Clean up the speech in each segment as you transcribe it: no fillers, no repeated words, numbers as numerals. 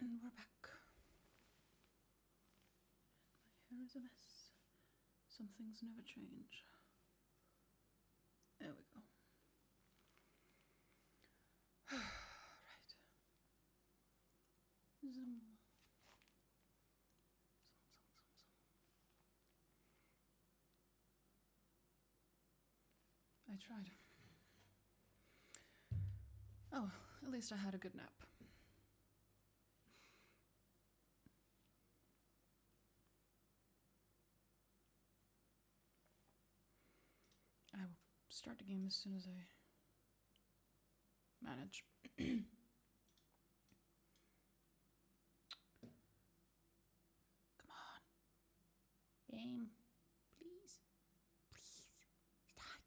And we're back. My hair is a mess. Some things never change. There we go. Right. Zoom. I tried. Oh, at least I had a good nap. I will start the game as soon as I manage. Come on. Game. Please. Please. Start.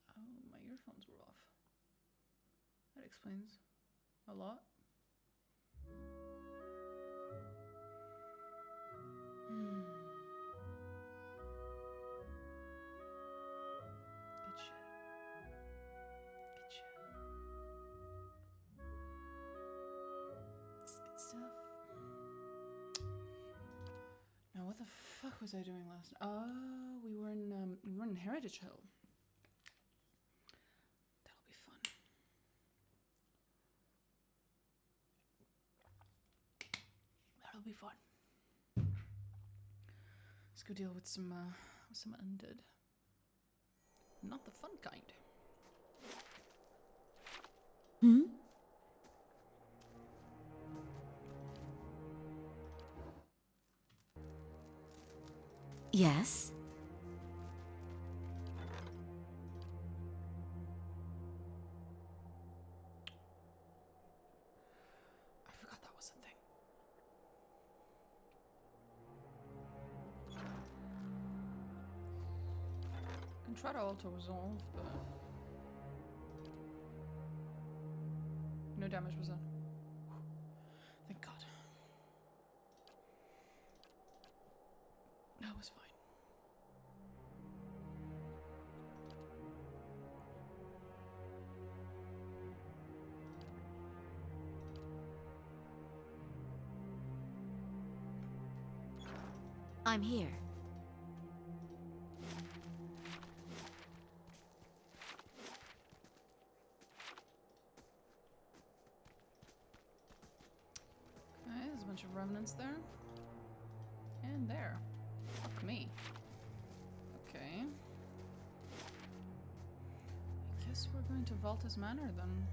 Oh, my earphones were off. That explains a lot. Good shit. Good shit. It's good stuff. Now, what the fuck was I doing last night? Oh, we were in Heritage Hill. That'll be fun. That'll be fun. Let's go deal with some undead. Not the fun kind. Hmm? Yes? I forgot that was a thing. I can try to auto-resolve, but no damage was done. Thank God. That was fine. I'm here. Okay, there's a bunch of remnants there. And there. Fuck me. Okay. I guess we're going to Valta's Manor then.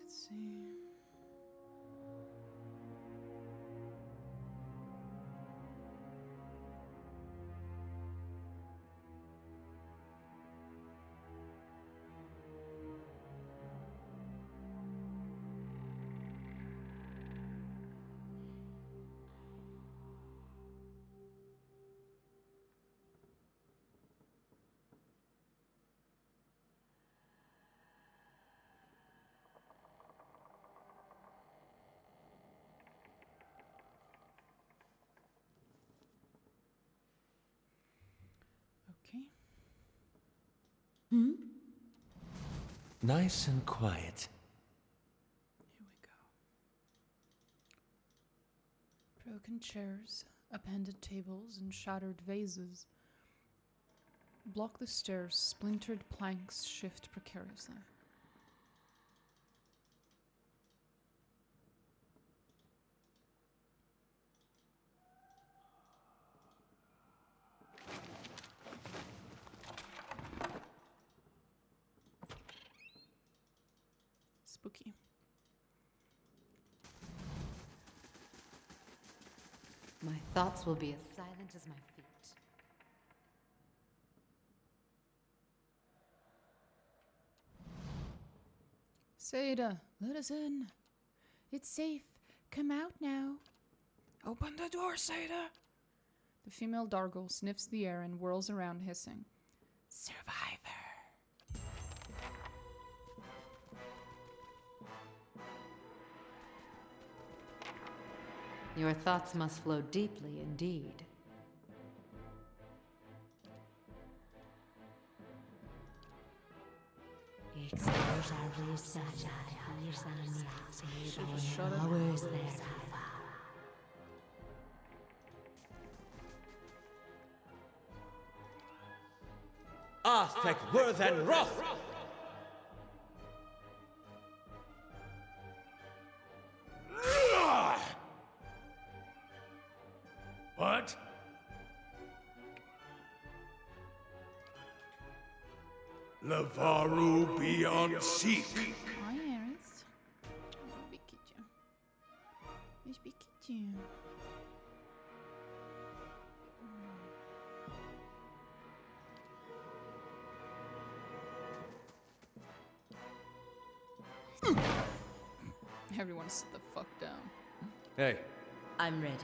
Let's see. Okay. Hmm? Nice and quiet. Here we go. Broken chairs, appended tables, and shattered vases block the stairs. Splintered planks shift precariously. Spooky. My thoughts will be as silent as my feet. Seda, let us in. It's safe. Come out now. Open the door, Seda. The female Dargle sniffs the air and whirls around, hissing. Survivor. Your thoughts must flow deeply indeed. Shut up. Aztec worth and wrath! What? Lavaru beyond seek. Hi, Aris. Bikici. Is Bikici. Everyone sit the fuck down. Hey, I'm ready.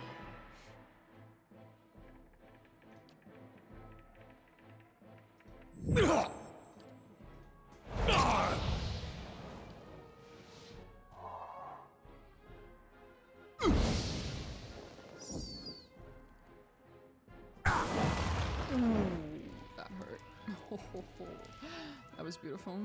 That hurt. That was beautiful.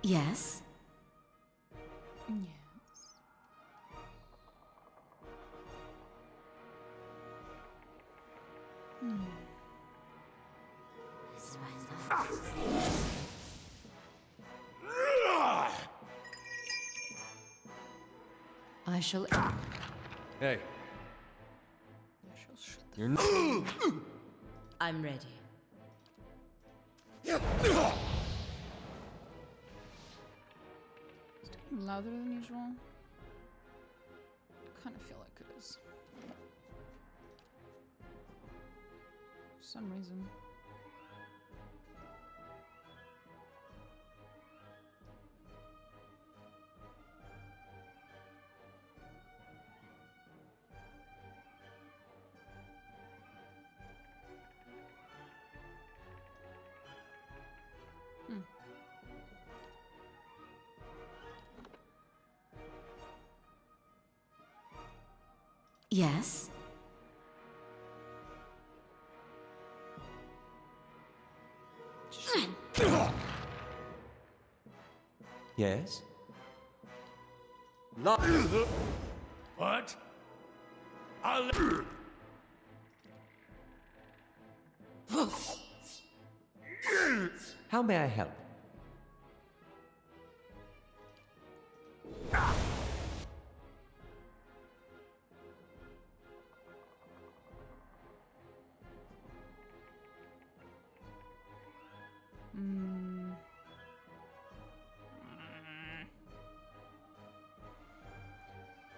Yes? Yes. I shall... hey, I shall shut the you're I'm ready. It's getting louder than usual. I kind of feel like it is. For some reason. Yes? yes? What? How may I help?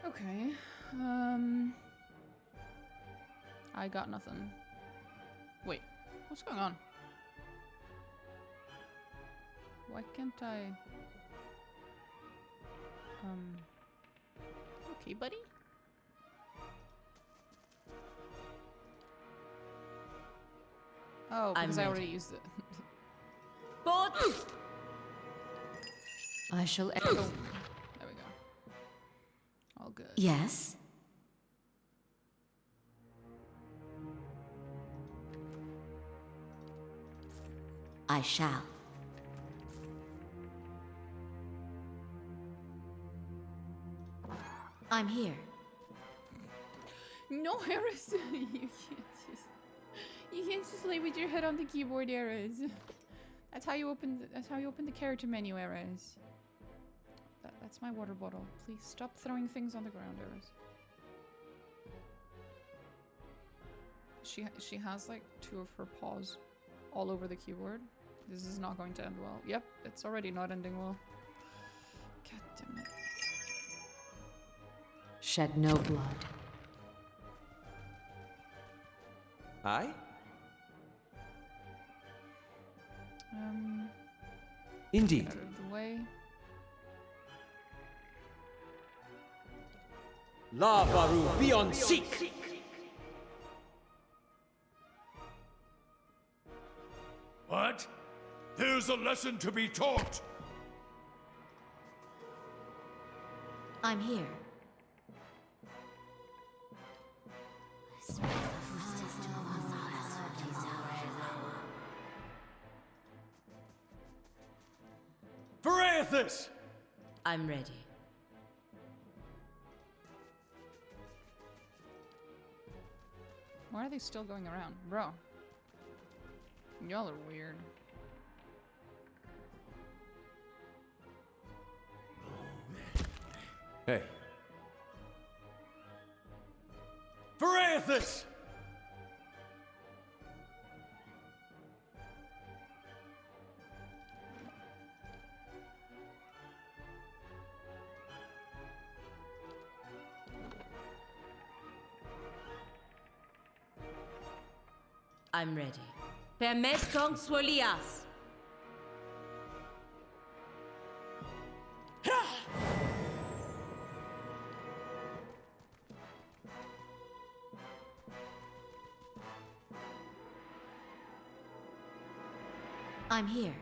Okay. I got nothing. Wait, what's going on? Why can't I? Okay, buddy. Oh, I'm because I ready. already used it. But I shall. Oh, there we go. All good. Yes. I shall. I'm here. No, Eris. You can't just lay with your head on the keyboard, Eris. That's how you open. That's how you open the character menu, Eris. That's my water bottle. Please stop throwing things on the ground, Eris. She has like 2 of her paws all over the keyboard. This is not going to end well. Yep, it's already not ending well. God damn it. Shed no blood. I? Indeed. Out of the way. Lavaru beyond seek! What? There's a lesson to be taught. I'm here. Verathis! I'm ready. Why are they still going around? Bro. Y'all are weird. Hey. Verathis! I'm ready. Permestong swolias. I'm here.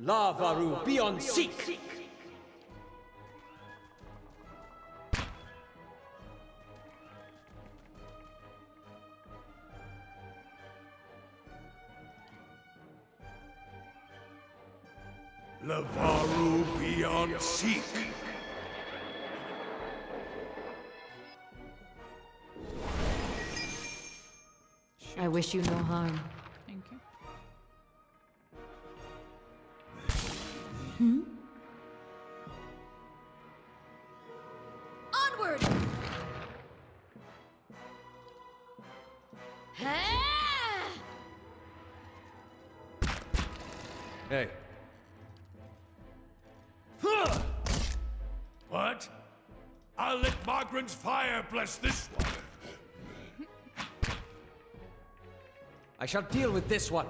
Lavaru beyond seek! Lavaru beyond seek. I wish you no harm. Thank you. Onward! Hey. What? I'll let Margaret's fire bless this one. I shall deal with this one.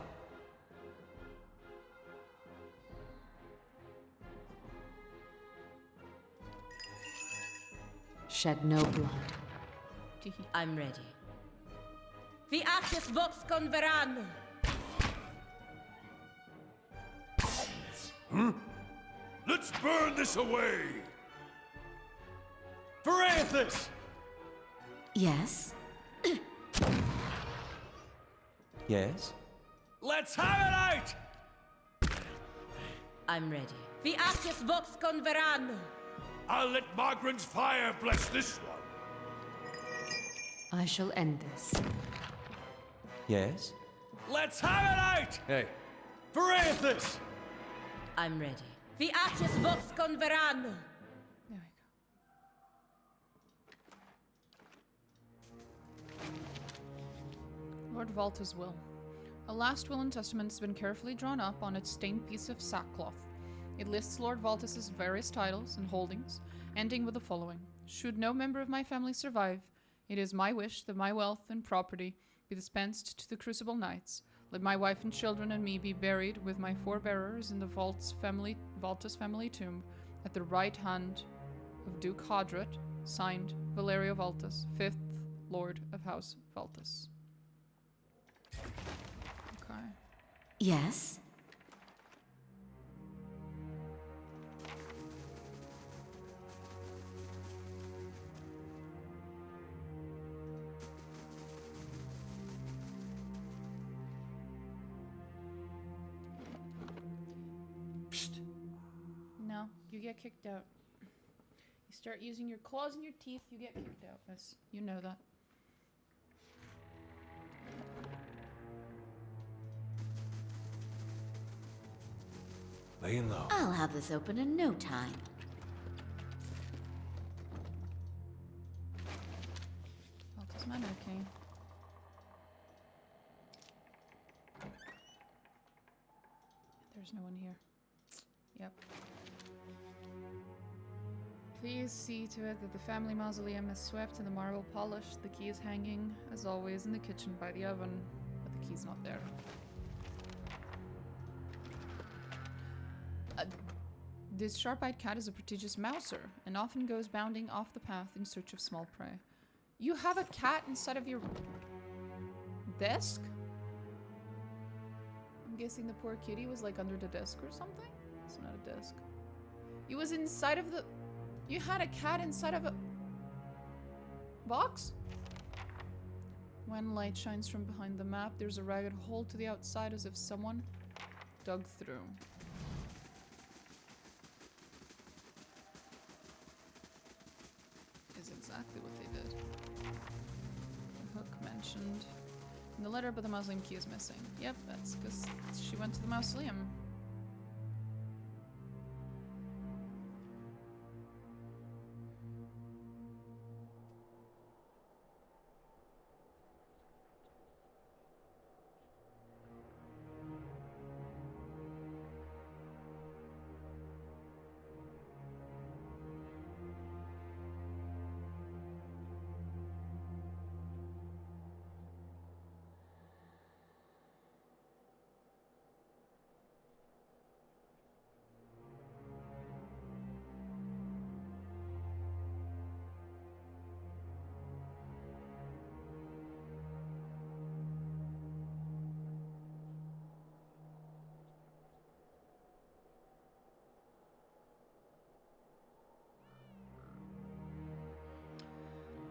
Shed no blood. Teehee. I'm ready. The actus vox converano. Let's burn this away. Verathis! Yes? Yes? Let's have it out! I'm ready. The actus vox converano. I'll let Margaret's fire bless this one. I shall end this. Yes? Let's have it out! Hey. Verathis! I'm ready. The actus vox converano. There we go. Lord Valta's will. A last will and testament has been carefully drawn up on its stained piece of sackcloth. It lists Lord Valtus's various titles and holdings, ending with the following. Should no member of my family survive, it is my wish that my wealth and property be dispensed to the Crucible Knights. Let my wife and children and me be buried with my forebearers in the Valtus family tomb at the right hand of Duke Hodret, signed Valerio Valtus, 5th Lord of House Valtus. Okay. Yes? No, you get kicked out. You start using your claws and your teeth, you get kicked out, miss. You know that. Laying low. I'll have this open in no time. Valtus Manor, okay. There's no one here. Yep. Please see to it that the family mausoleum is swept and the marble polished. The key is hanging, as always, in the kitchen by the oven, but the key's not there. This sharp-eyed cat is a prodigious mouser and often goes bounding off the path in search of small prey. You have a cat inside of your desk? I'm guessing the poor kitty was like under the desk or something? It's not a desk. You was inside of the... You had a cat inside of a... box? When light shines from behind the map, there's a ragged hole to the outside as if someone dug through. Is exactly what they did. The hook mentioned in the letter, but the mausoleum key is missing. Yep, that's because she went to the mausoleum.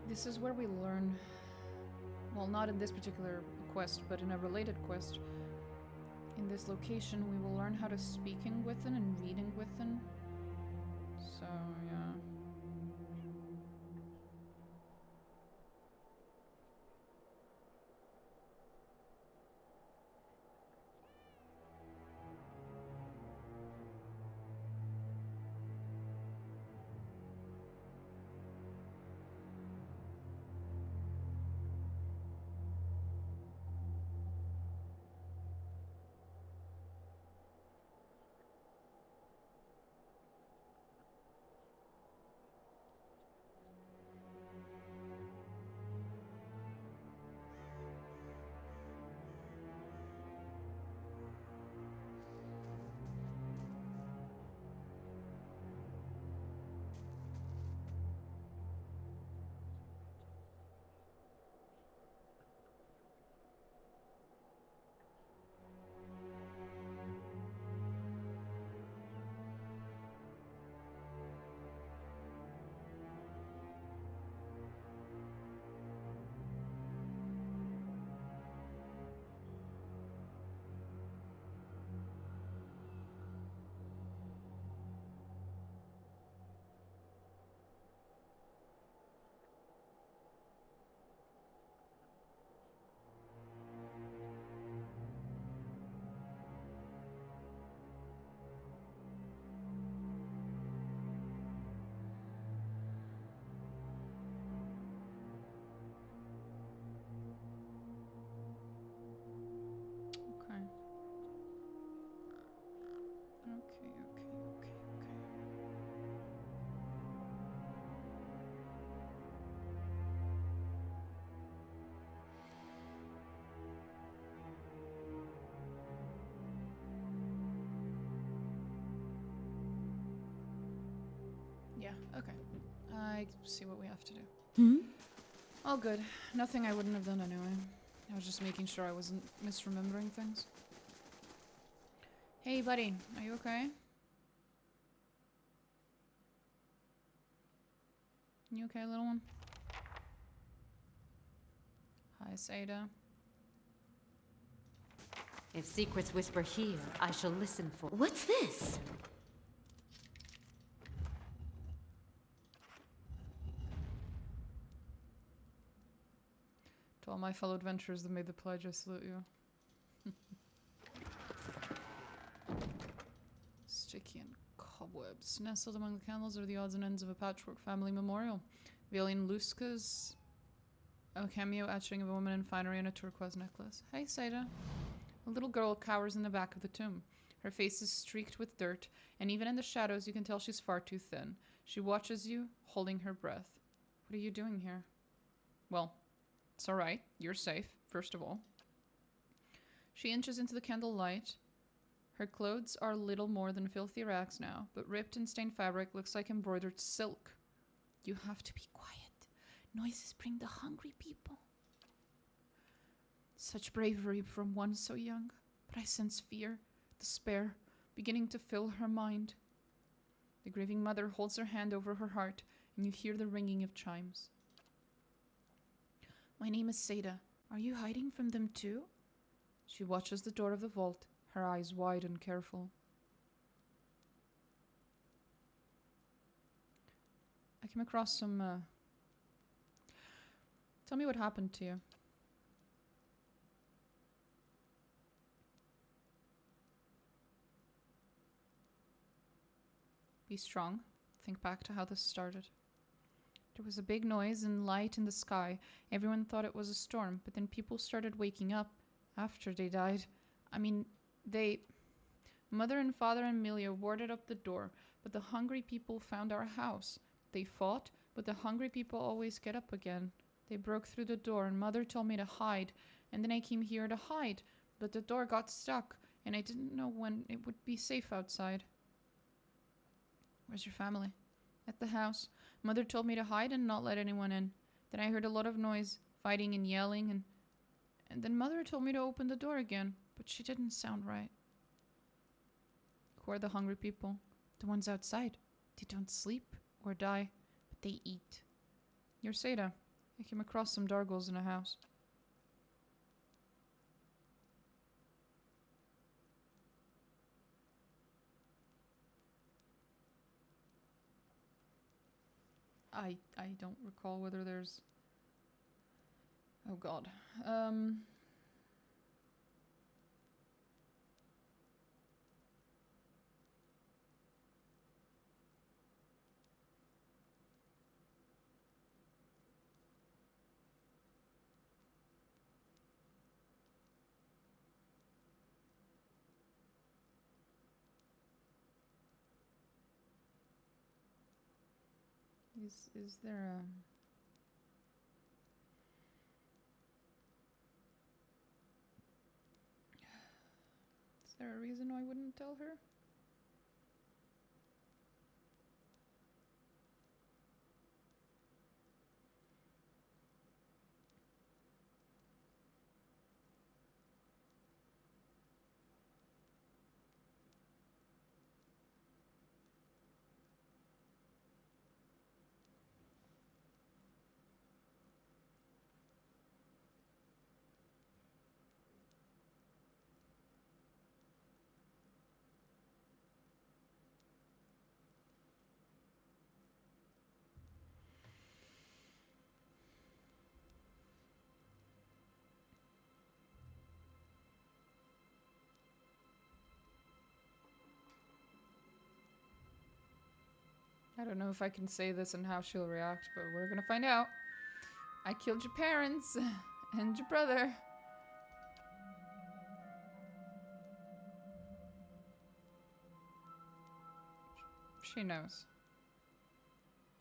This is where we learn, well, not in this particular quest, but in a related quest. In this location, we will learn how to speaking within and reading within. So, yeah. Yeah, okay. I see what we have to do. Hmm? All good. Nothing I wouldn't have done anyway. I was just making sure I wasn't misremembering things. Hey, buddy. Are you okay? You okay, little one? Hi, Seda. If secrets whisper here, I shall listen for. What's this? To all my fellow adventurers that made the pledge, I salute you. Sticky and cobwebs. Nestled among the candles are the odds and ends of a patchwork family memorial. Valian Luska's a cameo etching of a woman in finery and a turquoise necklace. Hey, Seda. A little girl cowers in the back of the tomb. Her face is streaked with dirt, and even in the shadows you can tell she's far too thin. She watches you, holding her breath. What are you doing here? Well, it's alright. You're safe, first of all. She inches into the candlelight. Her clothes are little more than filthy rags now, but ripped and stained fabric looks like embroidered silk. You have to be quiet. Noises bring the hungry people. Such bravery from one so young, but I sense fear, despair, beginning to fill her mind. The grieving mother holds her hand over her heart, and you hear the ringing of chimes. My name is Seda. Are you hiding from them too? She watches the door of the vault, her eyes wide and careful. I came across some, Tell me what happened to you. Be strong. Think back to how this started. There was a big noise and light in the sky. Everyone thought it was a storm, but then people started waking up after they died. I mean, Mother and Father and Amelia warded up the door, but the hungry people found our house. They fought, but the hungry people always get up again. They broke through the door, and Mother told me to hide, and then I came here to hide, but the door got stuck, and I didn't know when it would be safe outside. Where's your family? At the house. Mother told me to hide and not let anyone in. Then I heard a lot of noise, fighting and yelling, and then Mother told me to open the door again, but she didn't sound right. Who are the hungry people? The ones outside. They don't sleep or die, but they eat. You're Seda. I came across some Dargles in a house. I don't recall whether there's... Oh god. Is there a... Is there a reason I wouldn't tell her? I don't know if I can say this and how she'll react, but we're gonna find out. I killed your parents and your brother. She knows.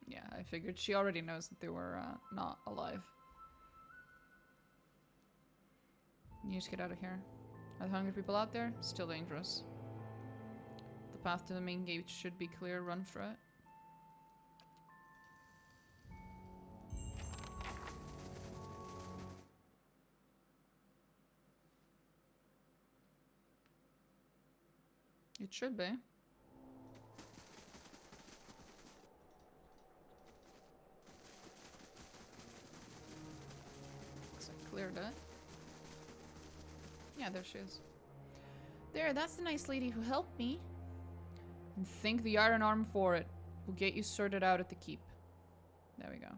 Yeah, I figured she already knows that they were not alive. You just get out of here. Are the hungry people out there? Still dangerous. The path to the main gate should be clear. Run for it. It should be. Looks like I cleared it. Yeah, there she is. There, that's the nice lady who helped me. And thank the Iron Arm for it. We'll get you sorted out at the keep. There we go.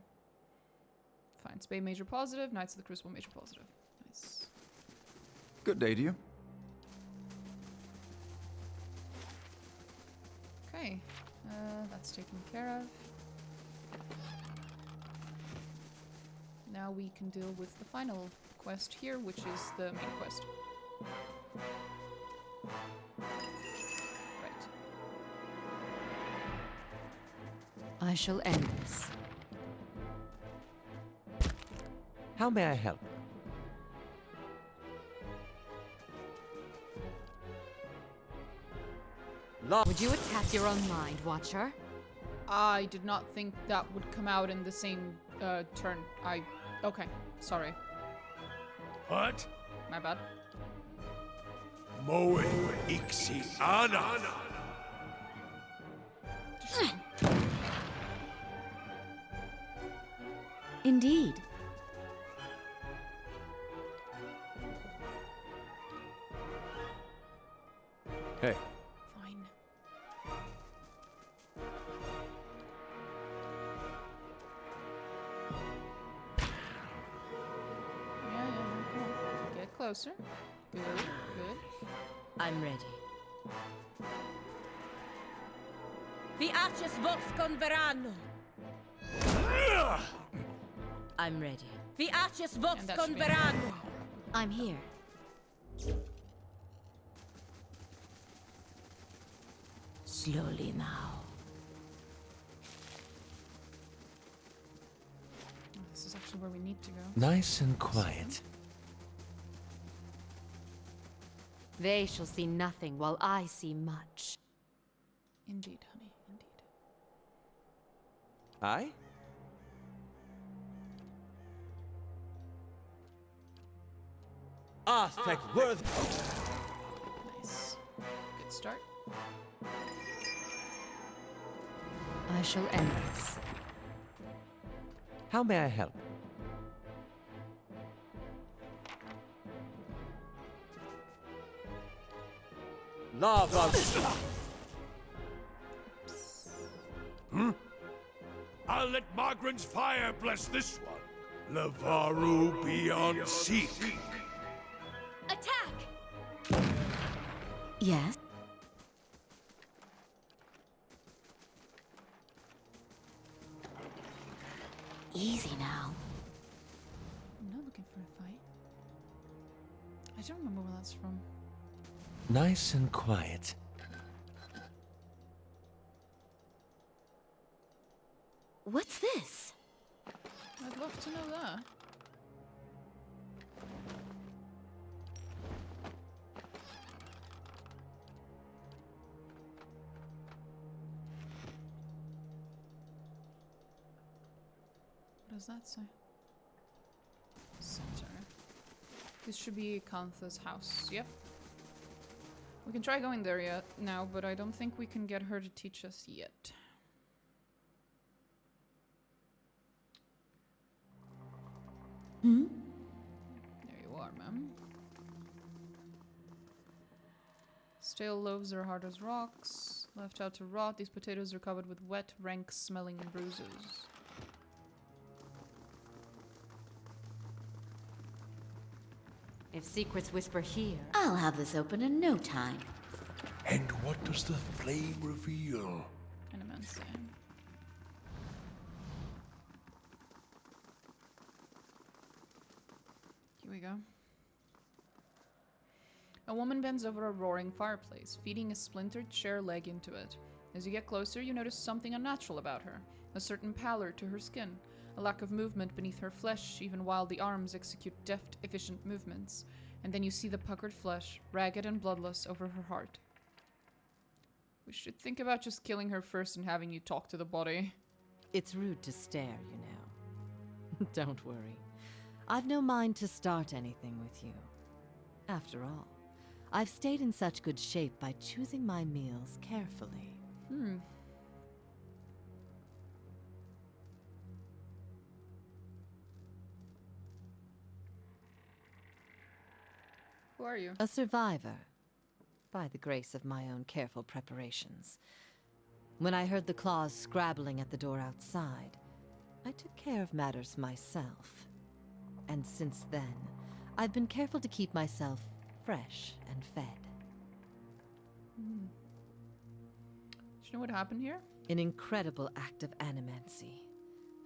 Fine. Spade major positive. Knights of the Crucible major positive. Nice. Good day to you. Okay. That's taken care of. Now we can deal with the final quest here, which is the main quest. Right. I shall end this. How may I help? Would you attack your own mind, Watcher? I did not think that would come out in the same turn. Okay. Sorry. What? My bad. Moe Ixiana. Indeed. Hey. Fine. Yeah, come on. Get closer. Good, good. I'm ready. Vi aces vox verano. I'm ready. Vi aces vox And that should be- verano. I'm here. Slowly now. Oh, this is actually where we need to go. Nice and quiet. They shall see nothing while I see much. Indeed, honey. Indeed. I? Aztec worth. Nice. Good start. I shall end this. How may I help? Lava. I'll let Margaret's fire bless this one. Lavaru beyond seek. Attack! Yes? Easy now. I'm not looking for a fight. I don't remember where that's from. Nice and quiet. What's this? I'd love to know that. What does that say? Center. This should be Kantha's house. Yep. We can try going there yet now, but I don't think we can get her to teach us yet. There you are, ma'am. Stale loaves are hard as rocks. Left out to rot, these potatoes are covered with wet, rank-smelling bruises. If secrets whisper here, I'll have this open in no time. And what does the flame reveal? Kind of meant saying. Here we go. A woman bends over a roaring fireplace, feeding a splintered chair leg into it. As you get closer, you notice something unnatural about her. A certain pallor to her skin, a lack of movement beneath her flesh, even while the arms execute deft, efficient movements. And then you see the puckered flesh, ragged and bloodless, over her heart. We should think about just killing her first and having you talk to the body. It's rude to stare, you know. Don't worry. I've no mind to start anything with you. After all, I've stayed in such good shape by choosing my meals carefully. Who are you? A survivor, by the grace of my own careful preparations. When I heard the claws scrabbling at the door outside, I took care of matters myself. And since then, I've been careful to keep myself fresh and fed. Do you know what happened here? An incredible act of animancy,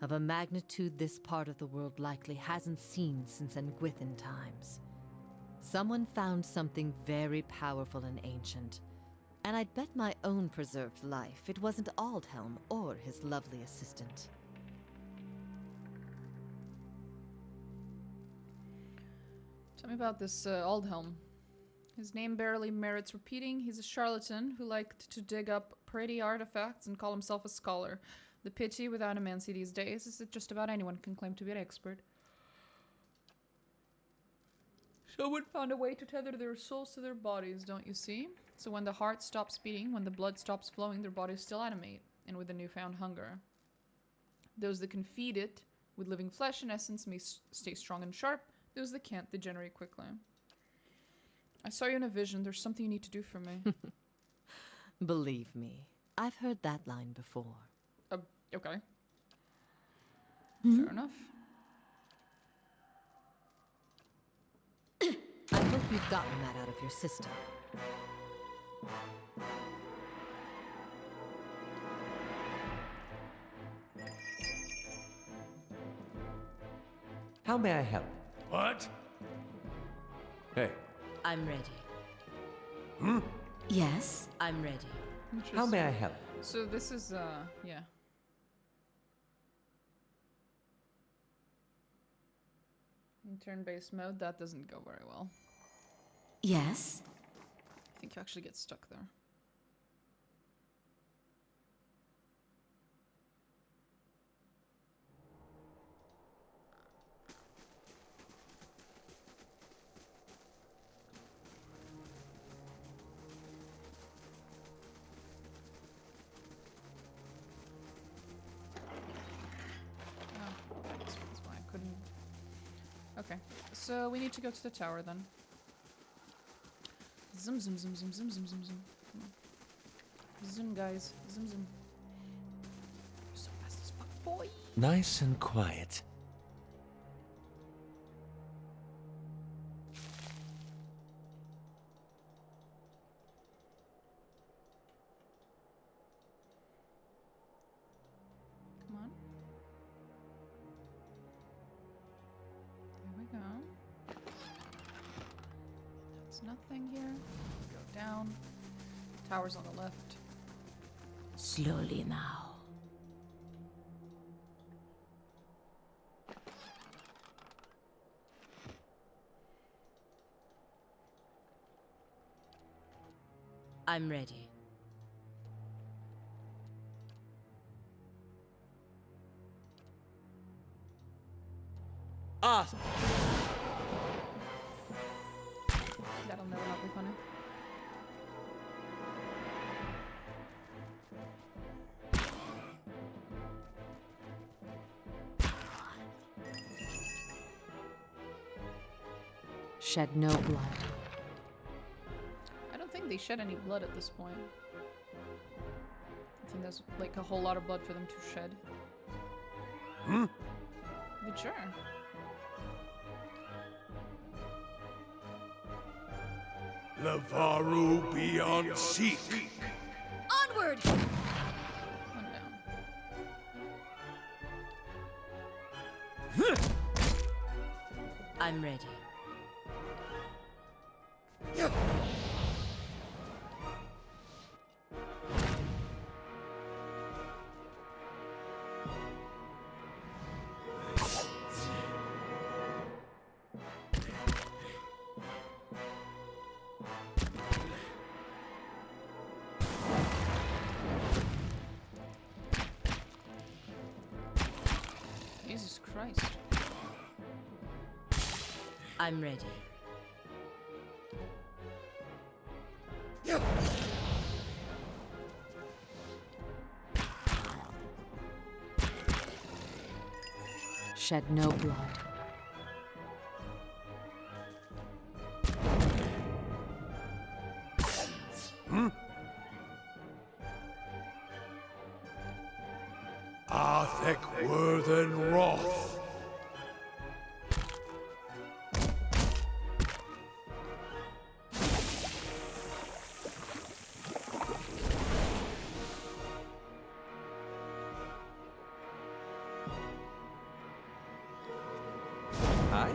of a magnitude this part of the world likely hasn't seen since Engwithan times. Someone found something very powerful and ancient, and I'd bet my own preserved life it wasn't Aldhelm or his lovely assistant. Tell me about this Aldhelm. His name barely merits repeating. He's a charlatan who liked to dig up pretty artifacts and call himself a scholar. The pity with animancy these days is that just about anyone can claim to be an expert. Someone found a way to tether their souls to their bodies, don't you see? So when the heart stops beating, when the blood stops flowing, their bodies still animate, and with a newfound hunger. Those that can feed it with living flesh, in essence, may stay strong and sharp. Those that can't degenerate quickly. I saw you in a vision. There's something you need to do for me. Believe me, I've heard that line before. Okay. Fair enough. I hope you've gotten that out of your system. How may I help? What? Hey, I'm ready. Yes? I'm ready. how may I help? So this is, yeah. In turn-based mode, that doesn't go very well. Yes? I think you actually get stuck there. That's why I couldn't. Okay, so we need to go to the tower then. Zoom, zoom, zoom, zoom, zoom, zoom, zoom, zoom. Come on. Zoom, guys. Zoom, zoom. You're so fast as fuck, boy. Nice and quiet. Come on. There we go. That's nothing here. Go down. Tower's on the left. Slowly now. I'm ready. Ah! That'll never not be funny. Shed no blood. I don't think they shed any blood at this point. I think there's like a whole lot of blood for them to shed. But sure. Lavaru beyond seek. Onward! One down. I'm ready. Jesus Christ. I'm ready. Shed no blood. Arthek Worthen Roth. Hi?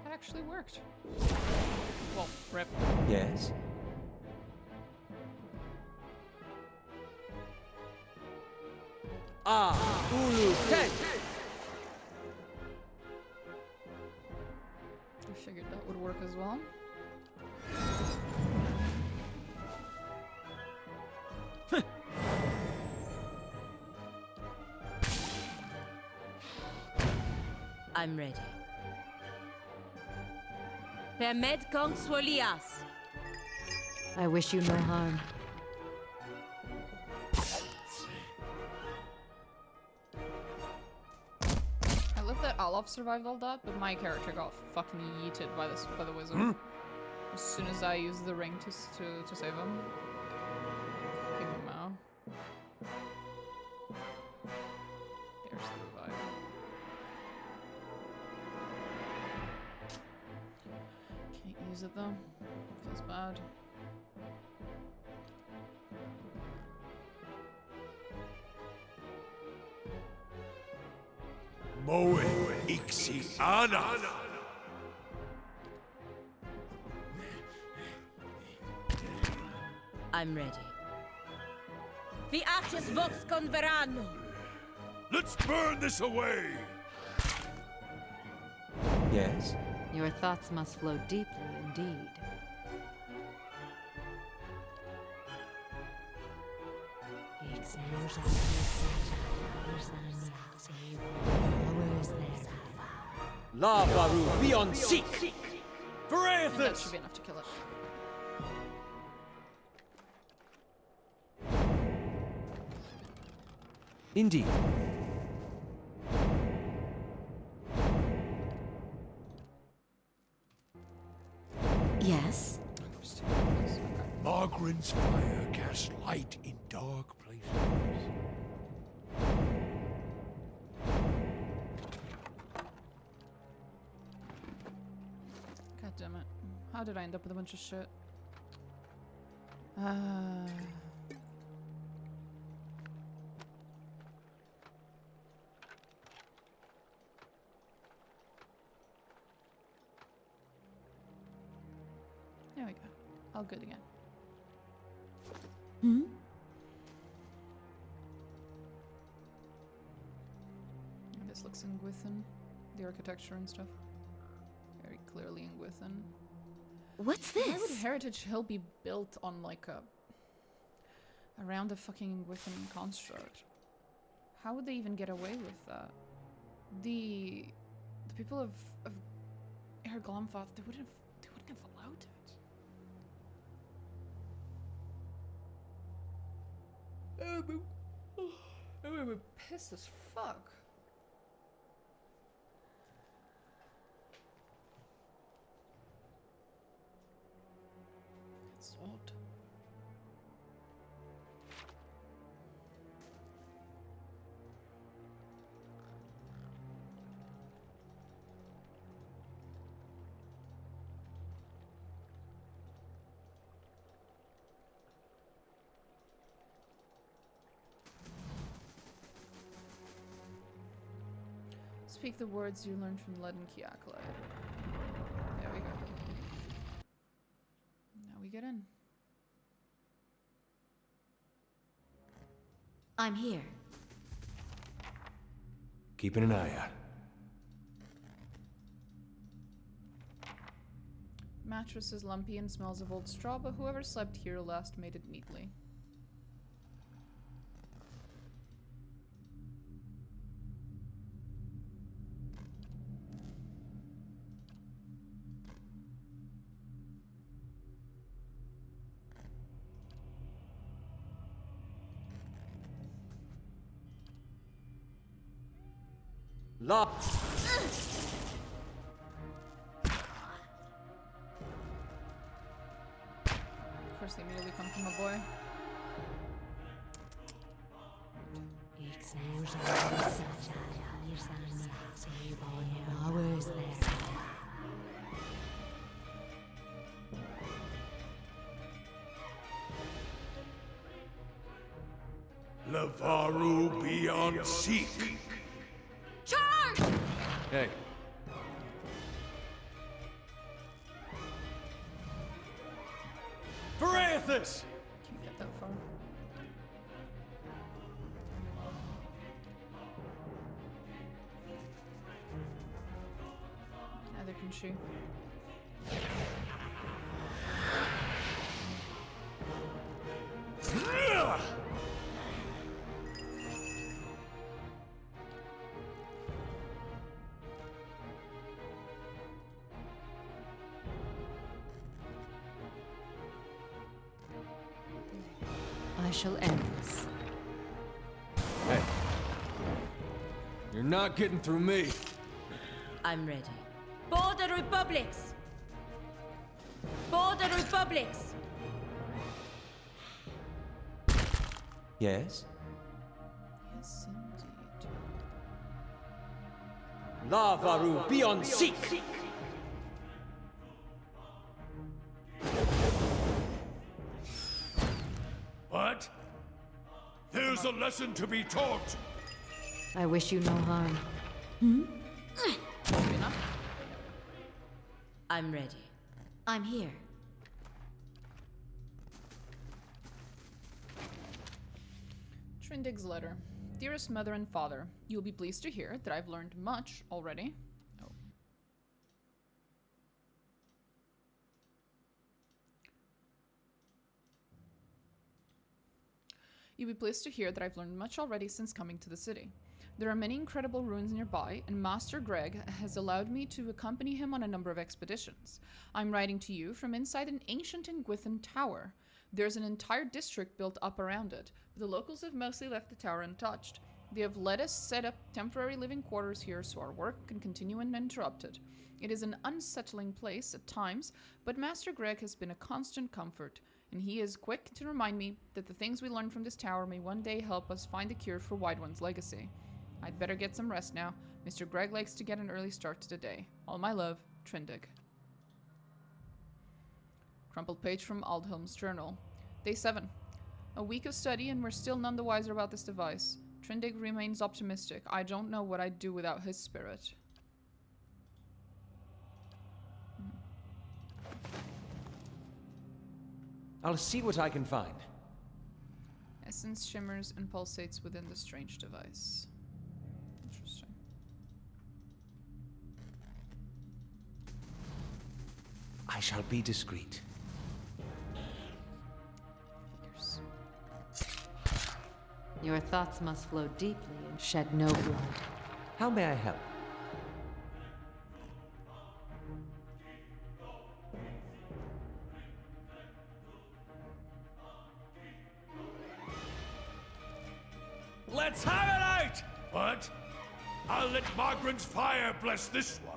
That actually worked. Well, rip. Yes? Ulu Ten! I figured that would work as well. I'm ready. Permed Kong Swolias. I wish you no harm. I love that Olaf survived all that, but my character got fucking yeeted by the wizard. As soon as I used the ring to save him. Fucking Mao. There's the revive. Can't use it though. Feels bad. Moe Ixiana. I'm ready. The Ashes Vox Converano. Let's burn this away. Yes? Your thoughts must flow deeply indeed. Lavaru beyond seek! That should be enough to kill it. Indeed. Yes? Margaren's fire casts light in dark places. God damn it. How did I end up with a bunch of shit? There we go. All good again. Hmm? And this looks in Gwithin. The architecture and stuff. Very clearly in Gwithin. What's Why would this? Heritage Hill be built on like around a fucking Gwithin construct? How would they even get away with that? The people of Air Glomfoth, they wouldn't have allowed it. I would be pissed as fuck. It's odd. Speak the words you learned from Leaden Key Acolyte. There we go. Now we get in. I'm here. Keeping an eye out. Mattress is lumpy and smells of old straw, but whoever slept here last made it neatly. La. Of course, they immediately come from a boy. Lavaru beyond seek. Charge! Hey. Verathus! Can't get that far. Neither can she. I shall end this. Hey. You're not getting through me. I'm ready. Border Republics! Border Republics! Yes? Yes, indeed. Lavaru beyond seek! What? There's a lesson to be taught. I wish you no harm. Maybe enough. I'm ready. I'm here. Trindig's letter. Dearest mother and father, you will be pleased to hear that I've learned much already. Oh. You'll be pleased to hear that I've learned much already since coming to the city. There are many incredible ruins nearby, and Master Greg has allowed me to accompany him on a number of expeditions. I'm writing to you from inside an ancient Ingwithan tower. There's an entire district built up around it, but the locals have mostly left the tower untouched. They have let us set up temporary living quarters here so our work can continue uninterrupted. It is an unsettling place at times, but Master Greg has been a constant comfort, and he is quick to remind me that the things we learn from this tower may one day help us find the cure for Wide One's legacy. I'd better get some rest now. Mr. Greg likes to get an early start to the day. All my love, Trindig. Crumpled page from Aldhelm's journal. Day 7. A week of study and we're still none the wiser about this device. Trindig remains optimistic. I don't know what I'd do without his spirit. I'll see what I can find. Essence shimmers and pulsates within the strange device. Interesting. I shall be discreet. Figures. Your thoughts must flow deeply and shed no blood. How may I help? Let's have it out! What? I'll let Margaret's fire bless this one.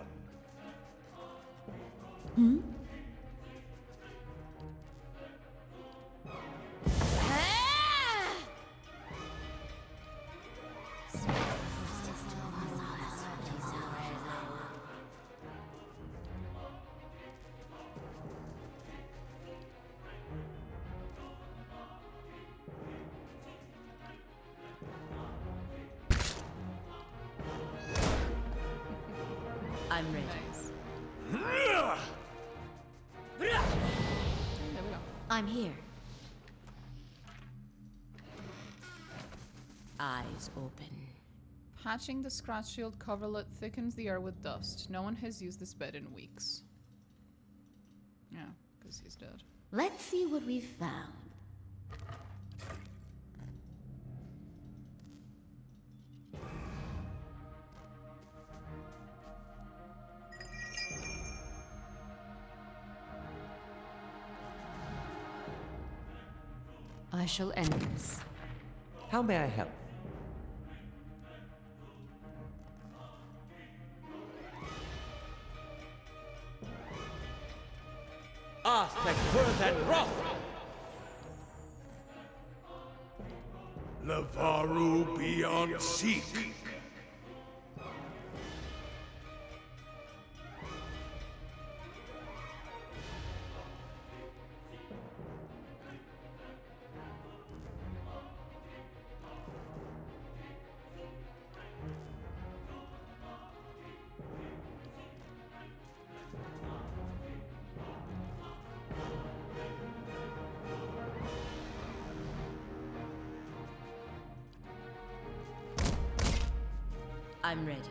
I'm ready. Nice. There we go. I'm here. Eyes open. Patching the scratch shield coverlet thickens the air with dust. No one has used this bed in weeks. Yeah, because he's dead. Let's see what we've found. I shall end this. How may I help? Arthek worth and wrath! Lavaru beyond seek. I'm ready.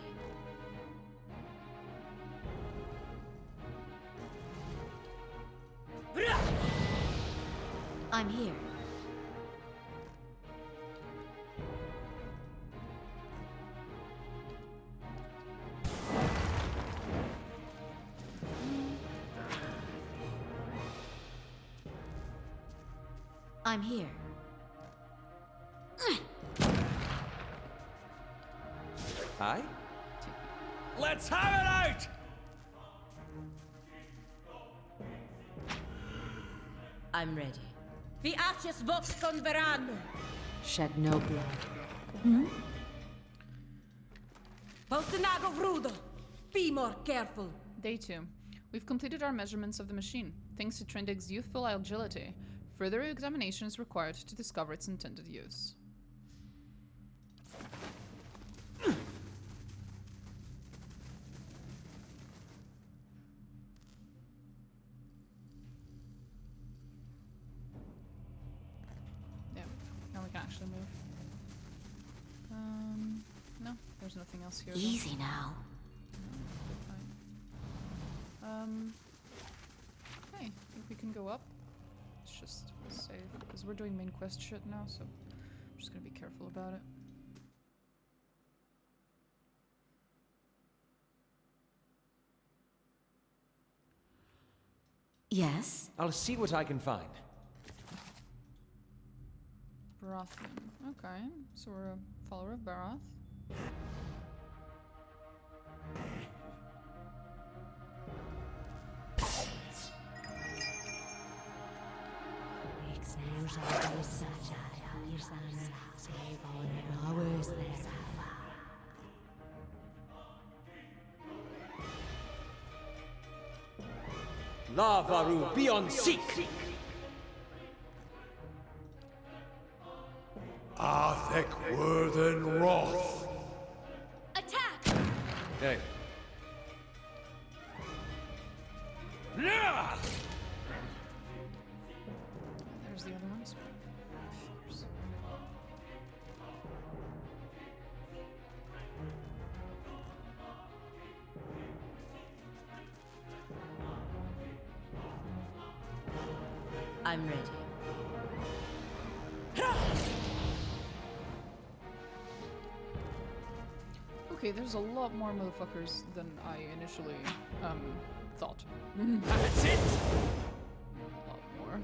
I'm here. I'm here. Aye? Let's have it out! I'm ready. Vi arches vox converano. Shed no blood. Postanago vrudo. Be more careful. Day 2. We've completed our measurements of the machine, thanks to Trindig's youthful agility. Further examination is required to discover its intended use. Yeah, now we can actually move. No, there's nothing else here. though. Easy now. Okay, I think we can go up. Let's just save, because we're doing main quest shit now, so I'm just gonna be careful about it. Yes? I'll see what I can find. Barathian. Okay, so we're a follower of Barath. Lavaru beyond seek! Arthek worth and wrath. Attack! Hey. Yeah! There's the other ones. Fuckers. I'm ready. Okay, there's a lot more motherfuckers than I initially, thought. That's it! A lot more.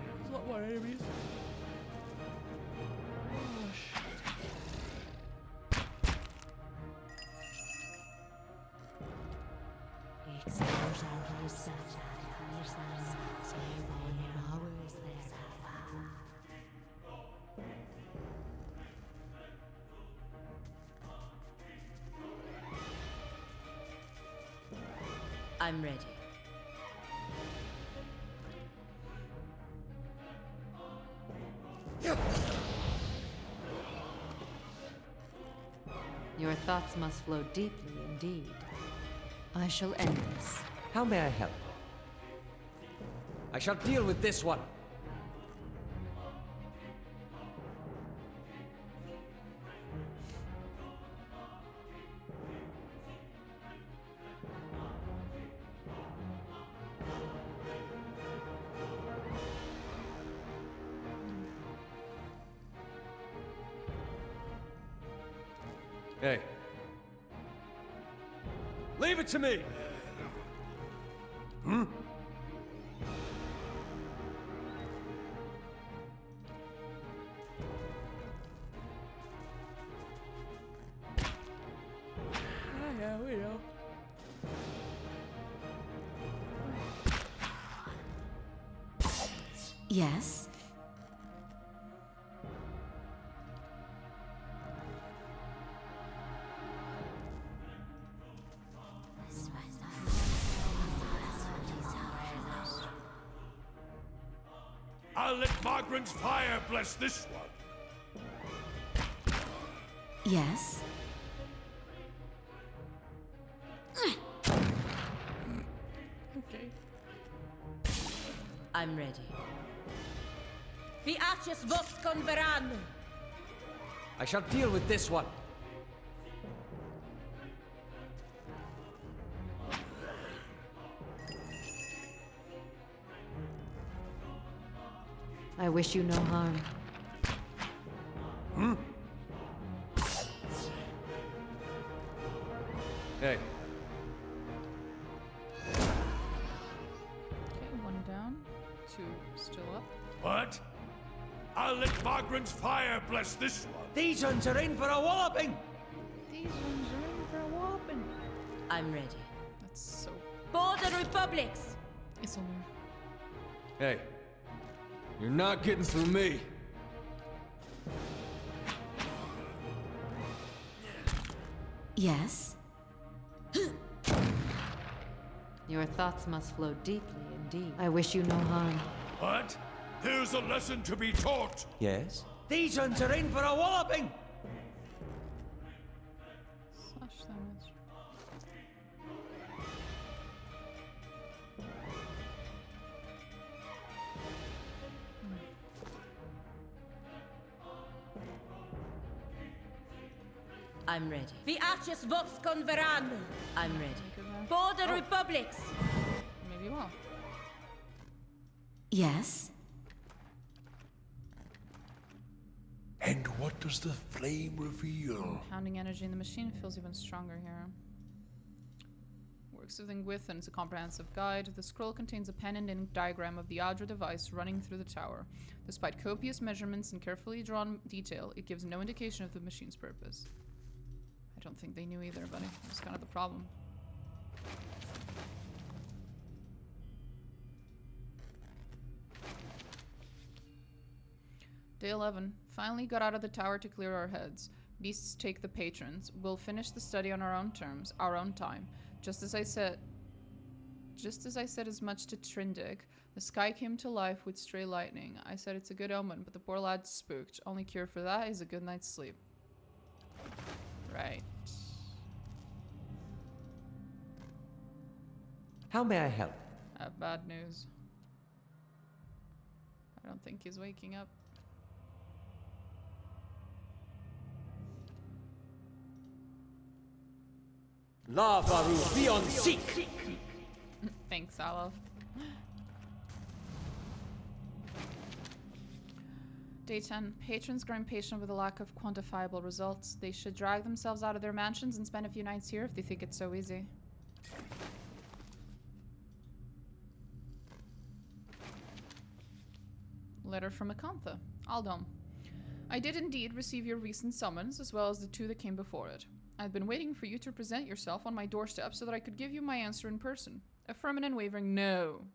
There's a lot more enemies. Oh, shit. I'm ready. Your thoughts must flow deeply indeed. I shall end this. How may I help? I shall deal with this one. Hey. Leave it to me! Yes. I'll let Margaret's fire bless this one. Yes. Okay. I'm ready. Vi arches vos converan. I shall deal with this one. I wish you no harm. Hey, Okay, one down. Two still up. What? I'll let Margaret's fire bless this one. these ones are in for a walloping! These ones are in for a whopping. I'm ready. That's so Border Republics. Isilnir. Hey, you're not getting through me. Yes. Your thoughts must flow deeply indeed. I wish you no harm. What? Here's a lesson to be taught. Yes? These ones are in for a walloping! Slash damage. I'm ready. Vi arches vos converan. I'm ready. Good there. Border Republics. Maybe you will. Yes. And what does the flame reveal? Pounding energy in the machine feels even stronger here. Works of Ingwith is a comprehensive guide. The scroll contains a pen and ink diagram of the Adra device running through the tower. Despite copious measurements and carefully drawn detail, it gives no indication of the machine's purpose. I don't think they knew either, buddy. That's kind of the problem. Day 11. Finally got out of the tower to clear our heads. Beasts take the patrons. We'll finish the study on our own terms, our own time. Just as I said as much to Trindig, the sky came to life with stray lightning. I said it's a good omen, but the poor lad's spooked. Only cure for that is a good night's sleep. Right. How may I help? I have bad news. I don't think he's waking up. Lavaru, be on seek! Thanks, Olive. Day 10. Patrons grow impatient with a lack of quantifiable results. They should drag themselves out of their mansions and spend a few nights here if they think it's so easy. Letter from Acantha. Aldom. I did indeed receive your recent summons, as well as the two that came before it. I'd been waiting for you to present yourself on my doorstep so that I could give you my answer in person. A firm and unwavering no.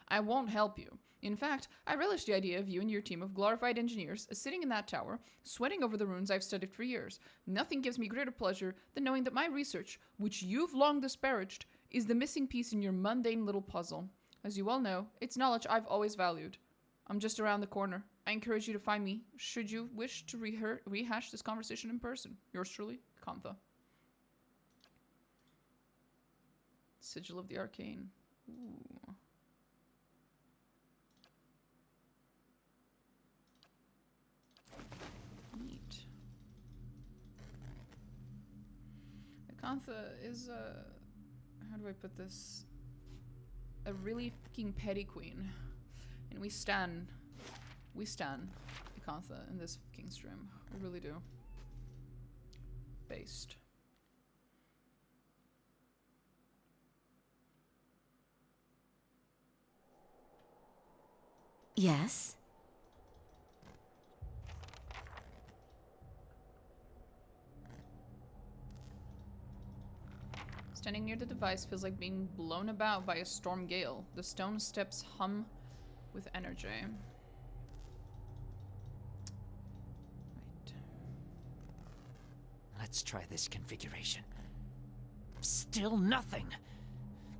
I won't help you. In fact, I relish the idea of you and your team of glorified engineers sitting in that tower, sweating over the runes I've studied for years. Nothing gives me greater pleasure than knowing that my research, which you've long disparaged, is the missing piece in your mundane little puzzle. As you well know, it's knowledge I've always valued. I'm just around the corner. I encourage you to find me, should you wish to rehash this conversation in person. Yours truly, Kantha. Sigil of the Arcane. Ooh. Neat. Kantha is how do I put this? A really fucking petty queen. And we stan Akantha in this fucking stream. We really do. Based. Yes. Standing near the device feels like being blown about by a storm gale. The stone steps hum with energy. Right. Let's try this configuration. Still nothing.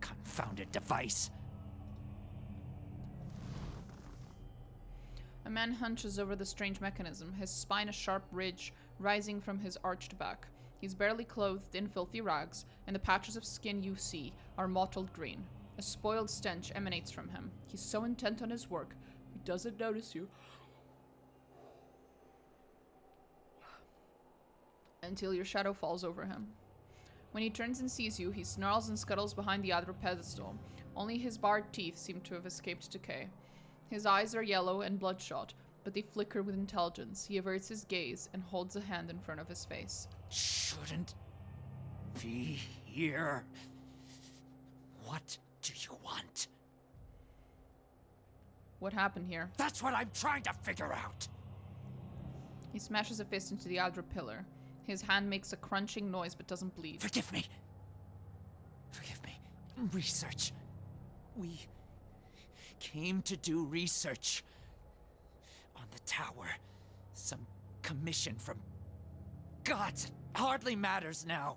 Confounded device. A man hunches over the strange mechanism, his spine a sharp ridge rising from his arched back. He's barely clothed in filthy rags, and the patches of skin you see are mottled green. A spoiled stench emanates from him. He's so intent on his work, he doesn't notice you. Until your shadow falls over him. When he turns and sees you, he snarls and scuttles behind the other pedestal. Only his barred teeth seem to have escaped decay. His eyes are yellow and bloodshot, but they flicker with intelligence. He averts his gaze and holds a hand in front of his face. Shouldn't be here. What do you want? What happened here? That's what I'm trying to figure out. He smashes a fist into the outer pillar. His hand makes a crunching noise but doesn't bleed. Forgive me. Forgive me. Research. We came to do research on the tower. Some commission from gods. It hardly matters now.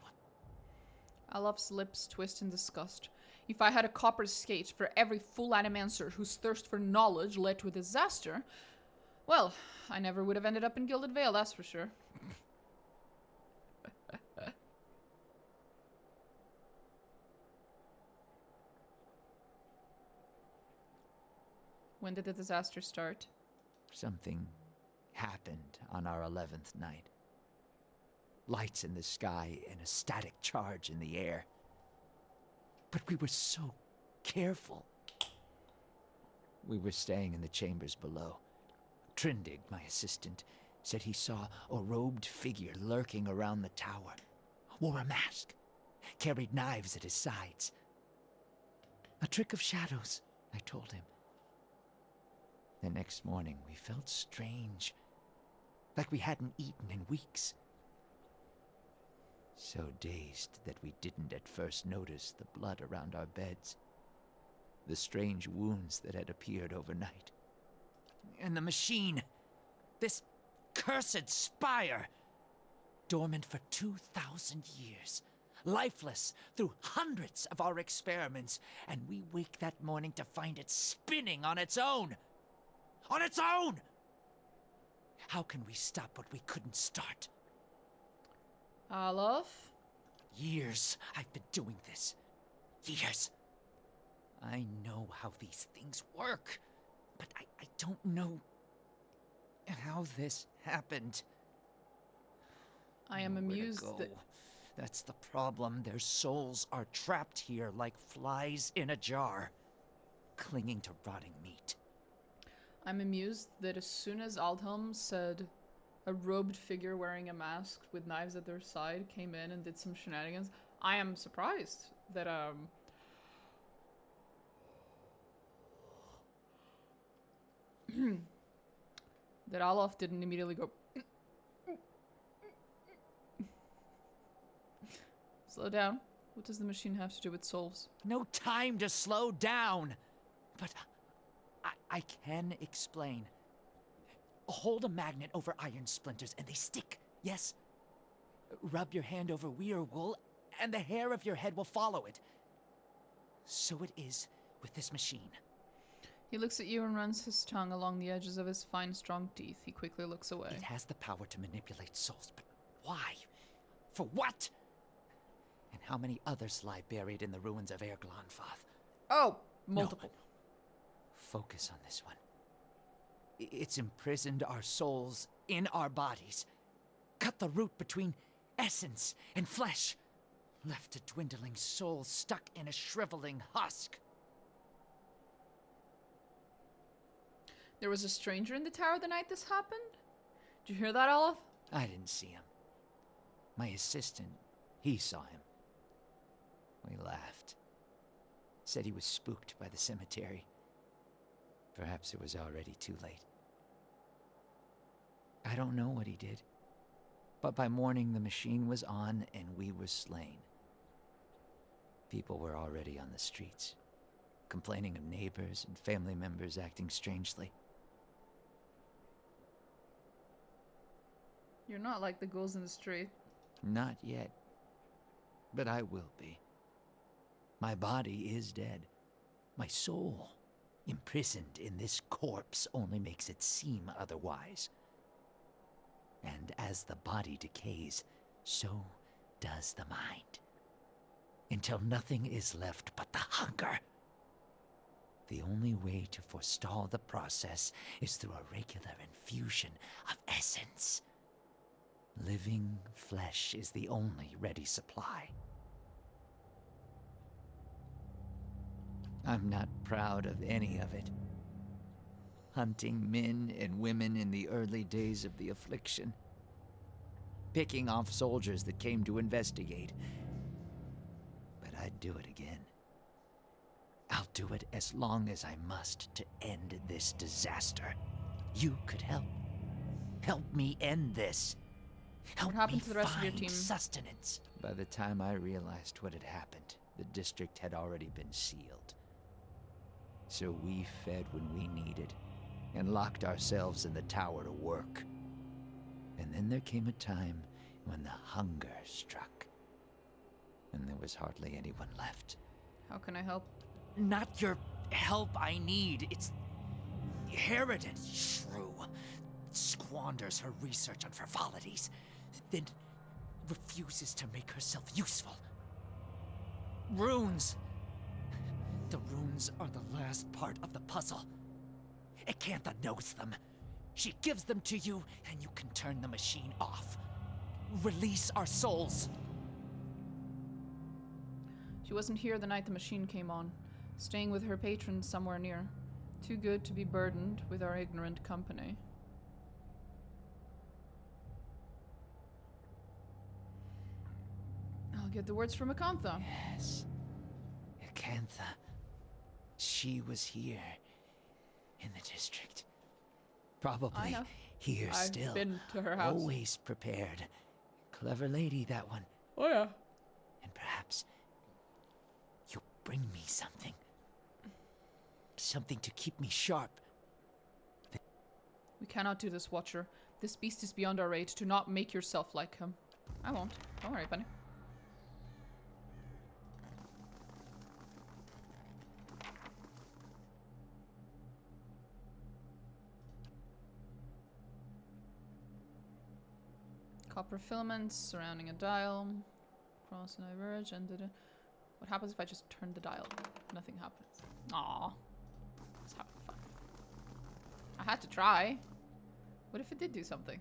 Alof's lips twist in disgust. If I had a copper skate for every fool animancer whose thirst for knowledge led to a disaster, well, I never would have ended up in Gilded Vale, that's for sure. When did the disaster start? Something happened on our 11th night. Lights in the sky and a static charge in the air. But we were so careful. We were staying in the chambers below. Trindig, my assistant, said he saw a robed figure lurking around the tower. Wore a mask. Carried knives at his sides. A trick of shadows, I told him. The next morning, we felt strange. Like we hadn't eaten in weeks. So dazed that we didn't at first notice the blood around our beds. The strange wounds that had appeared overnight. And the machine. This cursed spire. Dormant for 2,000 years. Lifeless through hundreds of our experiments. And we wake that morning to find it spinning on its own. On its own! How can we stop what we couldn't start? Alof? Years I've been doing this. Years. I know how these things work, but I don't know how this happened. I am Nowhere to amused go. that... That's the problem. Their souls are trapped here like flies in a jar, clinging to rotting meat. I'm amused that as soon as Aldhelm said a robed figure wearing a mask with knives at their side came in and did some shenanigans, I am surprised that that Alof didn't immediately go slow down. What does the machine have to do with souls? No time to slow down. But I can explain. Hold a magnet over iron splinters and they stick, yes? Rub your hand over weir wool and the hair of your head will follow it. So it is with this machine. He looks at you and runs his tongue along the edges of his fine, strong teeth. He quickly looks away. It has the power to manipulate souls, but why? For what? And how many others lie buried in the ruins of Erglonfath? Oh, multiple. No. Focus on this one. It's imprisoned our souls in our bodies. Cut the root between essence and flesh. Left a dwindling soul stuck in a shriveling husk. There was a stranger in the tower the night this happened? Did you hear that, Alof? I didn't see him. My assistant, he saw him. We laughed. Said he was spooked by the cemetery. Perhaps it was already too late. I don't know what he did. But by morning the machine was on and we were slain. People were already on the streets. complaining of neighbors and family members acting strangely. You're not like the ghouls in the street. Not yet. But I will be. My body is dead. My soul, imprisoned in this corpse, only makes it seem otherwise. And as the body decays, so does the mind. Until nothing is left but the hunger. The only way to forestall the process is through a regular infusion of essence. Living flesh is the only ready supply. I'm not proud of any of it. Hunting men and women in the early days of the affliction. Picking off soldiers that came to investigate. But I'd do it again. I'll do it as long as I must to end this disaster. You could help. Help me end this. Help What happened me to the rest of your find team? sustenance. By the time I realized what had happened, the district had already been sealed. So we fed when we needed, and locked ourselves in the tower to work. And then there came a time when the hunger struck, and there was hardly anyone left. How can I help? Not your help I need, it's Harridan Shrew. Squanders her research on frivolities, then refuses to make herself useful. Runes! The runes are the last part of the puzzle. Acantha knows them. She gives them to you, and you can turn the machine off. Release our souls. She wasn't here the night the machine came on, staying with her patron somewhere near. Too good to be burdened with our ignorant company. I'll get the words from Acantha. Yes. Acantha. She was here. In the district. Probably I know. here I've still. been to her house. Always prepared. Clever lady, that one. Oh yeah. And perhaps you'll bring me something. Something to keep me sharp. We cannot do this, Watcher. This beast is beyond our age. Do not make yourself like him. I won't. Don't worry, Bunny. Copper filaments surrounding a dial. Cross and diverge and what happens if I just turn the dial? Nothing happens. Aww. Let's have fun. I had to try. What if it did do something?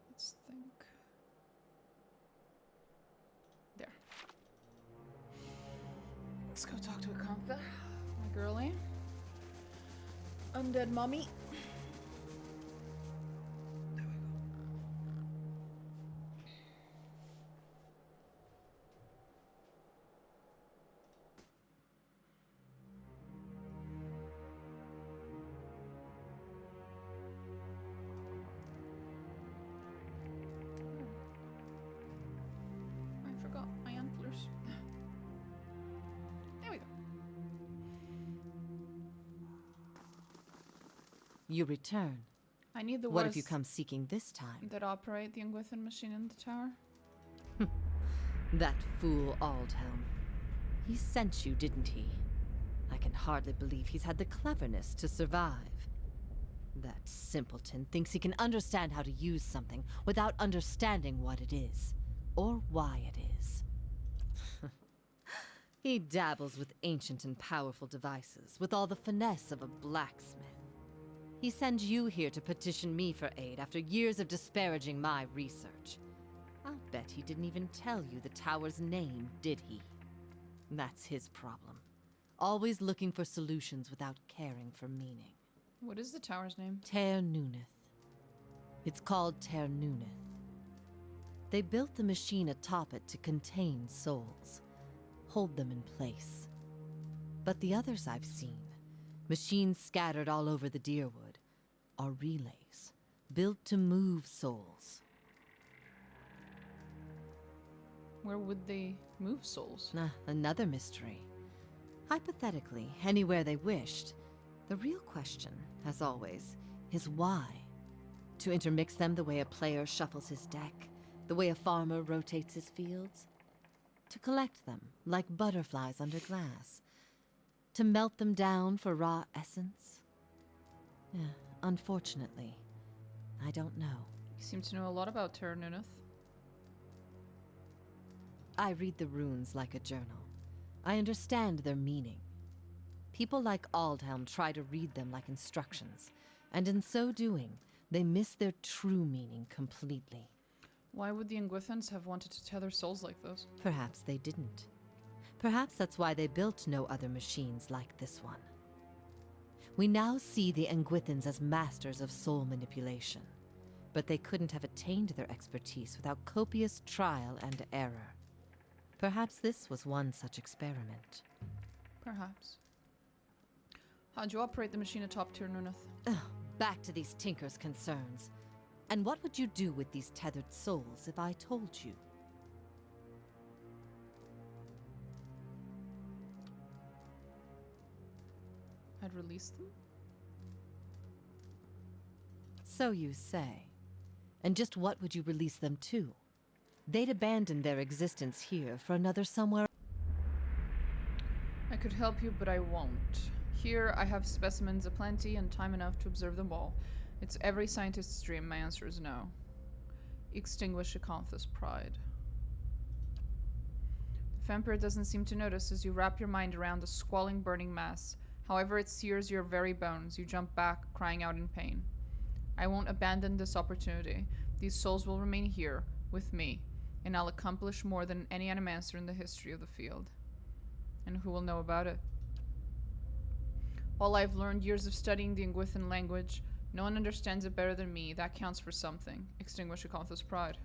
Let's think. There. Let's go talk to Acantha, my girlie. Undead mummy. There we go. I forgot my antlers. There we go. You return. I need the What if you words come seeking this time? that operate the Ungwithan machine in the tower. That fool Aldhelm. He sent you, didn't he? I can hardly believe he's had the cleverness to survive. That simpleton thinks he can understand how to use something without understanding what it is, or why it is. He dabbles with ancient and powerful devices with all the finesse of a blacksmith. He sends you here to petition me for aid after years of disparaging my research. I'll bet he didn't even tell you the tower's name, did he? That's his problem. Always looking for solutions without caring for meaning. What is the tower's name? Ter Nuneth. It's called Ter Nuneth. They built the machine atop it to contain souls, hold them in place. But the others I've seen, machines scattered all over the Deerwood, are relays, built to move souls. Where would they move souls? Another mystery. Hypothetically, anywhere they wished. The real question, as always, is why? To intermix them the way a player shuffles his deck, the way a farmer rotates his fields? To collect them, like butterflies under glass? To melt them down for raw essence? Unfortunately, I don't know. You seem to know a lot about Ter Nuneth. I read the runes like a journal. I understand their meaning. People like Aldhelm try to read them like instructions, and in so doing, they miss their true meaning completely. Why would the Engwithans have wanted to tether souls like those? Perhaps they didn't. Perhaps that's why they built no other machines like this one. We now see the Engwithans as masters of soul manipulation, but they couldn't have attained their expertise without copious trial and error. Perhaps this was one such experiment. Perhaps. How'd you operate the machine atop Ter Nuneth? Back to these Tinker's concerns. And what would you do with these tethered souls if I told you? I'd release them? So you say. And just what would you release them to? They'd abandon their existence here for another somewhere. I could help you, but I won't. Here, I have specimens aplenty and time enough to observe them all. It's every scientist's dream. My answer is no. Extinguish Acantha's pride. The vampire doesn't seem to notice as you wrap your mind around the squalling, burning mass. However, it sears your very bones. You jump back, crying out in pain. I won't abandon this opportunity. These souls will remain here, with me, and I'll accomplish more than any animancer in the history of the field. And who will know about it? All I've learned, years of studying the Engwithan language, no one understands it better than me. That counts for something. Extinguish Acantha's pride.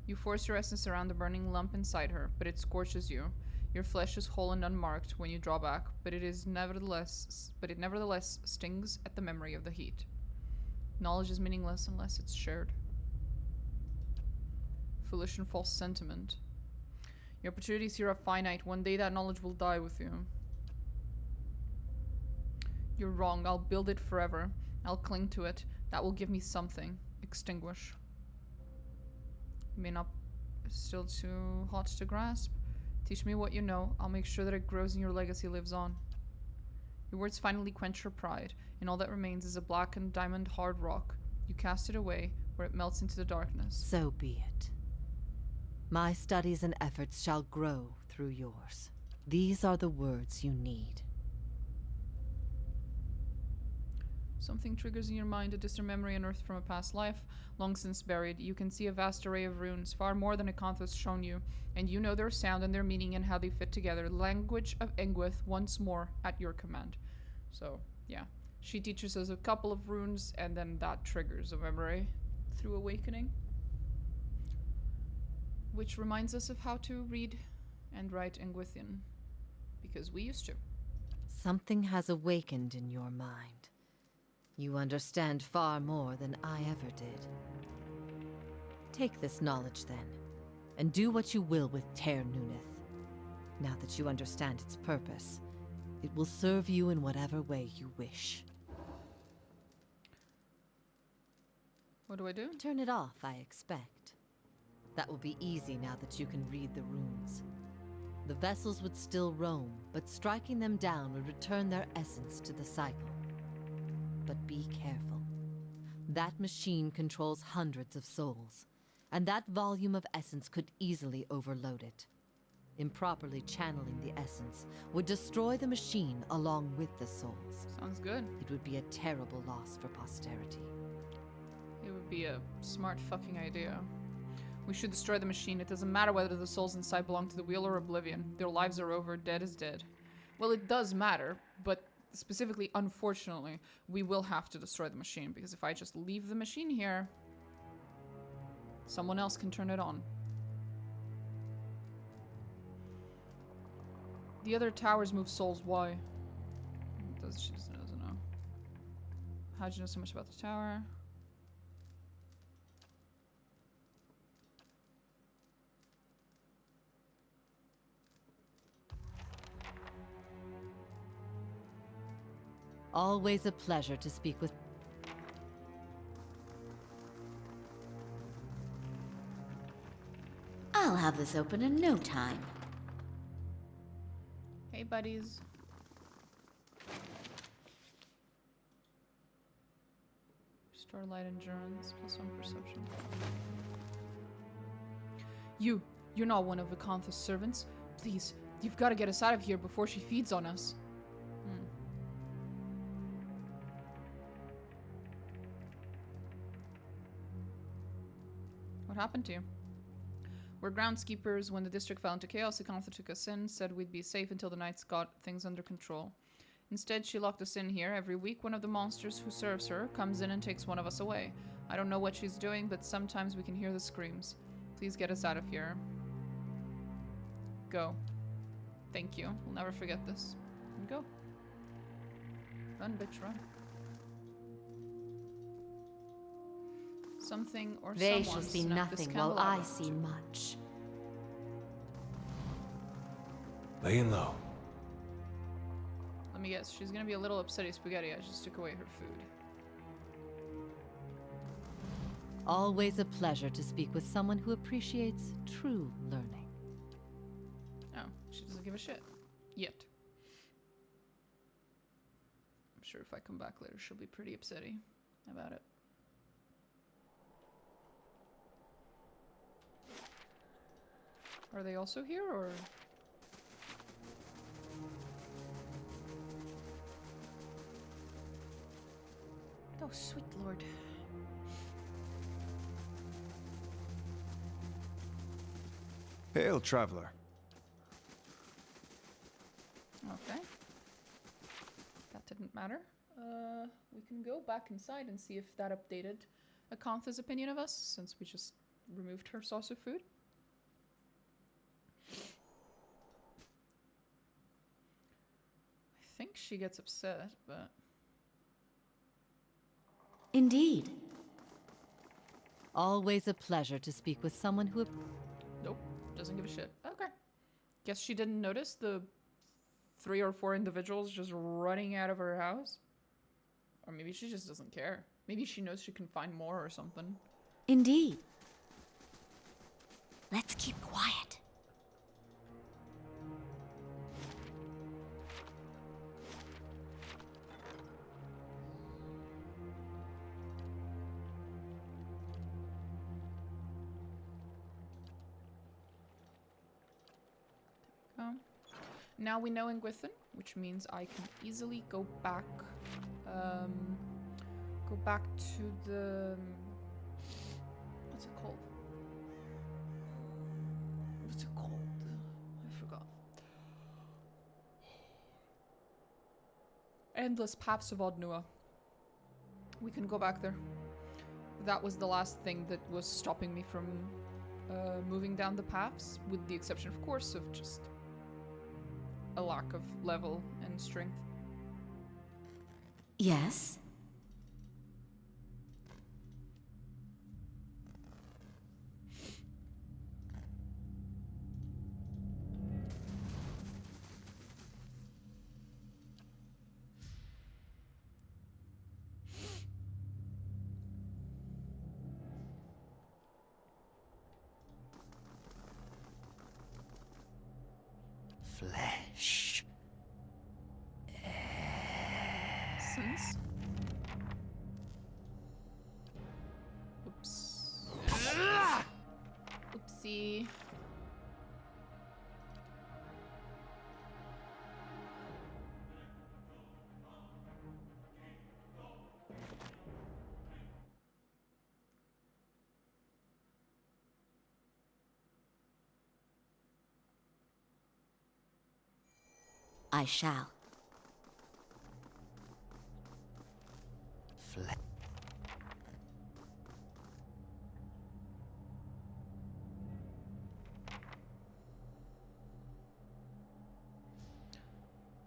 You force your essence around the burning lump inside her, but it scorches you. Your flesh is whole and unmarked when you draw back, but it nevertheless stings at the memory of the heat. Knowledge is meaningless unless it's shared. Foolish and false sentiment. Your opportunities here are finite. One day that knowledge will die with you. You're wrong. I'll build it forever. I'll cling to it. That will give me something. Extinguish. May not... Still too hot to grasp. Teach me what you know. I'll make sure that it grows and your legacy lives on. Your words finally quench your pride, and all that remains is a blackened diamond hard rock. You cast it away, where it melts into the darkness. So be it. My studies and efforts shall grow through yours. These are the words you need. Something triggers in your mind a distant memory unearthed from a past life, long since buried. You can see a vast array of runes, far more than Acantha's shown you, and you know their sound and their meaning and how they fit together. Language of Engwith, once more at your command. So, yeah. She teaches us a couple of runes, and then that triggers a memory through awakening. Which reminds us of how to read and write Engwithian, because we used to. Something has awakened in your mind. You understand far more than I ever did. Take this knowledge, then, and do what you will with Ter Nuneth. Now that you understand its purpose, it will serve you in whatever way you wish. What do I do? Turn it off, I expect. That will be easy now that you can read the runes. The vessels would still roam, but striking them down would return their essence to the cycle. But be careful. That machine controls hundreds of souls, and that volume of essence could easily overload it. Improperly channeling the essence would destroy the machine along with the souls. Sounds good. It would be a terrible loss for posterity. It would be a smart fucking idea. We should destroy the machine. It doesn't matter whether the souls inside belong to the wheel or oblivion. Their lives are over. Dead is dead. Well, it does matter, but specifically, unfortunately, we will have to destroy the machine, because if I just leave the machine here, someone else can turn it on. The other towers move souls. Why? She doesn't know. How'd you know so much about the tower? Always a pleasure to speak with... I'll have this open in no time. Hey, buddies. Restore light endurance, +1 perception. You're not one of Acantha's servants. Please, you've got to get us out of here before she feeds on us. What happened to you? We're groundskeepers. When the district fell into chaos, Acantha took us in, said we'd be safe until the Knights got things under control. Instead, she locked us in here. Every week, one of the monsters who serves her comes in and takes one of us away. I don't know what she's doing, but sometimes we can hear the screams. Please get us out of here. Go. Thank you. We'll never forget this. And go. Run, bitch, run. Something or They someone shall see snuck this nothing while I candelabra. see much. Laying low. Let me guess, she's gonna be a little upsetty spaghetti. I just took away her food. Always a pleasure to speak with someone who appreciates true learning. Oh, she doesn't give a shit. Yet. I'm sure if I come back later, she'll be pretty upsetty about it. Are they also here, or...? Oh, sweet lord. Hail, traveler. Okay. That didn't matter. We can go back inside and see if that updated Acantha's opinion of us, since we just removed her source of food. I think she gets upset, but... Indeed. Always a pleasure to speak with someone who... Nope, doesn't give a shit. Okay. Guess she didn't notice the 3 or 4 individuals just running out of her house? Or maybe she just doesn't care. Maybe she knows she can find more or something. Indeed. Let's keep quiet. Now we know Ingwithin, which means I can easily go back to the... What's it called? What's it called? I forgot. Endless Paths of Odnua. We can go back there. That was the last thing that was stopping me from moving down the paths, with the exception, of course, of just a lack of level and strength. Yes? Flesh. Since? Oops. Oopsie. I shall.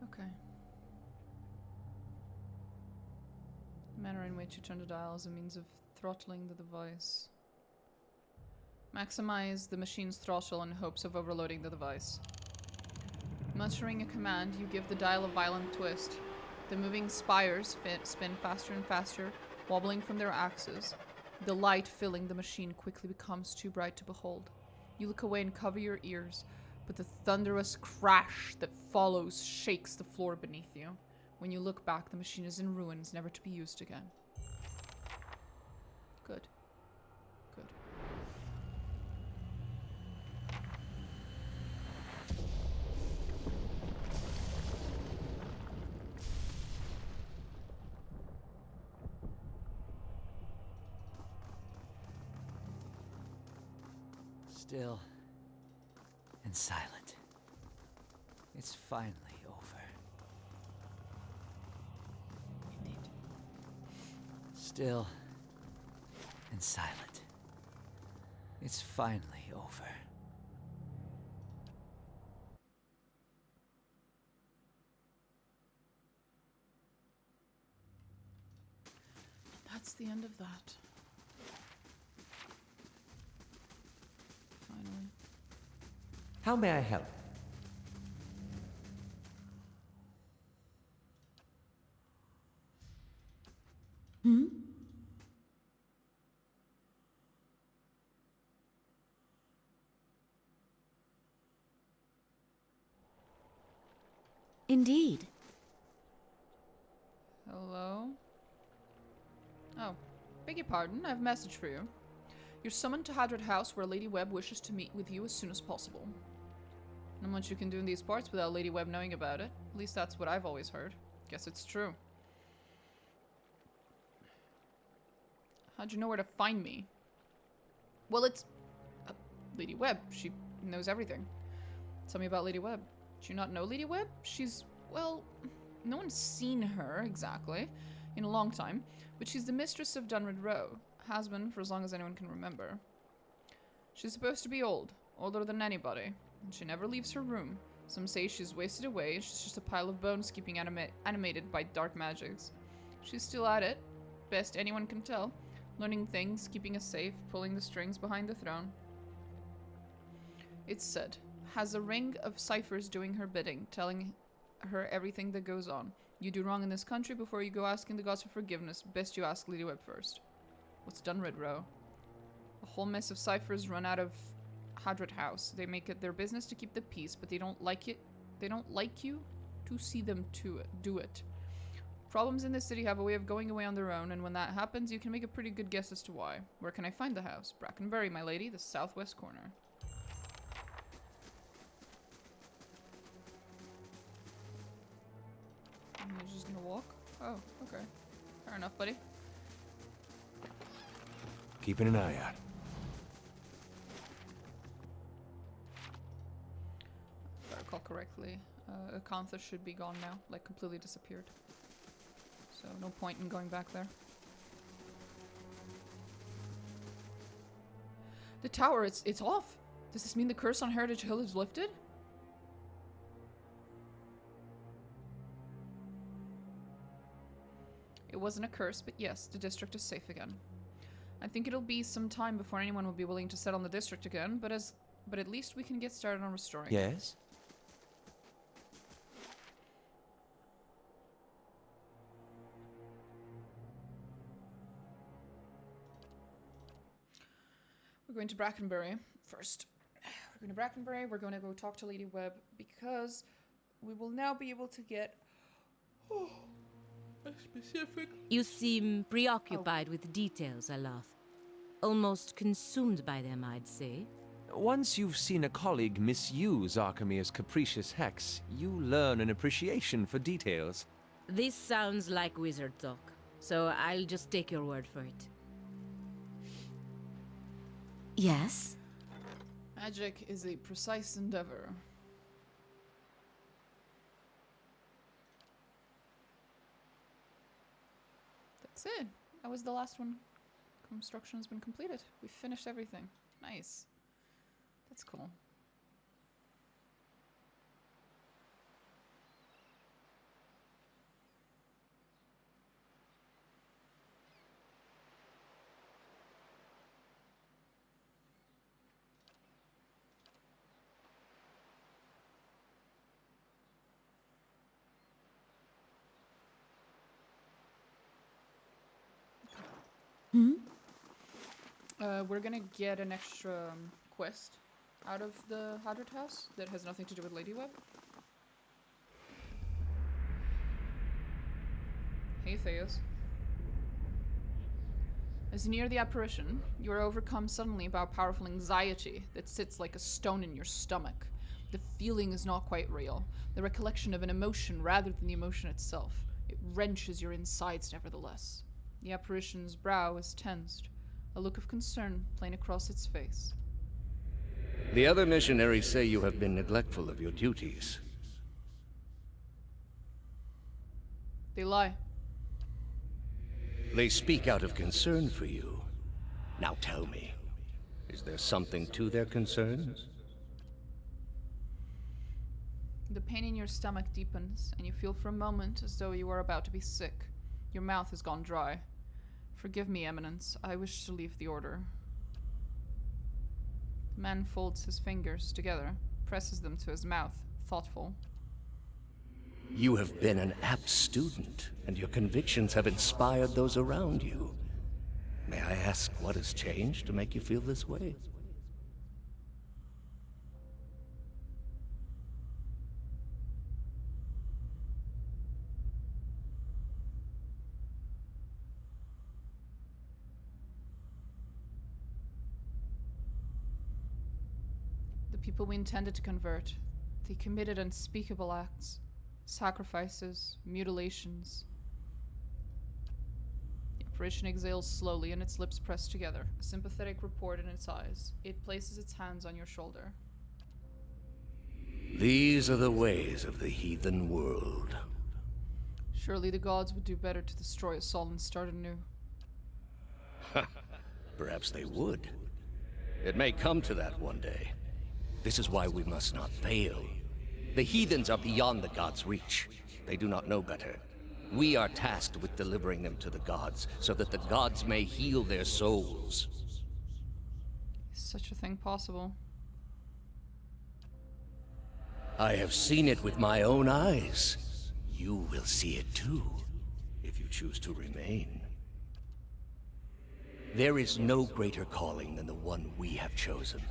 Okay. The manner in which you turn the dial is a means of throttling the device. Maximize the machine's throttle in hopes of overloading the device. Muttering a command, you give the dial a violent twist. The moving spires spin faster and faster, wobbling from their axes. The light filling the machine quickly becomes too bright to behold. You look away and cover your ears, but the thunderous crash that follows shakes the floor beneath you. When you look back, the machine is in ruins, never to be used again. Good. Good. Still and silent. It's finally over. Indeed. Still and silent. It's finally over. That's the end of that. Finally. How may I help? Hmm? Indeed. Hello? Oh, beg your pardon, I have a message for you. You're summoned to Hadred House, where Lady Webb wishes to meet with you as soon as possible. Not much you can do in these parts without Lady Webb knowing about it. At least that's what I've always heard. Guess it's true. How'd you know where to find me? Well, it's... Lady Webb. She knows everything. Tell me about Lady Webb. Do you not know Lady Webb? She's... well... no one's seen her, exactly, in a long time, but she's the mistress of Dunred Row. Has been for as long as anyone can remember. She's supposed to be old. Older than anybody. And she never leaves her room. Some say she's wasted away. She's just a pile of bones keeping animated by dark magics. She's still at it. Best anyone can tell. Learning things, keeping us safe, pulling the strings behind the throne. It's said. Has a ring of ciphers doing her bidding, telling her everything that goes on. You do wrong in this country before you go asking the gods for forgiveness. Best you ask Lady Webb first. What's Dunred Row? A whole mess of ciphers run out of Hadred House. They make it their business to keep the peace, but they don't like it. They don't like you to see them do it. Problems in this city have a way of going away on their own, and when that happens, you can make a pretty good guess as to why. Where can I find the house? Brackenbury, my lady, the southwest corner. And you're just gonna walk? Oh, okay. Fair enough, buddy. Keeping an eye out. If I recall correctly, Acantha should be gone now, like completely disappeared. So no point in going back there. The tower, it's off! Does this mean the curse on Heritage Hill is lifted? It wasn't a curse, but yes, the district is safe again. I think it'll be some time before anyone will be willing to settle on the district again, but at least we can get started on restoring it. Yes? We're going to Brackenbury first. We're going to Brackenbury, we're going to go talk to Lady Webb, because we will now be able to get... a specific... You seem preoccupied with details, Aloth. Almost consumed by them, I'd say. Once you've seen a colleague misuse Archimede's capricious hex, you learn an appreciation for details. This sounds like wizard talk, so I'll just take your word for it. Yes? Magic is a precise endeavor. That's it. That was the last one. Construction has been completed. We finished everything. Nice. That's cool. Hmm? We're gonna get an extra quest out of the Hadrat house that has nothing to do with Ladyweb. Hey, Theos. As you near the apparition, you are overcome suddenly by a powerful anxiety that sits like a stone in your stomach. The feeling is not quite real, the recollection of an emotion rather than the emotion itself. It wrenches your insides nevertheless. The apparition's brow is tensed, a look of concern plain across its face. The other missionaries say you have been neglectful of your duties. They lie. They speak out of concern for you. Now tell me, is there something to their concerns? The pain in your stomach deepens, and you feel for a moment as though you are about to be sick. Your mouth has gone dry. Forgive me, Eminence. I wish to leave the order. The man folds his fingers together, presses them to his mouth, thoughtful. You have been an apt student, and your convictions have inspired those around you. May I ask what has changed to make you feel this way? The people we intended to convert, they committed unspeakable acts. Sacrifices, mutilations. The apparition exhales slowly and its lips press together, a sympathetic report in its eyes. It places its hands on your shoulder. These are the ways of the heathen world. Surely the gods would do better to destroy us all and start anew. Perhaps they would. It may come to that one day. This is why we must not fail. The heathens are beyond the gods' reach. They do not know better. We are tasked with delivering them to the gods, so that the gods may heal their souls. Is such a thing possible? I have seen it with my own eyes. You will see it too, if you choose to remain. There is no greater calling than the one we have chosen.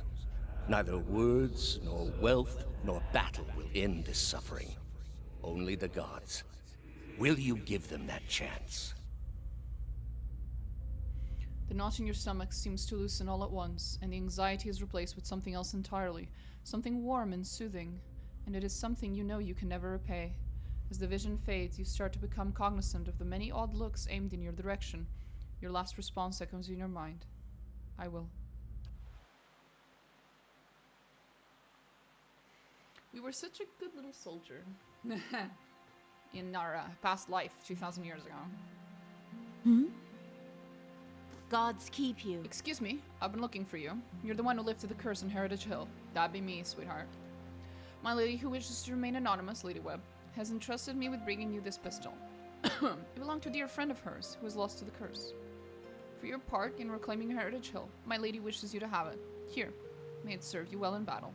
Neither words, nor wealth, nor battle will end this suffering. Only the gods. Will you give them that chance? The knot in your stomach seems to loosen all at once, and the anxiety is replaced with something else entirely. Something warm and soothing. And it is something you know you can never repay. As the vision fades, you start to become cognizant of the many odd looks aimed in your direction. Your last response echoes in your mind. I will. We were such a good little soldier. In our past life, 2,000 years ago. Hmm? Gods keep you. Excuse me, I've been looking for you. You're the one who lifted the curse on Heritage Hill. That'd be me, sweetheart. My lady, who wishes to remain anonymous, Ladyweb, has entrusted me with bringing you this pistol. It belonged to a dear friend of hers, who was lost to the curse. For your part in reclaiming Heritage Hill, my lady wishes you to have it. Here, may it serve you well in battle.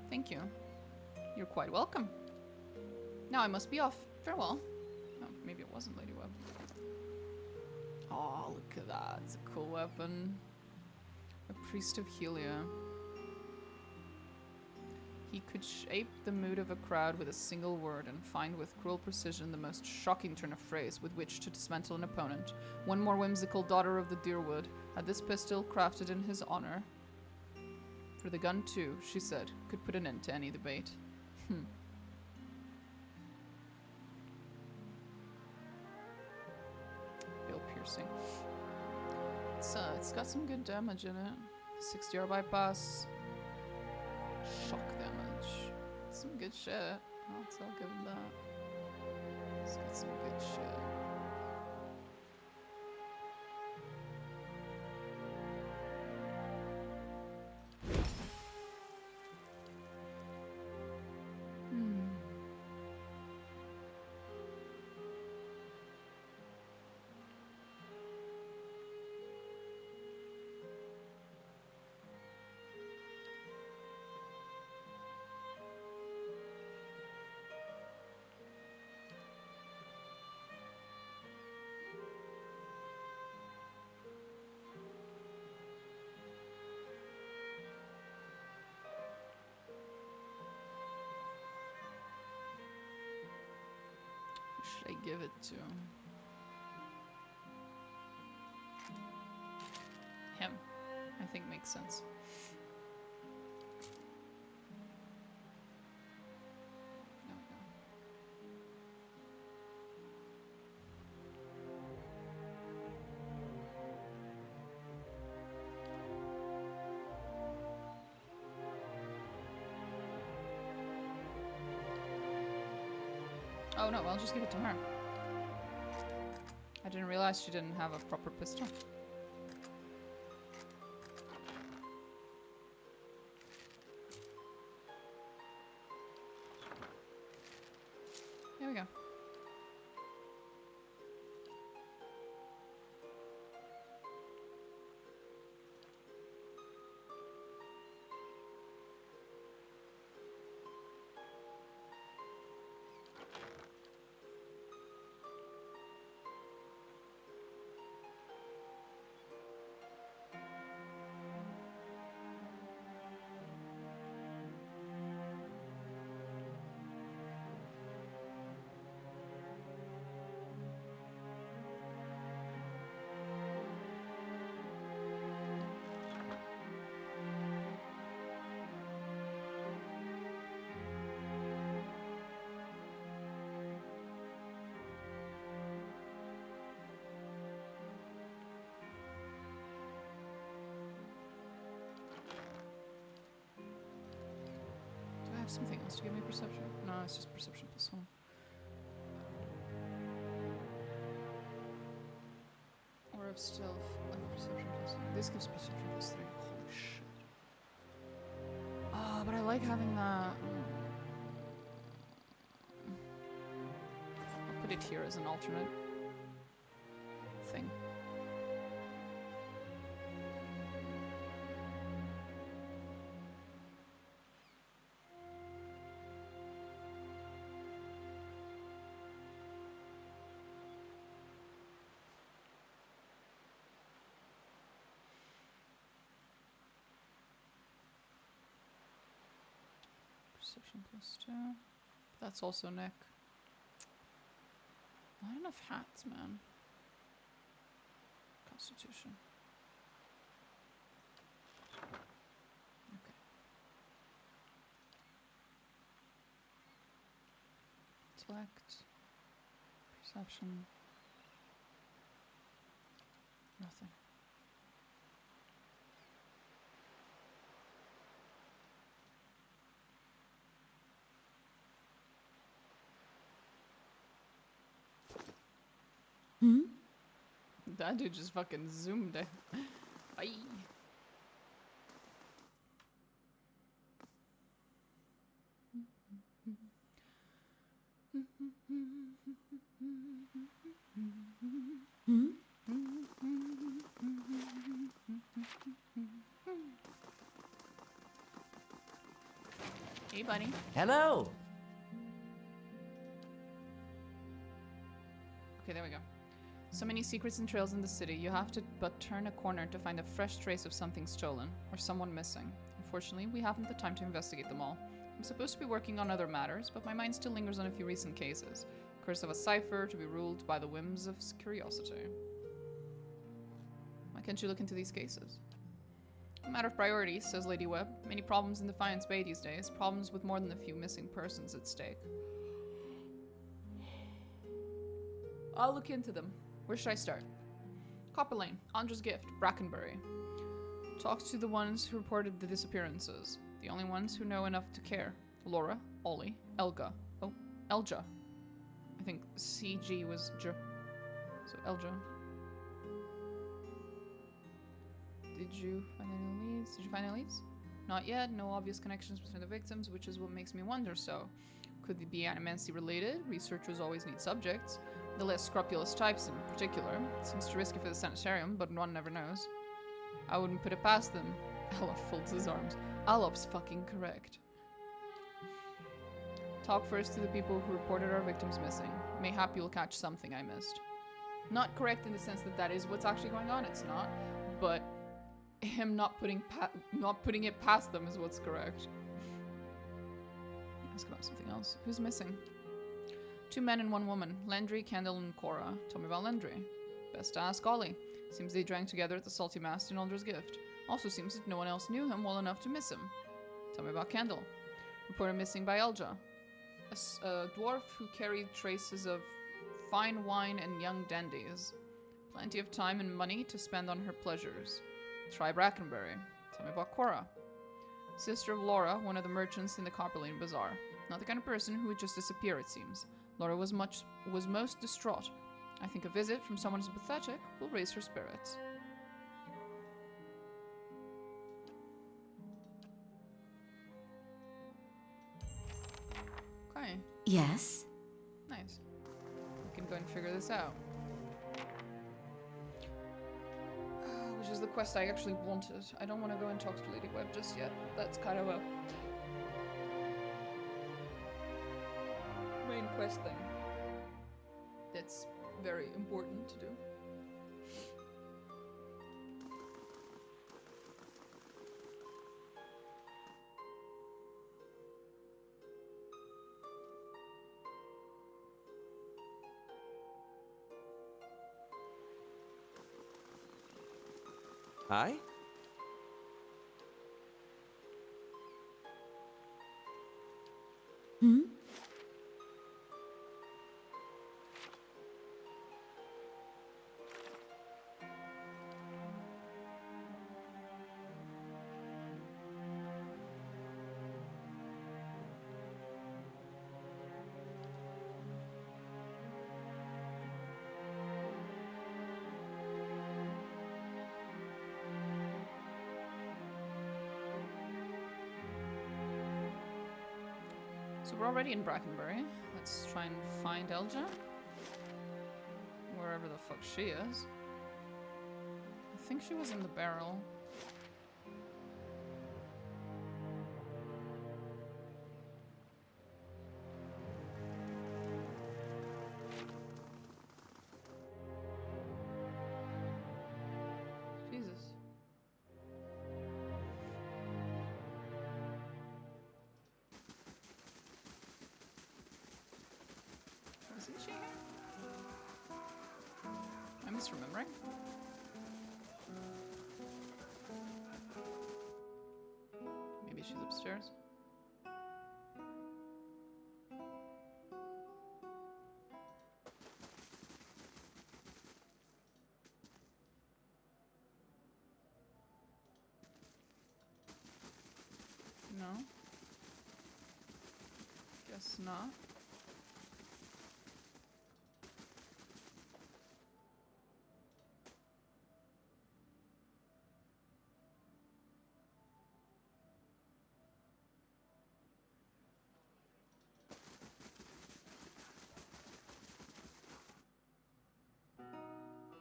Thank you. You're quite welcome. Now I must be off. Farewell. Oh, maybe it wasn't Ladyweb. Oh, look at that. It's a cool weapon. A Priest of Helia. He could shape the mood of a crowd with a single word and find with cruel precision the most shocking turn of phrase with which to dismantle an opponent. One more whimsical daughter of the Deerwood had this pistol crafted in his honor. For the gun, too, she said, could put an end to any debate. Feel piercing. It's got some good damage in it. 60R bypass. Shock damage. Some good shit. I'll give it that. Let's get some good shit. Who should I give it to? Him, I think makes sense. There we go. Oh no, I'll just give it to her. I didn't realize she didn't have a proper pistol. There we go. Do I have something else to give me perception? No, it's just perception plus 1. Or of stealth of perception plus 3. This gives perception plus 3. Holy shit. Ah, but I like having that. I'll put it here as an alternate thing. Perception plus 2. That's also neck. Not enough hats, man. Constitution. Okay. Intellect. Perception. Nothing. Hmm? That dude just fucking zoomed it. Bye. Hmm? Hey, buddy. Hello! Okay, there we go. So many secrets and trails in the city, you have to but turn a corner to find a fresh trace of something stolen, or someone missing. Unfortunately, we haven't the time to investigate them all. I'm supposed to be working on other matters, but my mind still lingers on a few recent cases. Curse of a cipher to be ruled by the whims of curiosity. Why can't you look into these cases? A matter of priorities, says Lady Webb. Many problems in Defiance Bay these days, problems with more than a few missing persons at stake. I'll look into them. Where should I start? Copper Lane, Andra's Gift, Brackenbury. Talk to the ones who reported the disappearances. The only ones who know enough to care. Laura, Ollie, Elga. Oh, Elja. I think CG was J. So Elja. Did you find any leads? Did you find any leads? Not yet. No obvious connections between the victims, which is what makes me wonder. So, could they be animancy related? Researchers always need subjects. The less scrupulous types in particular. Seems too risky for the sanitarium, but one never knows. I wouldn't put it past them. Alop folds his arms. Alop's fucking correct. Talk first to the people who reported our victims missing. Mayhap you'll catch something I missed. Not correct in the sense that that is what's actually going on. It's not. But him not putting it past them is what's correct. Ask about something else. Who's missing? 2 men and 1 woman. Landry, Kendall, and Cora. Tell me about Landry. Best to ask Ollie. Seems they drank together at the Salty Mast in Aldra's Gift. Also seems that no one else knew him well enough to miss him. Tell me about Kendall. Reported missing by Elja. A dwarf who carried traces of fine wine and young dandies. Plenty of time and money to spend on her pleasures. Try Brackenbury. Tell me about Cora. Sister of Laura, one of the merchants in the Copperlane Bazaar. Not the kind of person who would just disappear, it seems. Laura was most distraught. I think a visit from someone as pathetic will raise her spirits. Okay. Yes? Nice. We can go and figure this out. Which is the quest I actually wanted. I don't want to go and talk to Lady Webb just yet. That's kind of a main quest thing. That's very important to do. Hi? Hmm? So we're already in Brackenbury. Let's try and find Elja. Wherever the fuck she is. I think she was in the barrel. Jesus. Isn't she here? Am I misremembering? Maybe she's upstairs. No. Guess not.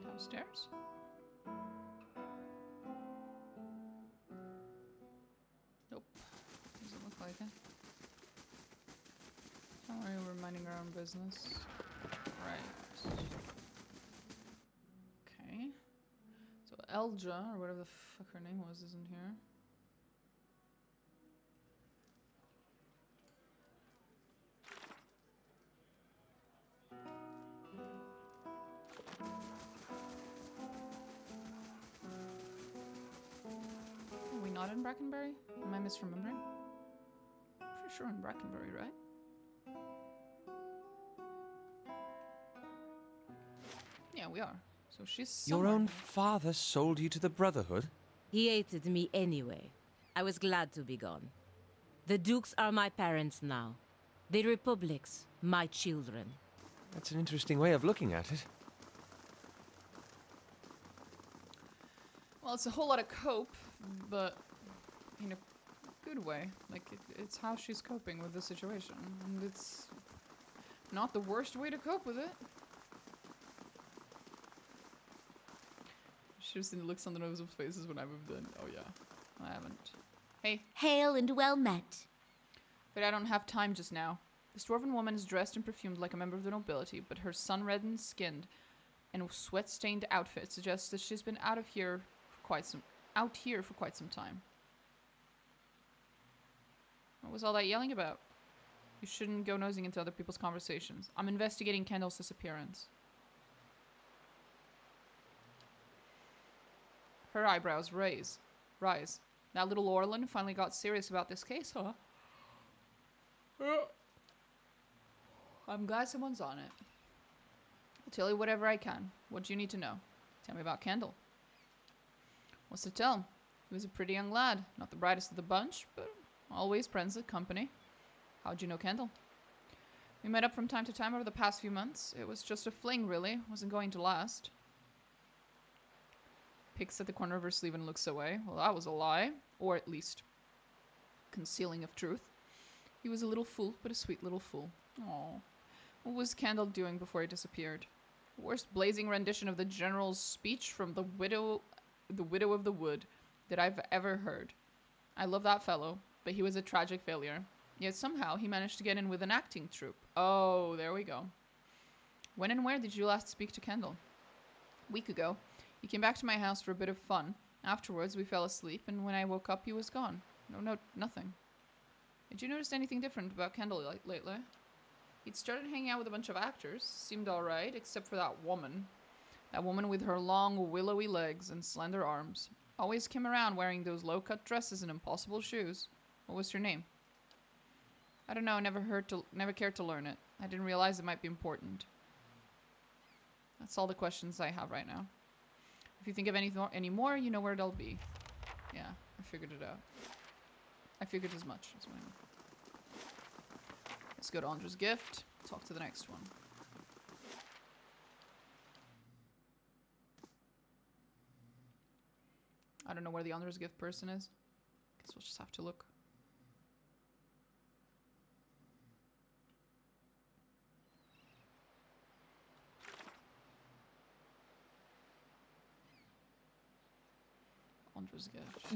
Downstairs? Nope. Doesn't look like it. Don't worry, we're minding our own business. Right. Okay. So Elja, or whatever the fuck her name was, isn't here. Are we not in Brackenbury? Am I misremembering? Pretty sure in Brackenbury, right? Yeah, we are. So she's Your somewhere own here. father sold you to the Brotherhood? He hated me anyway. I was glad to be gone. The Dukes are my parents now. The Republics, my children. That's an interesting way of looking at it. Well, it's a whole lot of cope, but in a good way. Like, it's how she's coping with the situation. And it's not the worst way to cope with it. Should have seen the looks on the nose of faces when I moved in. Oh yeah, I haven't. Hey. Hail and well met. But I don't have time just now. The dwarven woman is dressed and perfumed like a member of the nobility, but her sun-reddened skin and sweat-stained outfit suggests that she's been out here for quite some time. What was all that yelling about? You shouldn't go nosing into other people's conversations. I'm investigating Kendall's disappearance. Her eyebrows rise. That little Orlin finally got serious about this case, huh? I'm glad someone's on it. I'll tell you whatever I can. What do you need to know? Tell me about Kendall. What's to tell? He was a pretty young lad. Not the brightest of the bunch, but always friends with company. How'd you know Kendall? We met up from time to time over the past few months. It was just a fling, really. Wasn't going to last. Picks at the corner of her sleeve and looks away. Well, that was a lie. Or at least concealing of truth. He was a little fool, but a sweet little fool. Aww. What was Kendall doing before he disappeared? The worst blazing rendition of the general's speech from the widow of the wood that I've ever heard. I love that fellow, but he was a tragic failure. Yet somehow he managed to get in with an acting troupe. Oh, there we go. When and where did you last speak to Kendall? A week ago. He came back to my house for a bit of fun. Afterwards, we fell asleep, and when I woke up, he was gone. No, nothing. Did you notice anything different about Kendall lately? He'd started hanging out with a bunch of actors. Seemed alright, except for that woman. That woman with her long, willowy legs and slender arms. Always came around wearing those low-cut dresses and impossible shoes. What was her name? I don't know, never cared to learn it. I didn't realize it might be important. That's all the questions I have right now. If you think of any more, you know where it'll be. Yeah, I figured it out. I figured as much. That's what I mean. Let's go to Andra's gift. Talk to the next one. I don't know where the Andra's gift person is. Guess we'll just have to look.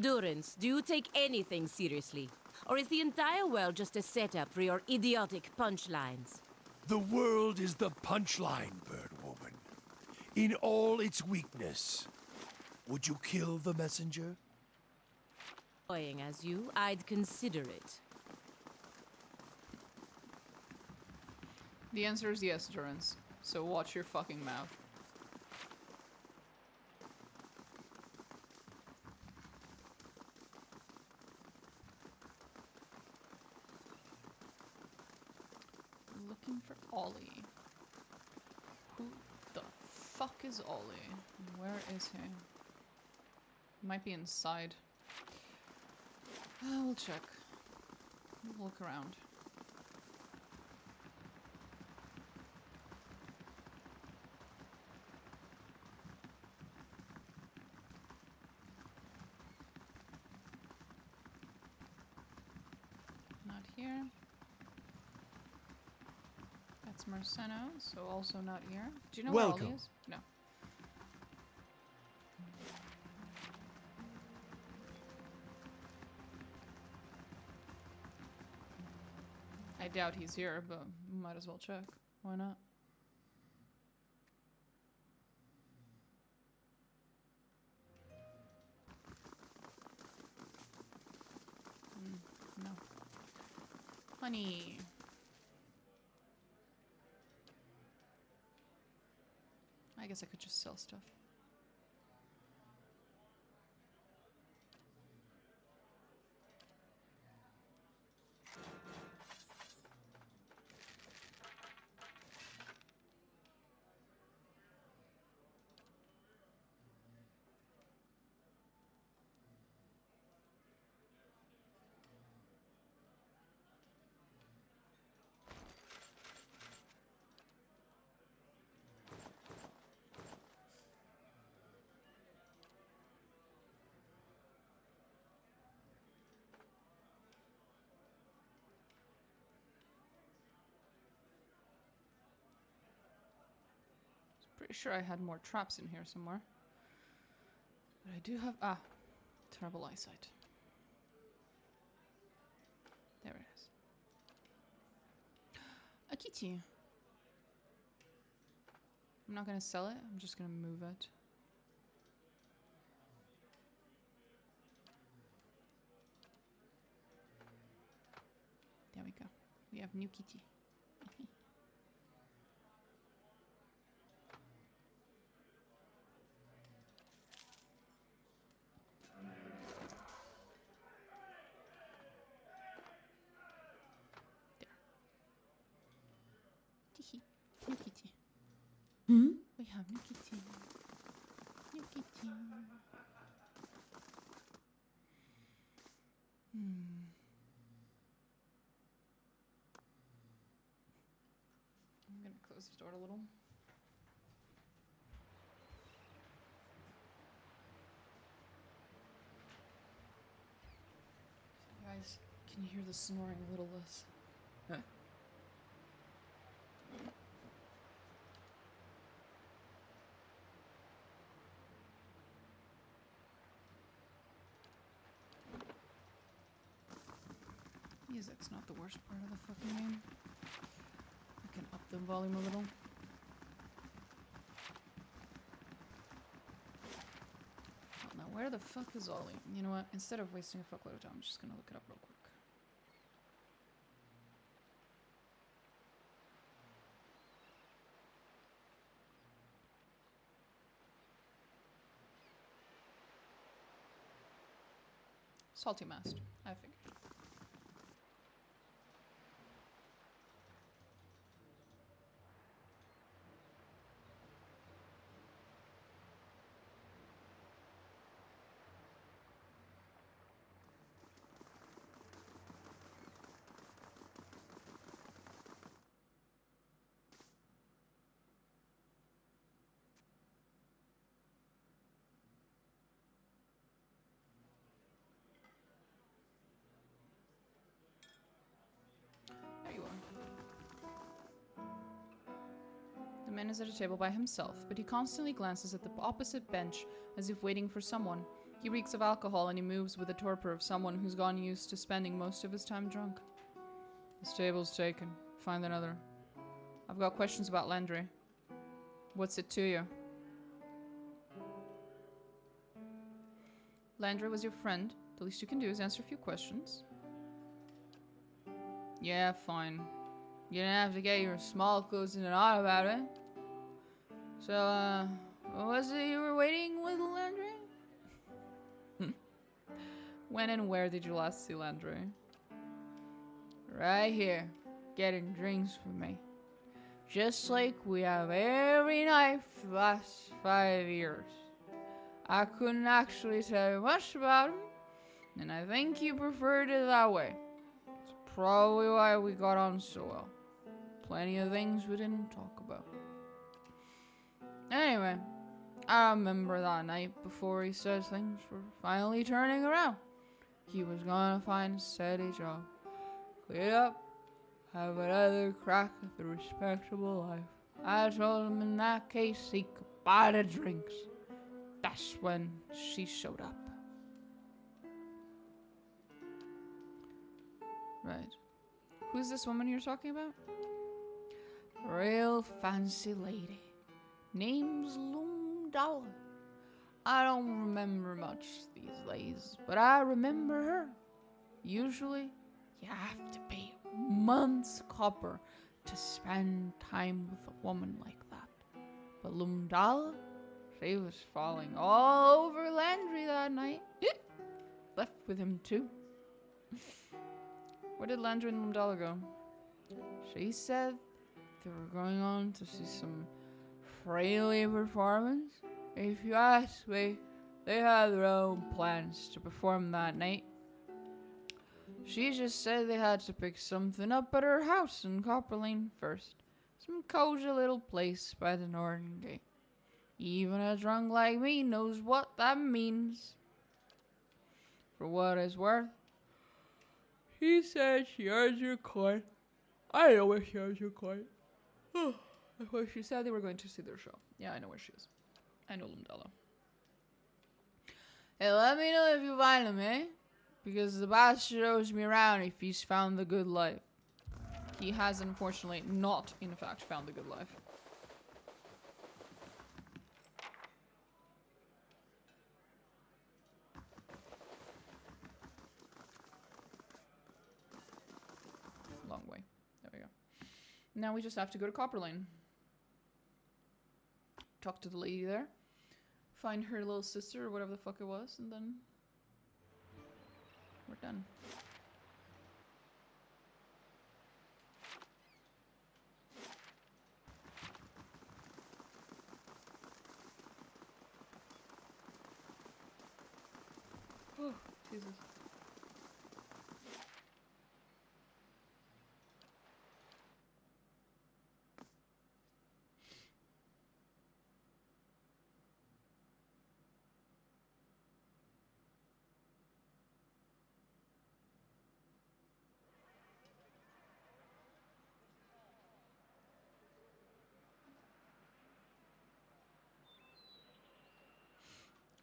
Durance, do you take anything seriously? Or is the entire world just a setup for your idiotic punchlines? The world is the punchline, Birdwoman. In all its weakness. Would you kill the messenger? Annoying as you, I'd consider it. The answer is yes, Durance. So watch your fucking mouth. Looking for Ollie. Who the fuck is Ollie? Where is he? Might be inside. We'll check. We'll look around. Not here. That's Marceno, so also not here. Do you know where Ollie is? No. I doubt he's here, but might as well check. Why not? No. Honey. I guess I could just sell stuff. Pretty sure I had more traps in here somewhere. But I do have... Ah. Terrible eyesight. There it is. A kitty. I'm not gonna sell it. I'm just gonna move it. There we go. We have new kitty. New kitty. Hmm? We have new kitty. New kitty. I'm gonna close the door a little. Guys, can you hear the snoring a little less? Huh? Music's not the worst part of the fucking game. I can up the volume a little. Oh, now where the fuck is Ollie? You know what? Instead of wasting a fuckload of time, I'm just gonna look it up real quick. Salty Mast. I figured. There you are. The man is at a table by himself, but he constantly glances at the opposite bench as if waiting for someone. He reeks of alcohol and he moves with the torpor of someone who's gone used to spending most of his time drunk. This table's taken. Find another. I've got questions about Landry. What's it to you? Landry was your friend. The least you can do is answer a few questions. Yeah, fine. You didn't have to get your small clothes in and out about it. So, what was it you were waiting with Landry? When and where did you last see Landry? Right here, getting drinks with me. Just like we have every night for the last 5 years. I couldn't actually tell you much about him, and I think he preferred it that way. It's probably why we got on so well. Plenty of things we didn't talk about. Anyway, I remember that night before he said things were finally turning around. He was gonna find a steady job, clean up, have another crack at the respectable life. I told him in that case he could buy the drinks. That's when she showed up. Right. Who's this woman you're talking about? Real fancy lady. Name's Lumdala. I don't remember much these days, but I remember her. Usually, you have to pay months copper to spend time with a woman like that. But Lumdala, she was falling all over Landry that night. Left with him too. Where did Landry and Lumdala go? She said they were going on to see some Fraley performance. If you ask me, they had their own plans to perform that night. She just said they had to pick something up at her house in Copper Lane first. Some cozy little place by the Northern Gate. Even a drunk like me knows what that means. For what it's worth, she said she earns her coin. I know where she earns her coin. Well, she said they were going to see their show. Yeah, I know where she is. I know Lumdella. Hey, let me know if you find him, eh? Because the boss shows me around if he's found the good life. He has, unfortunately, not, in fact, found the good life. Long way. There we go. Now we just have to go to Copper Lane. Talk to the lady there. Find her little sister or whatever the fuck it was, and then we're done. Oh, Jesus.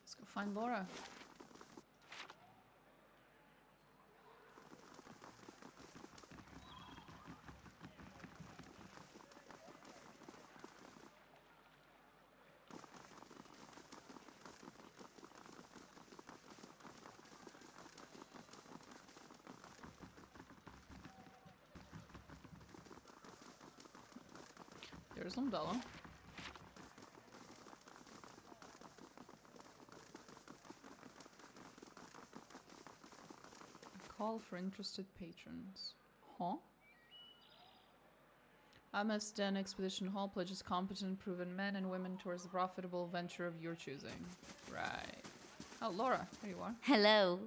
Let's go find Laura. There's Lumdella. Call for interested patrons. Huh? Amistad Expedition Hall pledges competent, proven men and women towards the profitable venture of your choosing. Right. Oh, Laura, there you are. Hello.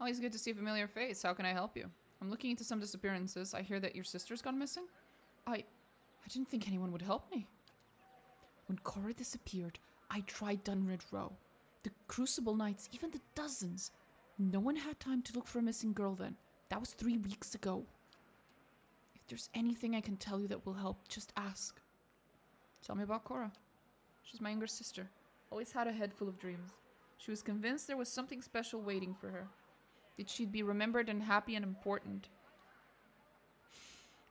Always good to see a familiar face. How can I help you? I'm looking into some disappearances. I hear that your sister's gone missing. I didn't think anyone would help me. When Cora disappeared, I tried Dunred Row. The Crucible Knights, even the dozens. No one had time to look for a missing girl then. That was 3 weeks ago. If there's anything I can tell you that will help, just ask. Tell me about Cora. She's my younger sister. Always had a head full of dreams. She was convinced there was something special waiting for her. That she'd be remembered and happy and important.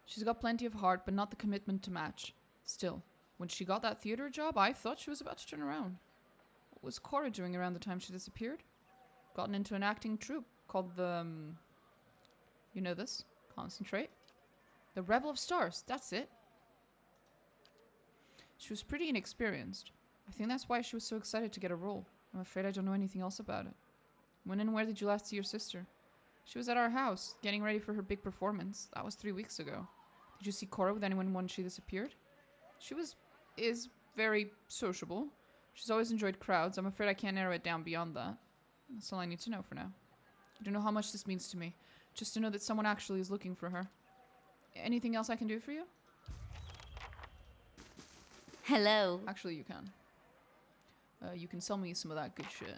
She's got plenty of heart, but not the commitment to match. Still, when she got that theater job, I thought she was about to turn around. What was Cora doing around the time she disappeared? Gotten into an acting troupe called the... you know this? Concentrate. The Revel of Stars, that's it. She was pretty inexperienced. I think that's why she was so excited to get a role. I'm afraid I don't know anything else about it. When and where did you last see your sister? She was at our house, getting ready for her big performance. That was 3 weeks ago. Did you see Cora with anyone when she disappeared? She is very sociable. She's always enjoyed crowds. I'm afraid I can't narrow it down beyond that. That's all I need to know for now. I don't know how much this means to me. Just to know that someone actually is looking for her. Anything else I can do for you? Hello. Actually, you can. You can sell me some of that good shit.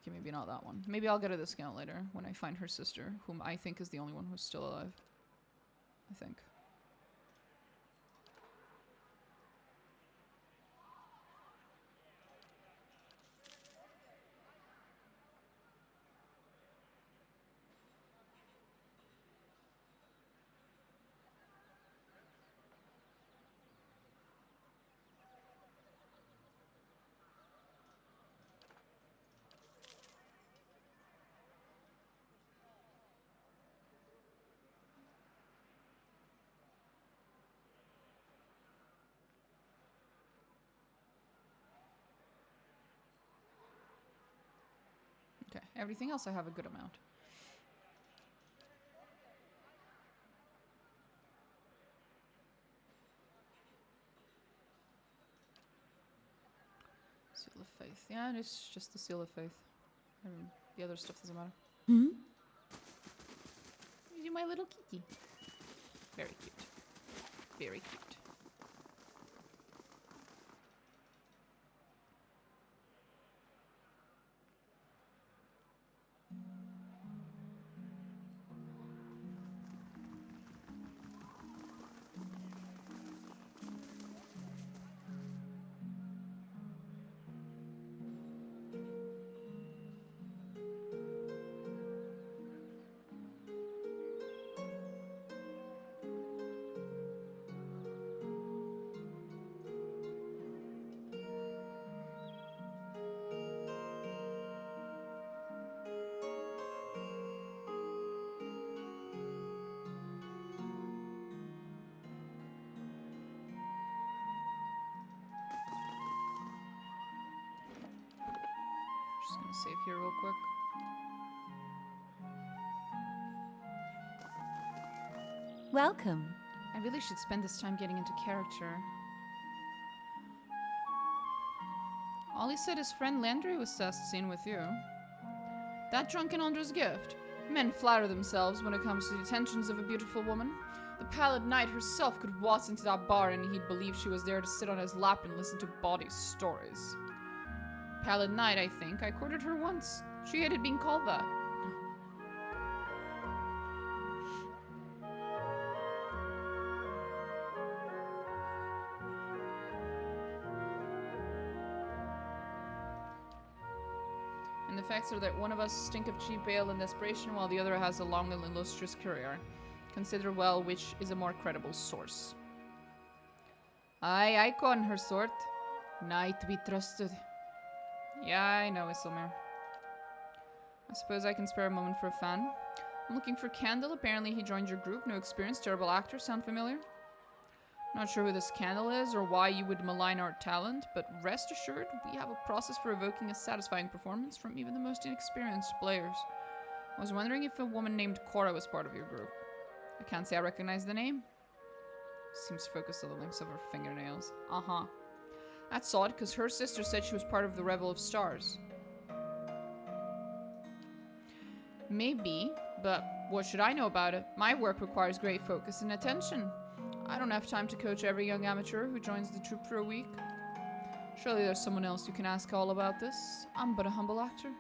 Okay, maybe not that one. Maybe I'll get a discount later when I find her sister, whom I think is the only one who's still alive. I think. Okay, everything else I have a good amount. Seal of Faith. Yeah, it's just the Seal of Faith. The other stuff doesn't matter. Hmm? You're my little kitty. Very cute. Very cute. Save here real quick. Welcome. I really should spend this time getting into character. Ollie said his friend Landry was seen with you. That drunken Andra's gift. Men flatter themselves when it comes to the attentions of a beautiful woman. The pallid knight herself could waltz into that bar and he'd believe she was there to sit on his lap and listen to bawdy stories. Pallid knight, I think. I courted her once. She hated being called that. And the facts are that one of us stink of cheap ale and desperation while the other has a long and illustrious career. Consider well which is a more credible source. Aye, I con her sort. Knight to be trusted. Yeah, I know, Isilmir. I suppose I can spare a moment for a fan. I'm looking for Candle. Apparently he joined your group. No experience, terrible actor. Sound familiar? Not sure who this Candle is or why you would malign our talent, but rest assured, we have a process for evoking a satisfying performance from even the most inexperienced players. I was wondering if a woman named Cora was part of your group. I can't say I recognize the name. Seems focused on the links of her fingernails. Uh-huh. That's odd, because her sister said she was part of the Revel of Stars. Maybe, but what should I know about it? My work requires great focus and attention. I don't have time to coach every young amateur who joins the troupe for a week. Surely there's someone else you can ask all about this. I'm but a humble actor.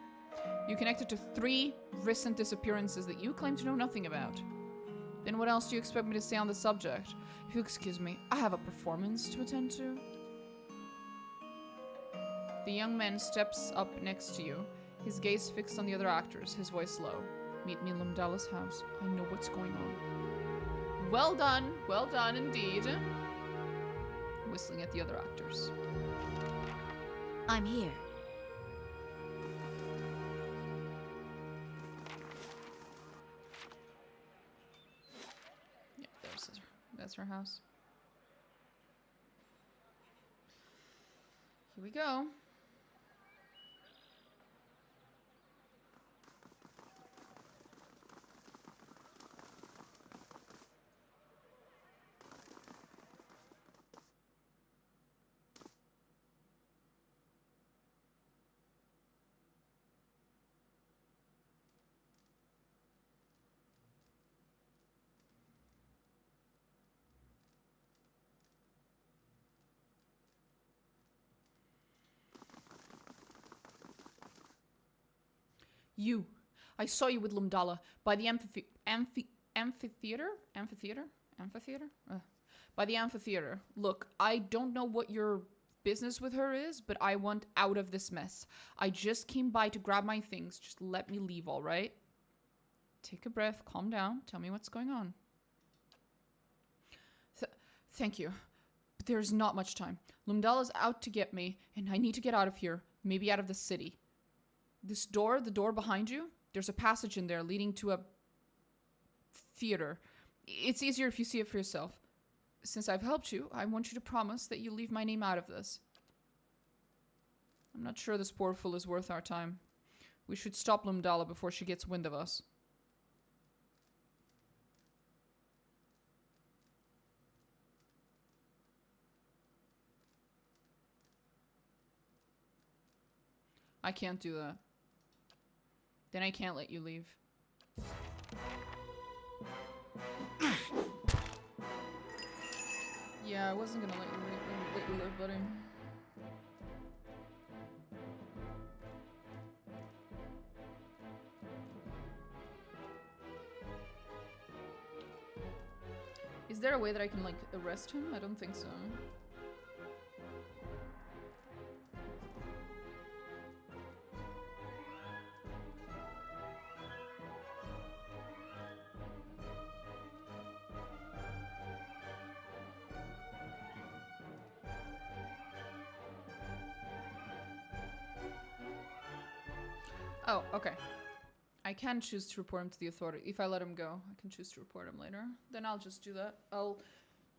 You connected to 3 recent disappearances that you claim to know nothing about. Then what else do you expect me to say on the subject? If you'll excuse me, I have a performance to attend to. The young man steps up next to you, his gaze fixed on the other actors, his voice low. Meet me in Lumdalla's house. I know what's going on. Well done indeed. Whistling at the other actors. I'm here. Yep, that's her house. Here we go. You. I saw you with Lumdala by the amphitheater? By the amphitheater. Look, I don't know what your business with her is, but I want out of this mess. I just came by to grab my things. Just let me leave, all right? Take a breath, calm down, tell me what's going on. Thank you. But there's not much time. Lumdala's out to get me, and I need to get out of here. Maybe out of the city. This door, the door behind you, there's a passage in there leading to a theater. It's easier if you see it for yourself. Since I've helped you, I want you to promise that you'll leave my name out of this. I'm not sure this poor fool is worth our time. We should stop Lumdala before she gets wind of us. I can't do that. Then I can't let you leave. Yeah, I wasn't gonna let you live, buddy. Is there a way that I can, like, arrest him? I don't think so. Oh, okay. I can choose to report him to the authority. If I let him go, I can choose to report him later. Then I'll just do that. I'll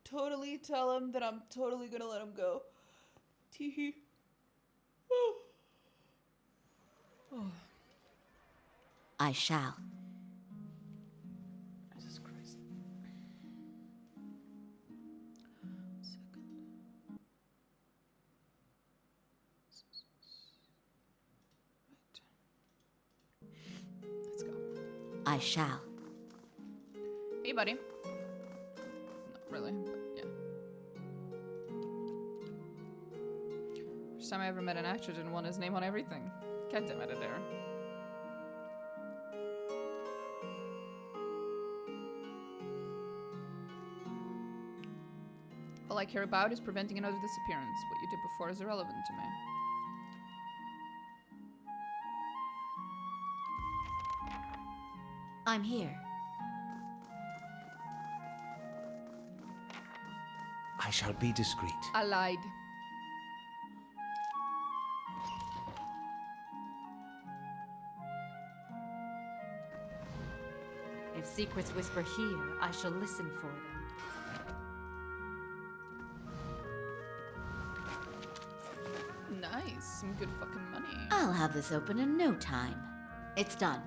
totally tell him that I'm totally gonna let him go. Teehee. I shall. Jesus Christ. Second. Right. Let's go. I shall. Hey, buddy. Not really, but yeah. First time I ever met an actor didn't want his name on everything. God damn it, Adair. All I care about is preventing another disappearance. What you did before is irrelevant to me. I'm here. I shall be discreet. I lied. If secrets whisper here, I shall listen for them. Nice. Some good fucking money. I'll have this open in no time. It's done.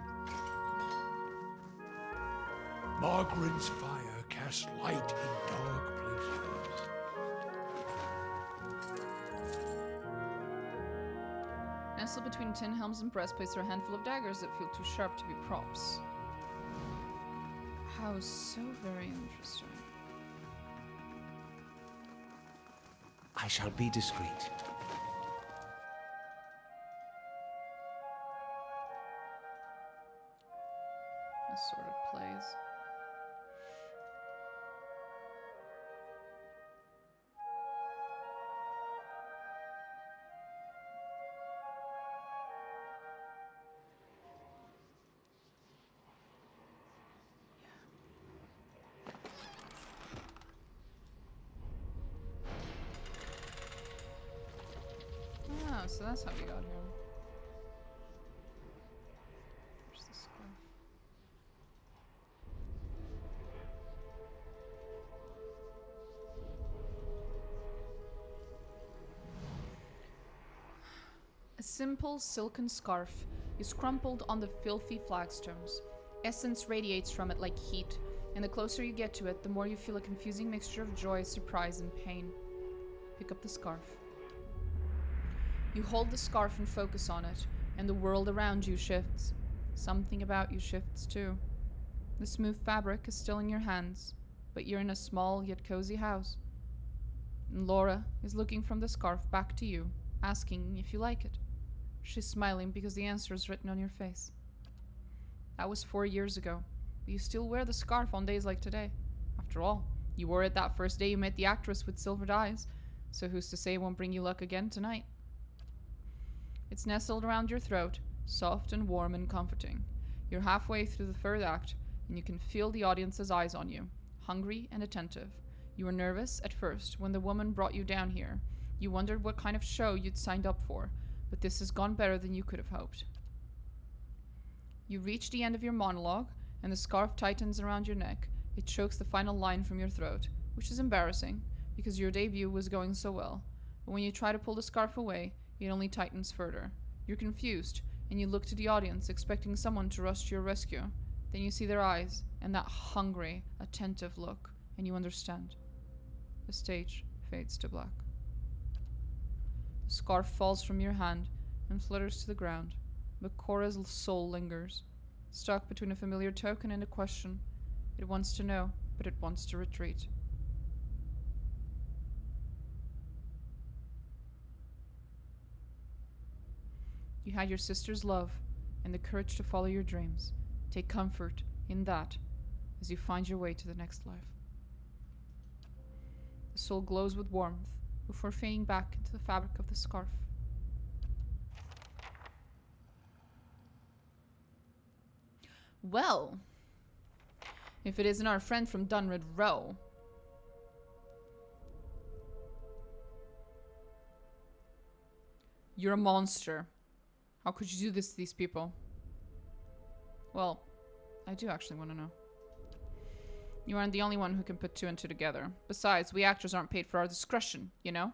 Margaret's fire casts light in dark places. Nestled between tin helms and breastplates are a handful of daggers that feel too sharp to be props. How so very interesting. I shall be discreet. Assorted plays. Ah, so that's how we got here. Where's the scarf? A simple silken scarf is crumpled on the filthy flagstones. Essence radiates from it like heat, and the closer you get to it, the more you feel a confusing mixture of joy, surprise, and pain. Pick up the scarf. You hold the scarf and focus on it, and the world around you shifts. Something about you shifts too. The smooth fabric is still in your hands, but you're in a small yet cozy house. And Laura is looking from the scarf back to you, asking if you like it. She's smiling because the answer is written on your face. That was 4 years ago, but you still wear the scarf on days like today. After all, you wore it that first day you met the actress with silvered eyes, so who's to say it won't bring you luck again tonight? It's nestled around your throat, soft and warm and comforting. You're halfway through the third act, and you can feel the audience's eyes on you, hungry and attentive. You were nervous at first when the woman brought you down here. You wondered what kind of show you'd signed up for, but this has gone better than you could have hoped. You reach the end of your monologue, and the scarf tightens around your neck. It chokes the final line from your throat, which is embarrassing, because your debut was going so well. But when you try to pull the scarf away, it only tightens further. You're confused, and you look to the audience, expecting someone to rush to your rescue. Then you see their eyes, and that hungry, attentive look, and you understand. The stage fades to black. The scarf falls from your hand and flutters to the ground, but Cora's soul lingers, stuck between a familiar token and a question. It wants to know, but it wants to retreat. You had your sister's love and the courage to follow your dreams. Take comfort in that as you find your way to the next life. The soul glows with warmth before fading back into the fabric of the scarf. Well, if it isn't our friend from Dunred Row. You're a monster. How could you do this to these people? Well, I do actually want to know. You aren't the only one who can put two and two together. Besides, we actors aren't paid for our discretion, you know?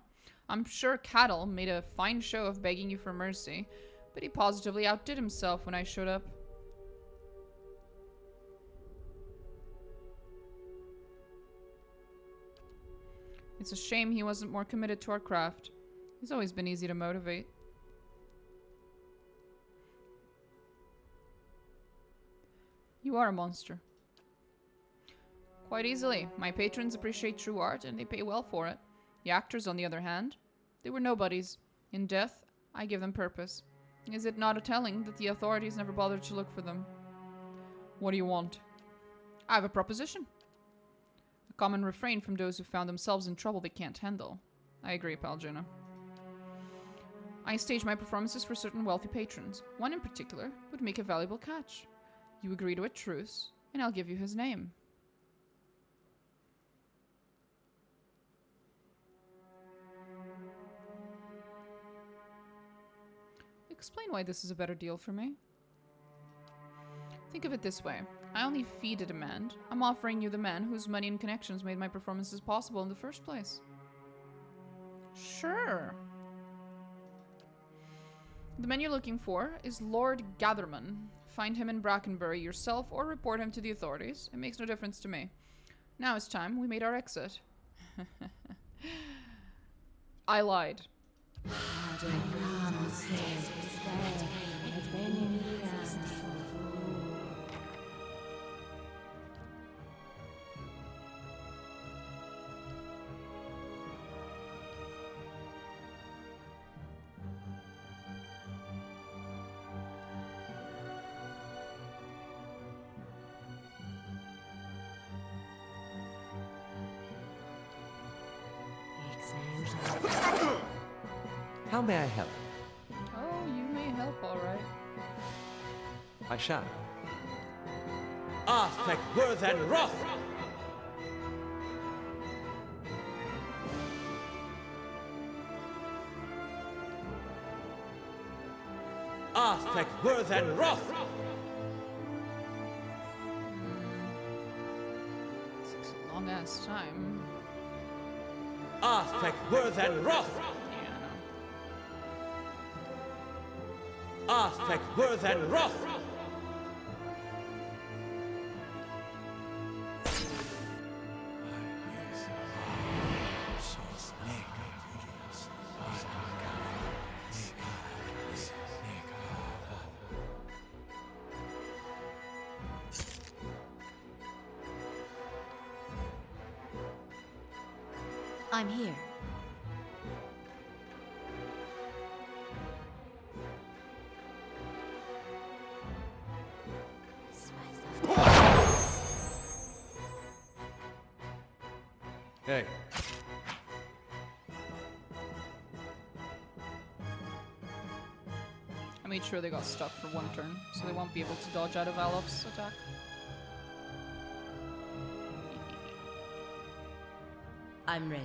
I'm sure Cattle made a fine show of begging you for mercy, But he positively outdid himself when I showed up. It's a shame he wasn't more committed to our craft. He's always been easy to motivate. You are a monster. Quite easily. My patrons appreciate true art, and they pay well for it. The actors, on the other hand, they were nobodies. In death, I give them purpose. Is it not telling that the authorities never bothered to look for them? What do you want? I have a proposition. A common refrain from those who found themselves in trouble they can't handle. I agree, Palgina. I stage my performances for certain wealthy patrons. One in particular would make a valuable catch. You agree to a truce, and I'll give you his name. Explain why this is a better deal for me. Think of it this way. I only feed a demand. I'm offering you the man whose money and connections made my performances possible in the first place. Sure. The man you're looking for is Lord Gatherman. Find him in Brackenbury yourself or report him to the authorities. It makes no difference to me. Now it's time we made our exit. I lied. How may I help? Oh, you may help, all right. I shall. Arthek Worth and Roth! Arthek Worth and Roth! It's a long ass time. Arthek Worth and Roth! Yeah, I know. Arthek Worth and Roth! I'm here. Hey. I made sure they got stuck for one turn, so they won't be able to dodge out of Alop's attack. I'm ready.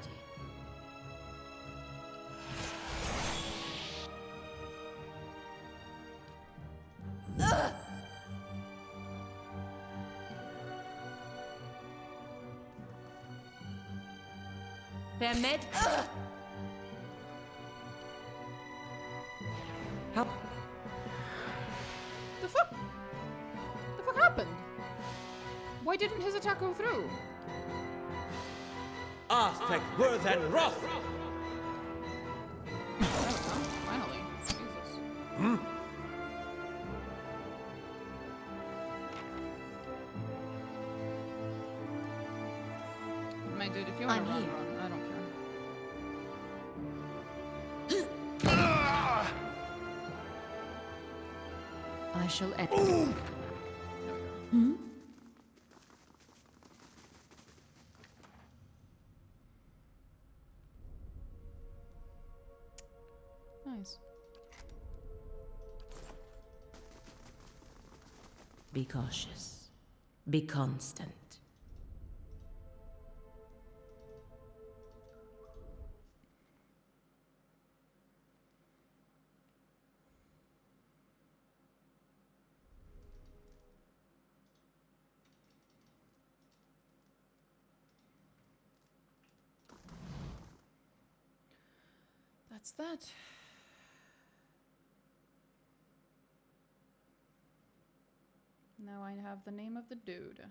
Permit. How? The fuck? The fuck happened? Why didn't his attack go through? Arthek Worth and Roth! Finally. Jesus. My dude, if you want I'm to run, here. run. I don't care. I shall enter. There we go. Nice. Be cautious. Be constant. That's that. Now I have the name of the dude.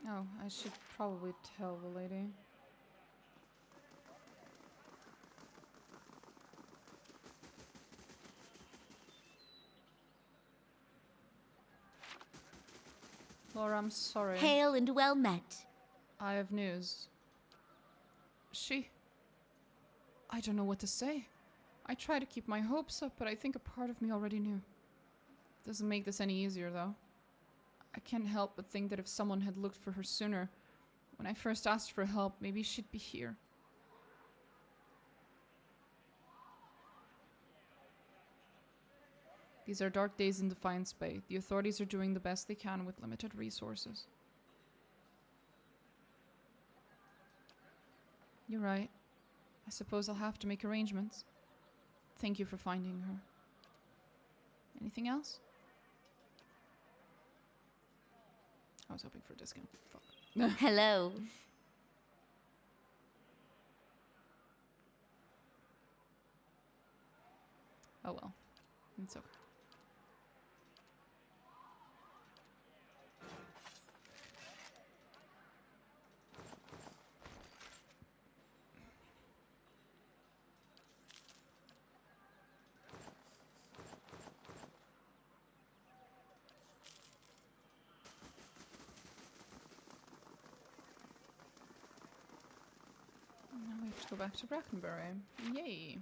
Oh, I should probably tell the lady. Laura, I'm sorry. Hail and well met. I have news. I don't know what to say. I try to keep my hopes up, but I think a part of me already knew. Doesn't make this any easier, though. I can't help but think that if someone had looked for her sooner, when I first asked for help, maybe she'd be here. These are dark days in Defiance Bay. The authorities are doing the best they can with limited resources. You're right. I suppose I'll have to make arrangements. Thank you for finding her. Anything else? I was hoping for a discount. Fuck. Hello. Oh well. It's okay. Now we have to go back to Brackenbury. Yay.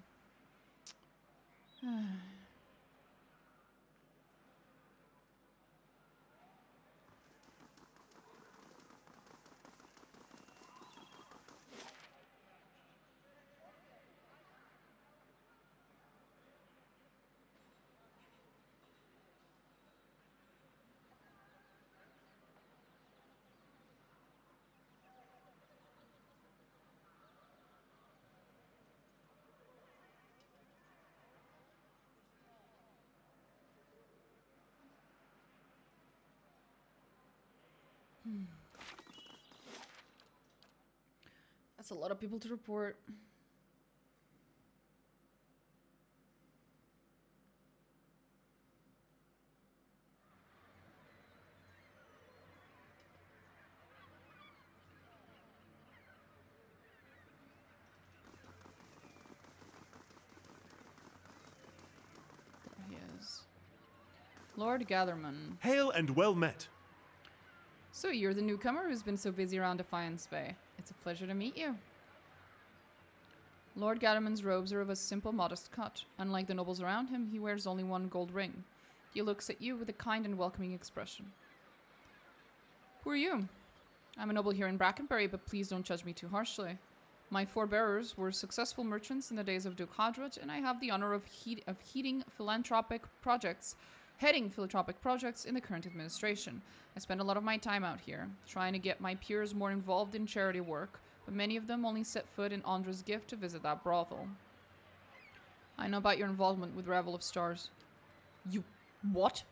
That's a lot of people to report. There he is. Lord Gatherman. Hail and well met. So you're the newcomer who's been so busy around Defiance Bay. It's a pleasure to meet you. Lord Gatherman's robes are of a simple, modest cut. Unlike the nobles around him, he wears only one gold ring. He looks at you with a kind and welcoming expression. Who are you? I'm a noble here in Brackenbury, but please don't judge me too harshly. My forebearers were successful merchants in the days of Duke Hadrat, and I have the honor of heading philanthropic projects in the current administration. I spend a lot of my time out here, trying to get my peers more involved in charity work, but many of them only set foot in Andra's gift to visit that brothel. I know about your involvement with Revel of Stars. You... what?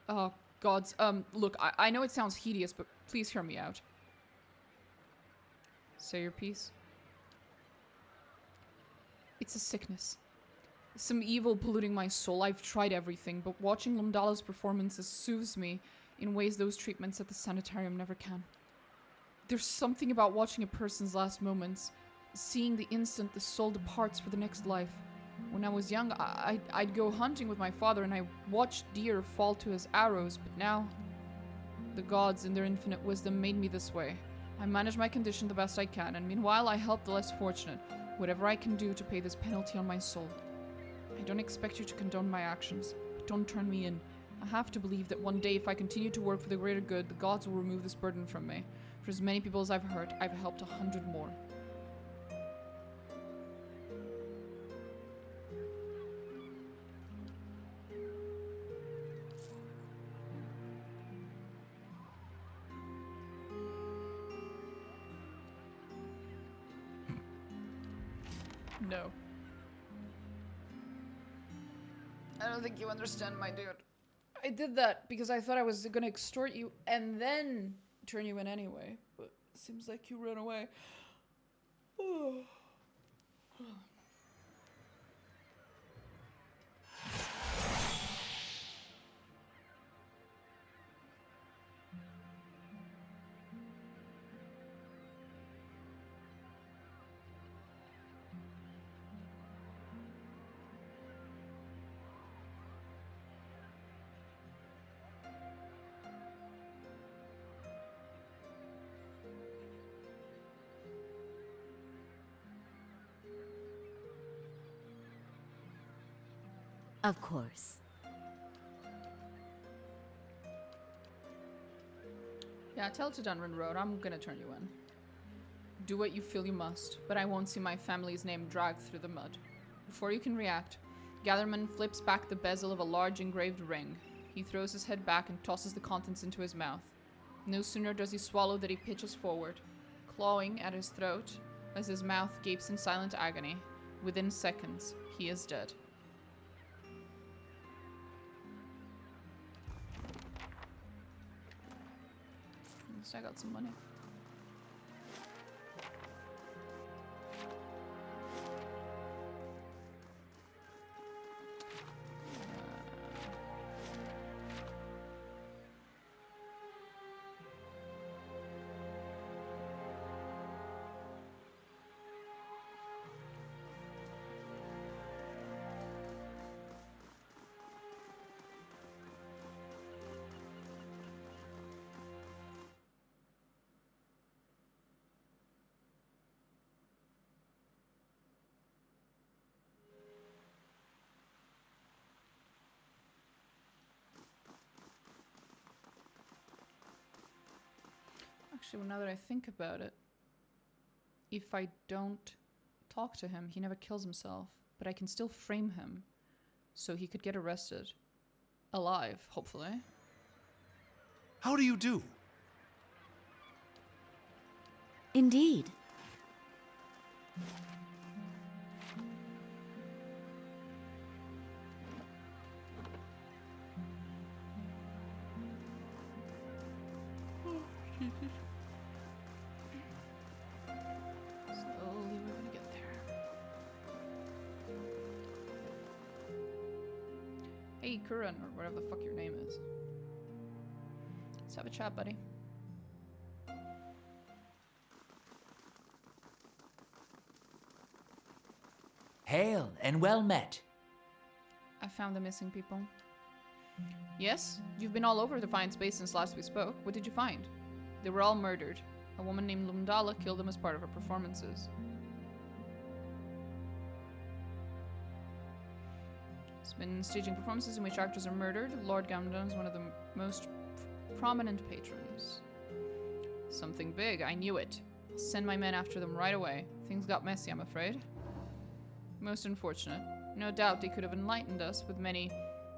Oh, gods. Look, I know it sounds hideous, but please hear me out. Say your piece. It's a sickness. Some evil polluting my soul. I've tried everything, but watching Lumdala's performances soothes me in ways those treatments at the sanitarium never can. There's something about watching a person's last moments, seeing the instant the soul departs for the next life. When I was young, I'd go hunting with my father and I watched deer fall to his arrows, but now the gods in their infinite wisdom made me this way. I manage my condition the best I can, and meanwhile I help the less fortunate, whatever I can do to pay this penalty on my soul. I don't expect you to condone my actions, but don't turn me in. I have to believe that one day, if I continue to work for the greater good, the gods will remove this burden from me. For as many people as I've hurt, I've helped 100 more. No. I don't think you understand, my dude. I did that because I thought I was gonna extort you and then turn you in anyway. But it seems like you ran away. Of course. Yeah, tell it to Dunran Road. I'm gonna turn you in. Do what you feel you must, but I won't see my family's name dragged through the mud. Before you can react, Gatherman flips back the bezel of a large engraved ring. He throws his head back and tosses the contents into his mouth. No sooner does he swallow than he pitches forward, clawing at his throat as his mouth gapes in silent agony. Within seconds, he is dead. At least I got some money. Actually, now that I think about it, if I don't talk to him, he never kills himself, but I can still frame him so he could get arrested. Alive, hopefully. How do you do? Indeed. Slowly, we're gonna get there. Hey, Curran, or whatever the fuck your name is. Let's have a chat, buddy. Hail and well met. I found the missing people. Yes, you've been all over Defiant Space since last we spoke. What did you find? They were all murdered. A woman named Lumdala killed them as part of her performances. It's been staging performances in which actors are murdered. Lord Gamdon is one of the most prominent patrons. Something big, I knew it. I'll send my men after them right away. Things got messy, I'm afraid. Most unfortunate. No doubt they could have enlightened us with many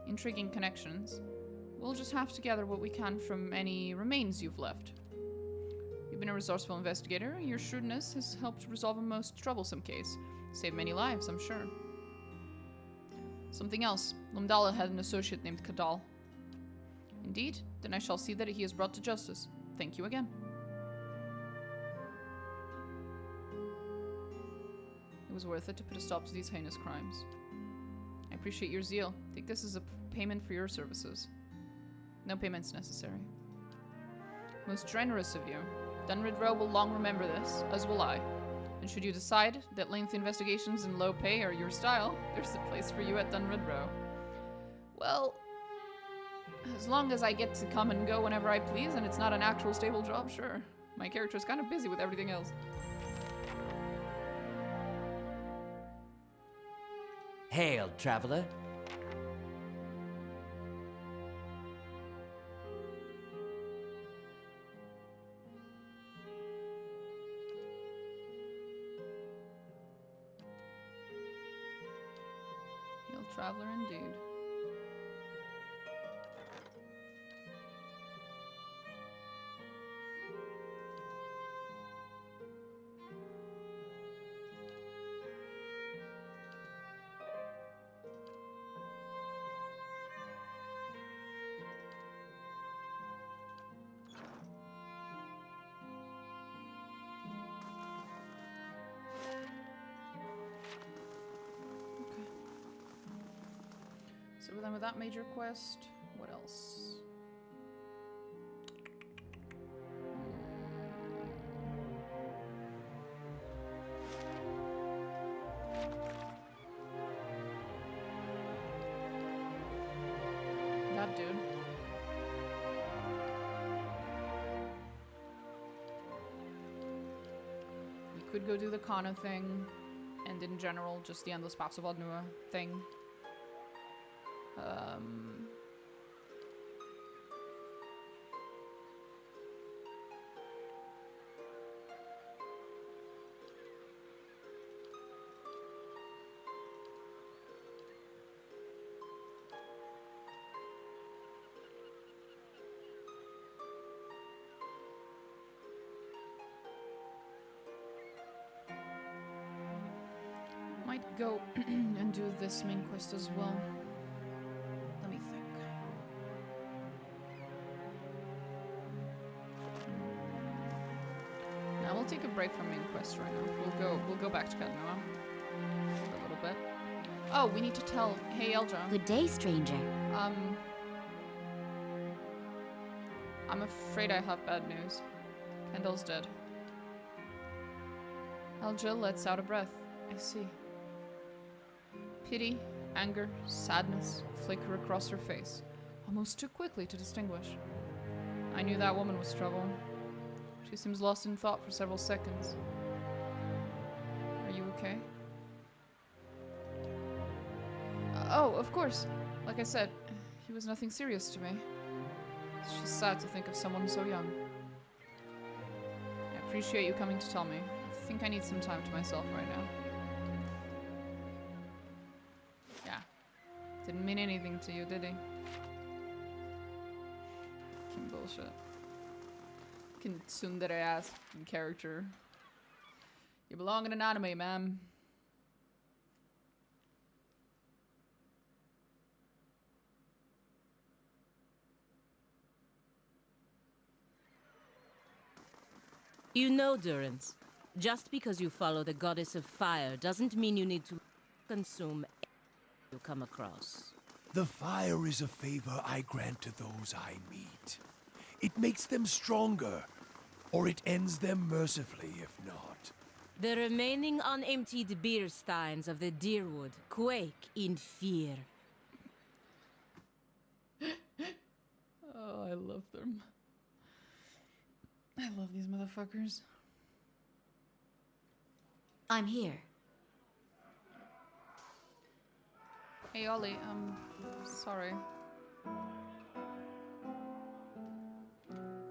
intriguing connections. We'll just have to gather what we can from any remains you've left. You've been a resourceful investigator. Your shrewdness has helped resolve a most troublesome case. Saved many lives, I'm sure. Something else. Lumdala had an associate named Kadal. Indeed, then I shall see that he is brought to justice. Thank you again. It was worth it to put a stop to these heinous crimes. I appreciate your zeal. Take this as a payment for your services. No payments necessary. Most generous of you. Dunrid Row will long remember this, as will I. And should you decide that lengthy investigations and low pay are your style, there's a place for you at Dunrid Row. Well, as long as I get to come and go whenever I please and it's not an actual stable job, sure. My character's kind of busy with everything else. Hail, traveler. Hail, traveler, indeed. So we're done with that major quest. What else? That dude. We could go do the Kana thing, and in general, just the Endless Paths of Odnua thing. Might go and do this main quest as well. Let me think. Now we'll take a break from main quest right now. We'll go back to Kadnoa for a little bit. Oh, we need to tell. Hey, Eldra. Good day, stranger. I'm afraid I have bad news. Kendall's dead. Eldra lets out a breath. I see. Pity, anger, sadness flicker across her face, almost too quickly to distinguish. I knew that woman was trouble. She seems lost in thought for several seconds. Are you okay? Oh, of course. Like I said, he was nothing serious to me. It's just sad to think of someone so young. I appreciate you coming to tell me. I think I need some time to myself right now. Didn't mean anything to you, did he? Fucking bullshit. Fucking tsundere ass fucking character. You belong in an anime, ma'am. You know, Durance, just because you follow the goddess of fire doesn't mean you need to consume you come across. The fire is a favor I grant to those I meet. It makes them stronger, or it ends them mercifully if not. The remaining unemptied beer steins of the Deerwood quake in fear. Oh, I love them. I love these motherfuckers. I'm here. Hey, Ollie, sorry.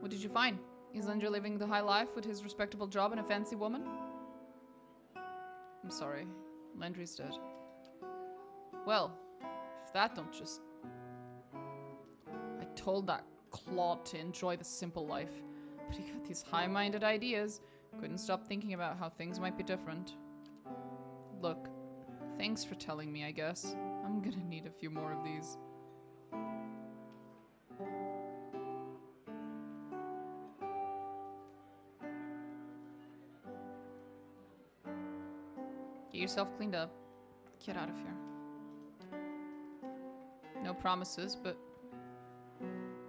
What did you find? Is Linder living the high life with his respectable job and a fancy woman? I'm sorry. Landry's dead. Well, if that don't just... I told that clod to enjoy the simple life, but he got these high-minded ideas. Couldn't stop thinking about how things might be different. Look, thanks for telling me, I guess. I'm gonna need a few more of these. Get yourself cleaned up. Get out of here. No promises, but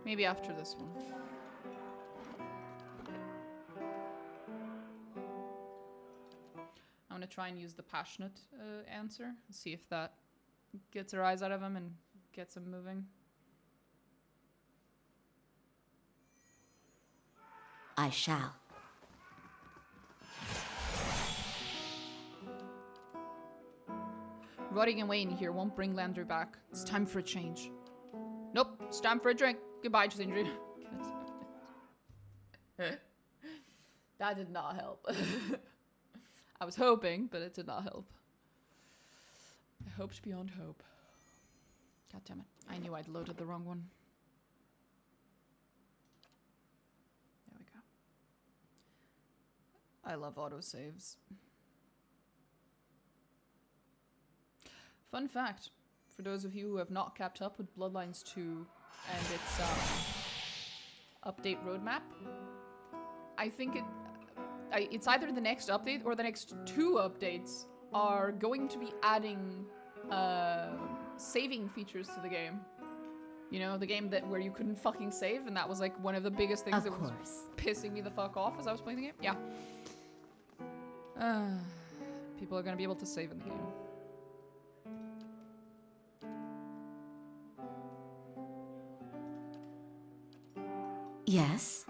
maybe after this one. I'm gonna try and use the passionate answer and see if that gets her eyes out of him and gets him moving. I shall. Rotting away in here won't bring Landry back. It's time for a change. Nope, it's time for a drink. Goodbye, Sindri. That did not help. I was hoping, but it did not help. I hoped beyond hope. God damn it. I knew I'd loaded the wrong one. There we go. I love autosaves. Fun fact, for those of you who have not kept up with Bloodlines 2 and its update roadmap, I think it's either the next update or the next 2 updates are going to be adding saving features to the game. You know, the game that where you couldn't fucking save, and that was like one of the biggest things that was pissing me the fuck off as I was playing the game. Yeah. People are gonna be able to save in the game. Yes?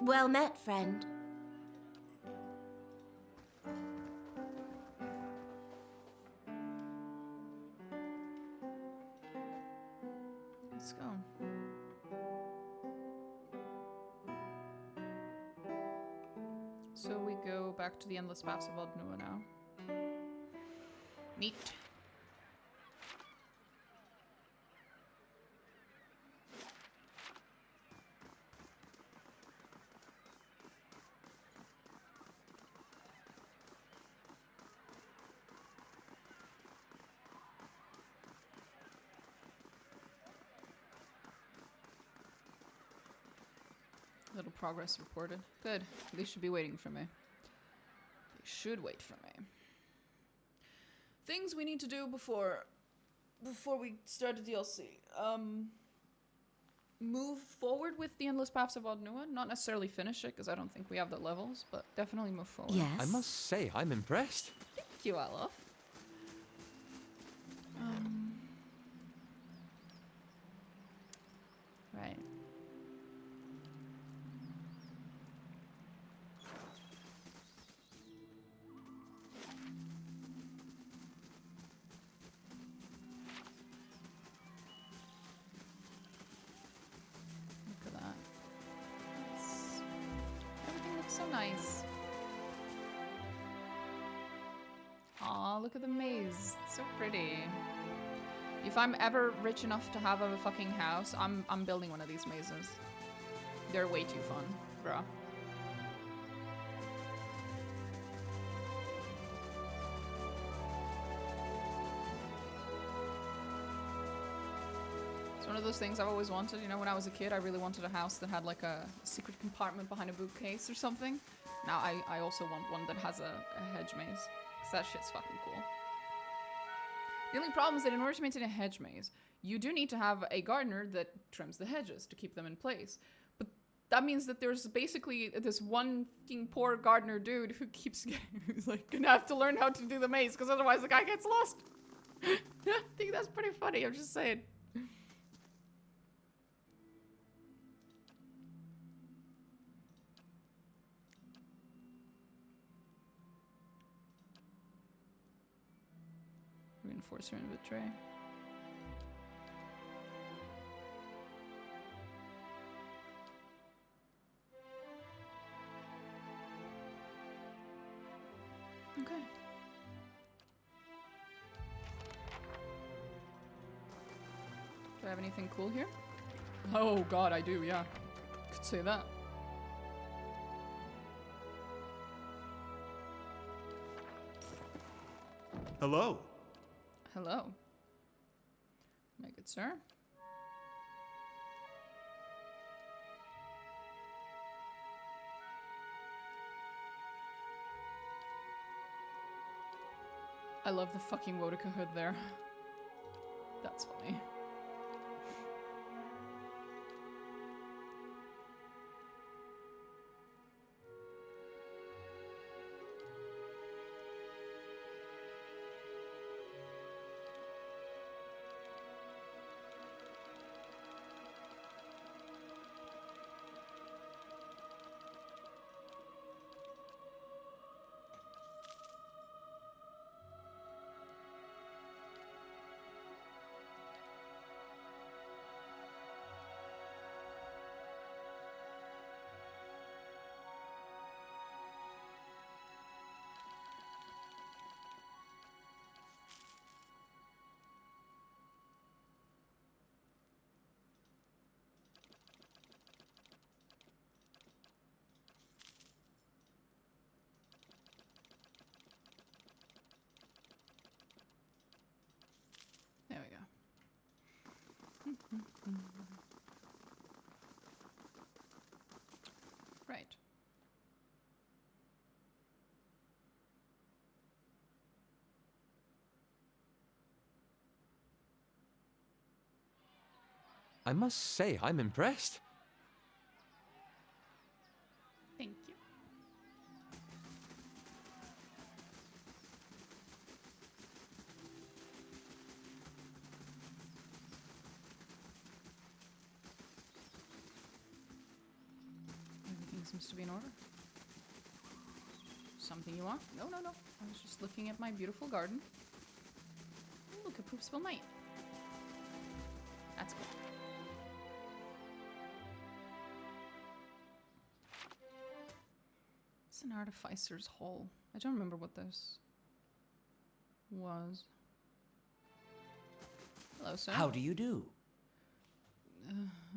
Well met, friend. Let's go. So we go back to the endless paths of Odnua now. Neat. Little progress reported. Good. They should be waiting for me. They should wait for me. Things we need to do before we start the DLC. Move forward with the Endless Paths of Odnua. Not necessarily finish it, because I don't think we have the levels, but definitely move forward. Yes? I must say, I'm impressed. Thank you, Alof. Right. Look at that. Everything looks so nice. Aw, look at the maze. It's so pretty. If I'm ever rich enough to have a fucking house, I'm building one of these mazes. They're way too fun, bruh. It's one of those things I've always wanted. You know, when I was a kid, I really wanted a house that had like a secret compartment behind a bookcase or something. Now I also want one that has a hedge maze. Because that shit's fucking cool. The only problem is that in order to maintain a hedge maze, you do need to have a gardener that trims the hedges to keep them in place. But that means that there's basically this one fucking poor gardener dude who keeps getting, who's like gonna have to learn how to do the maze because otherwise the guy gets lost. I think that's pretty funny, I'm just saying. Reinforcer and betray. Okay. Do I have anything cool here? Oh god, I do, yeah. Could say that. Hello. Hello. My good sir. I love the fucking Wodika hood there. That's funny. There we go. Right. I must say, I'm impressed. Thank you. Everything seems to be in order. Something you want? No, no, no. I was just looking at my beautiful garden. Ooh, look, a poop spill night. That's cool. It's an artificer's hall. I don't remember what this was. Hello, sir. How do you do?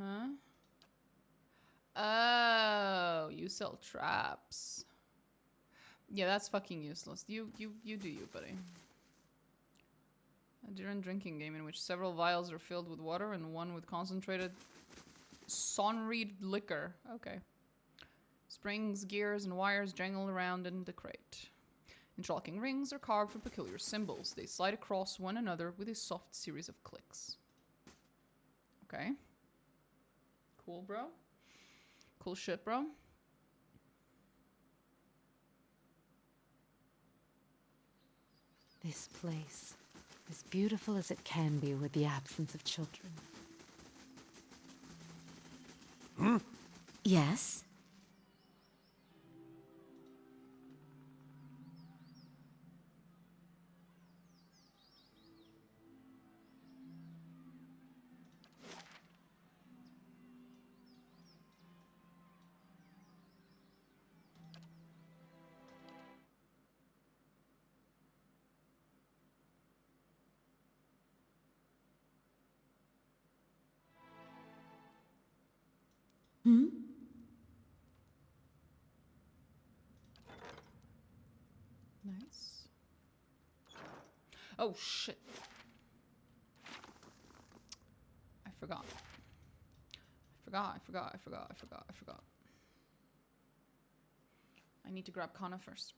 Huh? Oh, you sell traps. Yeah, that's fucking useless. You do you, buddy. A Duran drinking game in which several vials are filled with water and one with concentrated sonreed liquor. Okay. Springs, gears, and wires jangle around in the crate. Interlocking rings are carved with peculiar symbols. They slide across one another with a soft series of clicks. Okay. Cool, bro. Cool shit, bro. This place, as beautiful as it can be with the absence of children. Yes? Hmm? Nice. Oh, shit. I forgot. I forgot. I need to grab Kana first.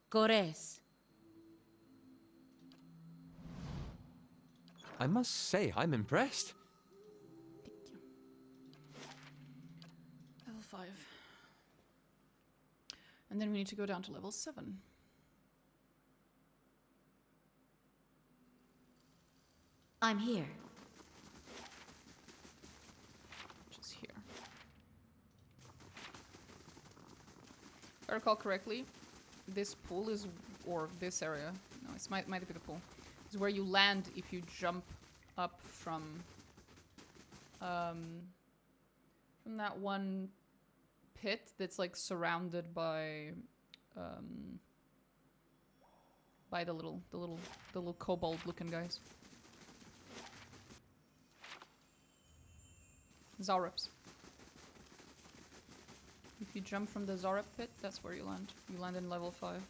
Gores. I must say, I'm impressed. Thank you. Level 5. And then we need to go down to level 7. I'm here. Which is here. If I recall correctly, this pool is, or this area, no, it might be the pool, is where you land if you jump up from that one pit that's like surrounded by the little kobold looking guys. Zarups. If you jump from the Zarup pit, that's where you land. You land in level 5.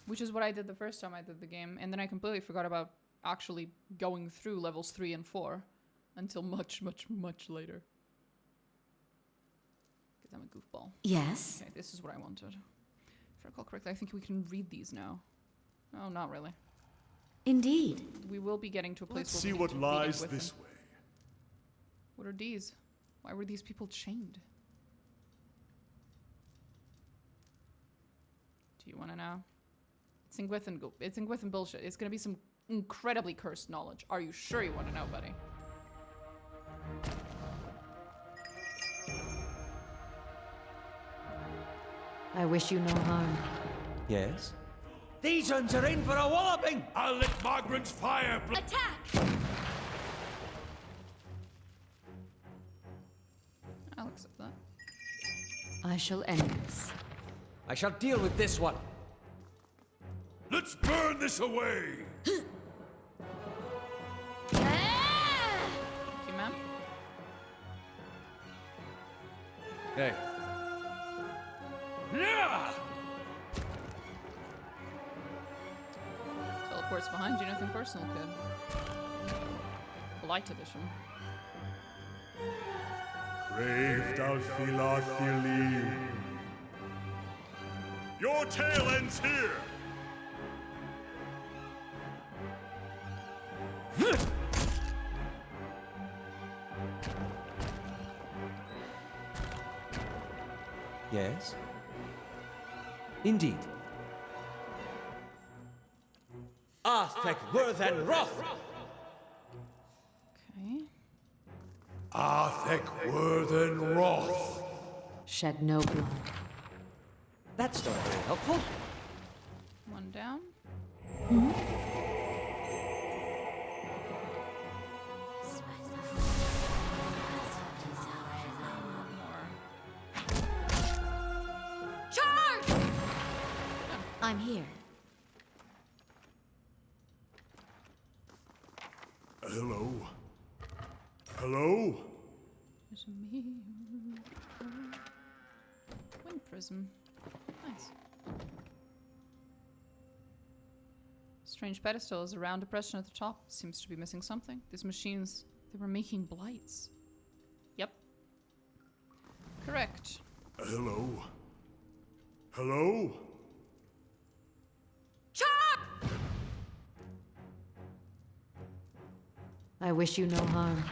Which is what I did the first time I did the game. And then I completely forgot about actually going through levels 3 and 4. Until much, much, much later. Because I'm a goofball. Yes? Okay, this is what I wanted. If I recall correctly, I think we can read these now. No, not really. Indeed. We will be getting to a place Let's where see we what need to read it lies with this them. way. What are these? Why were these people chained? Do you want to know? It's Ingwithan bullshit. It's gonna be some incredibly cursed knowledge. Are you sure you want to know, buddy? I wish you no harm. Yes? These uns are in for a walloping! I'll let Margaret's fire Attack! I'll accept that. I shall end this. I shall deal with this one. Let's burn this away! Thank you, ma'am. Hey. Yeah! Teleports behind you, nothing personal, kid. Light edition. Craved al filar thilim. Your tale ends here! Yes? Indeed. Arthek Worthen Roth! Okay. Arthek Worthen Roth. Shed no blood. That's not very helpful. One down. Charge! I'm here. Hello? Hello? There's a mirror. Wind prism. Nice. Strange pedestals, a round depression at the top. Seems to be missing something. These machines, they were making blights. Yep. Correct. Hello? Hello? I wish you no harm.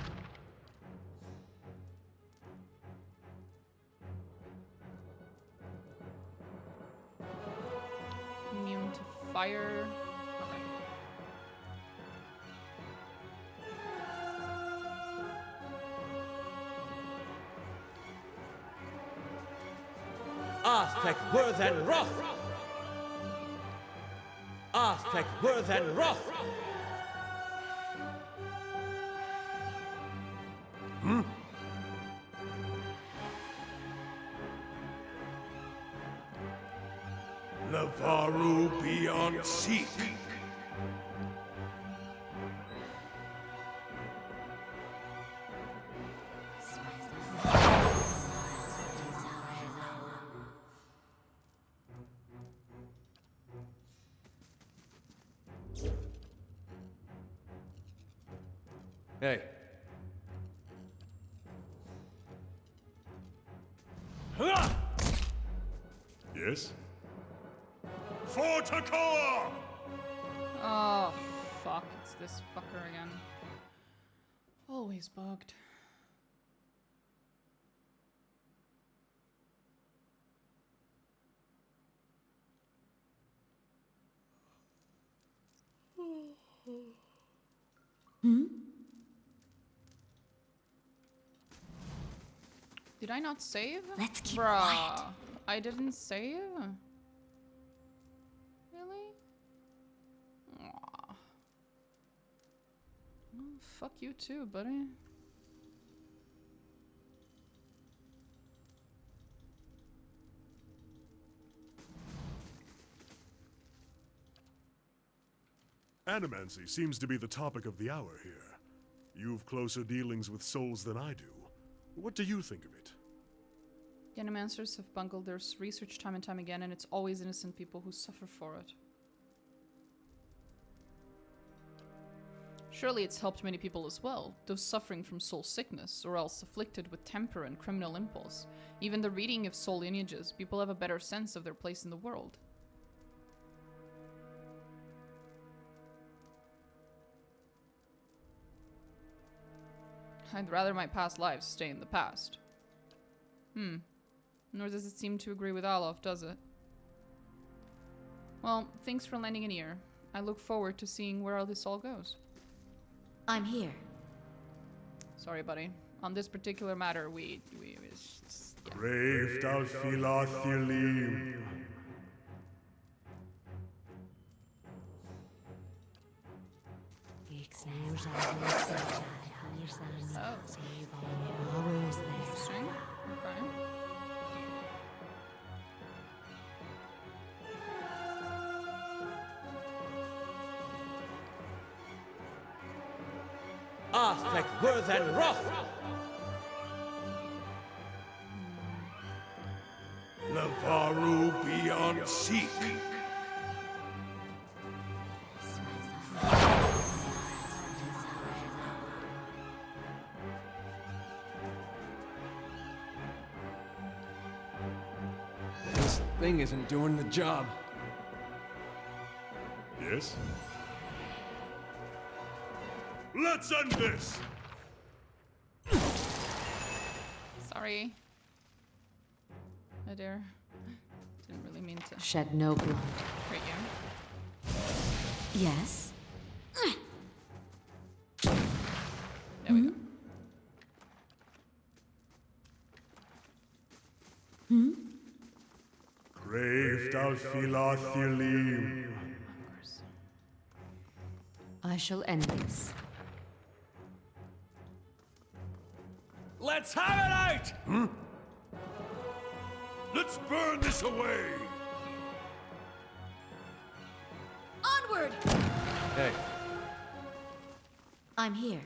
Immune to fire. Okay. Arthek Worthen Roth! Arthek Worthen Roth! Navaru beyond seek. Hey. Yes? For Takoa! Oh, fuck. It's this fucker again. Always bugged. Did I not save? Let's keep Bruh, quiet. I didn't save? Really? Aw. Well, fuck you too, buddy. Animancy seems to be the topic of the hour here. You've closer dealings with souls than I do. What do you think of it? The Animancers have bungled their research time and time again, and it's always innocent people who suffer for it. Surely it's helped many people as well, those suffering from soul sickness, or else afflicted with temper and criminal impulse. Even the reading of soul lineages, people have a better sense of their place in the world. I'd rather my past lives stay in the past. Nor does it seem to agree with Alof, does it? Well, thanks for lending an ear. I look forward to seeing where all this all goes. I'm here. Sorry, buddy. On this particular matter, we it's yeah. Brave Dalfilathilim. Oh. Interesting. Okay. Arthek Worthen Roth! Navaru beyond seek. thing isn't doing the job. Yes? Let's end this! Sorry. I dare. Didn't really mean to Shed no blood. hurt you. Yes? There we go. Craved Alfilathilim. Of course. I shall end this. Let's have it out! Let's burn this away! Onward! Hey, I'm here.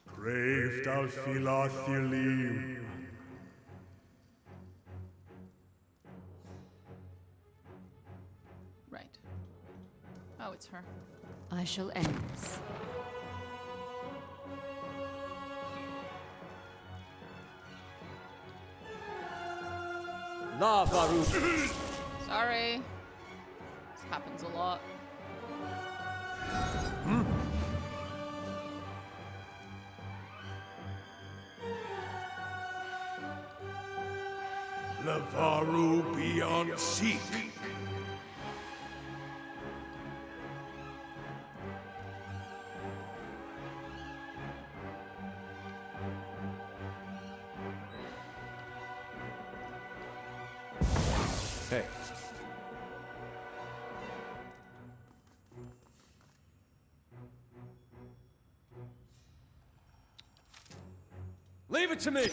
Craved Alfilathilim. Right. Oh, it's her. I shall end this. Lavaru. Sorry. This happens a lot. Lavaru beyond seek. Hey. Leave it to me!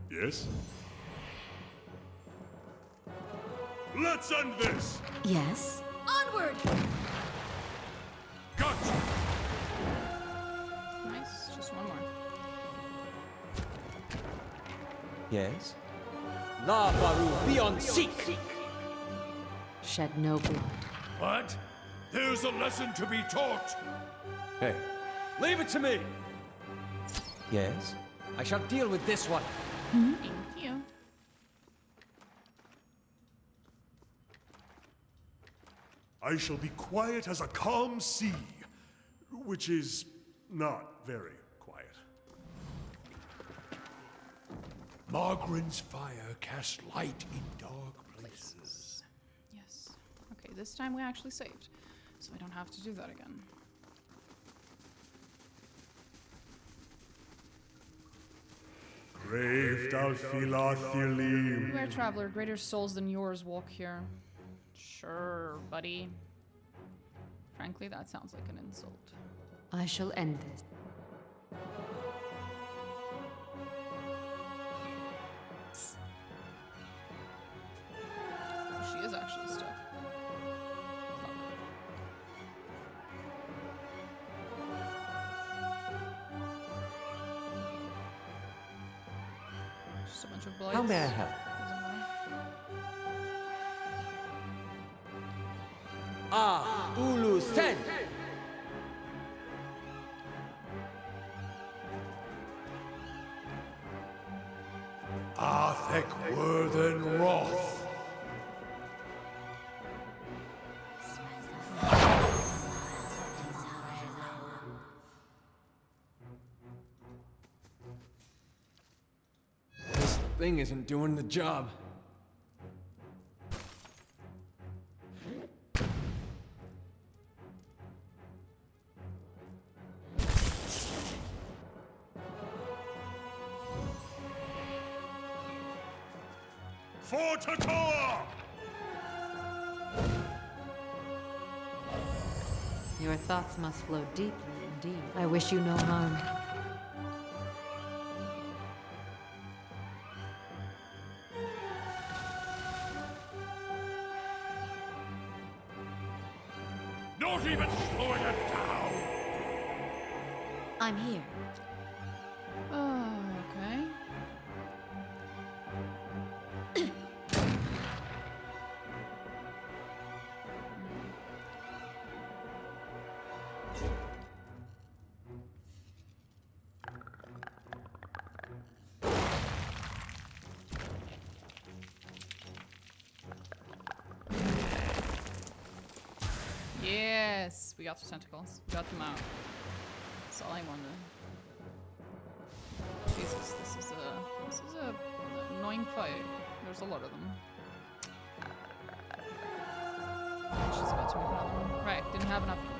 Yes? Let's end this! Yes? Onward! Gotcha! Nice. Just one more. Yes? Lavaru beyond seek! Shed no blood. What? There's a lesson to be taught. Hey, leave it to me! Yes? I shall deal with this one. Thank you. I shall be quiet as a calm sea, which is not very quiet. Margaren's fire casts light in dark places. Yes. Okay, this time we actually saved, so I don't have to do that again. Craved Alfilathilim. Beware, traveler. Greater souls than yours walk here. Sure, buddy. Frankly, that sounds like an insult. I shall end this. She is actually stuck. Fuck. Just a bunch of blights. How may I help? Doesn't matter. Ah, Ulu Sen! Arthek Worthen Wrath. This thing isn't doing the job. For Tatoa! Your thoughts must flow deeply indeed. I wish you no harm. Not even slowing it down. I'm here. Oh, okay. Yes, we got the tentacles. We got them out. That's all I wanted. Jesus, this is a annoying fight. There's a lot of them. She's about to make another one. Right, didn't have enough of them.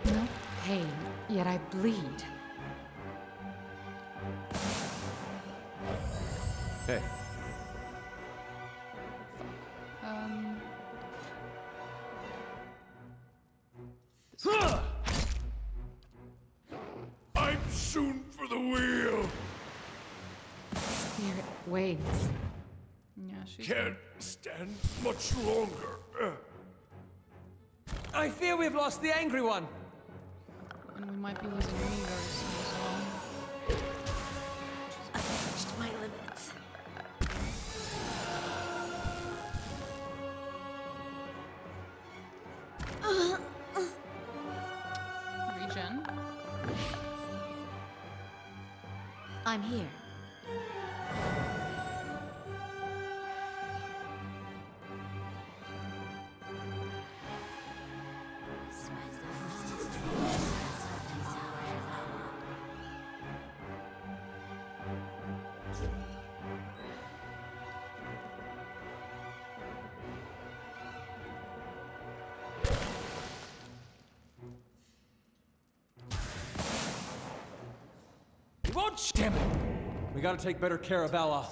No pain, yet I bleed. Hey, I'm soon for the wheel. Spirit wanes. Yeah, she's Can't stand much longer. I fear we've lost the angry one. and we might be losing me very soon as well. I've reached my limits. Regen. I'm here. You won't. Damn it! We gotta take better care of Ella.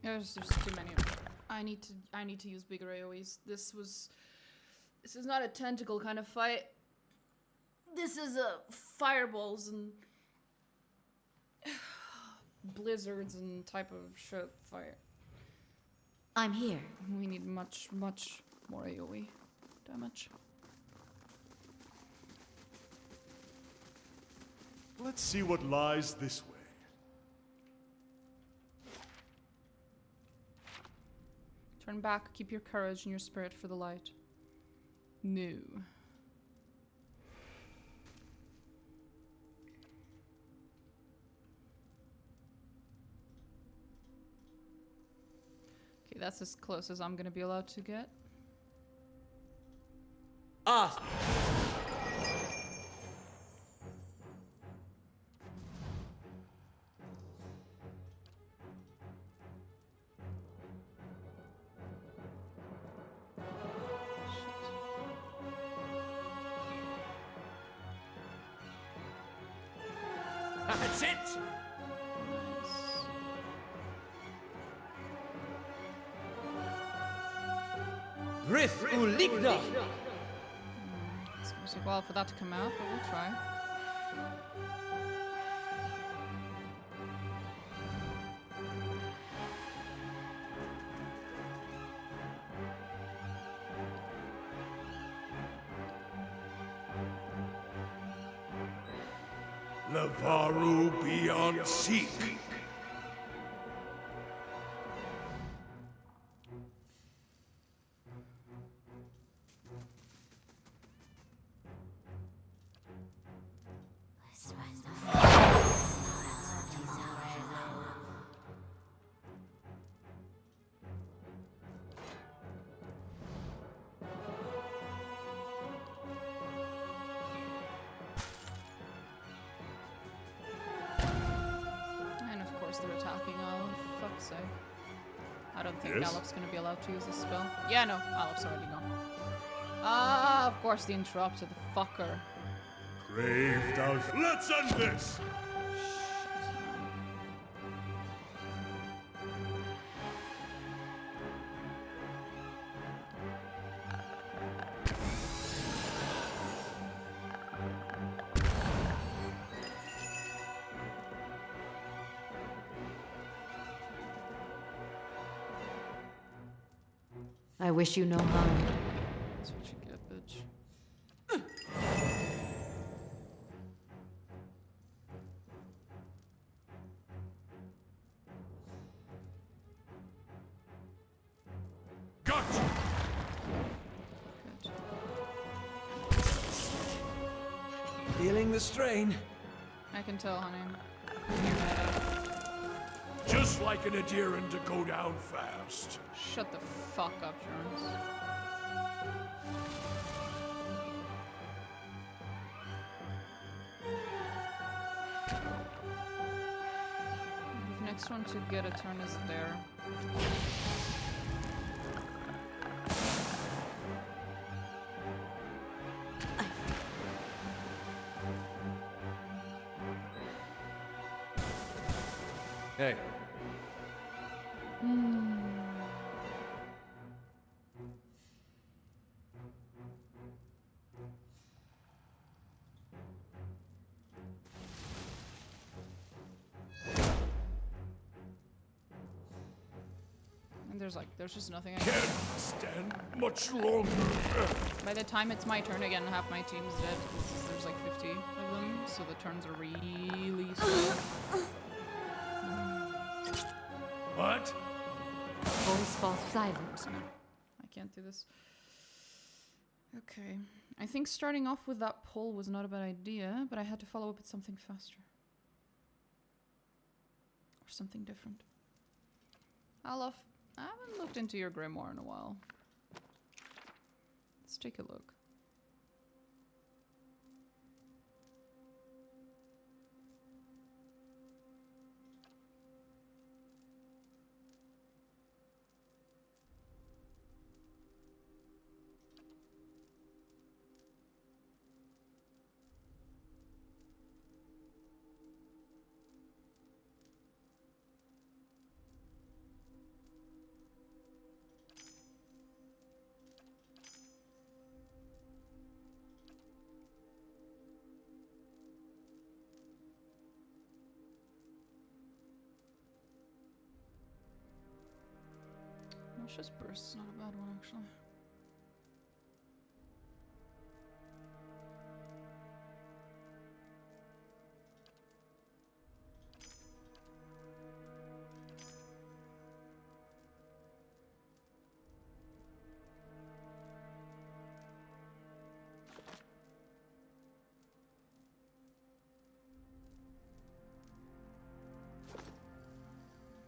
There's just too many of them. I need to use bigger AoEs. This is not a tentacle kind of fight. This is a fireballs and blizzards and type of shit fight. I'm here. We need much more AoE damage. Let's see what lies this way. Turn back, keep your courage and your spirit for the light. No. Okay, that's as close as I'm gonna be allowed to get. Ah! That's it! Nice. Brith Uligna! It's gonna take a while for that to come out, but we'll try. Lavaru beyond seek. And of course they're attacking Olive. Fuck's sake. I don't think Yes? Olaf's gonna be allowed to use this spell. Yeah, no, Olaf's already gone. Ah, of course they interrupted the fucker. Craved out. Let's end this! I wish you no harm. That's what you get, bitch. shut! Good. Feeling the strain. I can tell, honey. Just like an adherent to go down fast. Shut the fuck up, Jones. The next one to get a turn is there. Hey. And there's just nothing I Can't stand much longer. By the time it's my turn again, half my team's dead. There's like 50 of them, so the turns are really slow. What? Voice falls silent. I can't do this. Okay. I think starting off with that pull was not a bad idea, but I had to follow up with something faster. Or something different. Alof, I haven't looked into your grimoire in a while. Let's take a look. Nauseous burst is not a bad one, actually.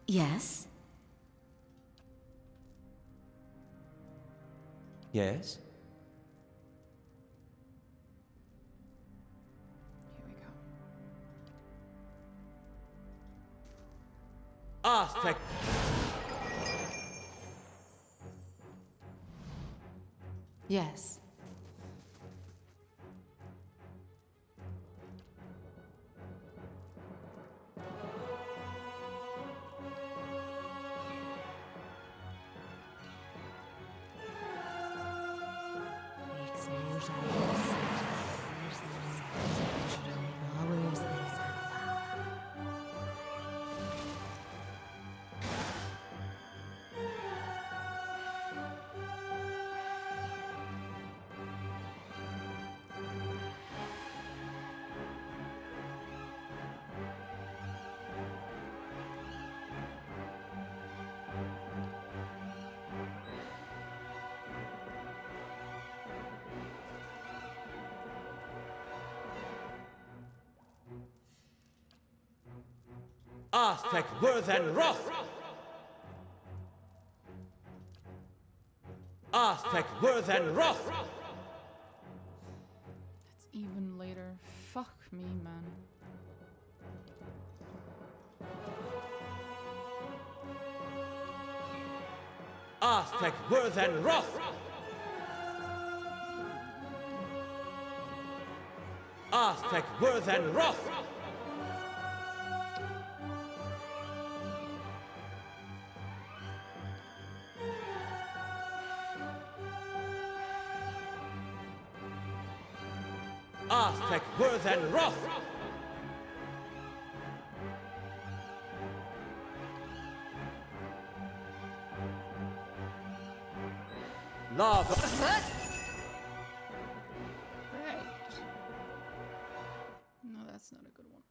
Yes? Yes? Here we go. Aztec. Yes. Aztec worth and wrath. Aztec worth and wrath. That's even later. Fuck me, man. Aztec worth and wrath. Aztec worth and wrath. Aztec worth and wrath. Lava. Right. No, that's not a good one.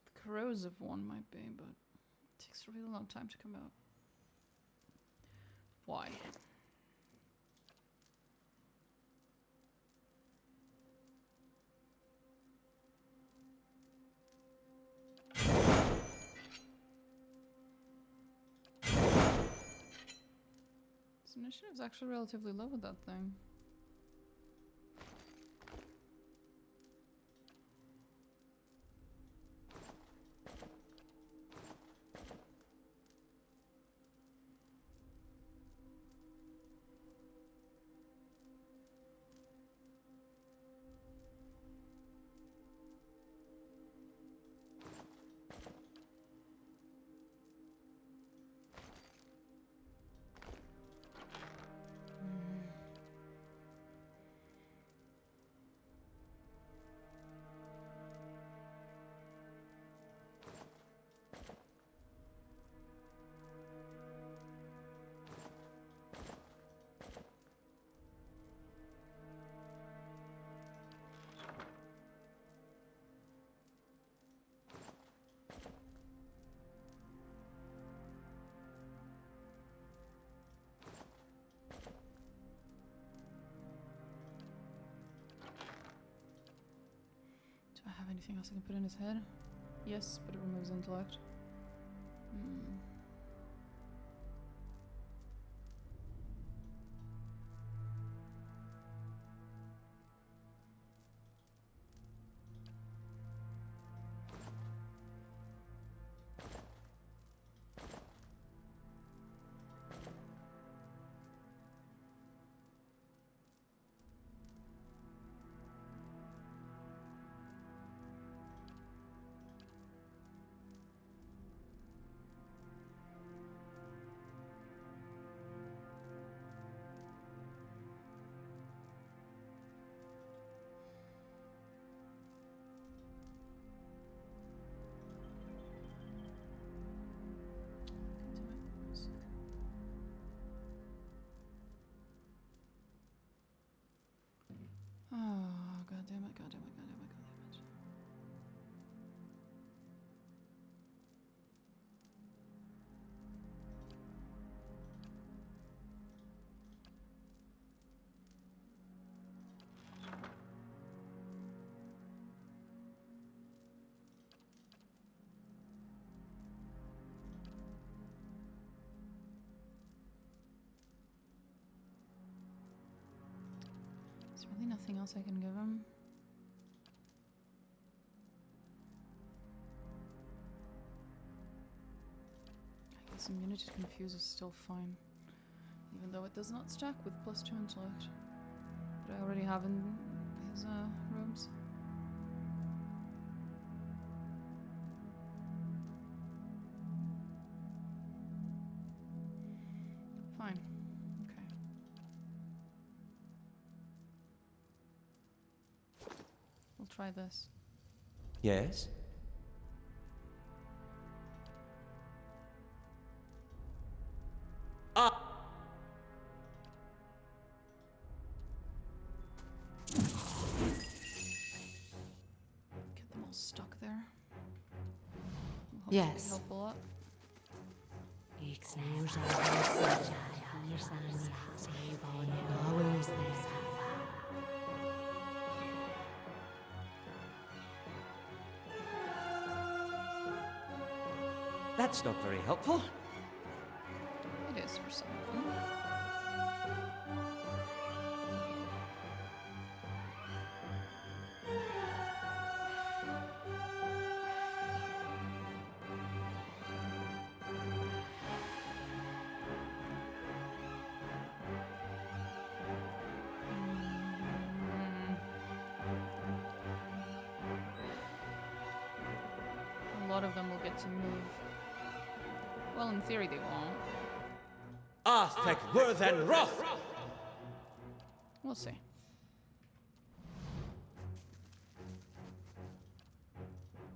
The corrosive one might be, but takes a really long time to come out. Why? This initiative is actually relatively low with that thing. Do I have anything else I can put in his head? Yes, but it removes intellect. Oh, god damn it, god damn it, god damn it, god damn it. There's really nothing else I can give him. I guess immunity to confuse is still fine, even though it does not stack with +2 intellect. But I already have in his robes. Fine. Okay. We'll try this. Yes? Get them all stuck there. Will hopefully Yes. help a lot. That's not very helpful. It is for some of them. A lot of them will get to move. Well, in theory they won't. Arthek Worthen Roth! We'll see.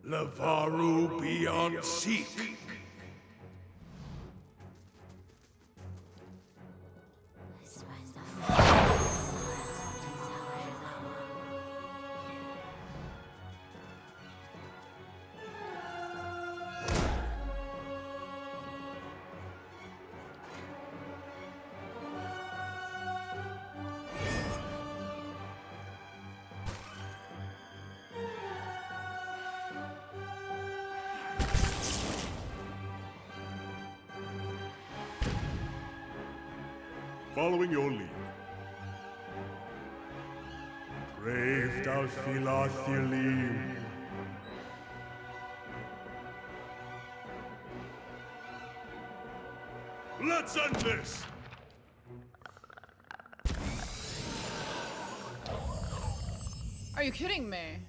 Lavaru beyond seek. Following your lead. Brave Dalfilathilim. Let's end this! Are you kidding me?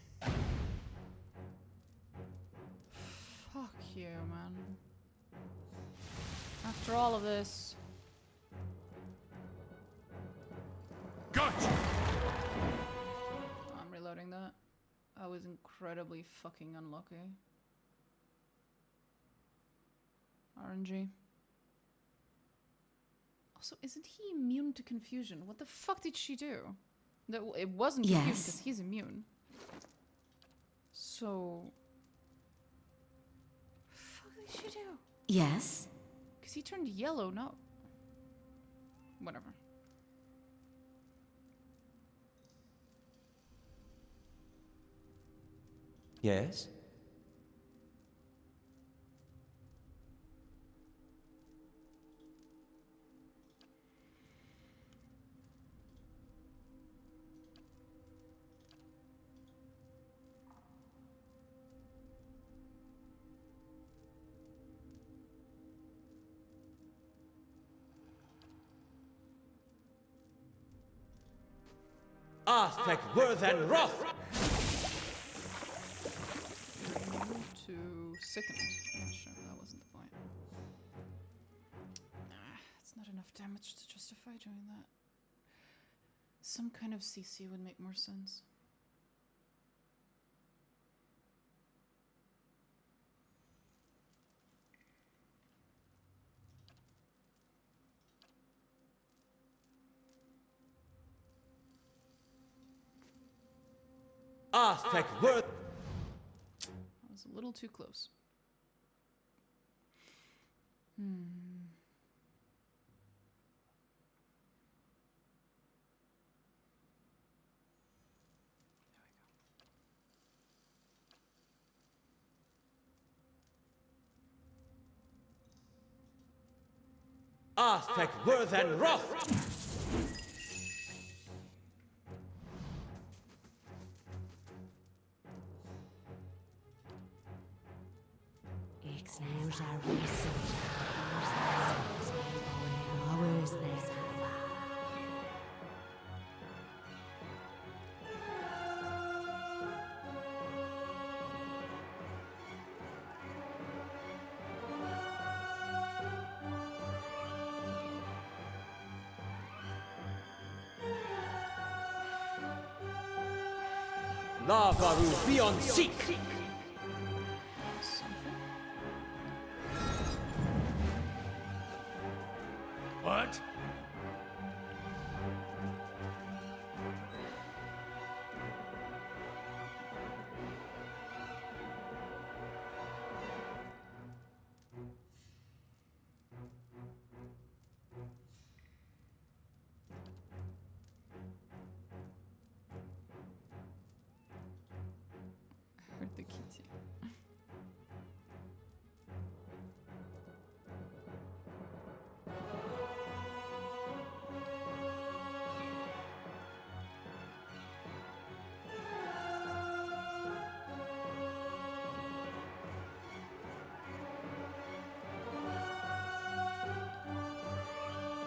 Fuck you, man. After all of this. Gotcha! I'm reloading that. I was incredibly fucking unlucky. RNG. Also, isn't he immune to confusion? What the fuck did she do? It wasn't confusion because he's immune. So... Fuck did she do? Yes? Because he turned yellow, no. Whatever. Yes? Arthek Worthen Roth! 2 seconds. Yeah, sure, that wasn't the point. It's not enough damage to justify doing that. Some kind of CC would make more sense. Arthek Worth. That was a little too close. Arthek Worthen Roth! Lavaru beyond seek! What? I heard the kitty.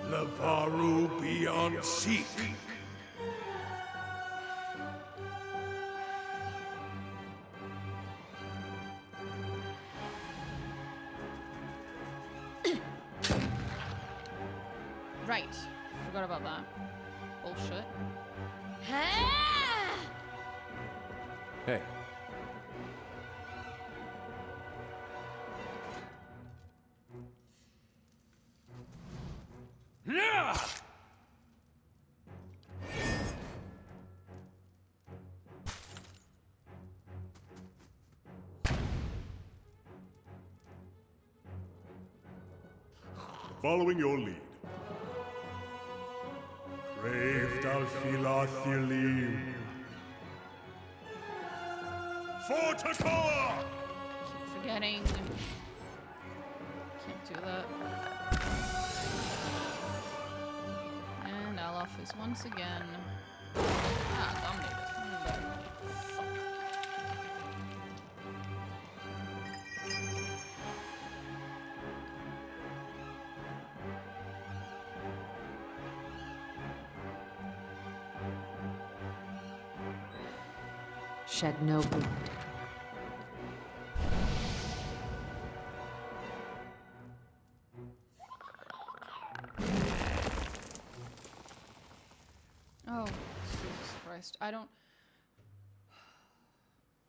Lavaru beyond seek. Right. Forgot about that. Bullshit. Hey. Following your lead. Brave Dalfilathilim. For Takoa! Keep forgetting. Can't do that. is once again dominated. Shed no blood. Oh, Jesus Christ.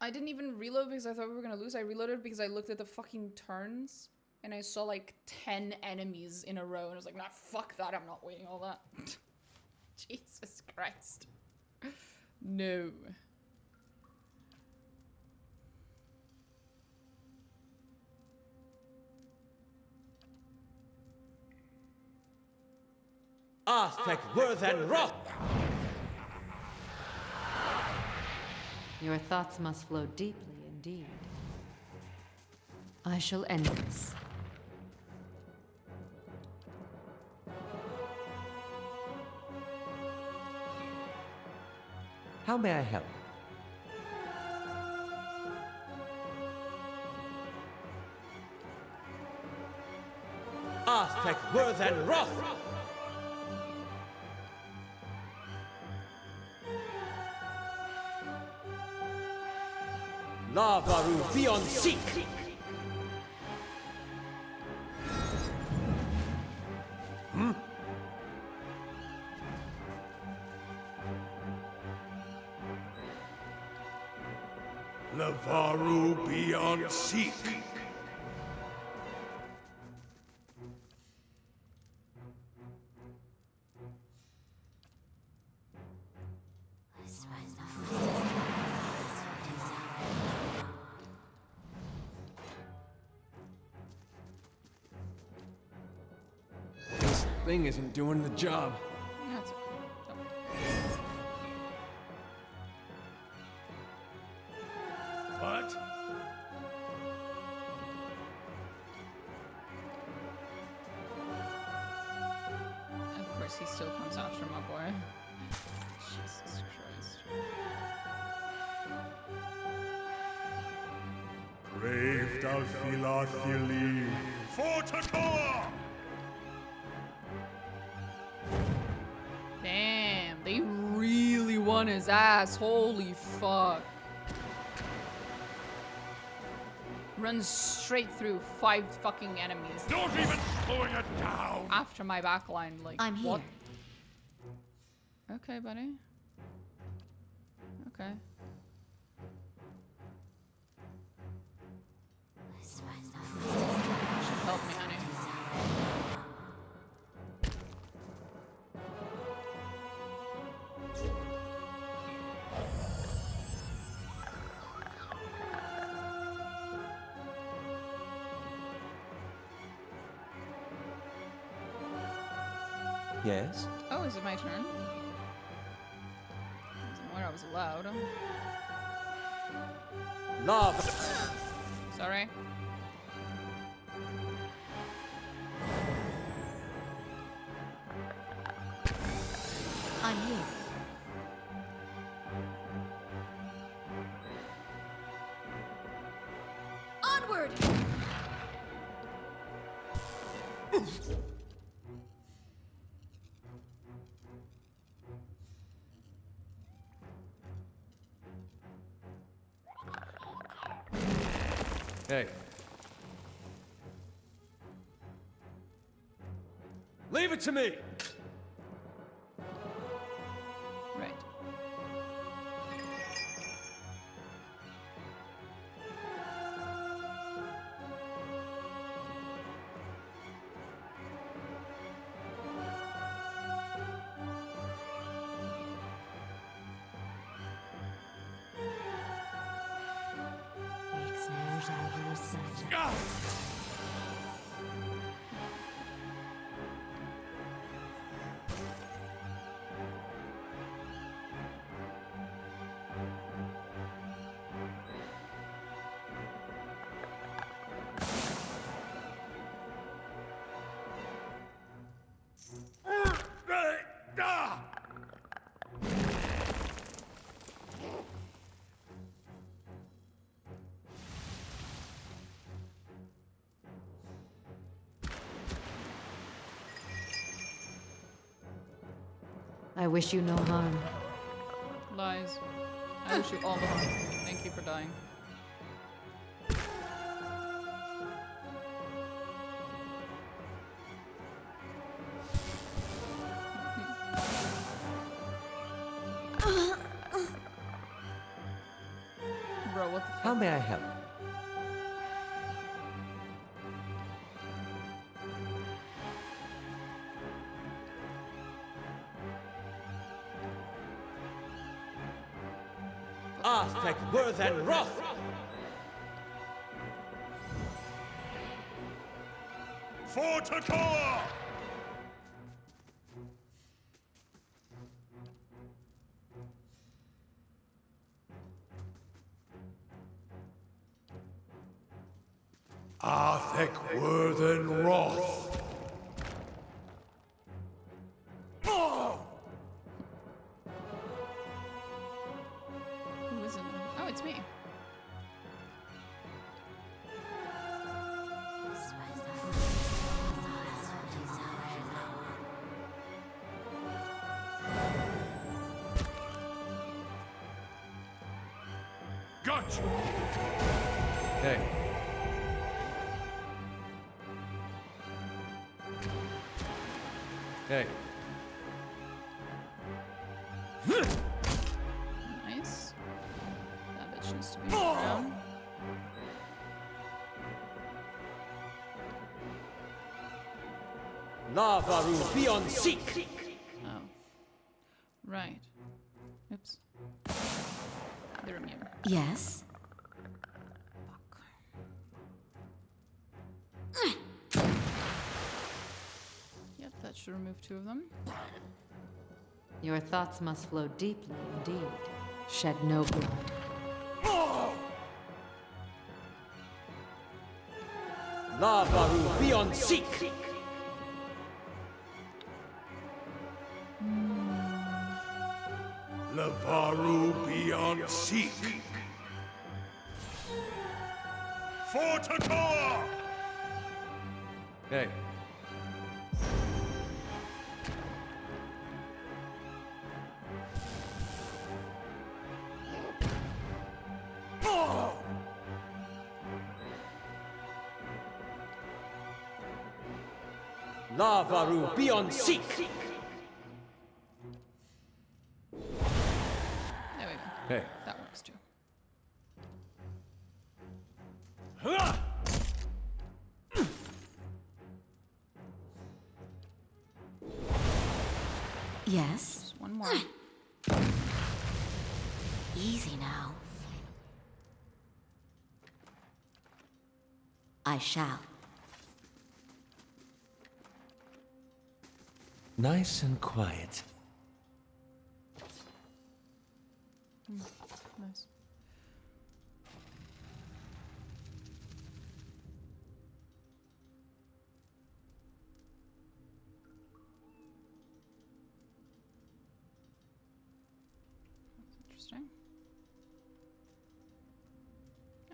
I didn't even reload because I thought we were gonna lose. I reloaded because I looked at the fucking turns and I saw like 10 enemies in a row and I was like, nah, fuck that. I'm not waiting all that. Jesus Christ. No. Aztec worth and wrath. Your thoughts must flow deeply indeed. I shall end this. How may I help? Aztec worth and wrath. Lavaru beyond seek. Lavaru beyond seek. This thing isn't doing the job. That's okay. Don't worry. What? Of course, he still comes after my boy. Jesus Christ. Brave Dalfila Thilim. Fortacoa! Damn, they really won his ass. Holy fuck. Runs straight through 5 fucking enemies. Not even slowing it down. After my backline, like, I'm what? here. Okay, buddy. Okay. Help me, honey. Yes? Oh, is it my turn? Wasn't aware I was allowed. Lava. Sorry. I'm here. Onward! Hey. Leave it to me. Right. I wish you no harm. Lies. I wish you all the harm. Thank you for dying. Bro, what the fuck? How may I help? Arthek worth and wrath! For Takoa! Arthek Worthen Wrath. Who is it? Oh, it's me. Gotcha! Hey. Hey. Nice. That bitch needs to be around. Lavaru beyond seek! Oh. Right. Oops. They're immune. Yes? Yep, that should remove 2 of them. Your thoughts must flow deeply indeed. Shed no blood. Lavaru beyond seek! Lavaru beyond seek. For Takoa! Hey. Lavaru beyond seek! There we go. Hey. That works too. Yes? Just one more. Easy now. I shall. Nice and quiet. Nice. Interesting.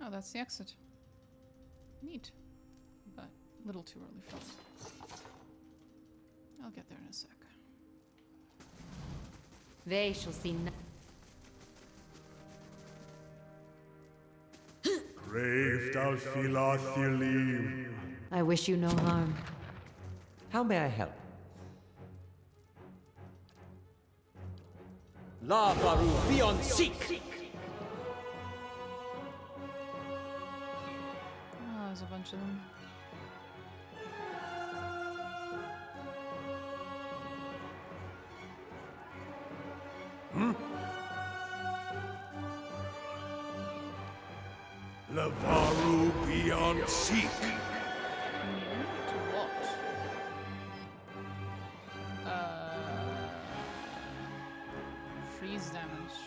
Oh, that's the exit. Neat. But a little too early for it. I'll get there in a sec. They shall see nothing. Grave Dalfila Thilim. I wish you no harm. How may I help? Lavaru beyond seek! Oh, there's a bunch of them. Lavaru beyond seek. Immune to what? Freeze damage.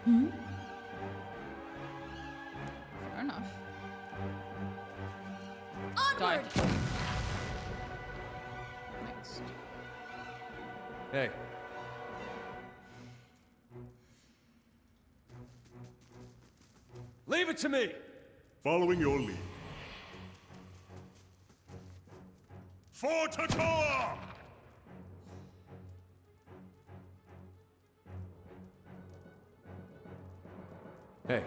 Okay. Fair enough. Onward! Die. Next. Hey. Leave it to me! Following your lead. For Takoa! Hey.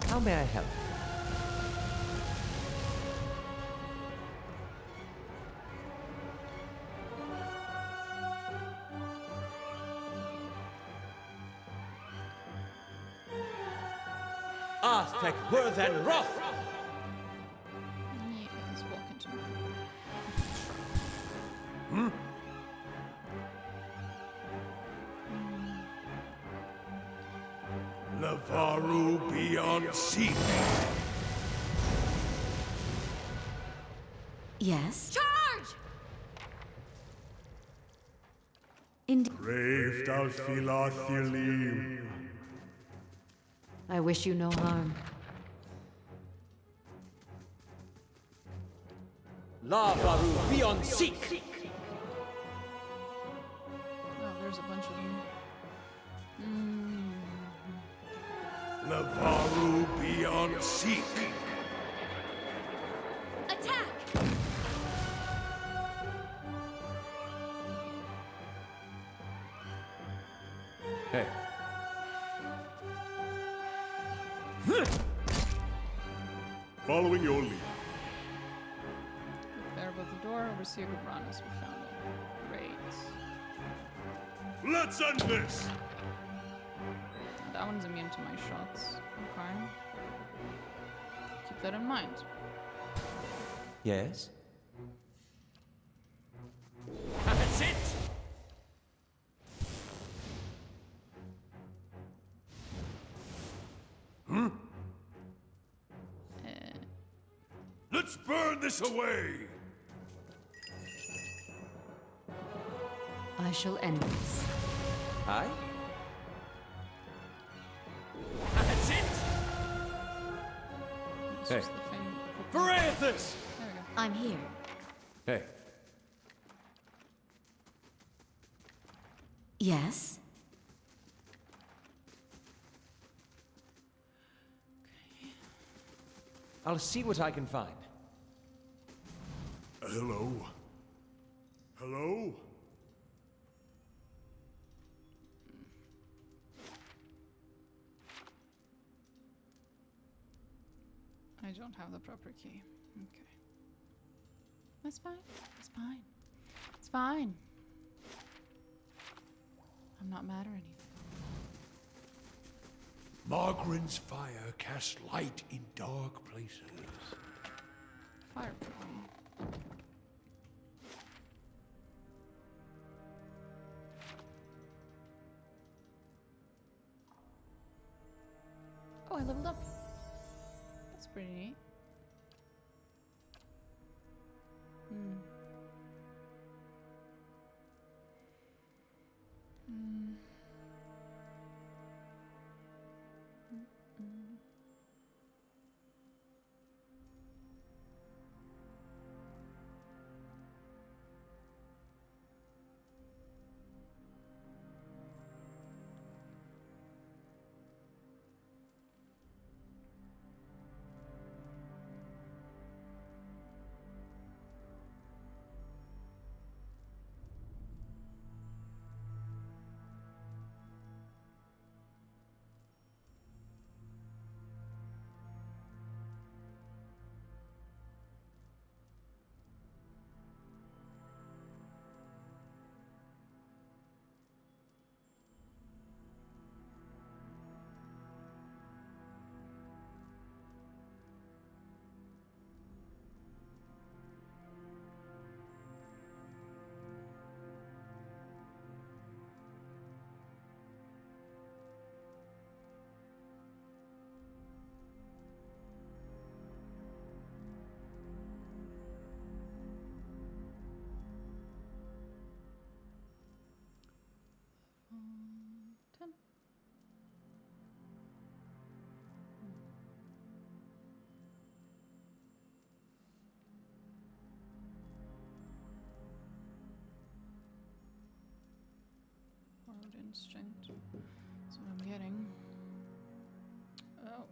How may I help? Aztec worth and wrath! Yes, walk into my... Lavaru beyond seek. Yes? Charge! Braved Alfilathilim. I wish you no harm. Lavaru beyond seek! Oh, there's a bunch of them. Lavaru beyond seek. Attack! Hey. Following your lead. Look there above the door. Overseer Gabranas, we found it. Great. Let's end this! That one's immune to my shots. Okay. Keep that in mind. Yes? That's it! Let's burn this away! I shall end this. Aye? That's it! It's Hey. just the thing. Parathis! There we go. I'm here. Hey. Yes? I'll see what I can find. Hello? Hello? I don't have the proper key. Okay. That's fine. It's fine. It's fine. I'm not mad or anything. Margaren's fire casts light in dark places. Fire coin. Oh, I leveled up. That's pretty neat. Hmm. Hmm. Borrowed instinct. That's what I'm getting. Oh.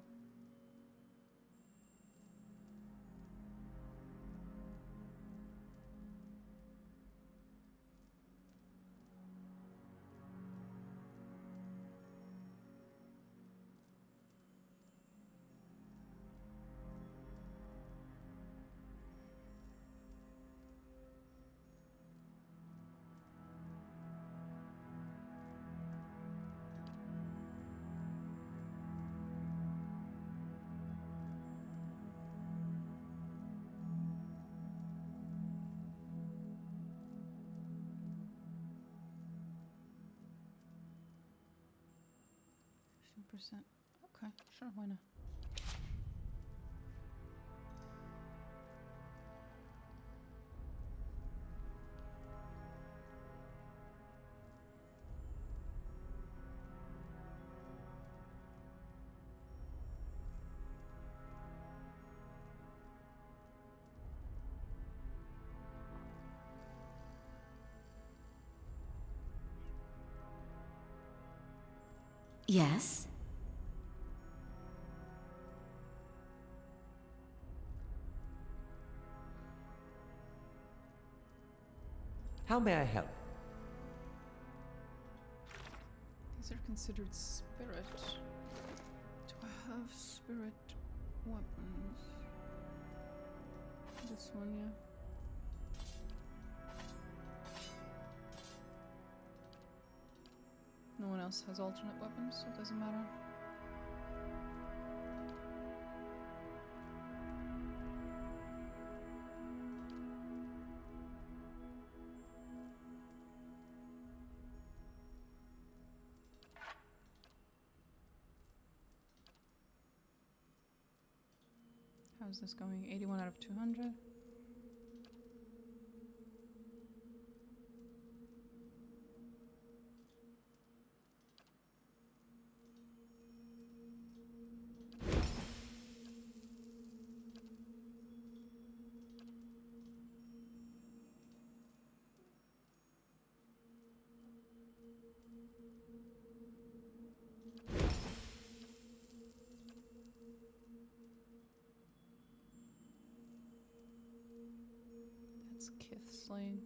Okay, sure, why not? Yes? How may I help? These are considered spirit. Do I have spirit weapons? This one, yeah. No one else has alternate weapons, so it doesn't matter. How's this going? 81 out of 200. That's Kith slaying.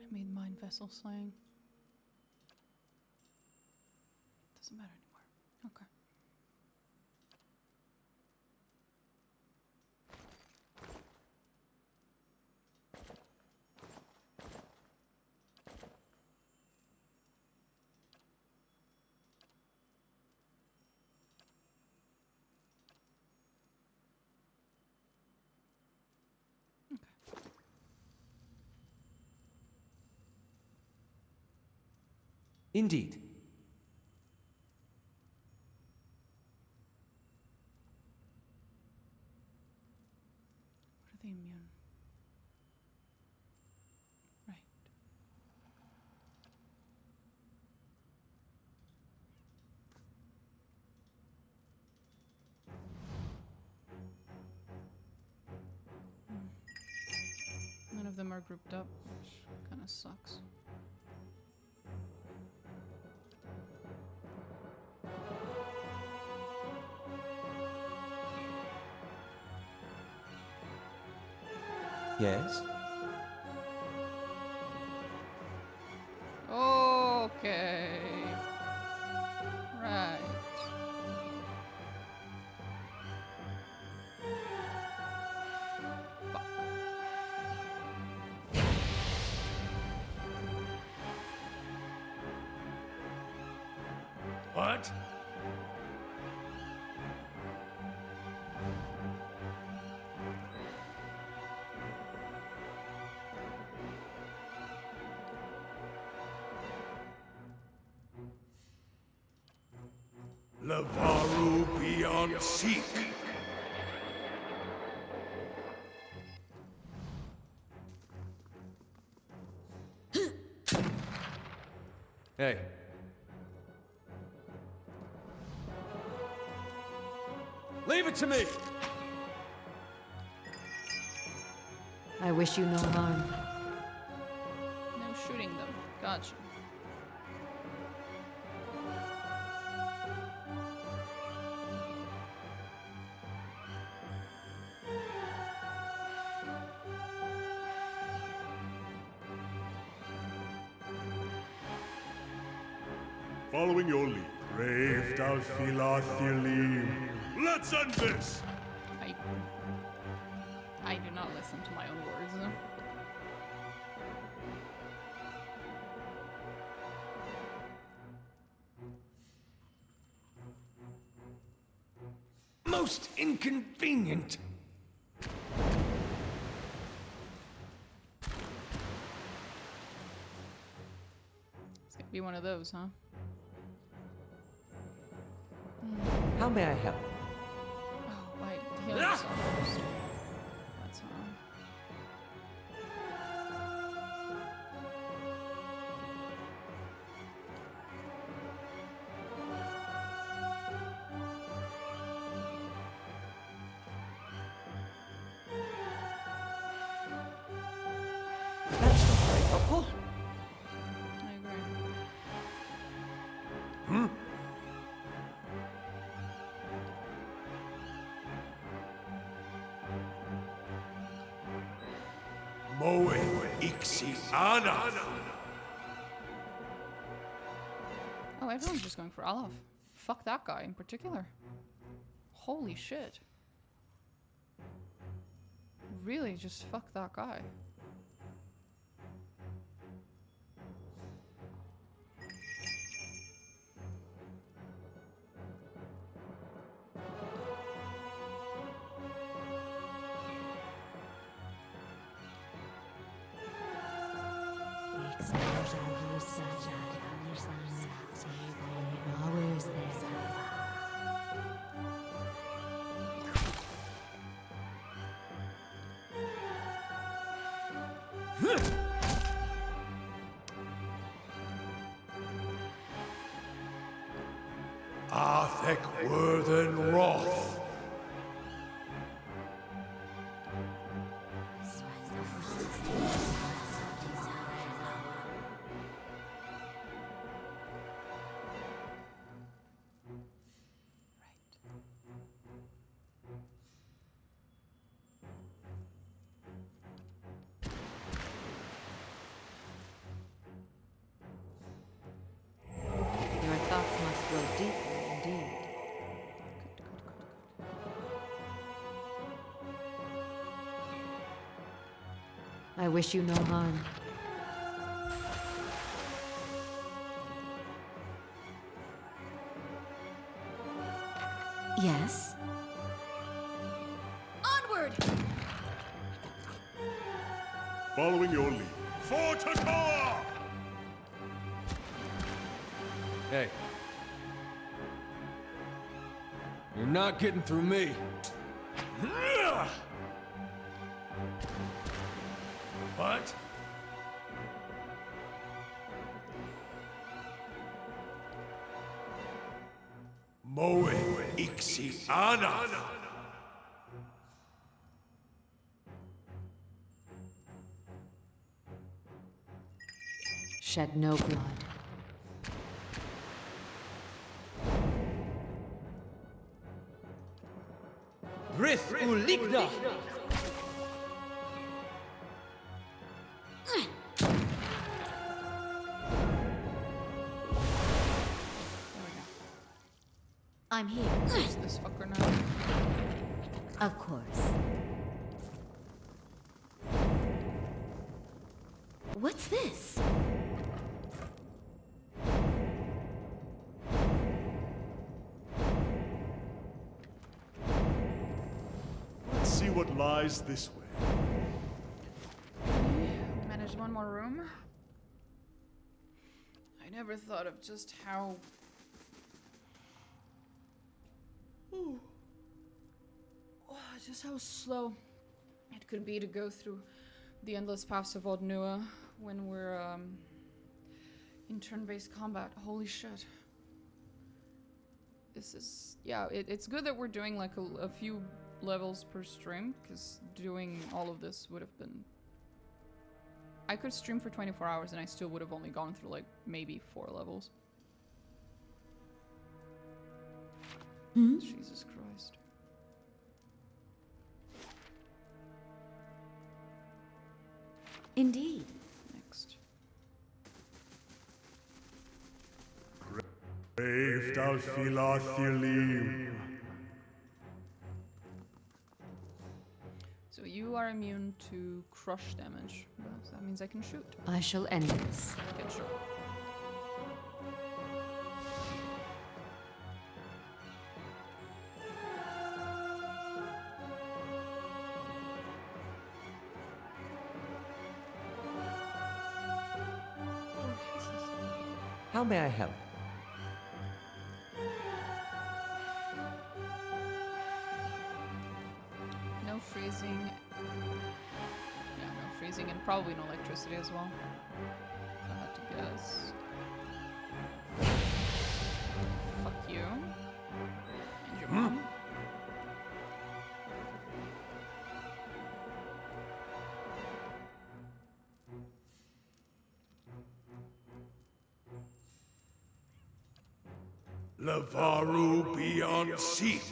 I made mine vessel slaying. Doesn't matter anymore. Okay. Indeed. What are they immune? Right. None of them are grouped up, which kind of sucks. Yes? Okay. Right. Fuck. What? Lavaru beyond seek. Hey. Leave it to me! I wish you no harm. No shooting them. Gotcha. Following your lead, Brave Dalfilathilim. Let's end this! I do not listen to my own words. Most inconvenient. It's gonna be one of those, huh? How may I help? Oh, I healed myself first. That's That's not very helpful. I agree. Moe ixi ana. Oh, everyone's just going for Olaf. Fuck that guy in particular. Holy shit. Really, just fuck that guy. Arthek Worthen Roth. Your thoughts must go deeper indeed. I wish you no harm. Yes? Onward! Following your lead. For Tatawa! Hey. You're not getting through me. What? Moe ixi ana. Shed no blood. Brith Uligna! I'm here. Who's this fucker now? Of course. What's this? Let's see what lies this way. Manage one more room. I never thought of just how... Ooh. Oh, just how slow it could be to go through the endless paths of Odd Nua when we're in turn-based combat. Holy shit. This is... yeah, it's good that we're doing like a few levels per stream, because doing all of this would have been... I could stream for 24 hours and I still would have only gone through like maybe 4 levels. Jesus Christ. Indeed. Next. Braved Alfilathilim. So you are immune to crush damage, but that means I can shoot. I shall end this. Okay, sure. How may I help? freezing. Yeah, no freezing and probably no electricity as well. If I had to guess. Fuck you. And your mom. Lavaru beyond seek.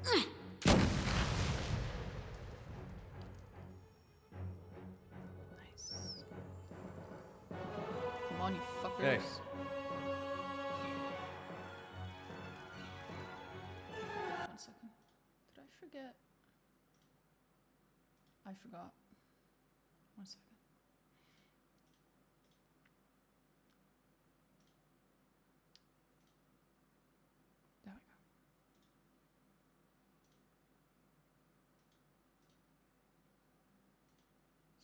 Nice. Come on, you fuckers. Hey. One second. Did I forget? I forgot. One second. There we go.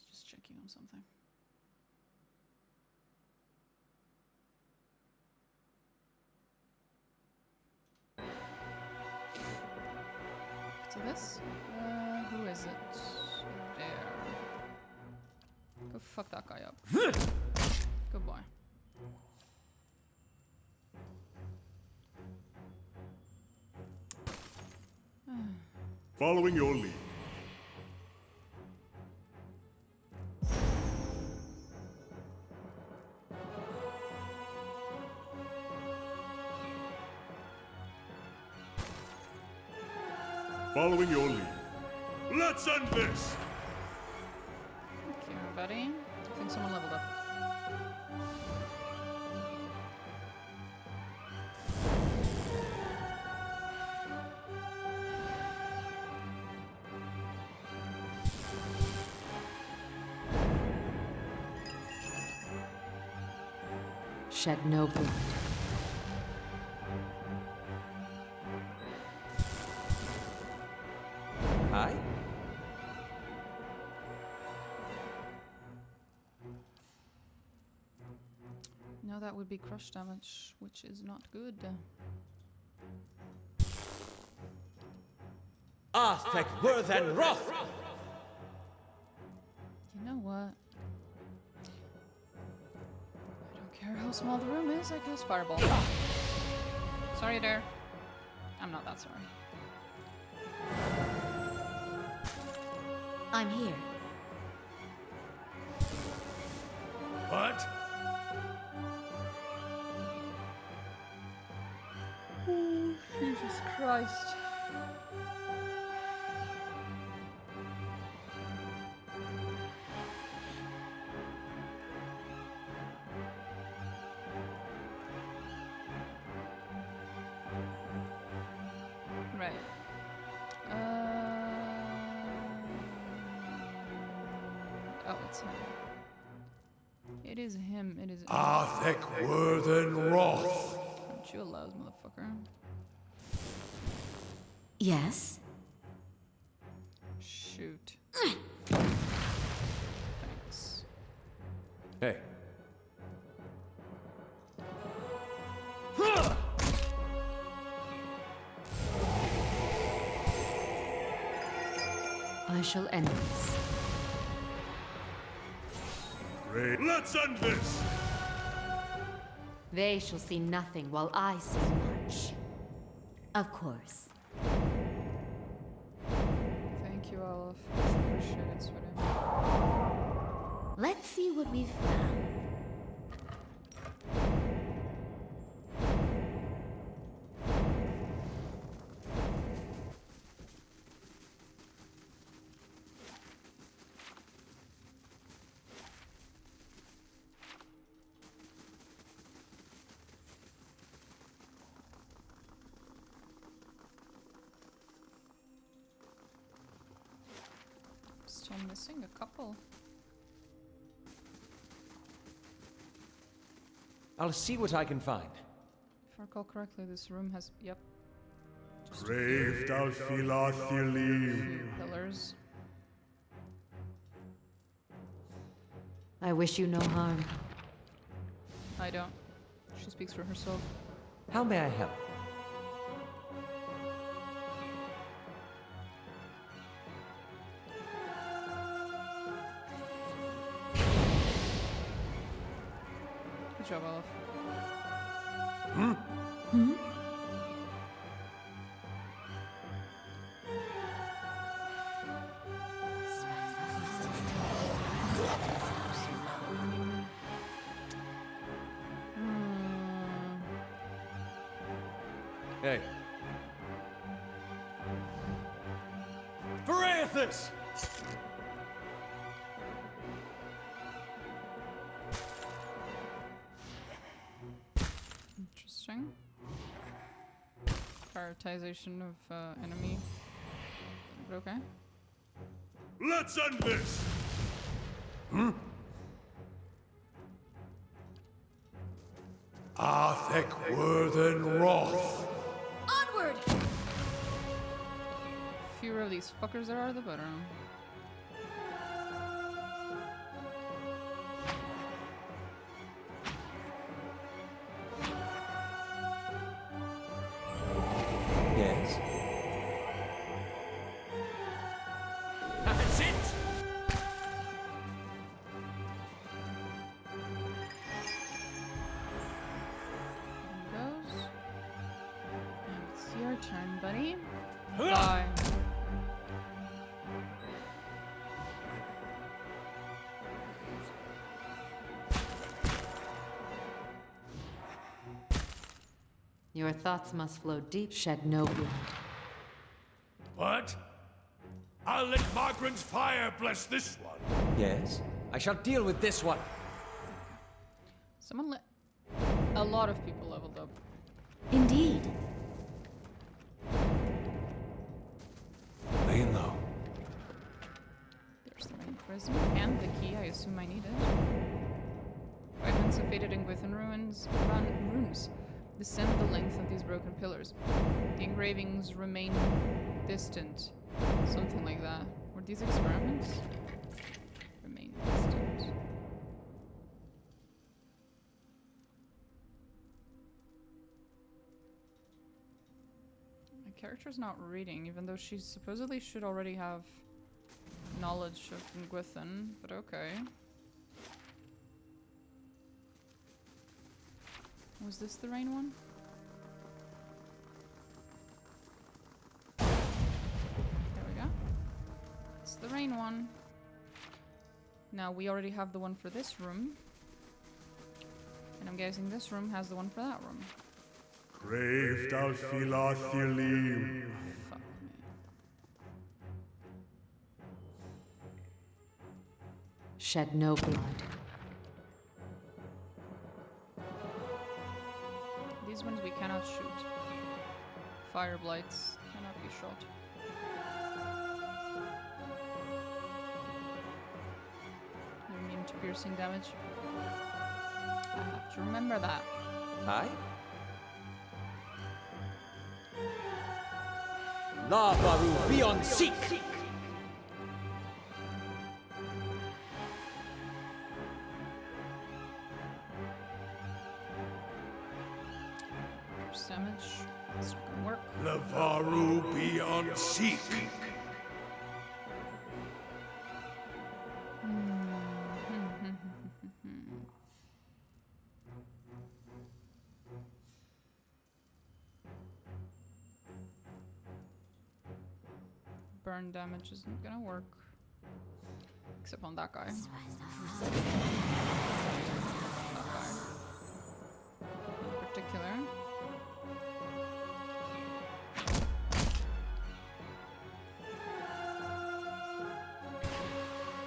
Just checking on something. So this? Who is it? There. Go fuck that guy up. Good boy. Following your lead. Following your lead. Let's end this! Thank you, buddy. I think someone leveled up. Shed no blood. Hi? No, that would be crush damage, which is not good. Aztec worth and wrath! You know what? I don't care how small the room is, I cast Fireball. Sorry there. I'm not that sorry. I'm here. What? Oh, Jesus Christ. Right. Oh, it's him. It is him. It is. Arthek Worthen Roth. Aren't you a loud motherfucker? Yes? Shoot. Thanks. Hey. I shall end this. Great. Let's end this! They shall see nothing while I see much. Of course. Thank you, Olaf. Appreciate it, sweetie. Let's see what we've found. Still missing a couple. I'll see what I can find. If I recall correctly, this room has, yep, just a Brave few pillars. I wish you no harm. I don't. She speaks for herself. How may I help? Good job, Olaf. Hey. Verathis! Interesting. Prioritization of enemy. But okay. Let's end this! Arthek Worthen Roth. Onward! Fewer of these fuckers there are, the better. Yes. That's it! Goes. And it's your turn, buddy. Bye. Your thoughts must flow deep. Shed no blood. What? I'll let Margaret's fire bless this one. Yes. I shall deal with this one. Someone let a lot of people leveled up. Indeed. Laying low. There's the main prison and the key. I assume I need it. Fragments of faded and Gwithan runes descend the length of these broken pillars. The engravings remain distant. Something like that. Were these experiments? Remain distant. My character's not reading, even though she supposedly should already have knowledge of Gwithan, but okay. Was this the rain one? There we go. It's the rain one. Now we already have the one for this room. And I'm guessing this room has the one for that room. Craved Alfilathilim. Fuck me. Shed no blood. These ones we cannot shoot. Fire blights cannot be shot. They're immune to piercing damage. I have to remember that. Aye? Lavaru beyond seek! Pierce damage. That's not gonna work. Lavaru beyond seek. Burn damage isn't gonna work. Except on that guy. That guy. In particular.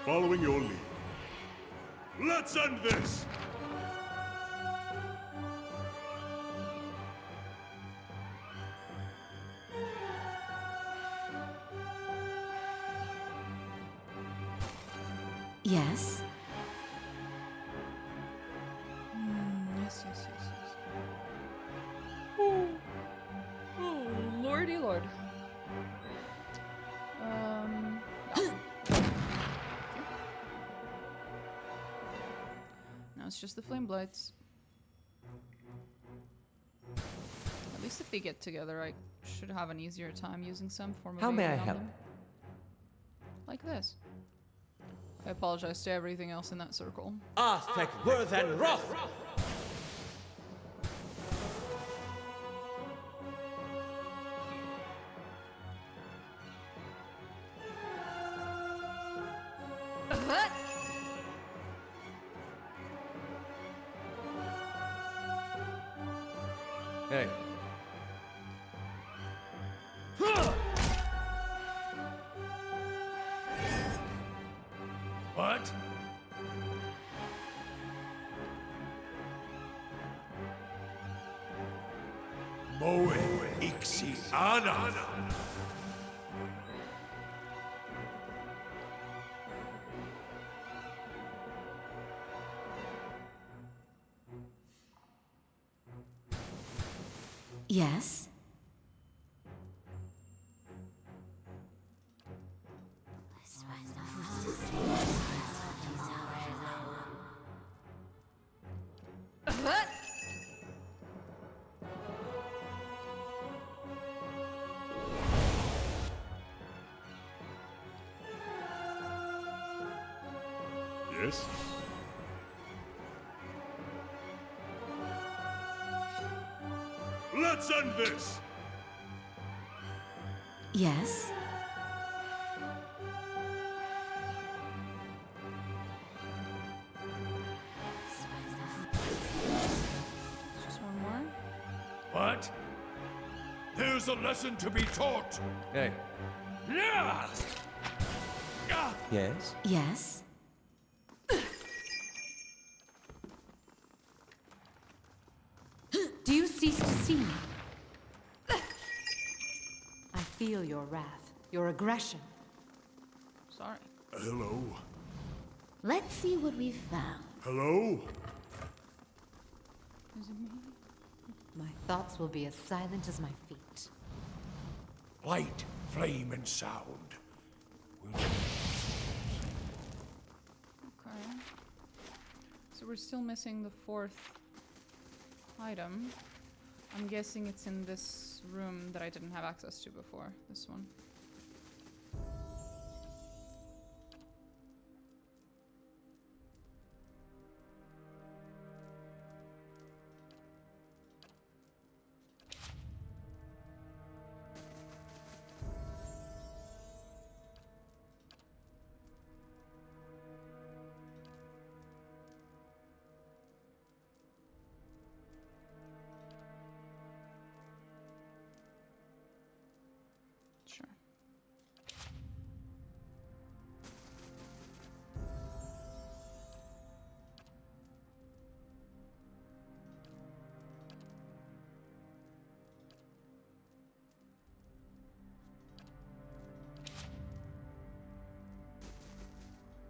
Following your lead. Let's end this! Yes. Yes, yes, yes, yes. Oh, oh, lordy lord. Now it's just the flame blights. At least if they get together, I should have an easier time using some form of How may I evasion on help? them. Like this. I apologize to everything else in that circle. Arthek Worthen Roth! Hey. What? Moe ixi ana. Yes? Yes? Let's end this! Yes? Just one more. What? There's a lesson to be taught. Hey. Yeah! Yes? Yes? Do you cease to see me? I feel your wrath, your aggression. Sorry. Hello? Let's see what we've found. Hello? Is it me? My thoughts will be as silent as my feet. Light, flame, and sound. Okay. So we're still missing the fourth item. I'm guessing it's in this room that I didn't have access to before. This one. Sure.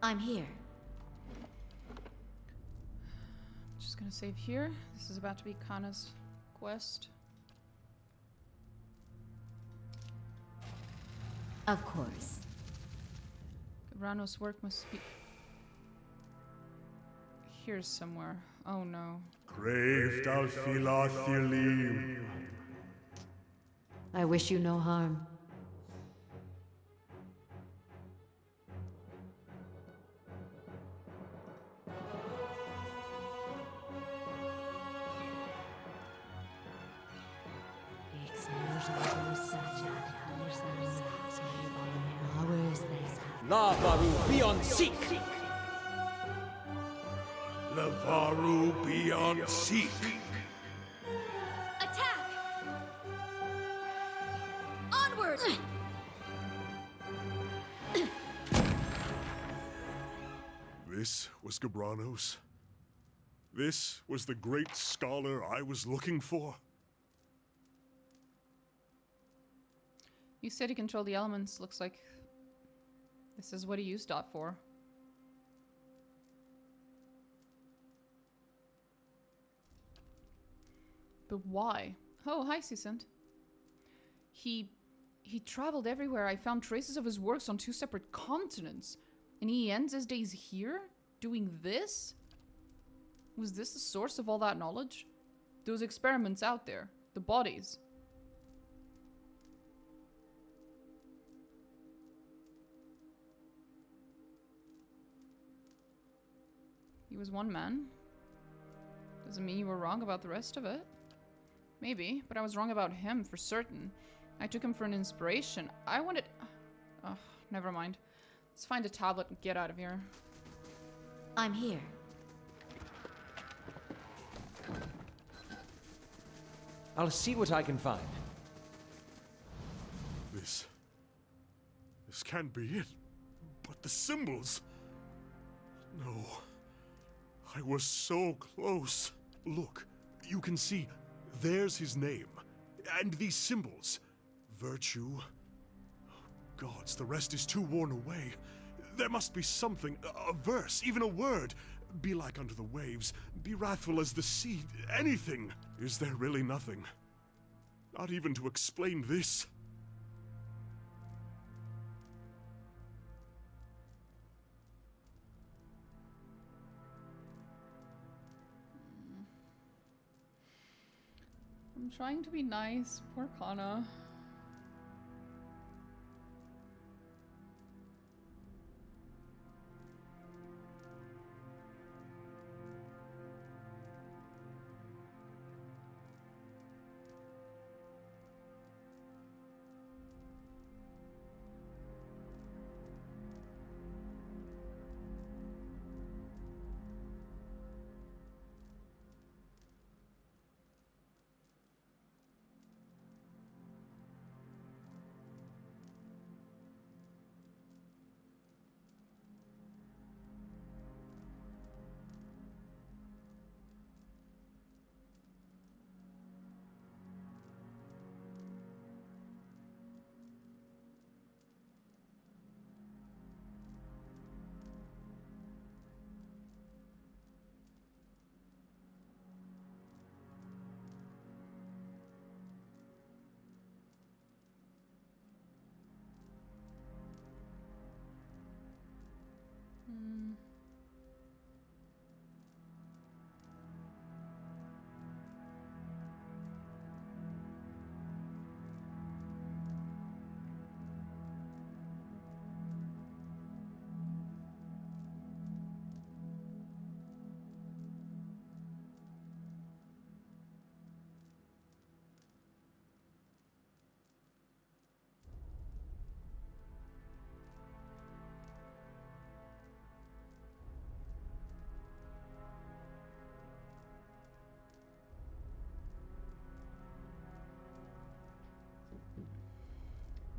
I'm here. Just gonna save here. This is about to be Kana's quest. Of course. Gabrano's work must be here somewhere. Oh no. Craved al filathilim. I wish you no harm. Lavaru beyond seek! Lavaru beyond seek. Attack! Onward! This was Gabranos? This was the great scholar I was looking for? You said he controlled the elements. Looks like this is what he used Dot for. But why? Oh, hi, Seasant. He traveled everywhere. I found traces of his works on 2 separate continents. And he ends his days here? Doing this? Was this the source of all that knowledge? Those experiments out there. The bodies. He was one man. Doesn't mean you were wrong about the rest of it. Maybe, but I was wrong about him for certain. I took him for an inspiration. I wanted... Oh, never mind. Let's find a tablet and get out of here. I'm here. I'll see what I can find. This can't be it. But the symbols... No. I was so close. Look, you can see, there's his name. And these symbols. Virtue. Gods, the rest is too worn away. There must be something, a verse, even a word. Be like unto the waves, be wrathful as the sea, anything. Is there really nothing? Not even to explain this? I'm trying to be nice. Poor Kana.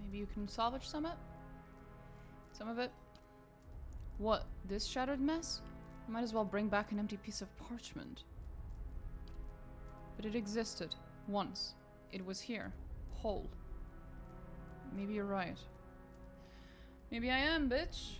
Maybe you can salvage some of it. What? This shattered mess? I might as well bring back an empty piece of parchment. But it existed. Once. It was here. Whole. Maybe you're right. Maybe I am, bitch.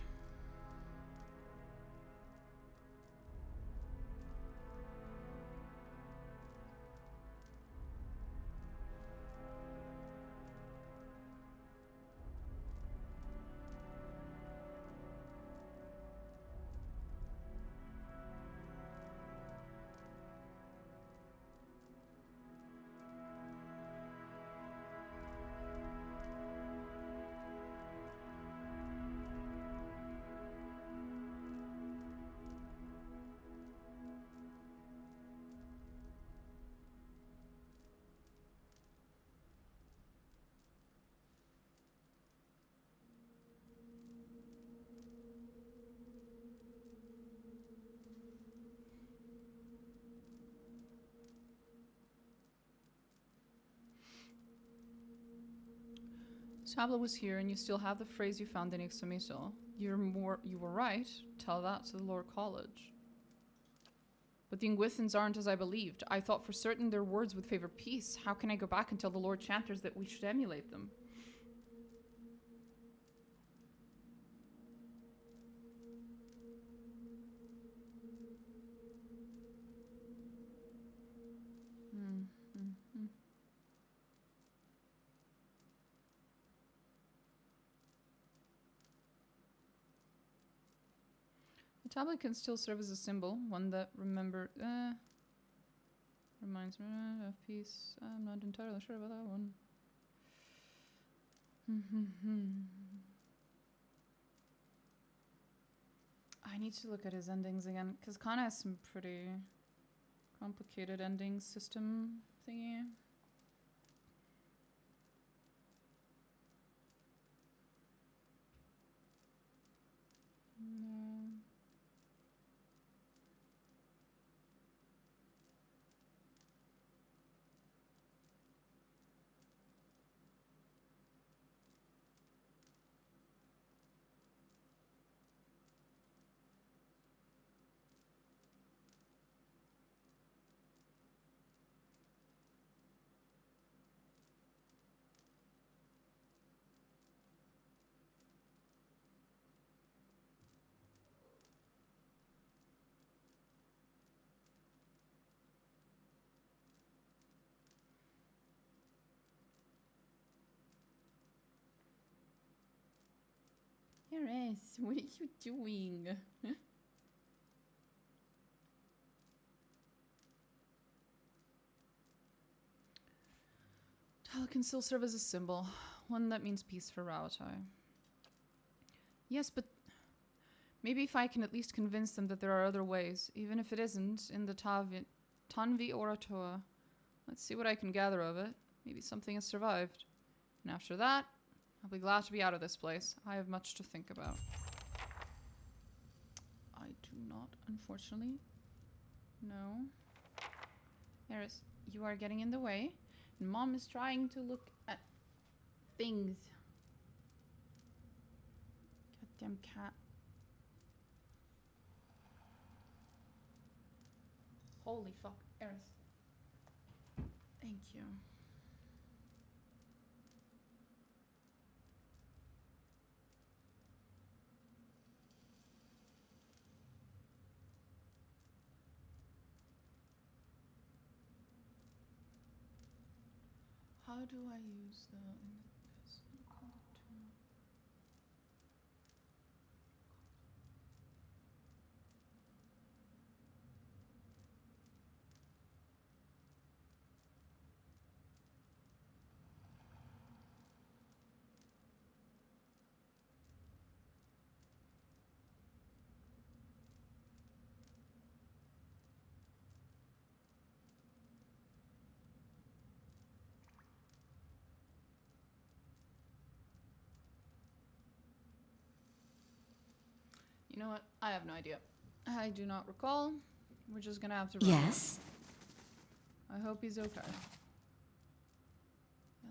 Tablet was here, and you still have the phrase you found in Ixomiso. You were right. Tell that to the Lord College. But the Ingwithans aren't as I believed. I thought for certain their words would favor peace. How can I go back and tell the Lord Chanters that we should emulate them? The tablet can still serve as a symbol, one that reminds me of peace. I'm not entirely sure about that one. I need to look at his endings again, because Kana has some pretty complicated ending system thingy. No. Eris, what are you doing? Tal can still serve as a symbol, one that means peace for Rautai. Yes, but maybe if I can at least convince them that there are other ways, even if it isn't in the Tanvi Oratoa. Let's see what I can gather of it. Maybe something has survived. And after that, I'll be glad to be out of this place. I have much to think about. I do not, unfortunately. No. Eris, you are getting in the way. And Mom is trying to look at things. Goddamn cat. Holy fuck, Eris. Thank you. How do I use the You know what? I have no idea. I do not recall. We're just gonna have to run. Yes? I hope he's okay.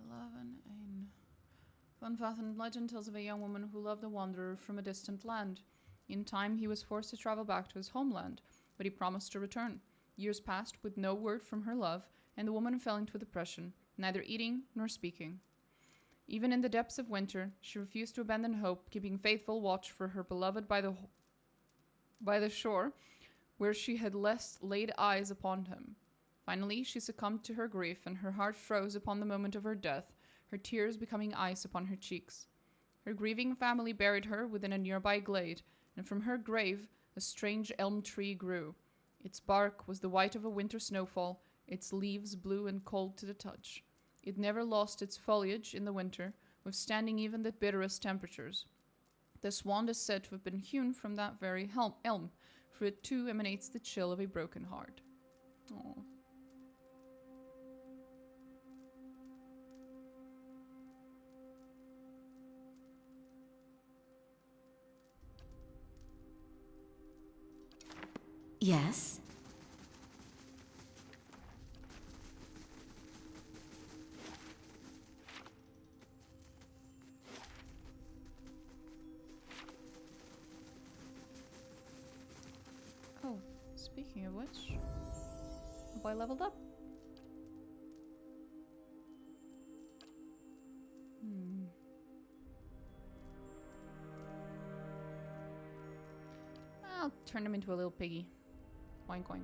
11 Ain. Funfathan legend tells of a young woman who loved a wanderer from a distant land. In time, he was forced to travel back to his homeland, but he promised to return. Years passed with no word from her love, and the woman fell into depression, neither eating nor speaking. Even in the depths of winter, she refused to abandon hope, keeping faithful watch for her beloved by the shore, where she had last laid eyes upon him. Finally, she succumbed to her grief, and her heart froze upon the moment of her death, her tears becoming ice upon her cheeks. Her grieving family buried her within a nearby glade, and from her grave a strange elm tree grew. Its bark was the white of a winter snowfall, its leaves blue and cold to the touch. It never lost its foliage in the winter, withstanding even the bitterest temperatures. This wand is said to have been hewn from that very elm, for it too emanates the chill of a broken heart. Aww. Yes? Oh, speaking of which, have I leveled up? I'll turn him into a little piggy. Oink oink.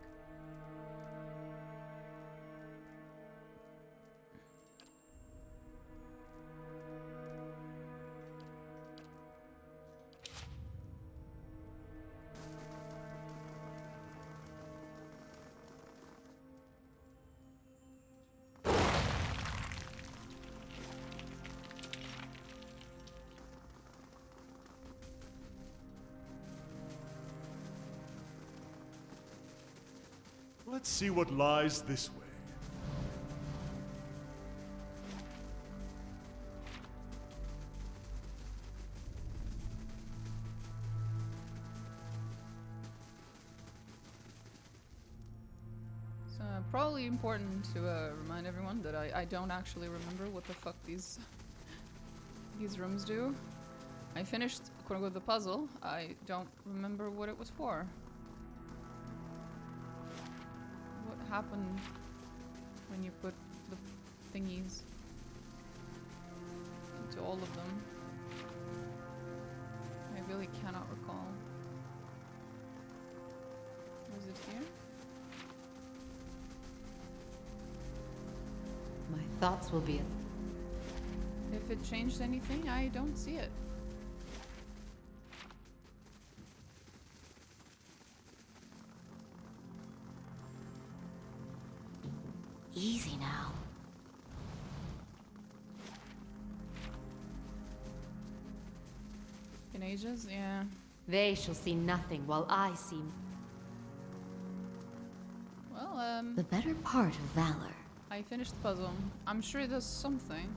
Let's see what lies this way. So probably important to remind everyone that I don't actually remember what the fuck these rooms do. I finished quote-unquote the puzzle. I don't remember what it was for. What happened when you put the thingies into all of them? I really cannot recall. Was it here? My thoughts will be If it changed anything, I don't see it. Easy now. In ages? Yeah. They shall see nothing while I see. Well, The better part of valor. I finished the puzzle. I'm sure it does something.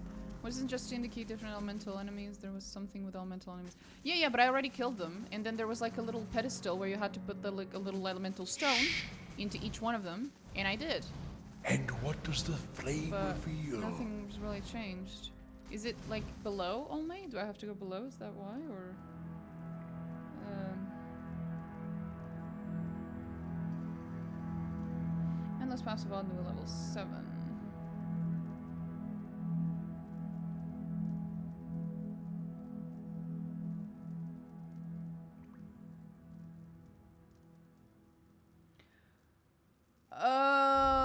Wasn't just to indicate different elemental enemies, there was something with elemental enemies. Yeah, but I already killed them. And then there was like a little pedestal where you had to put the, like, a little elemental stone into each one of them. And I did. And what does the flame But reveal? nothing's really changed. Is it like below only? Do I have to go below? Is that why? Or... Endless passive odd new level 7. Oh.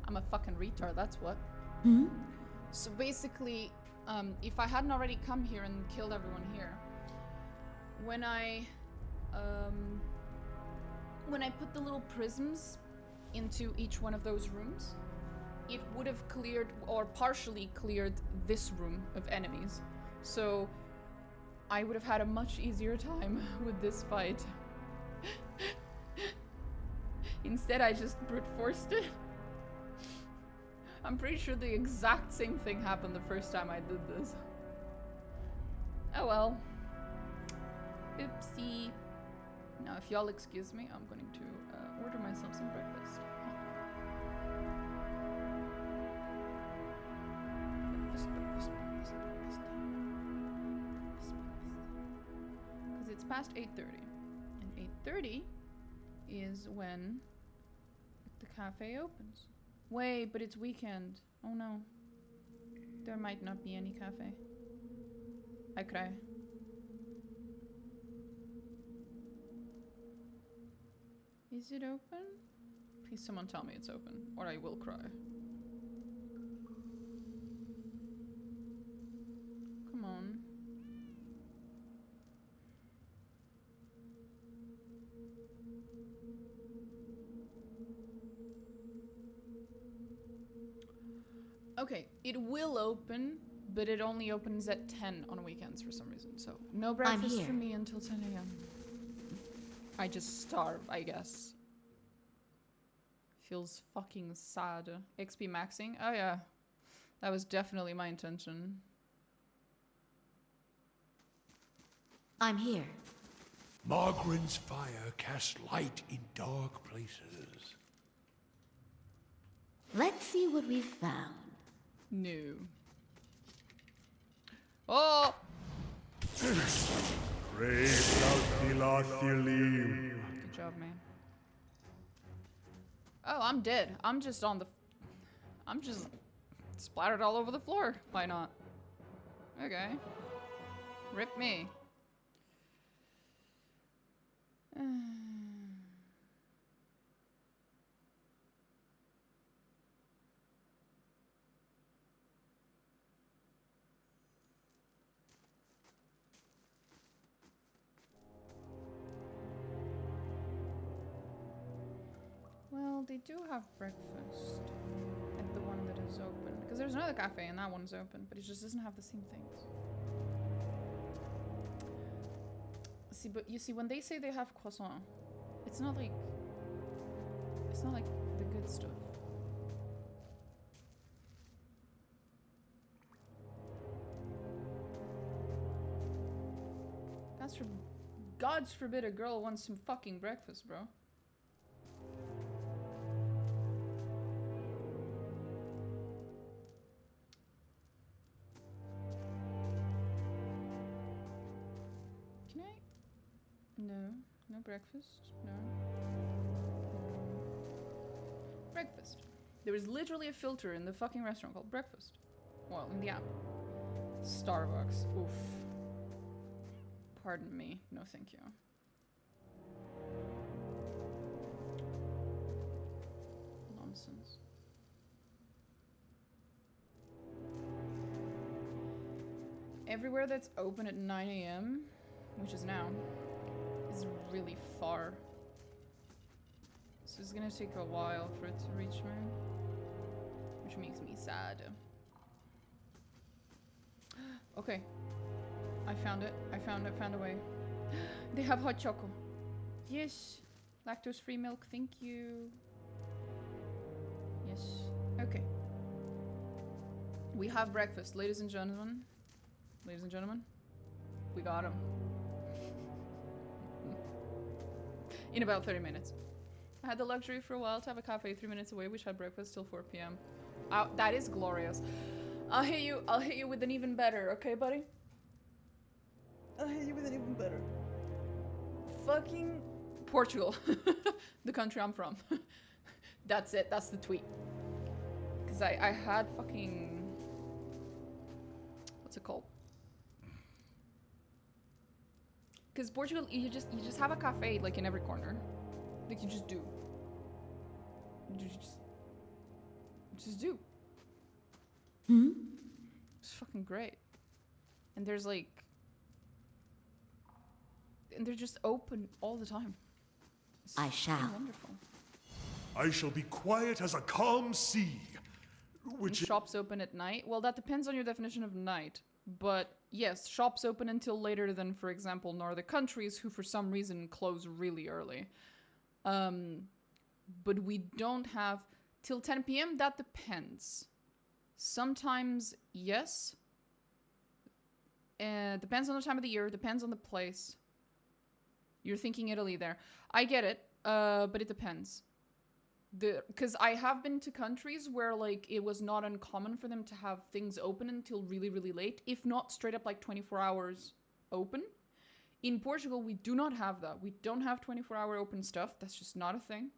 I'm a fucking retard, that's what. Hmm? So basically, if I hadn't already come here and killed everyone here, when I put the little prisms into each one of those rooms, it would have cleared or partially cleared this room of enemies. So I would have had a much easier time with this fight. Instead, I just brute forced it. I'm pretty sure the exact same thing happened the first time I did this. Oh well. Oopsie. Now, if y'all excuse me, I'm going to order myself some breakfast. Breakfast. Because it's past 8:30. And 8:30 is when the cafe opens. Wait, but it's weekend. Oh no. There might not be any cafe. I cry. Is it open? Please someone tell me it's open, or I will cry. Come on. Okay, it will open, but it only opens at 10 on weekends for some reason. So no breakfast for me until 10 a.m. I just starve, I guess. Feels fucking sad. XP maxing? Oh yeah. That was definitely my intention. I'm here. Margaren's fire casts light in dark places. Let's see what we've found. No. Oh! Praise Alfilathilim. Good job, man. Oh, I'm dead. I'm just on the... I'm just splattered all over the floor. Why not? Okay. Rip me. Well, they do have breakfast at the one that is open. Because there's another cafe and that one's open, but it just doesn't have the same things. See, but you see, when they say they have croissant, it's not like the good stuff. God's forbid a girl wants some fucking breakfast, bro. Can I? No. No breakfast. No. Breakfast. There is literally a filter in the fucking restaurant called breakfast. Well, in the app. Starbucks. Oof. Pardon me. No, thank you. Nonsense. Everywhere that's open at 9 a.m., which is now, is really far. So it's gonna take a while for it to reach me. Which makes me sad. Okay. I found it. I found a way. They have hot choco. Yes. Lactose-free milk, thank you. Yes. Okay. We have breakfast, ladies and gentlemen. Ladies and gentlemen. We got him. In about 30 minutes. I had the luxury for a while to have a cafe 3 minutes away, which had breakfast till 4 p.m. That is glorious. I'll hit you with an even better, okay, buddy? I'll hit you with an even better. Fucking Portugal. The country I'm from. That's it, that's the tweet. Cause I had fucking... What's it called? Cause Portugal, you just have a cafe like in every corner. Like you just do. You just do. Hmm? It's fucking great. And there's like... And they're just open all the time. It's I shall. Wonderful. I shall be quiet as a calm sea. And shops open at night? Well, that depends on your definition of night. But yes, shops open until later than, for example, Nordic countries who for some reason close really early. But we don't have till 10 p.m. That depends. Sometimes, yes. Depends on the time of the year, depends on the place. You're thinking Italy there. I get it, but it depends. Because I have been to countries where like it was not uncommon for them to have things open until really, really late, if not straight up like 24 hours open. In Portugal, we do not have that. We don't have 24-hour open stuff. That's just not a thing.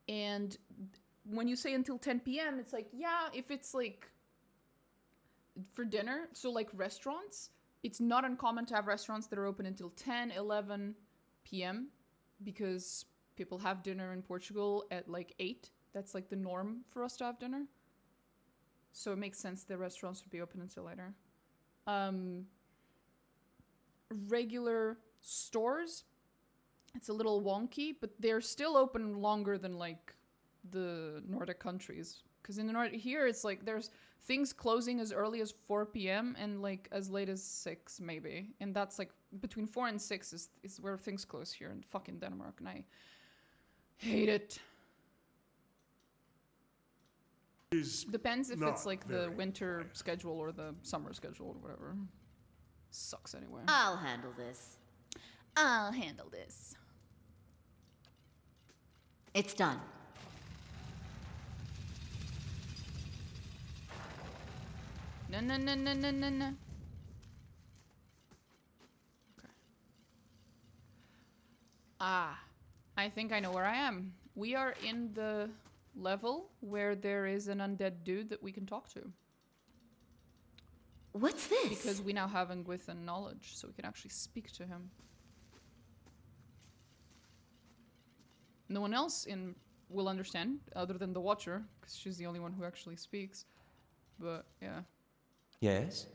And when you say until 10 p.m., it's like, yeah, if it's like for dinner, so like restaurants, it's not uncommon to have restaurants that are open until 10, 11 p.m. because people have dinner in Portugal at like 8. That's like the norm for us to have dinner. So it makes sense that restaurants would be open until later. Regular stores, it's a little wonky, but they're still open longer than like the Nordic countries. Because in the Nordic here, it's like there's things closing as early as 4 p.m. and like as late as 6 maybe. And that's like between 4 and 6 is where things close here in fucking Denmark. And I hate it. Depends if it's like the winter schedule or the summer schedule or whatever. Sucks anyway. I'll handle this. I'll handle this. It's done. No. Okay. I think I know where I am. We are in the level where there is an undead dude that we can talk to. What's this? Because we now have Angwithan knowledge, so we can actually speak to him. No one else will understand, other than the Watcher, because she's the only one who actually speaks. But, yeah. Yes?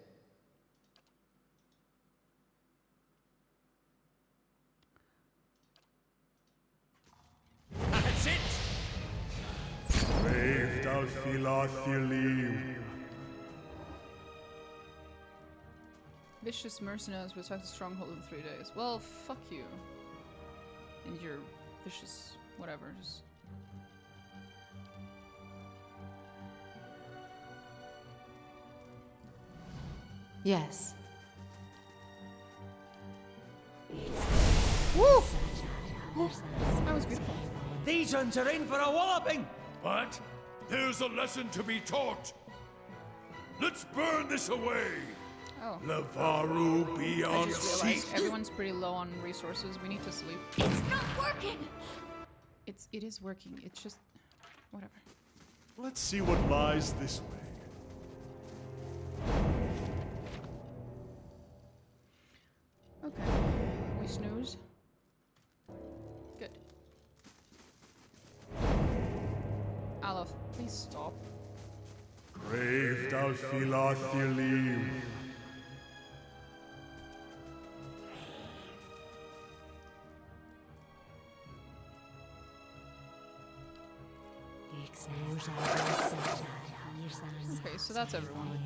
That's it! Brave Dalfilathilim. Vicious mercenaries will attack the stronghold in 3 days. Well, fuck you. And your vicious whatevers. Yes. Woo! That was beautiful. These ones are in for a walloping! But there's a lesson to be taught. Let's burn this away. Oh. Lavaru I beyond just sea. realized everyone's pretty low on resources. We need to sleep. It's not working! It is working. It's just... whatever. Let's see what lies this way. Okay. We snooze. Good. Aleph, please stop. Crave dal philathilim. Okay, so that's everyone.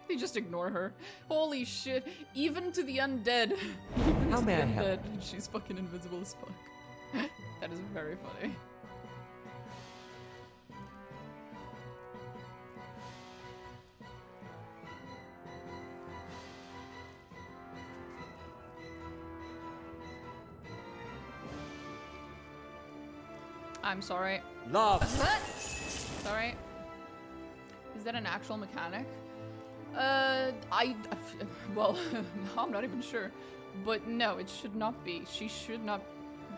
They just ignore her. Holy shit. Even to the undead. Even How to may the I help? undead. She's fucking invisible as fuck. That is very funny. I'm sorry. Love. Sorry. Is that an actual mechanic? Well, I'm not even sure. But no, it should not be. She should not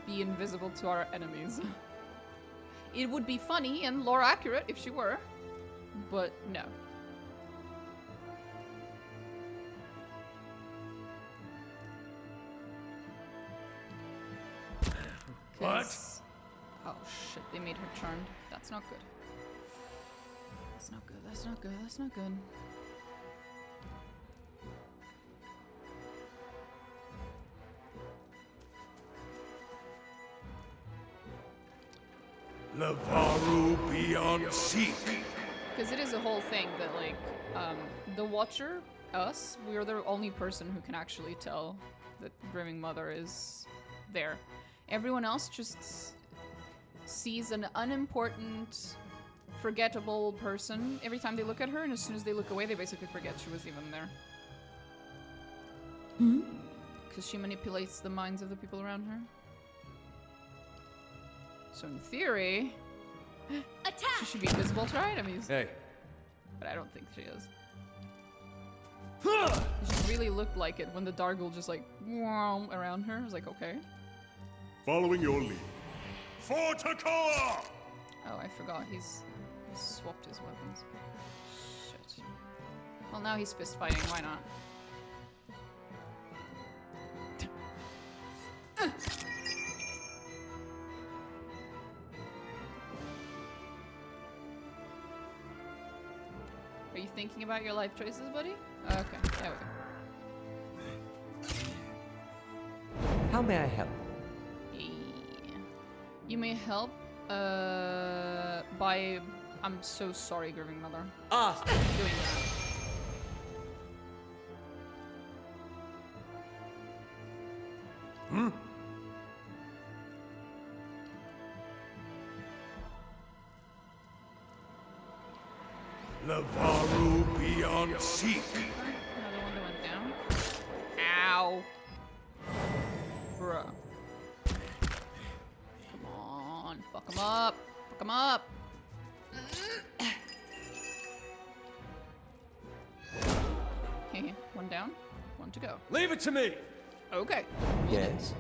be invisible to our enemies. It would be funny and lore accurate if she were, but no. What? Oh shit, they made her charmed. That's not good. That's not good, that's not good, that's not good. Lavaru beyond seek. Because it is a whole thing that, like, the Watcher, us, we are the only person who can actually tell that Grimming Mother is there. Everyone else just sees an unimportant, forgettable person every time they look at her, and as soon as they look away, they basically forget she was even there. Because she manipulates the minds of the people around her. So in theory, she should be invisible to our enemies. Hey. But I don't think she is. She really looked like it when the Dargle just like around her. I was like, okay. Following your lead. For Takoa! Oh, I forgot. He's swapped his weapons. Shit. Well, now he's fist fighting. Why not? Are you thinking about your life choices, buddy? Okay, there we go. How may I help? Yeah. You may help by... I'm so sorry, Grieving Mother. Ah! Doing that. Lavaru beyond seek. Another one that went down. Ow. Bruh. Come on. Fuck him up. Fuck him up. One down. One to go. Leave it to me. Okay. Yes.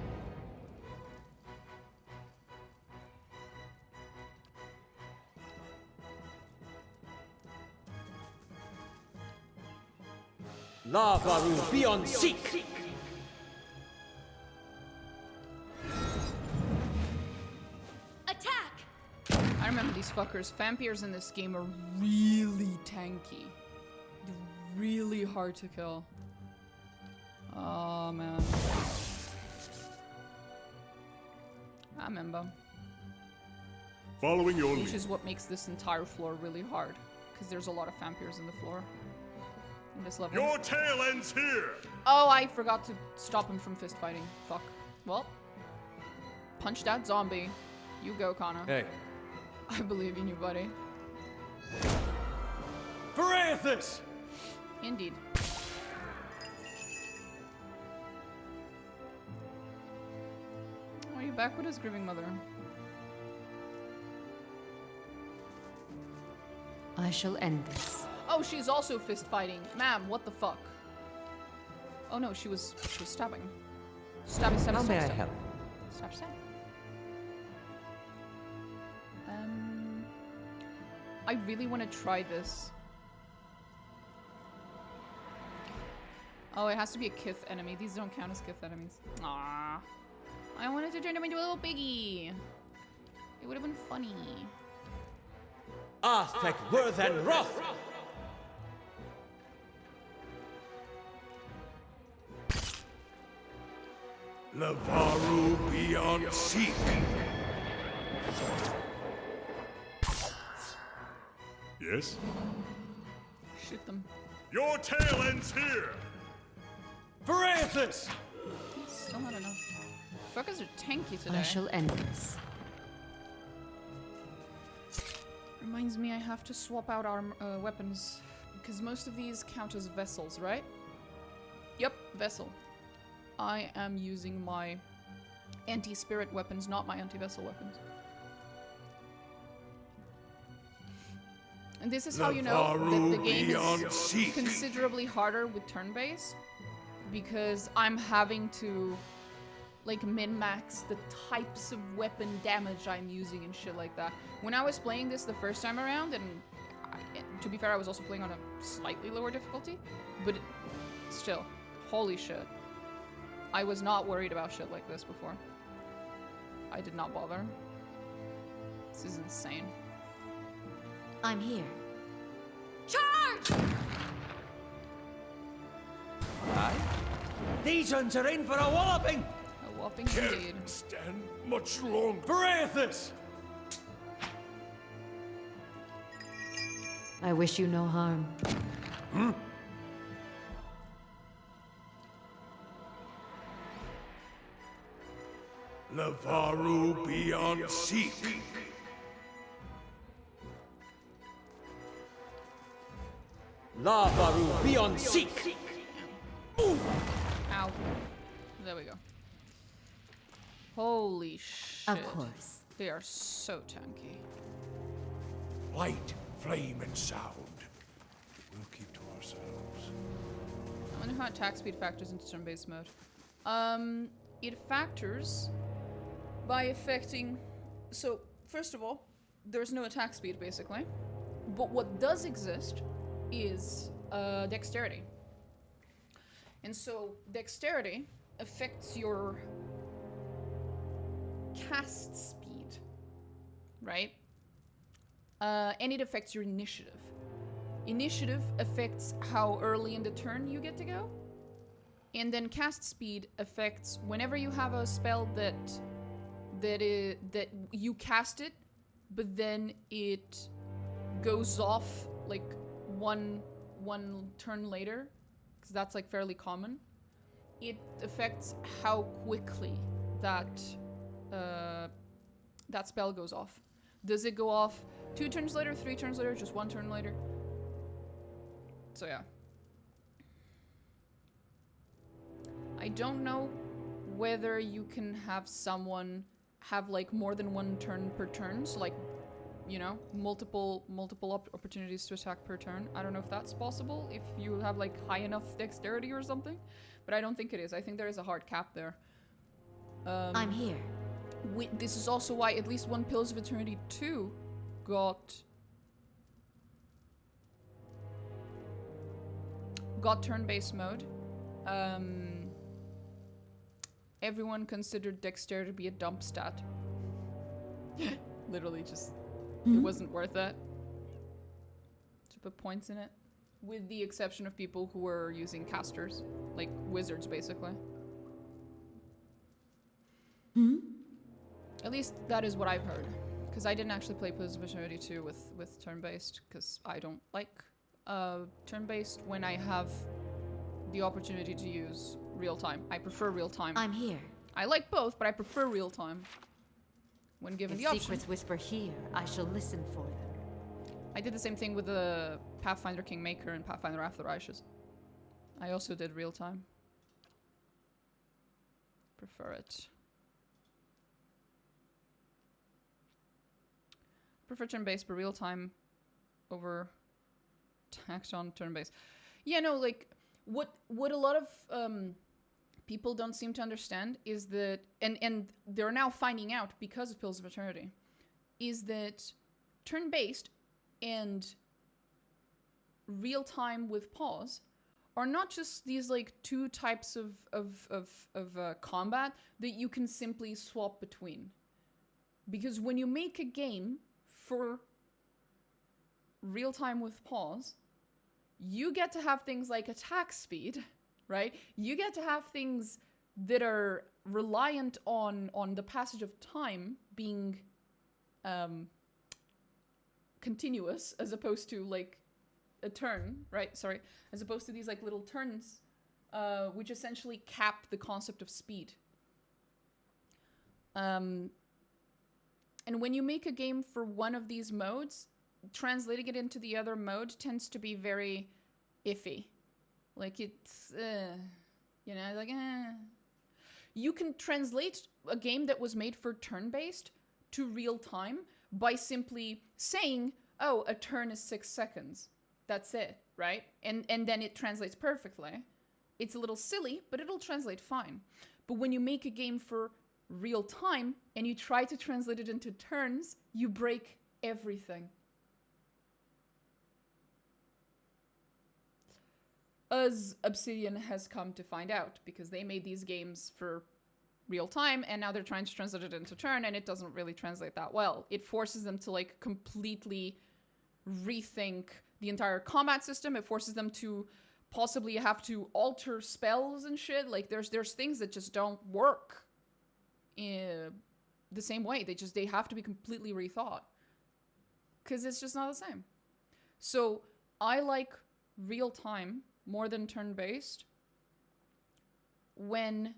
Lavaru beyond seek. Attack! I remember these fuckers. Vampires in this game are really tanky. They're really hard to kill. Oh, man. I remember. Following your Which lead. is what makes this entire floor really hard. Because there's a lot of vampires in the floor. In this level. Your tail ends here! Oh, I forgot to stop him from fist fighting. Fuck. Well. Punch that zombie. You go, Connor. Hey. I believe in you, buddy. Verathis! Indeed. Are you back with us, Grieving Mother? I shall end this. Oh, she's also fist fighting. Ma'am, what the fuck? Oh no, she was stabbing. Stab, stab, How stab, may I stab. help? Stab, stab. I really want to try this. Oh, it has to be a Kith enemy. These don't count as Kith enemies. Ah, I wanted to turn him into a little piggy. It would have been funny. Aztec worth and wrath! Lavaru beyond seek. Yes? Shoot them. Your tail ends here! Varathis! Still not enough. Fuckers are tanky today. I shall end this. Reminds me I have to swap out our weapons. Because most of these count as vessels, right? Yep, vessel. I am using my anti-spirit weapons, not my anti-vessel weapons. And this is how you know that the game is considerably harder with turn-based. Because I'm having to, like, min-max the types of weapon damage I'm using and shit like that. When I was playing this the first time around, and to be fair, I was also playing on a slightly lower difficulty, but still, holy shit. I was not worried about shit like this before. I did not bother. This is insane. I'm here. Charge! Aye? These uns are in for a walloping! A whopping indeed. Can't stand much longer. Varathis! I wish you no harm. Hmm? Lavaru beyond seek. Lavaru beyond seek! Ow. There we go. Holy shit. Of course. They are so tanky. Light, flame, and sound. We'll keep to ourselves. I wonder how attack speed factors into turn-based mode. It factors by affecting... So, first of all, there's no attack speed, basically. But what does exist is dexterity. And so, dexterity affects your cast speed, right? And it affects your initiative. Initiative affects how early in the turn you get to go. And then cast speed affects whenever you have a spell that you cast it, but then it goes off like one turn later, because that's like fairly common. It affects how quickly that spell goes off. Does it go off 2 turns later, 3 turns later, just 1 turn later? So yeah. I don't know whether you can have someone have like more than 1 turn per turn, so like, you know, multiple opportunities to attack per turn. I don't know if that's possible if you have like high enough dexterity or something, but I don't think it is. I think there is a hard cap there. I'm here. This is also why at least 1 Pillars of Eternity 2 got turn-based mode. Everyone considered dexterity to be a dump stat. Literally just, it wasn't worth it to put points in it. With the exception of people who were using casters, like wizards basically. At least that is what I've heard. Because I didn't actually play Pillars of Eternity 2 with turn-based, because I don't like turn-based when I have the opportunity to use real-time. I prefer real-time. I'm here. I like both, but I prefer real-time when given If the option. secrets whisper here, I shall listen for them. I did the same thing with the Pathfinder Kingmaker and Pathfinder After the Ashes. I also did real-time. Prefer it. Prefer turn-based, but real-time over taxed on turn-based. Yeah, no, like, what a lot of people don't seem to understand is that, and they're now finding out because of Pillars of Eternity, is that turn-based and real-time with pause are not just these, like, 2 types of combat that you can simply swap between. Because when you make a game for real time with pause, you get to have things like attack speed, right? You get to have things that are reliant on the passage of time being continuous, as opposed to like a turn, right? Sorry, as opposed to these like little turns, which essentially cap the concept of speed. And when you make a game for one of these modes, translating it into the other mode tends to be very iffy. Like it's, you know, like, You can translate a game that was made for turn-based to real time by simply saying, oh, a turn is 6 seconds. That's it, right? And then it translates perfectly. It's a little silly, but it'll translate fine. But when you make a game for real time and you try to translate it into turns, you break everything. As Obsidian has come to find out, because they made these games for real time and now they're trying to translate it into turn and it doesn't really translate that well. It forces them to like completely rethink the entire combat system. It forces them to possibly have to alter spells and shit. Like there's things that just don't work in the same way. They have to be completely rethought because it's just not the same. So I like real time more than turn-based when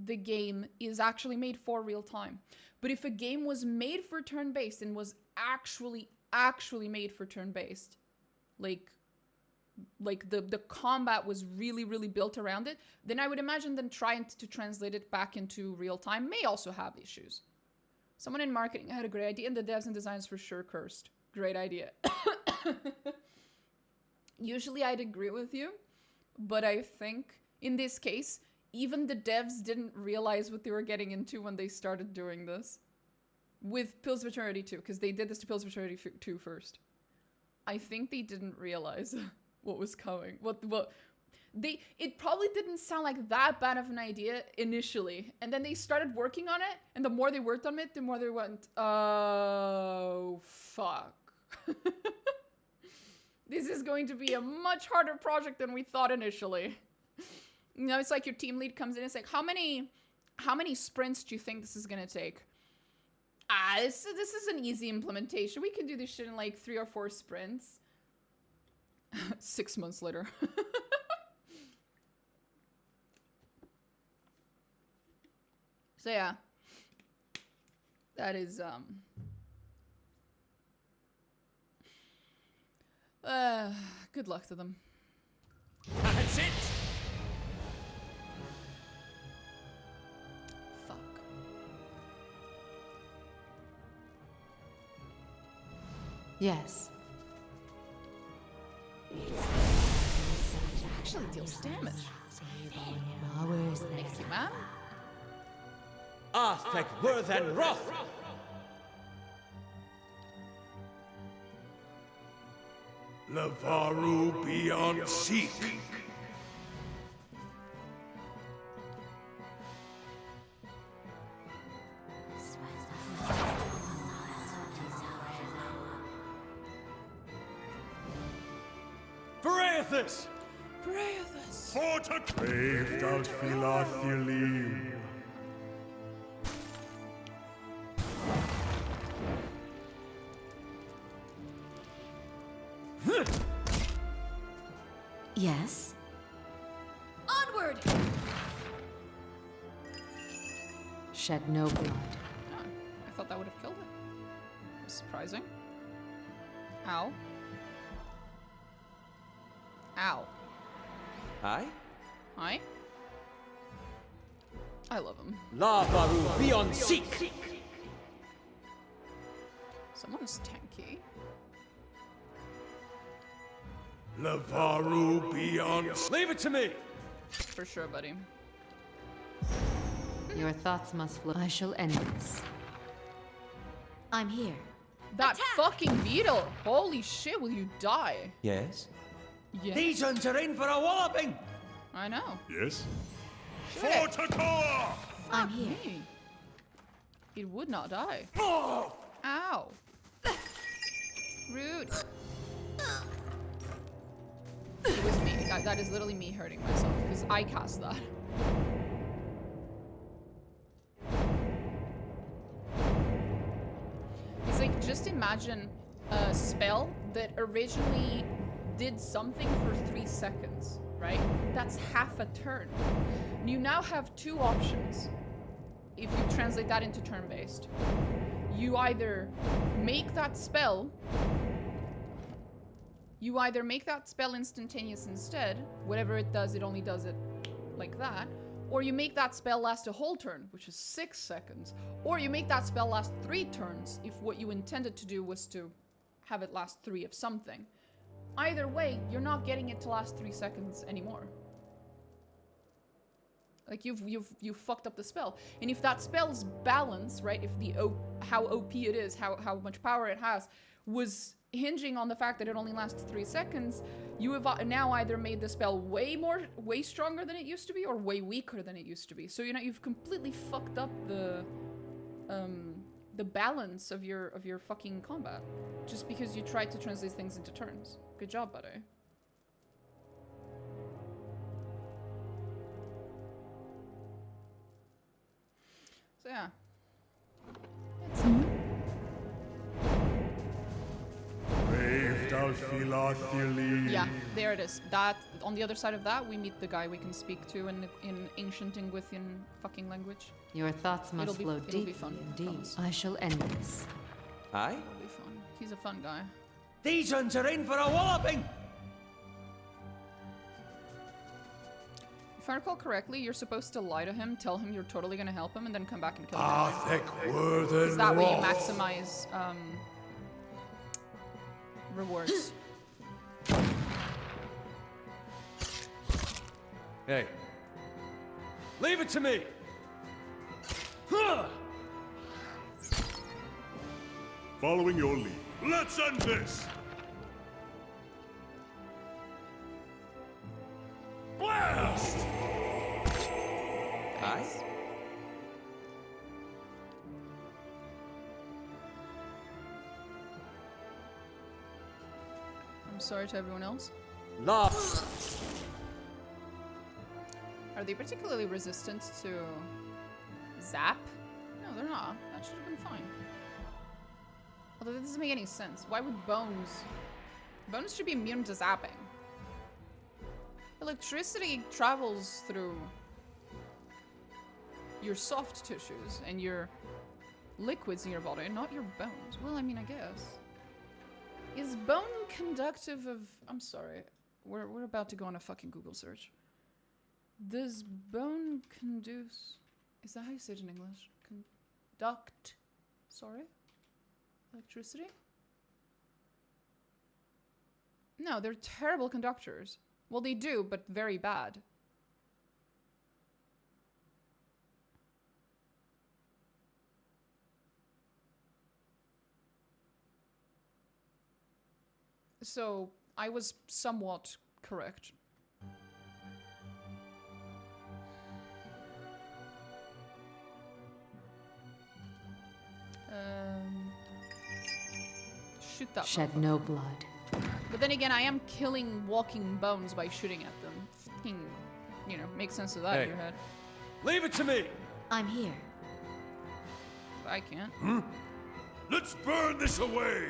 the game is actually made for real time. But if a game was made for turn-based and was actually made for turn-based, like the combat was really built around it, then I would imagine them trying to translate it back into real time may also have issues. Someone in marketing had a great idea and the devs and designers for sure cursed. Great idea. Usually I'd agree with you, but I think in this case, even the devs didn't realize what they were getting into when they started doing this. With Pills of Eternity 2, because they did this to Pills of Eternity 2 first. I think they didn't realize what was coming. It probably didn't sound like that bad of an idea initially. And then they started working on it, and the more they worked on it, the more they went, oh, fuck. This is going to be a much harder project than we thought initially. You know, it's like your team lead comes in and it's like, how many sprints do you think this is gonna take? This is an easy implementation. We can do this shit in like 3 or 4 sprints. 6 months later. So yeah. That is, good luck to them. That's it! Fuck. Yes. Actually deals damage. Thank you, man. Arthek Worth and Roth! Lavaru beyond seek. Parathis! Parathis! Forta craved out Philathilim. Yes? Onward! Shed no blood. Oh, I thought that would have killed it. It was surprising. Ow. Ow. Aye? Hi. I love him. Lavaru beyond seek! Someone's tanky. Lavaru beyond. Leave it to me! For sure, buddy. Your thoughts must flow. I shall end this. I'm here. That fucking beetle! Holy shit, will you die? Yes? Yes. These ones are in for a walloping! I know. Yes? Shit. Fortacoa! I'm here. Me. It would not die. Oh! Ow. Rude. It was me. That is literally me hurting myself because I cast that. It's like, just imagine a spell that originally did something for 3 seconds, right? That's half a turn. You now have 2 options if you translate that into turn-based. You either make that spell instantaneous instead. Whatever it does, it only does it like that. Or you make that spell last a whole turn, which is 6 seconds. Or you make that spell last 3 turns if what you intended to do was to have it last 3 of something. Either way, you're not getting it to last 3 seconds anymore. Like, you've fucked up the spell. And if that spell's balance, right, if how OP it is, how much power it has, was hinging on the fact that it only lasts 3 seconds, you have now either made the spell way stronger than it used to be, or way weaker than it used to be. So, you know, you've completely fucked up the balance of your fucking combat, just because you tried to translate things into turns. Good job, buddy. So yeah. It's something. Yeah, there it is. That, on the other side of that, we meet the guy we can speak to in ancient Ingwithian fucking language. Your thoughts must flow it'll be deeply fun, indeed. I shall end this. Aye? It'll be fun. He's a fun guy. These ones are in for a walloping! If I recall correctly, you're supposed to lie to him, tell him you're totally gonna help him, and then come back and kill him. Because that way you maximize rewards. Hey. Leave it to me! Following your lead. Let's end this! Blast! Aye? I'm sorry to everyone else. Lost! Are they particularly resistant to zap? No, they're not. That should have been fine. Although that doesn't make any sense. Why would bones... Bones should be immune to zapping. Electricity travels through your soft tissues and your liquids in your body, not your bones. Well, I mean, I guess. Is bone conductive of... I'm sorry. We're about to go on a fucking Google search. Does bone conduce... Is that how you say it in English? Conduct... Sorry? Electricity? No, they're terrible conductors. Well, they do, but very bad. So, I was somewhat correct. Shoot that Shed motherfucker. no blood. But then again, I am killing walking bones by shooting at them. Fucking, you know, make sense of that in your head. Leave it to me! I'm here. I can't. Let's burn this away!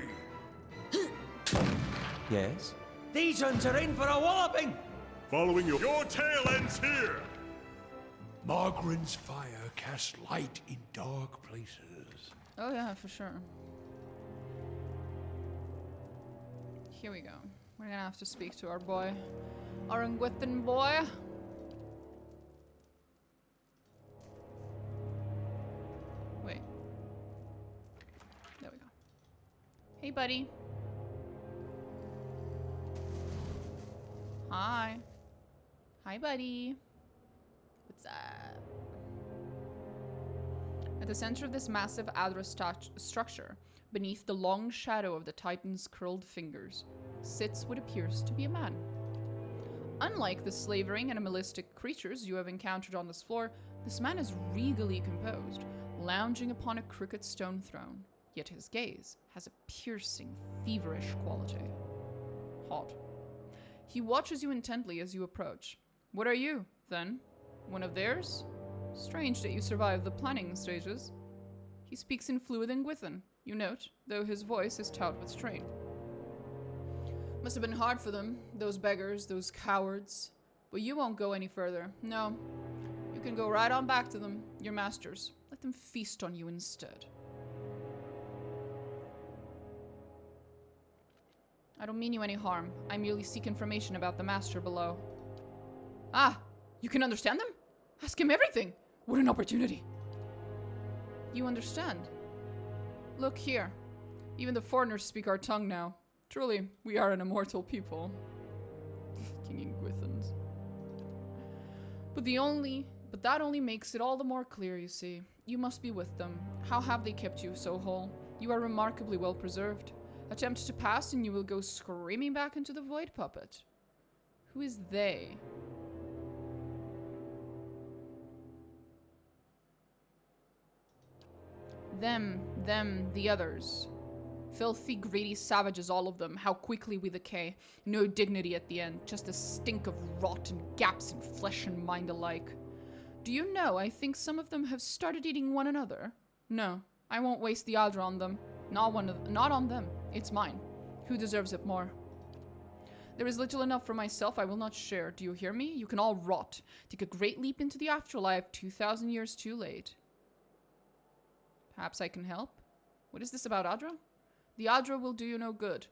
Yes? These ones are in for a walloping! Following your tail ends here! Margaren's fire casts light in dark places. Oh yeah, for sure. Here we go. We're gonna have to speak to our boy. Our Ingwithan boy. Wait. There we go. Hey, buddy. Hi. Hi, buddy. What's up? At the center of this massive Adra structure, beneath the long shadow of the Titan's curled fingers, sits what appears to be a man. Unlike the slavering animalistic creatures you have encountered on this floor, this man is regally composed, lounging upon a crooked stone throne, yet his gaze has a piercing, feverish quality. Hot. He watches you intently as you approach. What are you, then? One of theirs? Strange that you survived the planning stages. He speaks in fluid and Gwithan, you note, though his voice is taut with strain. Must have been hard for them, those beggars, those cowards. But you won't go any further. No. You can go right on back to them, your masters. Let them feast on you instead. I don't mean you any harm. I merely seek information about the master below. Ah! You can understand them? Ask him everything! What an opportunity! You understand? Look here. Even the foreigners speak our tongue now. Truly, we are an immortal people. King Gwithans. But that only makes it all the more clear, you see. You must be with them. How have they kept you so whole? You are remarkably well preserved. Attempt to pass and you will go screaming back into the void puppet. Who is they? Them, the others. Filthy, greedy savages, all of them. How quickly we decay. No dignity at the end. Just a stink of rot and gaps in flesh and mind alike. Do you know, I think some of them have started eating one another? No, I won't waste the Adra on them. Not on them. It's mine. Who deserves it more? There is little enough for myself I will not share. Do you hear me? You can all rot. Take a great leap into the afterlife 2,000 years too late. Perhaps I can help? What is this about Adra? The Adra will do you no good.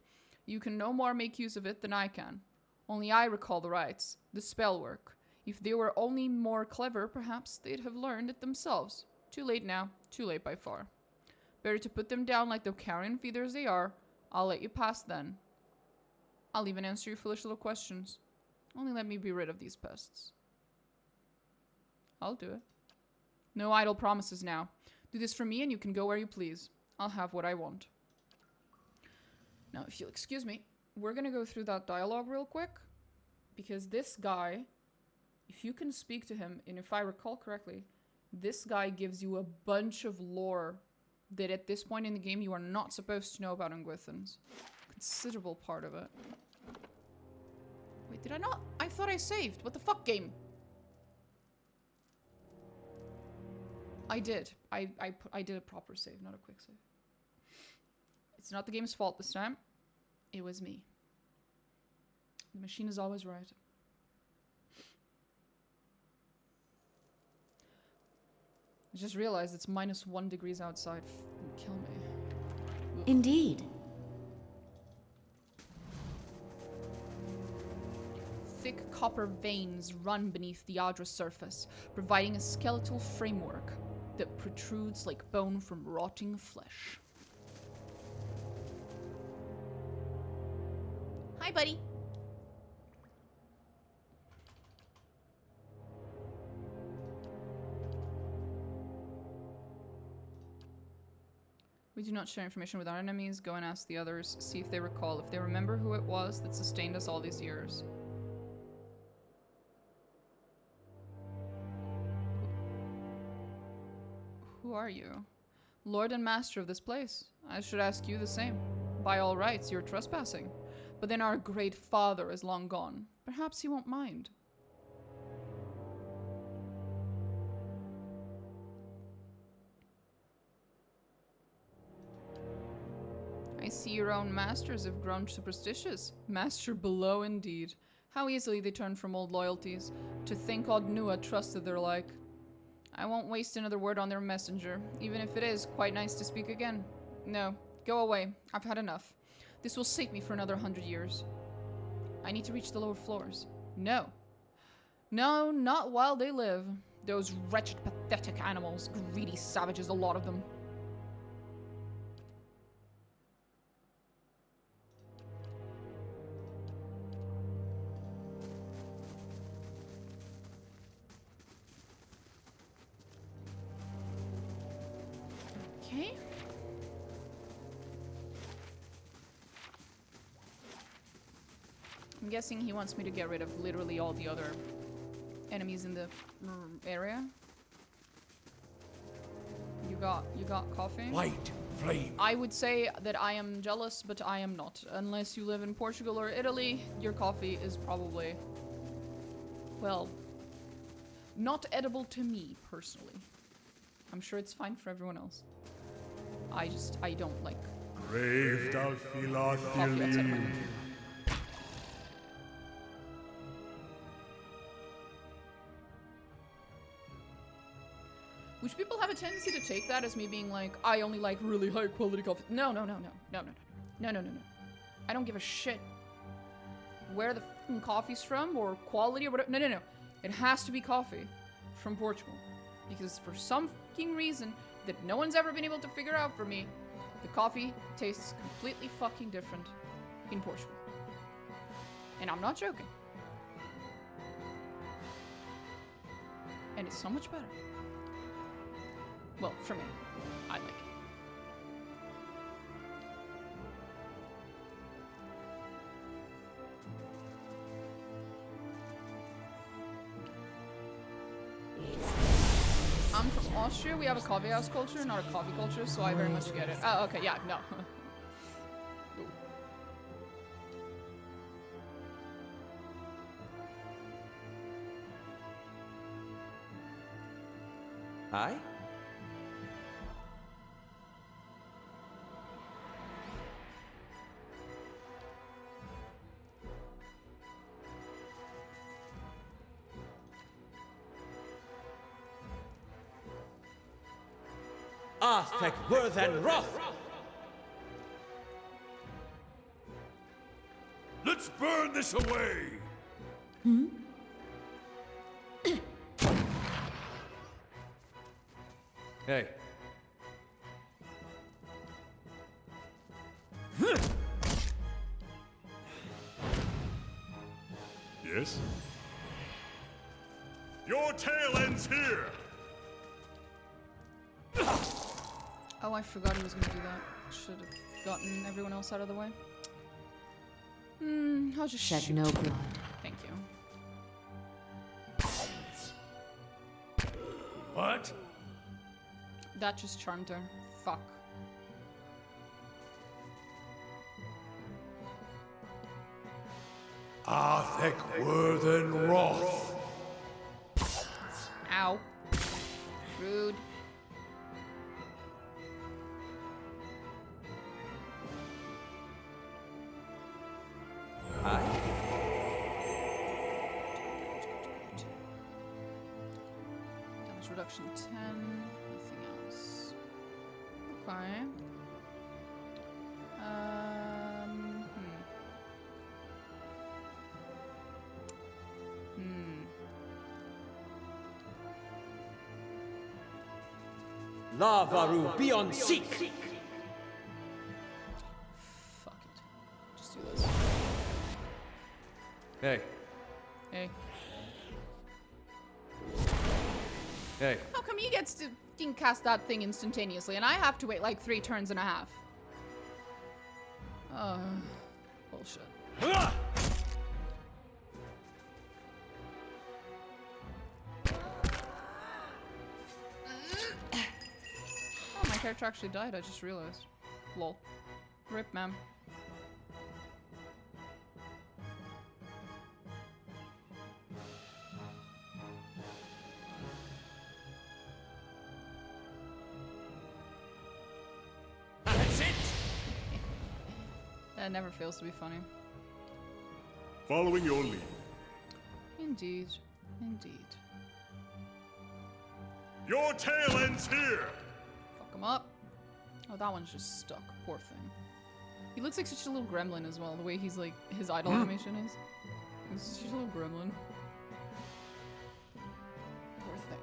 You can no more make use of it than I can. Only I recall the rites, the spell work. If they were only more clever, perhaps they'd have learned it themselves. Too late now. Too late by far. Better to put them down like the carrion feeders they are. I'll let you pass then. I'll even answer your foolish little questions. Only let me be rid of these pests. I'll do it. No idle promises now. Do this for me and you can go where you please. I'll have what I want. Now, if you'll excuse me, we're gonna go through that dialogue real quick. Because this guy, if you can speak to him, and if I recall correctly, this guy gives you a bunch of lore that at this point in the game you are not supposed to know about Gwithans. Considerable part of it. Wait, did I not? I thought I saved. What the fuck, game? I did. I did a proper save, not a quick save. It's not the game's fault this time. It was me. The machine is always right. I just realized it's -1 degrees outside. Kill me. Ugh. Indeed. Thick copper veins run beneath the Adra's surface, providing a skeletal framework that protrudes like bone from rotting flesh. Hi, buddy. We do not share information with our enemies. Go and ask the others. See if they recall. If they remember who it was that sustained us all these years. Who are you? Lord and master of this place. I should ask you the same. By all rights, you're trespassing. But then our great father is long gone. Perhaps he won't mind. I see your own masters have grown superstitious. Master below, indeed. How easily they turn from old loyalties. To think Odd Nua trusted their like. I won't waste another word on their messenger, even if it is quite nice to speak again. No, go away. I've had enough. This will sate me for another 100 years. I need to reach the lower floors. No. No, not while they live. Those wretched, pathetic animals. Greedy savages, a lot of them. Okay. I'm guessing he wants me to get rid of literally all the other enemies in the area. You You got coffee? White flame. I would say that I am jealous, but I am not. Unless you live in Portugal or Italy, your coffee is probably, well, not edible to me, personally. I'm sure it's fine for everyone else. I don't like Brave coffee outside of my country. Which people have a tendency to take that as me being like, I only like really high quality coffee. No. I don't give a shit where the fucking coffee's from or quality or whatever. No. It has to be coffee from Portugal. Because for some fucking reason that no one's ever been able to figure out for me, the coffee tastes completely fucking different in Portugal. And I'm not joking. And it's so much better. Well, for me, I like it. I'm from Austria. We have a coffee house culture, not a coffee culture, so I very much get it. Oh, okay, yeah, no. Aye? Arthek Worthen Roth! Let's burn this away! Hey. Yes? Your tale ends here! Oh, I forgot he was gonna do that. Should have gotten everyone else out of the way. I'll just Shed shoot. no blood. Thank you. What? That just charmed her. Fuck. Arthek Worthen Roth. Ow. Rude. Aye? Damage reduction 10. Nothing else. Okay. Lavaru beyond seek! Fuck it. Just do this. Hey. Hey. Hey. How come he gets to fucking cast that thing instantaneously and I have to wait like 3 turns and a half? Bullshit. Oh, my character actually died, I just realized. Lol. Rip, ma'am. That's it! That never fails to be funny. Following your lead. Indeed. Indeed. Your tale ends here! Fuck him up. Oh, that one's just stuck. Poor thing. He looks like such a little gremlin as well, the way he's like, his idle animation is. He's such a little gremlin. Poor thing.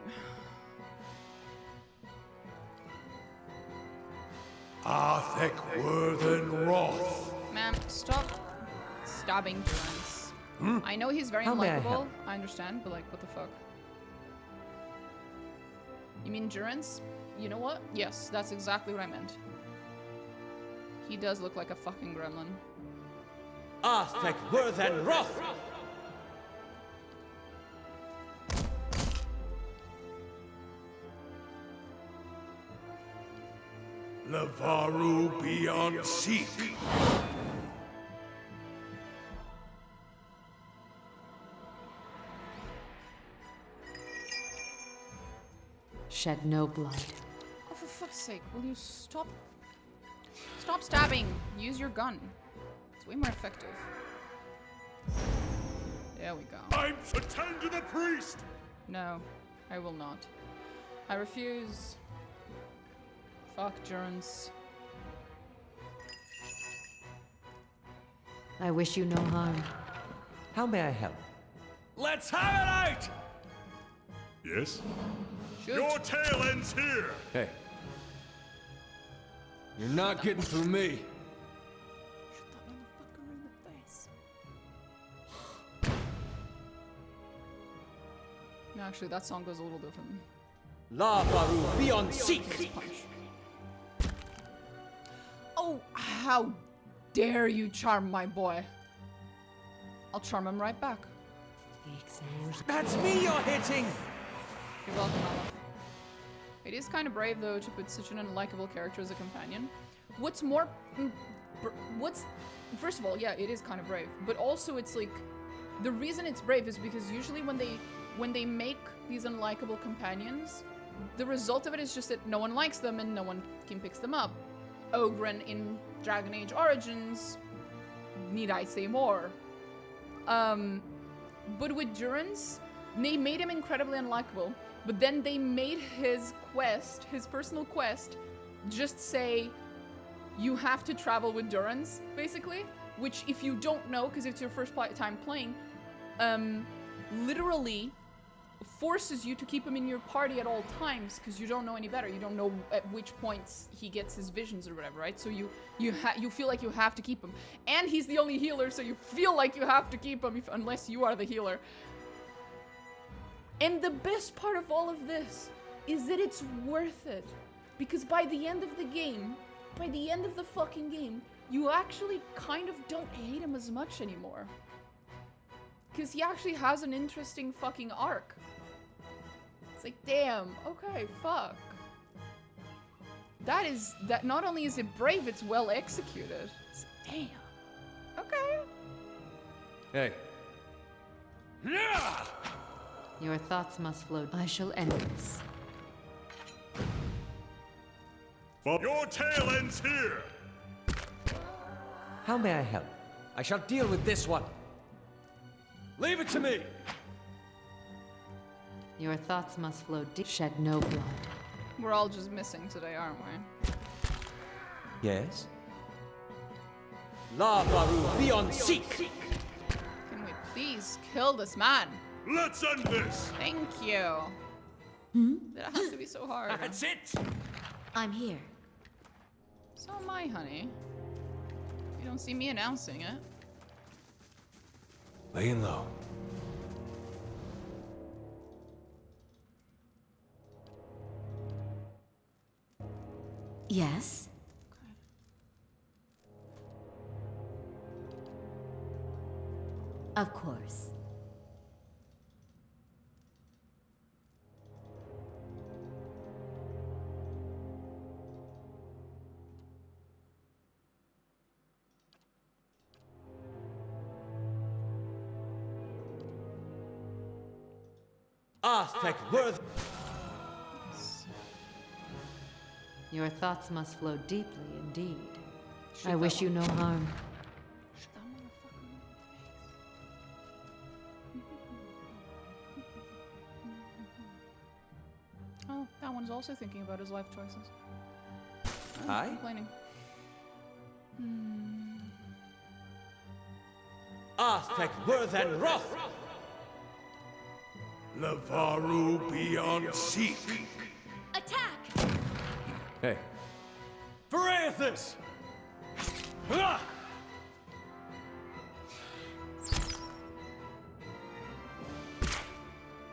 Arthek Worthen Roth. Ma'am, stop stabbing Durance. I know he's very How may I unlikable. help? I understand, but like, what the fuck? You mean Durance? You know what? Yes, that's exactly what I meant. He does look like a fucking gremlin. Arthek Worthen Roth! Lavaru beyond seek. Shed no blood. Oh, for fuck's sake, will you stop? Stop stabbing! Use your gun. It's way more effective. There we go. Attend to the priest! No, I will not. I refuse. Fuck Durance. I wish you no harm. How may I help? Let's have it out! Yes? Shoot. Your tale ends here! Hey. You're not getting through me. Shoot that motherfucker in the face. No, actually, that song goes a little different. Lavaru beyond seek. Punch. Oh, how dare you charm my boy. I'll charm him right back. That's me you're hitting! You're welcome, Olaf. It is kind of brave, though, to put such an unlikable character as a companion. What's more... First of all, yeah, it is kind of brave. But also, it's like... The reason it's brave is because usually when they make these unlikable companions, the result of it is just that no one likes them and no one picks them up. Ogren in Dragon Age Origins, need I say more? But with Durance, they made him incredibly unlikable, but then they made his quest, his personal quest, just say, you have to travel with Durance, basically, which if you don't know, because it's your first time playing, literally forces you to keep him in your party at all times because you don't know any better. You don't know at which points he gets his visions or whatever, right? So you feel like you have to keep him. And he's the only healer, so you feel like you have to keep him unless you are the healer. And the best part of all of this is that it's worth it. Because by the end of the game, by the end of the fucking game, you actually kind of don't hate him as much anymore. Because he actually has an interesting fucking arc. It's like, damn, okay, fuck. That not only is it brave, it's well executed. It's, damn. Okay. Hey. Your thoughts must flow. I shall end this. Your tale ends here! How may I help? I shall deal with this one. Leave it to me! Your thoughts must flow deep. Shed no blood. We're all just missing today, aren't we? Yes? Lavaru beyond seek! Can we please kill this man? Let's end this! Thank you. Did it have to be so hard? That's it! I'm here. So am I, honey. You don't see me announcing it. Laying low. Yes? Of course. Aztec worth. Your thoughts must flow deeply indeed. Shoot I wish that you no harm. Shoot that motherfucker in the face. Oh, that one's also thinking about his life choices. Oh, Aye? complaining. Aztec worth and wrath. Lavaru beyond seek. Attack! Hey. Verathus!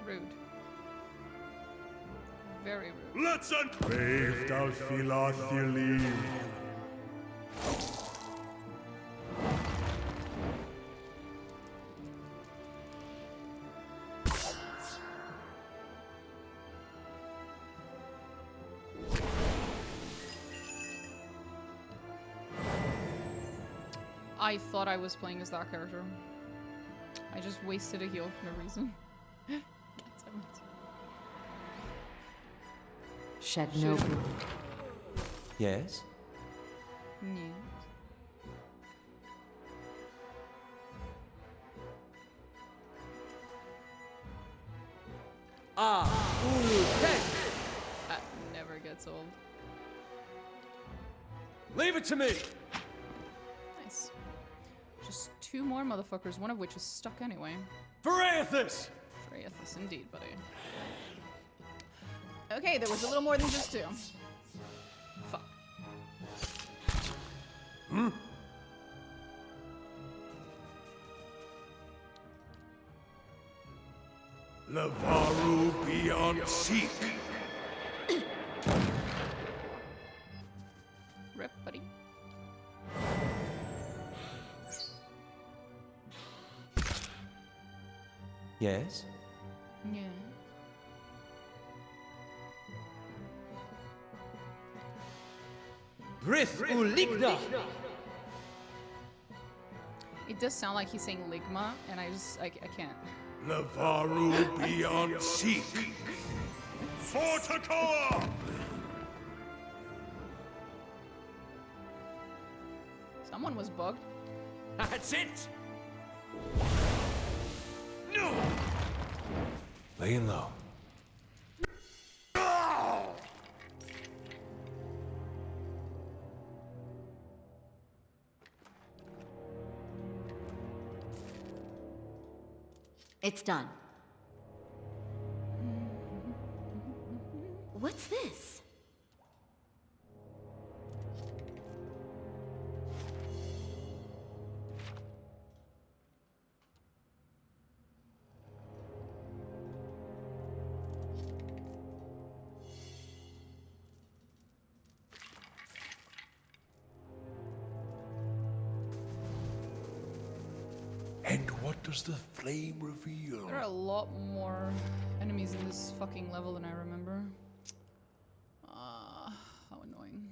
Rude. Very rude. Let's end. Waved out Philothili. I thought I was playing as that character. I just wasted a heal for no reason. Shed no blood. Yes? Yeah. That never gets old. Leave it to me! Nice. Just 2 more motherfuckers, one of which is stuck anyway. For Aethys! For Aethys, indeed, buddy. Okay, there was a little more than just 2. Fuck. Lavaru beyond seek. Rip, buddy. Yes? Yeah. Brith Uligna! It does sound like he's saying Ligma, and I can't. Lavaru beyond seek. Fortacoa! Someone was bugged. That's it! No! Laying low. It's done. What's this? And what does the flame reveal? There are a lot more enemies in this fucking level than I remember. How annoying.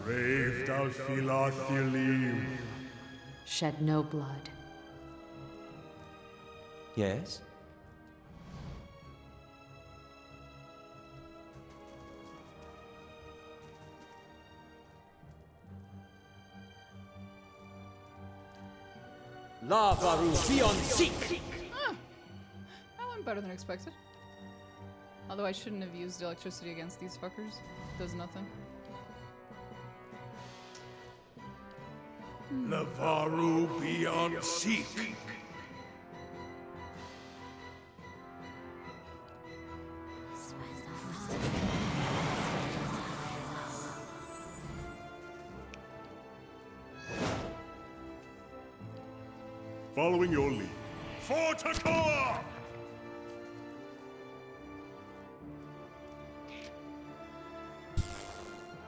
Grave Dalfilathilim. Shed no blood. Yes? Lavaru beyond seek! Ah, that went better than expected. Although I shouldn't have used electricity against these fuckers. Does nothing. Lavaru beyond seek. Following your lead. Fortacoa!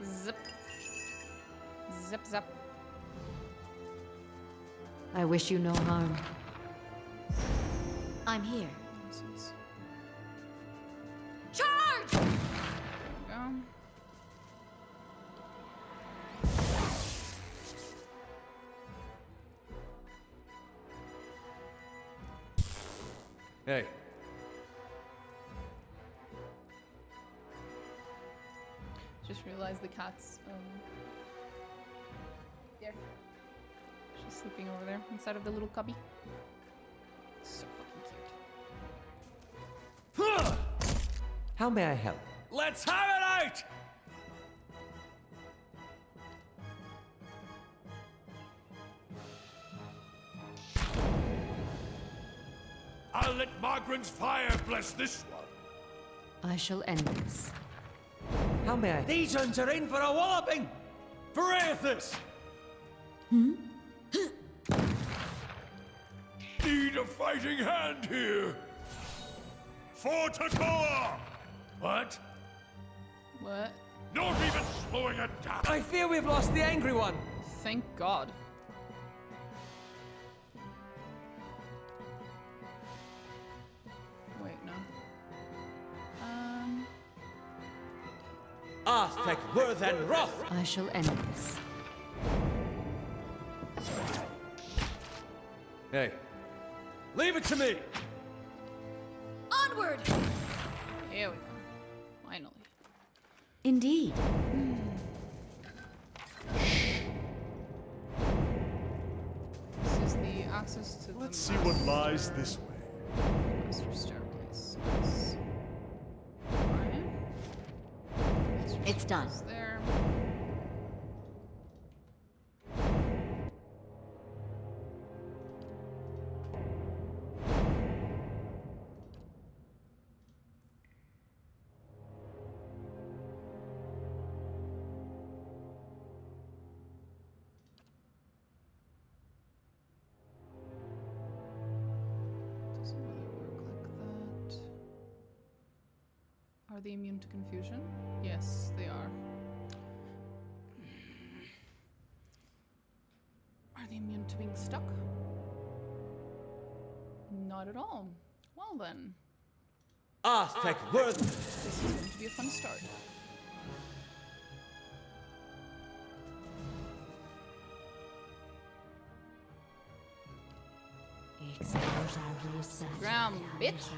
Zip. Zip, zap. I wish you no harm. I'm here. Nonsense. Charge! There we go. Hey. Just realized the cat's there. She's sleeping over there inside of the little cubby. So fucking cute. How may I help? Let's have it out! I'll let Margaret's fire bless this one. I shall end this. How may I? These uns are in for a walloping! For Aethys! Need a fighting hand here. Fortacoa! What? What? Not even slowing it down! I fear we've lost the angry one! Thank God. Wait, no. Arthek Worth and Roth! I shall end this. Hey, leave it to me! Onward! Here we go. Finally. Indeed. This is the access to Let's the see what lies this way. master staircase. Yes. Alright. It's done. It's there. Doesn't really work like that. Are they immune to confusion? Yes, they are. Are they immune to being stuck? Not at all. Well then, this is going to be a fun start. Ground, bitch.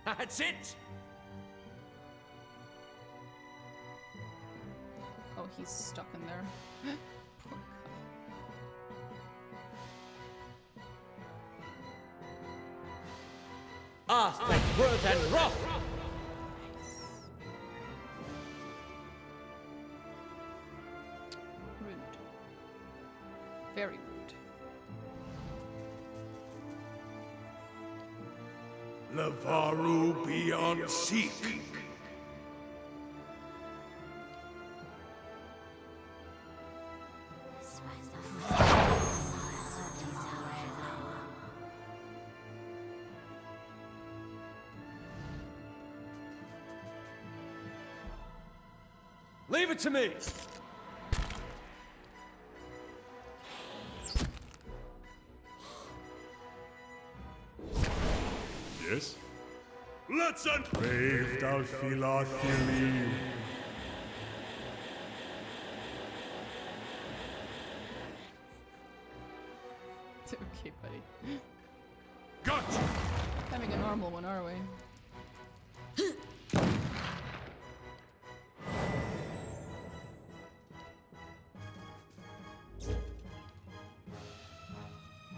That's it! Oh, he's stuck in there. Poor guy. Worth and rough! Rude. Very rude. Lavaru beyond seek. Leave it to me! Yes? Let's unbrave Dalfilathili. Okay, buddy. Gotcha! Having a normal one, are we?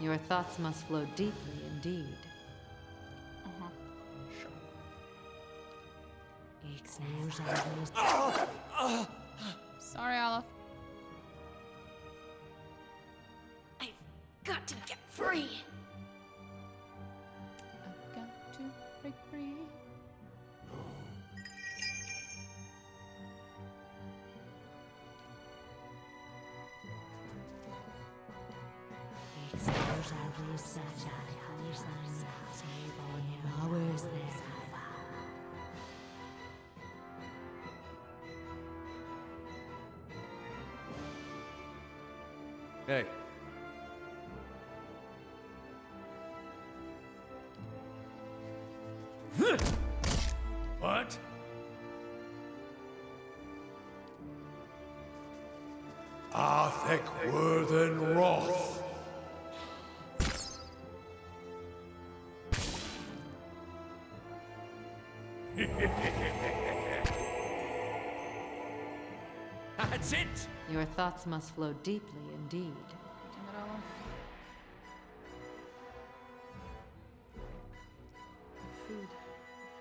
Your thoughts must flow deeply indeed. Uh-huh. Sorry, Aleph. I've got to get free. I've got to break free. Hey. What? Arthek Worthen Roth. That's it! Your thoughts must flow deeply indeed. Damn it, Aleph. The food. The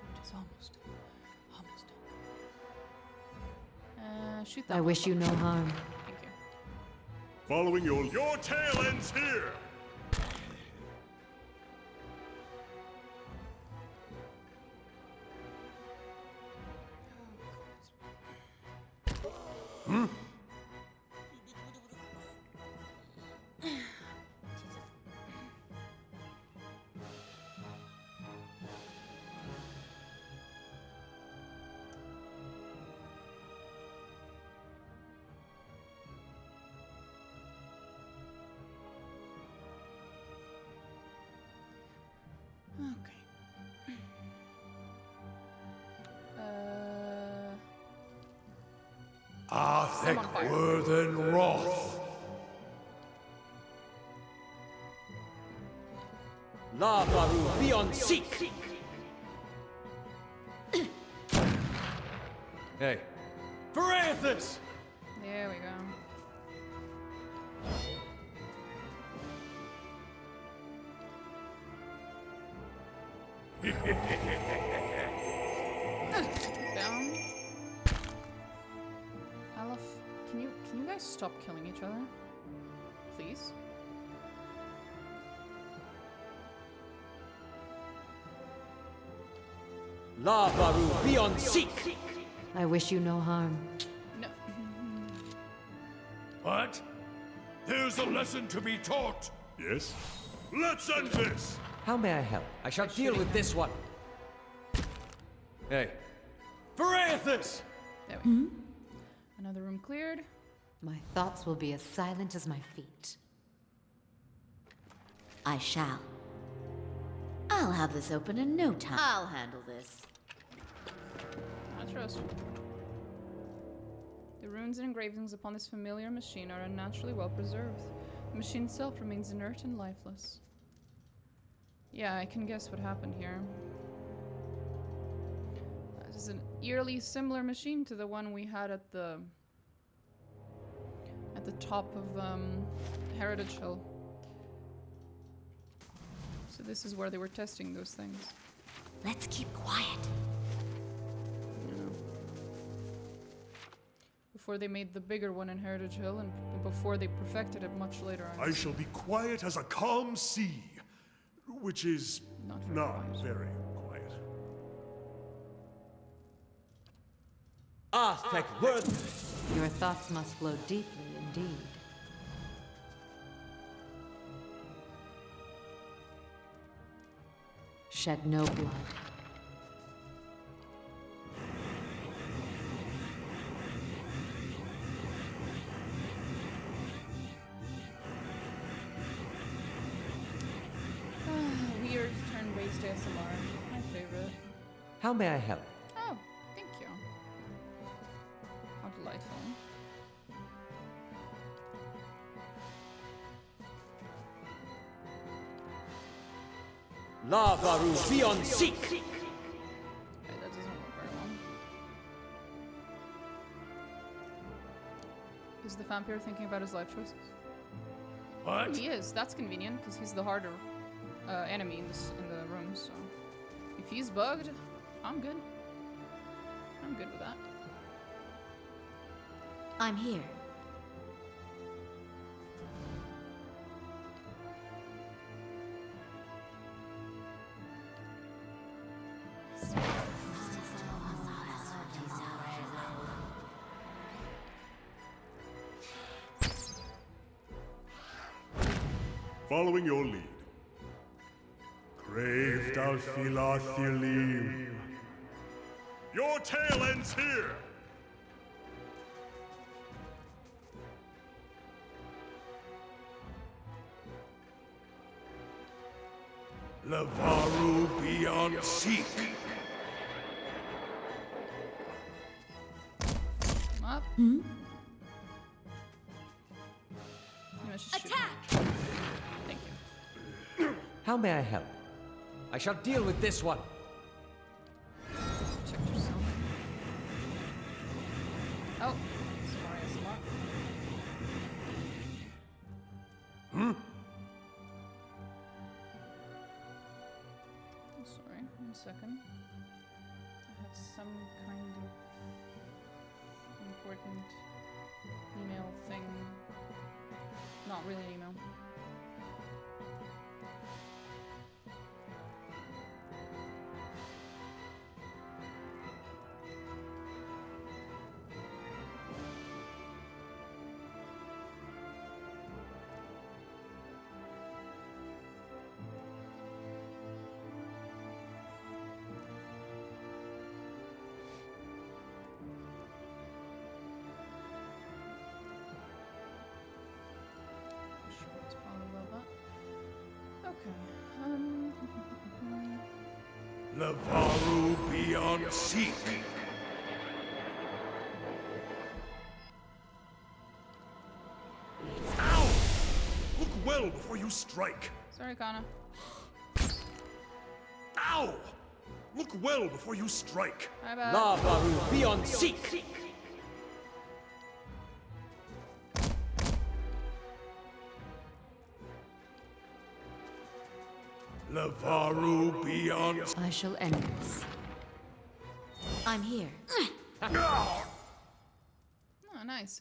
food is almost done. Shoot that I one. wish you no harm. Thank you. Following your tail ends here! Arthek on fire. Worthen Roth. Lavaru beyond seek! Hey, Verathus! There we go. Down. Aleph, can you guys stop killing each other? Please? Lavaru beyond seek! I wish you no harm. No. What? There's a lesson to be taught. Yes? Let's end this! How may I help? I shall deal with this one. hey, Verathus! There we go. Another room cleared. My thoughts will be as silent as my feet. I shall. I'll have this open in no time. I'll handle this. I trust you. The runes and engravings upon this familiar machine are unnaturally well preserved. The machine itself remains inert and lifeless. Yeah, I can guess what happened here. This is an eerily similar machine to the one we had at the top of Heritage Hill. So this is where they were testing those things. Let's keep quiet. You know. Before they made the bigger one in Heritage Hill, and before they perfected it much later on. I shall be quiet as a calm sea, which is Not very not quiet. very quiet. Arthek Worthen! Your thoughts must flow deeply indeed. Shed no blood. Weird turn-based ASMR. My favorite. How may I help? Oh, thank you. How delightful. Lavaru beyond seek! Wait, that doesn't work very well. Is the vampire thinking about his life choices? What? He is. That's convenient, because he's the harder enemy in the room, so... If he's bugged, I'm good. I'm good with that. I'm here. Following your lead. Crave Dalfila Thilim. Your tale ends here! Lavaru beyond seek. Up. You must shoot him. Attack! Thank you. How may I help? I shall deal with this one. Protect yourself. Oh. Sorry, ASMR. Oh, sorry, 1 second. I have some kind of important email thing. Not really an email. Sure, it's probably about that. Okay. Lavaru beyond seek. you strike. Sorry, Kana. Ow! Look well before you strike. My bad. Lavaru, be on seek! Lavaru beyond. I shall end this. I'm here. Oh, nice.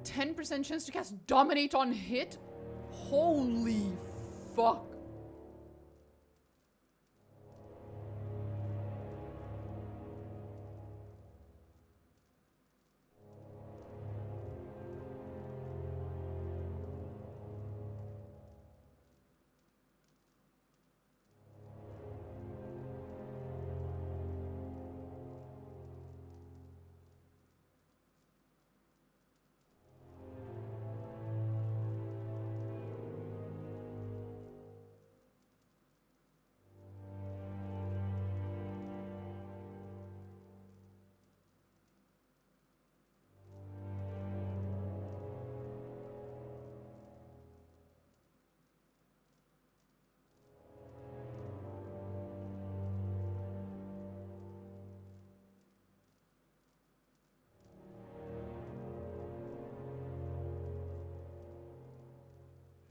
10% chance to cast Dominate on hit? Holy fuck.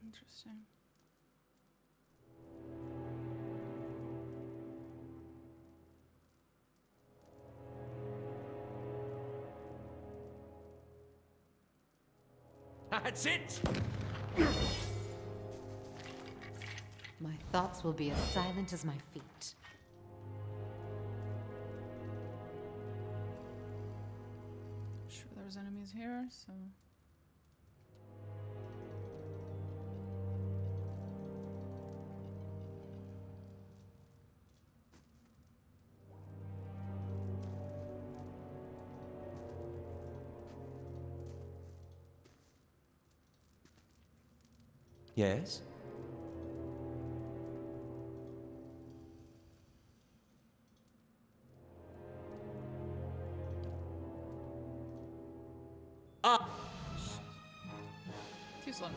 Interesting. That's it! My thoughts will be as silent as my feet. Sure, there's enemies here, so. Yes? Too slow.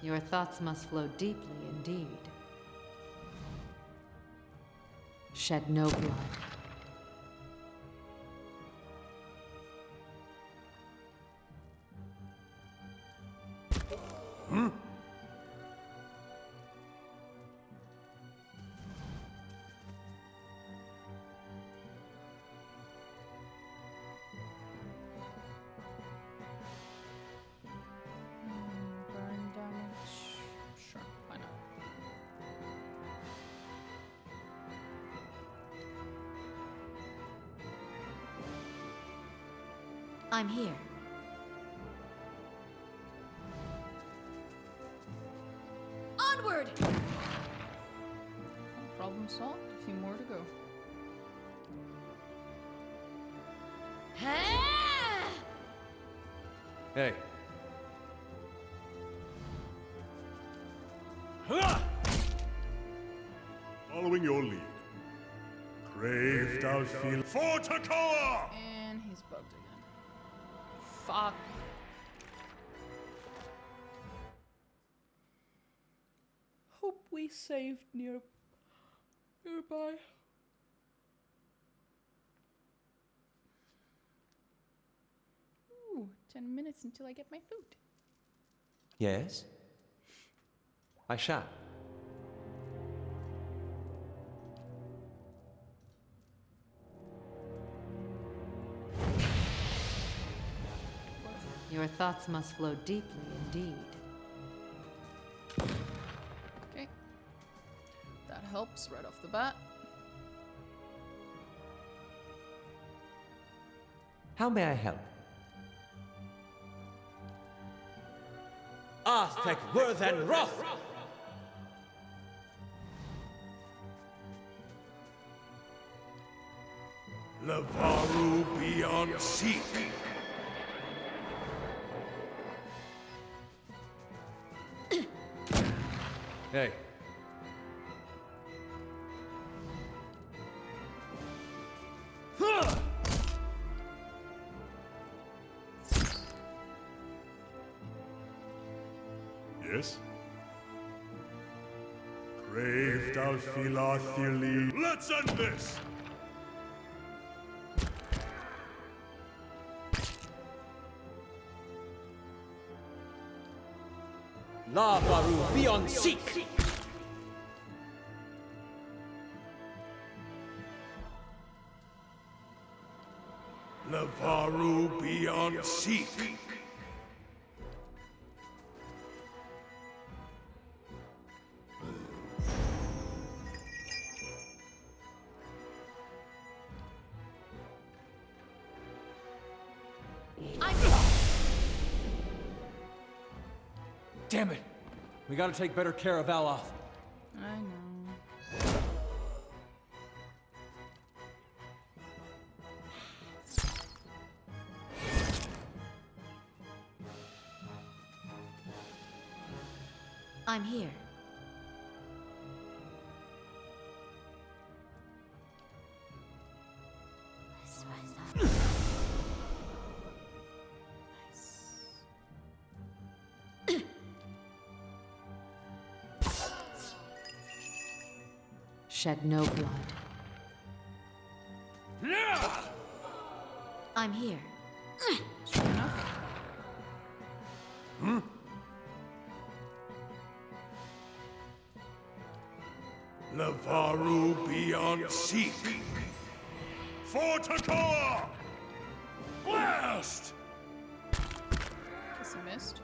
Your thoughts must flow deeply indeed. Shed no blood. Burn damage. Sure, why not? I'm here. Onward! Problem solved. A few more to go. Hey. Following your lead. Crave thou feel for Takoa! And he's bugged again. Fuck. Hope we saved nearby. 10 minutes until I get my food. Yes? I shall. Your thoughts must flow deeply indeed. Okay. That helps right off the bat. How may I help? Arthek Worth and Wrath! Lavaru beyond seek. Hey. Yes? Crave Dalfilathili. Let's end this! Lavaru beyond seek! Lavaru beyond seek. Damn it! We gotta take better care of Aloth. I know. I'm here. Shed no blood. I'm here. Sure enough. Lavaru beyond seek. For Takoa! Blast! Guess I missed.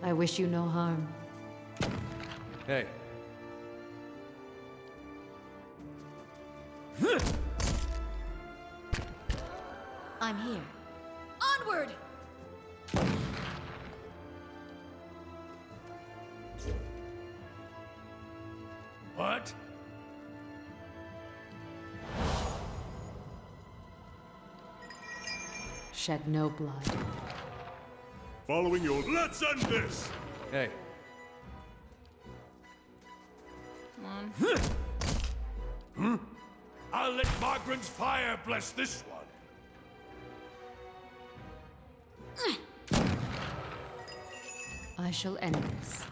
I wish you no harm. Hey. I'm here. Onward! What? Shed no blood. Following your. Let's end this! Hey. Come on. I'll let Margaret's fire bless this one. I shall end this.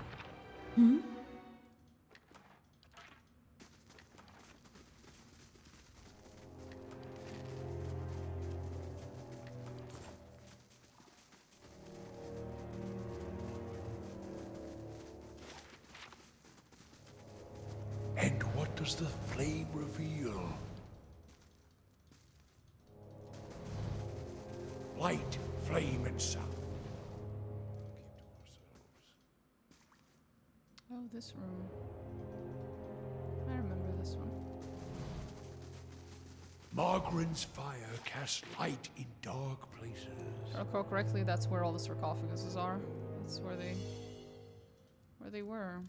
And what does the flame reveal? Light, flame, and sound. Oh, this room. I remember this one. Margaret's fire casts light in dark places. If I recall correctly, that's where all the sarcophaguses are. That's where they were.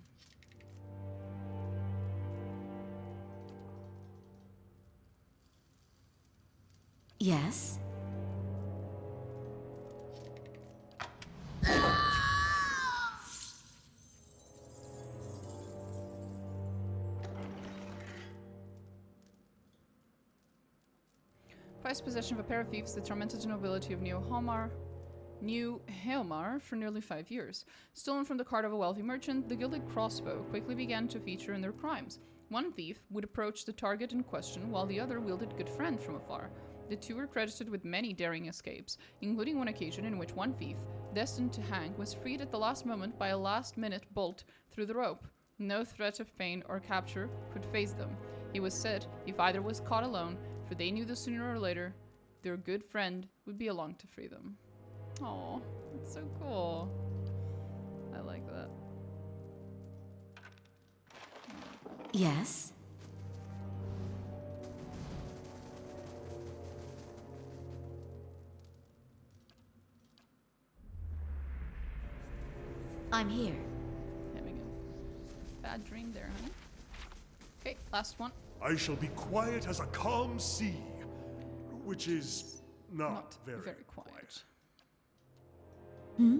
Yes? Prized possession of a pair of thieves that tormented the nobility of New Helmar for nearly 5 years. Stolen from the cart of a wealthy merchant, the gilded crossbow quickly began to feature in their crimes. One thief would approach the target in question, while the other wielded good friend from afar. The two were credited with many daring escapes, including one occasion in which one thief, destined to hang, was freed at the last moment by a last-minute bolt through the rope. No threat of pain or capture could faze them. It was said if either was caught alone, for they knew that sooner or later, their good friend would be along to free them. Aw, that's so cool. I like that. Yes? I'm here. Having a bad dream there, huh? Okay, last one. I shall be quiet as a calm sea, which is not very quiet. Hmm?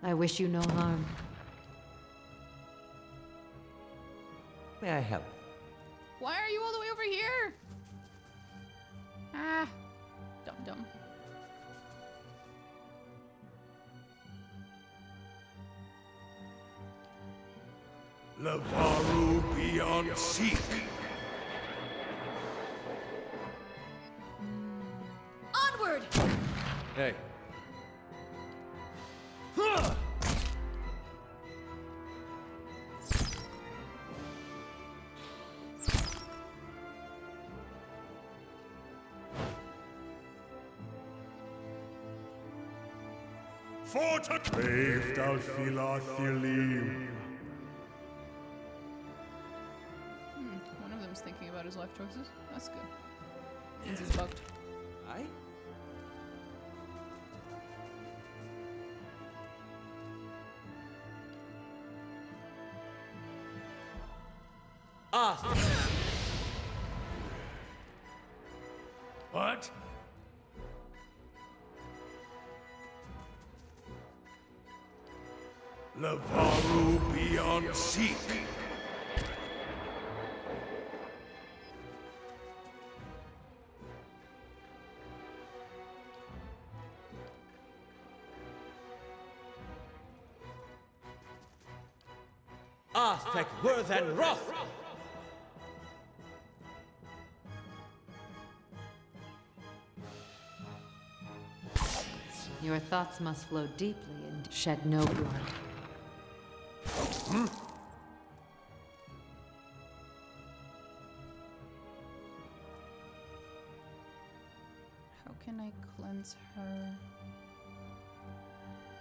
I wish you no harm. May I help? Why are you all the way over here? Ah, dum-dum. Lavaru beyond seek. Onward! Hey. Waved Alfilathilim. One of them's thinking about his life choices. That's good. Means he's bugged. Aye? What? Lavaru beyond seek. Arthek Worth and Wrath! Your thoughts must flow deeply and shed no blood. How can I cleanse her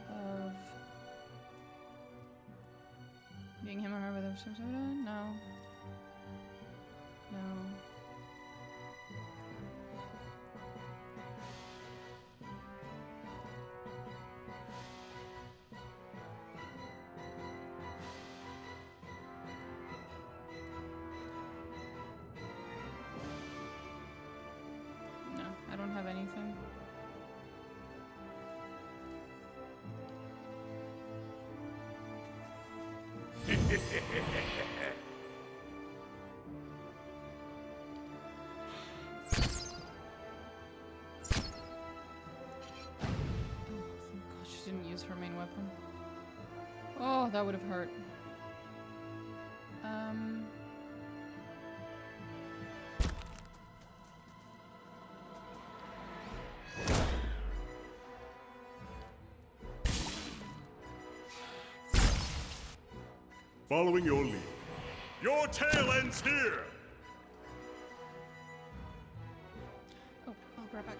of being him or her with a No. No. No, I don't have anything. Thank God she didn't use her main weapon. Oh, that would have hurt. Following your lead. Your tale ends here! Oh, I'll grab back.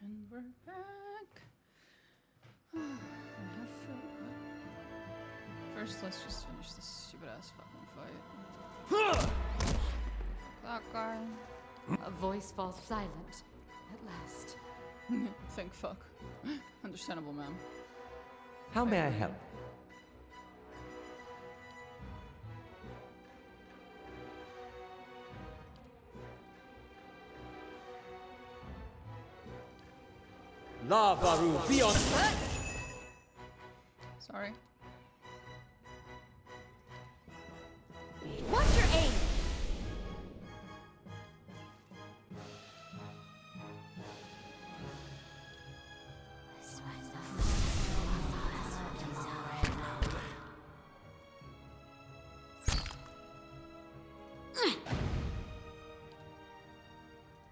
And we're back. I have food, but first let's just finish this stupid ass fucking fight. That guy. A voice falls silent at last. Think fuck. Understandable, ma'am. How may I help? Lavaru, be on. Sorry. What's your aim?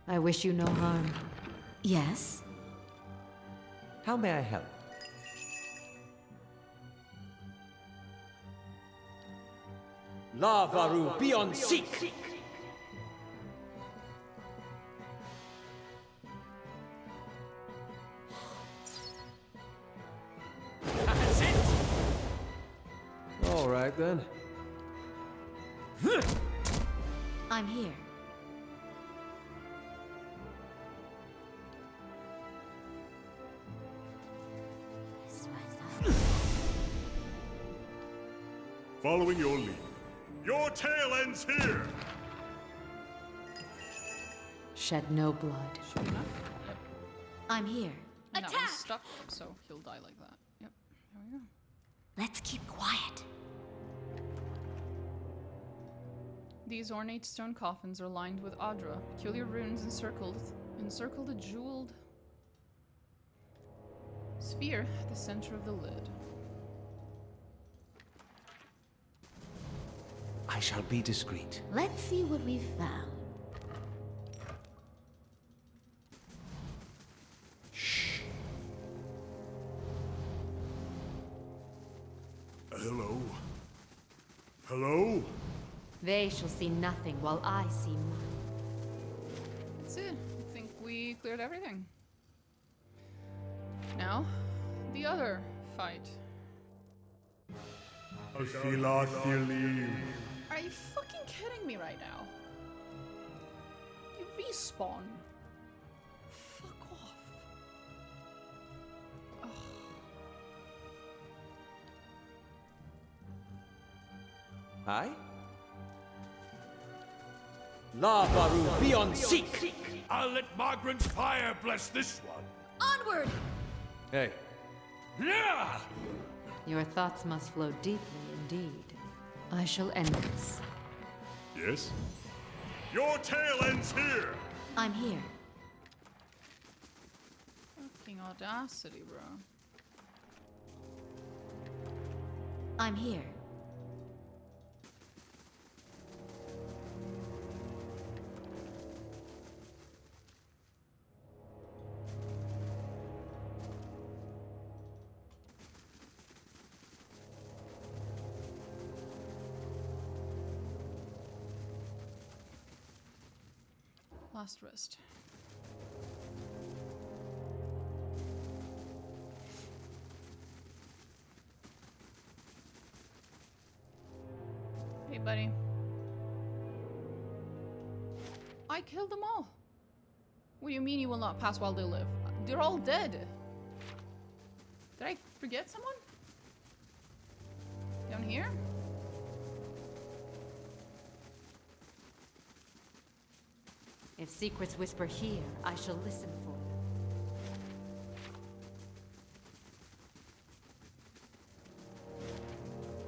I wish you no harm. Yes? How may I help? Lavaru, be on seek. That's it. All right then. I'm here. Following your lead. Your tail ends here! Shed no blood. Sure enough. Yep. I'm here. And that one's stuck, so he'll die like that. Yep. There we go. Let's keep quiet. These ornate stone coffins are lined with Adra. Peculiar runes encircle a jeweled sphere at the center of the lid. I shall be discreet. Let's see what we've found. Shh. Hello? Hello? They shall see nothing while I see mine. That's it. I think we cleared everything. Now, the other fight. Are you fucking kidding me right now? You respawn. Fuck off. Ugh. Aye? Lavaru, be on seek. I'll let Margaret's fire bless this one. Onward! Hey, Yeah! Your thoughts must flow deeply indeed. I shall end this. Yes? Your tail ends here! I'm here. Fucking audacity, bro. I'm here. Last rest. Hey, buddy. I killed them all. What do you mean you will not pass while they live? They're all dead. Did I forget someone? Down here? If secrets whisper here, I shall listen for them.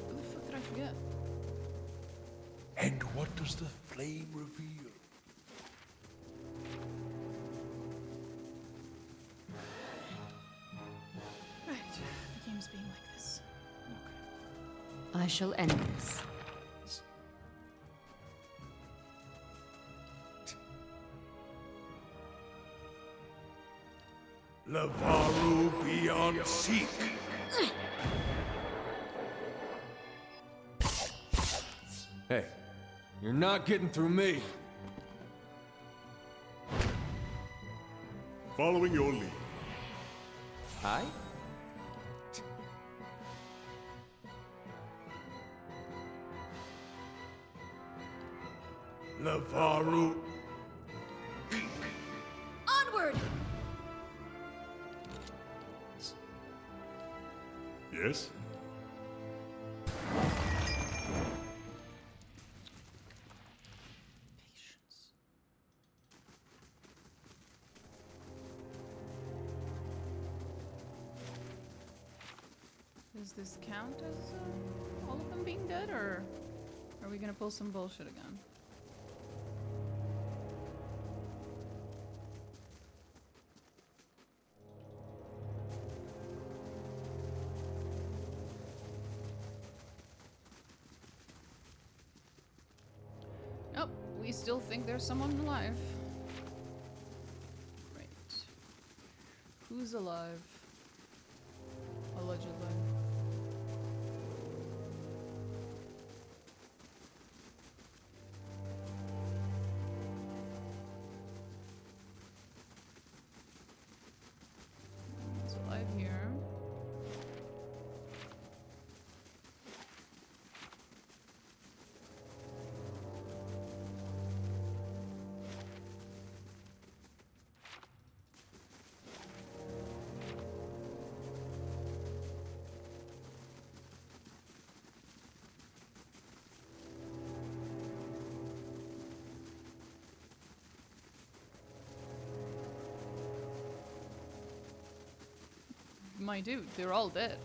What the fuck did I forget? And what does the flame reveal? Right, the game's being like this. Okay. I shall end this. Lavaru beyond seek. hey, you're not getting through me. Following your lead. Aye? Levaru. Onward! Yes? Patience. Does this count as all of them being dead, or are we gonna pull some bullshit again? Nope, we still think there's someone alive. Right. Who's alive? Allegedly. It's alive here. My dude, they're all dead.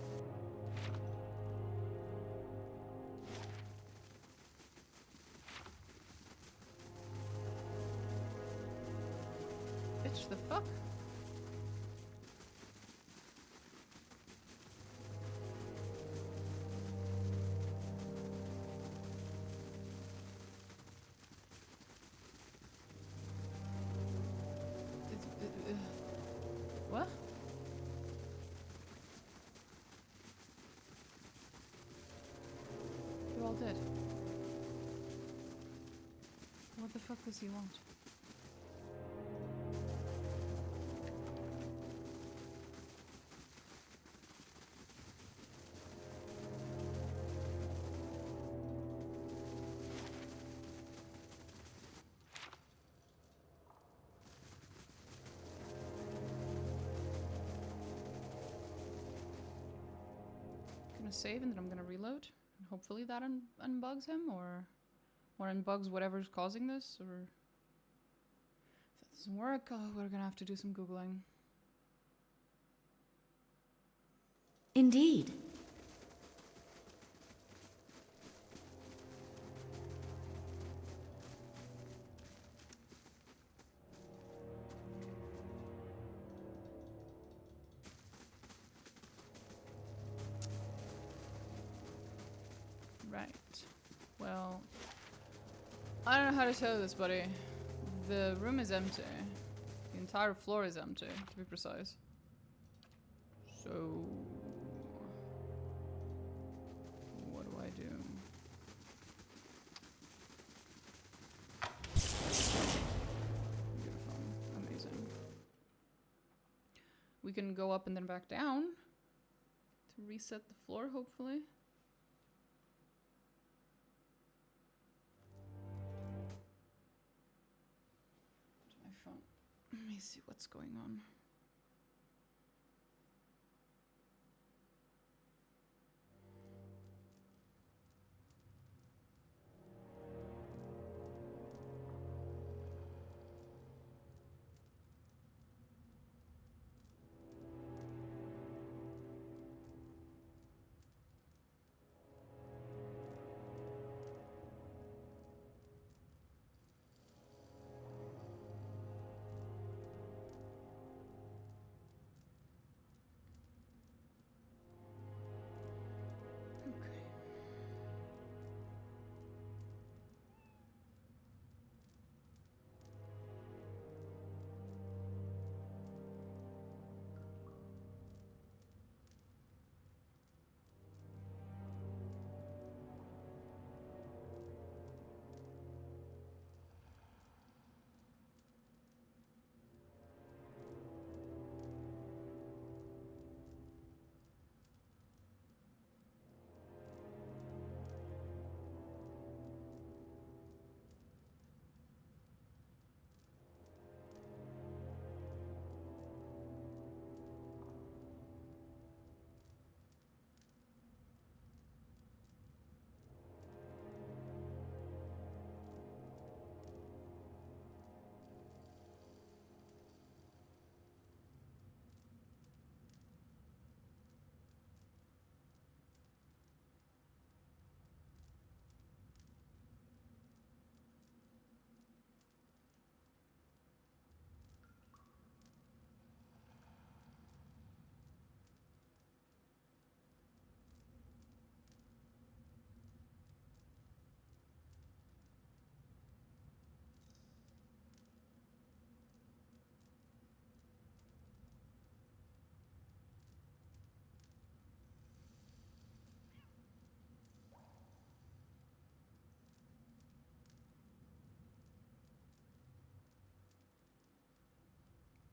Bitch, the fuck? What? They're all dead. What the fuck does he want? Gonna save and then I'm gonna reload. And hopefully that unbugs him, or unbugs whatever's causing this, or if that doesn't work, we're gonna have to do some Googling. Indeed. Right. Well, I don't know how to tell this, buddy. The room is empty. The entire floor is empty, to be precise. So, what do I do? Beautiful. Amazing. We can go up and then back down to reset the floor, hopefully. My phone. Let me see what's going on.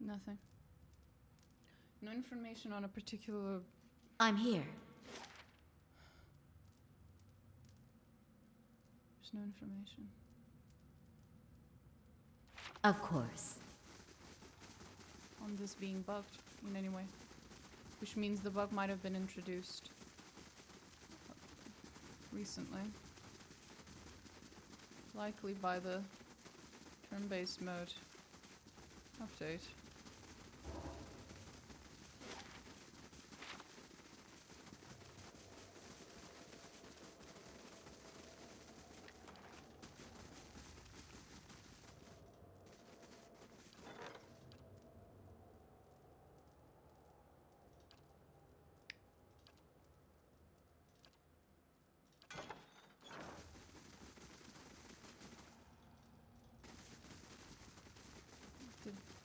Nothing. No information on a particular... I'm here. There's no information. Of course. On this being bugged in any way. Which means the bug might have been introduced recently. Likely by the turn-based mode update.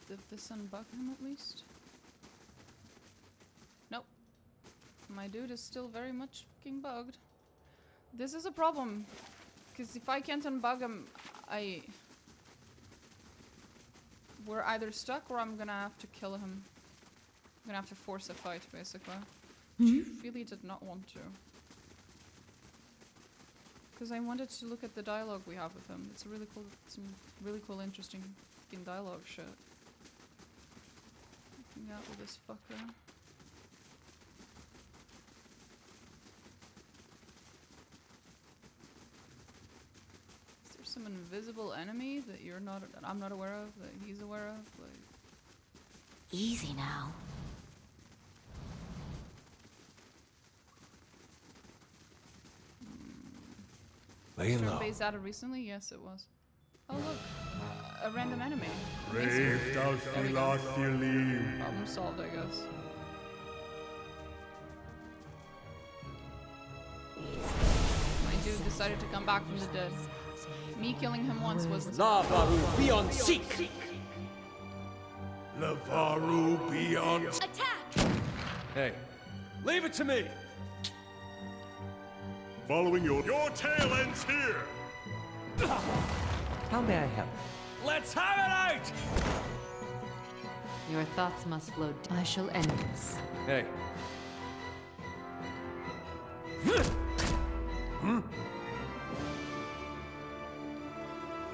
Did this unbug him at least? Nope. My dude is still very much fucking bugged. This is a problem. Because if I can't unbug him, we're either stuck or I'm gonna have to kill him. I'm gonna have to force a fight, basically. Which I really did not want to. Because I wanted to look at the dialogue we have with him. It's a really cool, some really cool, interesting fucking dialogue shit. Looking out with this fucker. Is there some invisible enemy that I'm not aware of, that he's aware of? Like, Easy now. Laying low. Base added recently? Yes, it was. Oh look, a random enemy. Brave thou There we go. Philathilim. Problem solved, I guess. My dude decided to come back from the dead. Me killing him once was... Lavaru, be on seek! Lavaru beyond. Attack! Hey, leave it to me! Following your tail ends here! How may I help? Let's have it out! Your thoughts must flow. I shall end this. Hey,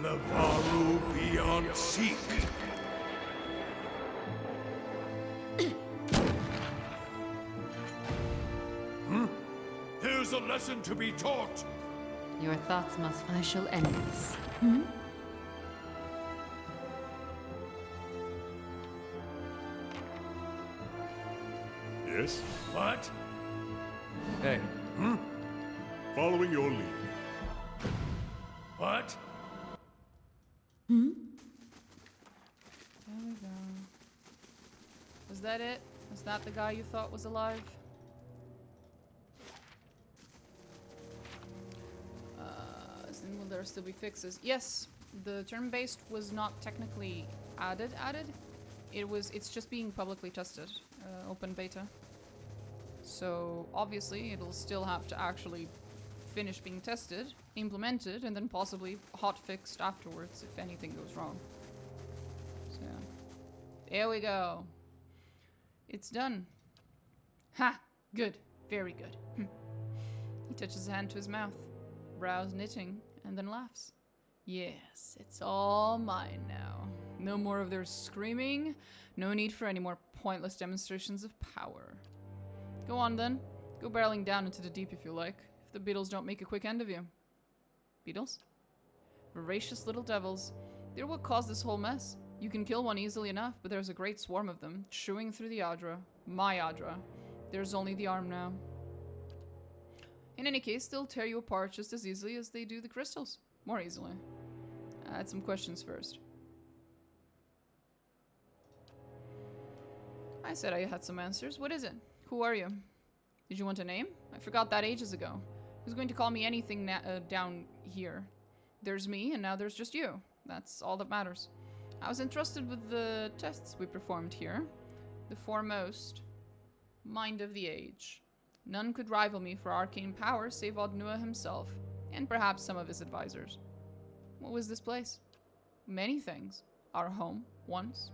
Lavaru beyond seek. Here's a lesson to be taught. Your thoughts must. I shall end this. Yes? What? hey, Following your lead. What? There we go. Was that it? Was that the guy you thought was alive? Will there still be fixes? Yes, the turn-based was not technically added. It's just being publicly tested, open beta. So obviously it'll still have to actually finish being tested, implemented, and then possibly hotfixed afterwards if anything goes wrong. So yeah. There we go. It's done. Ha! Good. Very good. He touches his hand to his mouth, brows knitting, and then laughs. Yes, it's all mine now. No more of their screaming. No need for any more pointless demonstrations of power. Go on then. Go barreling down into the deep if you like, if the beetles don't make a quick end of you. Beetles? Voracious little devils. They're what caused this whole mess. You can kill one easily enough, but there's a great swarm of them, chewing through the Adra. My Adra. There's only the arm now. In any case, they'll tear you apart just as easily as they do the crystals. More easily. I had some questions first. I said I had some answers. What is it? Who are you? Did you want a name? I forgot that ages ago. Who's going to call me anything down here? There's me, and now there's just you. That's all that matters. I was entrusted with the tests we performed here. The foremost. Mind of the age. None could rival me for arcane power save Odnua himself, and perhaps some of his advisors. What was this place? Many things. Our home, once.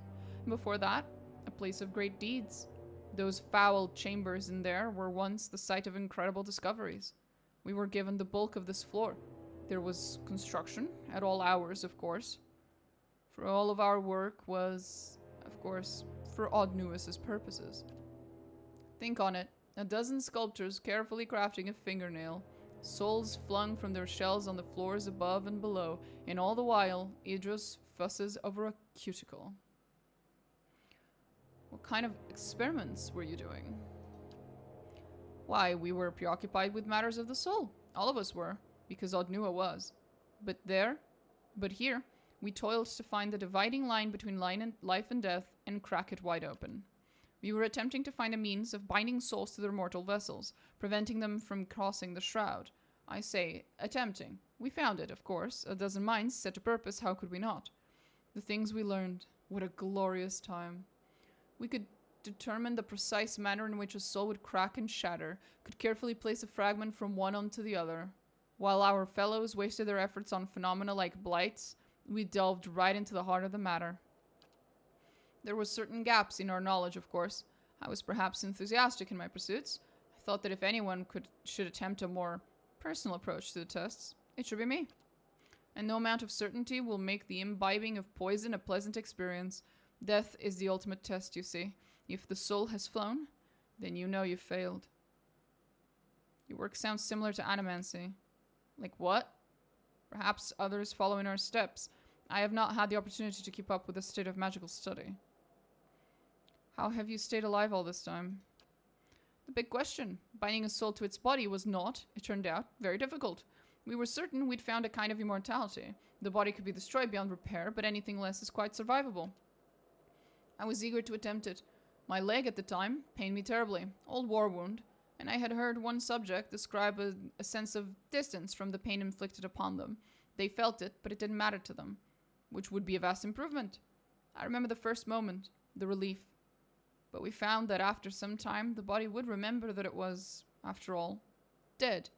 Before that, a place of great deeds. Those foul chambers in there were once the site of incredible discoveries. We were given the bulk of this floor. There was construction, at all hours, of course. For all of our work was, of course, for Odnua's purposes. Think on it. A dozen sculptors carefully crafting a fingernail. Souls flung from their shells on the floors above and below, and all the while, Idris fusses over a cuticle. What kind of experiments were you doing? Why, we were preoccupied with matters of the soul. All of us were, because Odnua was. But here, we toiled to find the dividing line between life and death and crack it wide open. We were attempting to find a means of binding souls to their mortal vessels, preventing them from crossing the shroud. I say, attempting. We found it, of course. A dozen minds set to purpose, how could we not? The things we learned. What a glorious time. We could determine the precise manner in which a soul would crack and shatter, could carefully place a fragment from one onto the other. While our fellows wasted their efforts on phenomena like blights, we delved right into the heart of the matter. There were certain gaps in our knowledge, of course. I was perhaps enthusiastic in my pursuits. I thought that if anyone should attempt a more personal approach to the tests, it should be me. And no amount of certainty will make the imbibing of poison a pleasant experience. Death is the ultimate test, you see. If the soul has flown, then you know you've failed. Your work sounds similar to animancy. Like what? Perhaps others follow in our steps. I have not had the opportunity to keep up with the state of magical study. How have you stayed alive all this time? The big question. Binding a soul to its body was not, it turned out, very difficult. We were certain we'd found a kind of immortality. The body could be destroyed beyond repair, but anything less is quite survivable. I was eager to attempt it. My leg at the time pained me terribly, old war wound, and I had heard one subject describe a sense of distance from the pain inflicted upon them. They felt it, but it didn't matter to them, which would be a vast improvement. I remember the first moment, the relief. But we found that after some time, the body would remember that it was, after all, dead.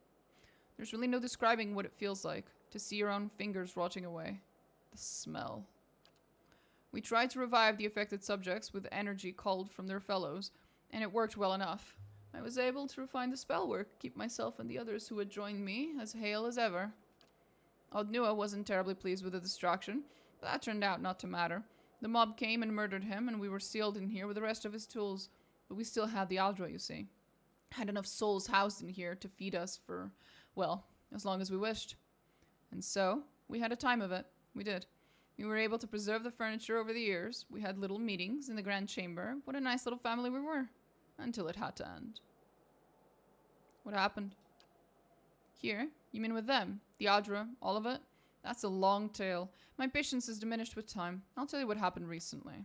There's really no describing what it feels like, to see your own fingers rotting away. The smell. We tried to revive the affected subjects with energy culled from their fellows, and it worked well enough. I was able to refine the spell work, keep myself and the others who had joined me as hale as ever. Odnua wasn't terribly pleased with the distraction, but that turned out not to matter. The mob came and murdered him, and we were sealed in here with the rest of his tools. But we still had the Aldra, you see. Had enough souls housed in here to feed us for, well, as long as we wished. And so, we had a time of it. We did. We were able to preserve the furniture over the years. We had little meetings in the grand chamber. What a nice little family we were. Until it had to end. What happened? Here? You mean with them? The Aldra? All of it? That's a long tale. My patience has diminished with time. I'll tell you what happened recently.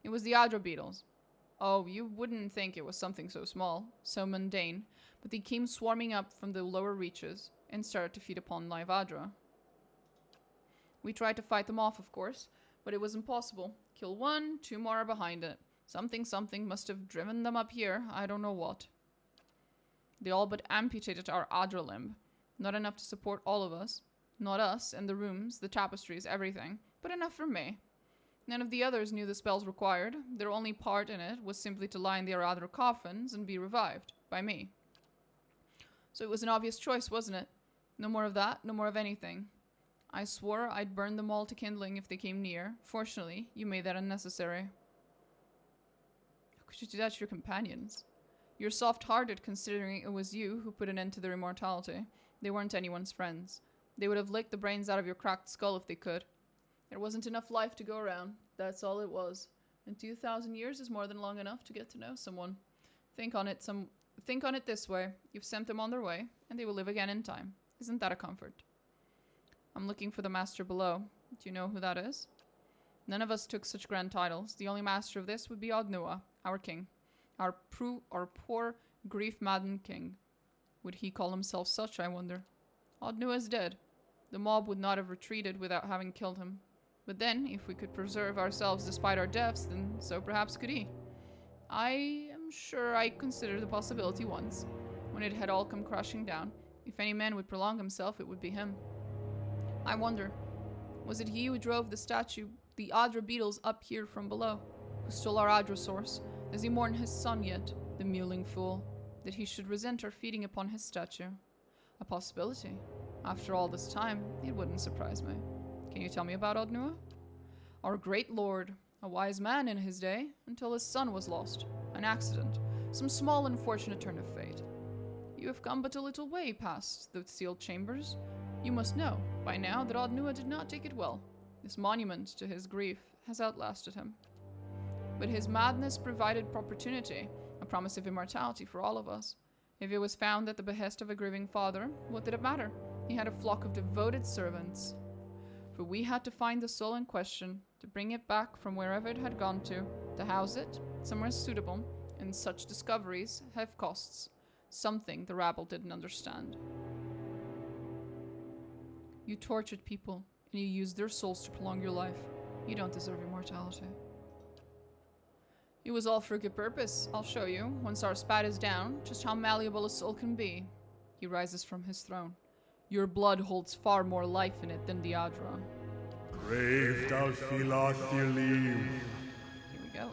It was the Aldra beetles. Oh, you wouldn't think it was something so small, so mundane, but they came swarming up from the lower reaches and started to feed upon live Aldra. We tried to fight them off, of course, but it was impossible. Kill one, two more are behind it. Something must have driven them up here, I don't know what. They all but amputated our Aldra limb. Not enough to support all of us. Not us, and the rooms, the tapestries, everything, but enough for me. None of the others knew the spells required. Their only part in it was simply to lie in their other coffins and be revived, by me. So it was an obvious choice, wasn't it? No more of that, no more of anything. I swore I'd burn them all to kindling if they came near. Fortunately, you made that unnecessary. How could you do that to your companions? You're soft-hearted, considering it was you who put an end to their immortality. They weren't anyone's friends. They would have licked the brains out of your cracked skull if they could. There wasn't enough life to go around. That's all it was. And 2,000 years is more than long enough to get to know someone. Think on it this way. You've sent them on their way, and they will live again in time. Isn't that a comfort? I'm looking for the master below. Do you know who that is? None of us took such grand titles. The only master of this would be Odnua, our king. Our poor, grief-maddened king. Would he call himself such, I wonder? Odnua is dead. The mob would not have retreated without having killed him. But then, if we could preserve ourselves despite our deaths, then so perhaps could he. I am sure I considered the possibility once, when it had all come crashing down. If any man would prolong himself, it would be him. I wonder, was it he who drove the Aldra beetles up here from below? Who who stole our Adrosaurus, does he mourn his son yet, the mewling fool, that he should resent our feeding upon his statue? A possibility. After all this time, it wouldn't surprise me. Can you tell me about Odnua? Our great lord, a wise man in his day, until his son was lost. An accident, some small unfortunate turn of fate. You have come but a little way past the sealed chambers. You must know, by now, that Odnua did not take it well. This monument to his grief has outlasted him. But his madness provided opportunity, a promise of immortality for all of us. If it was found at the behest of a grieving father, what did it matter? He had a flock of devoted servants. For we had to find the soul in question, to bring it back from wherever it had gone to house it somewhere suitable, and such discoveries have costs. Something the rabble didn't understand. You tortured people, and you used their souls to prolong your life. You don't deserve immortality. It was all for a good purpose. I'll show you, once our spat is down, just how malleable a soul can be. He rises from his throne. Your blood holds far more life in it than the Adra. Brave Dalfilathilim. Here we go.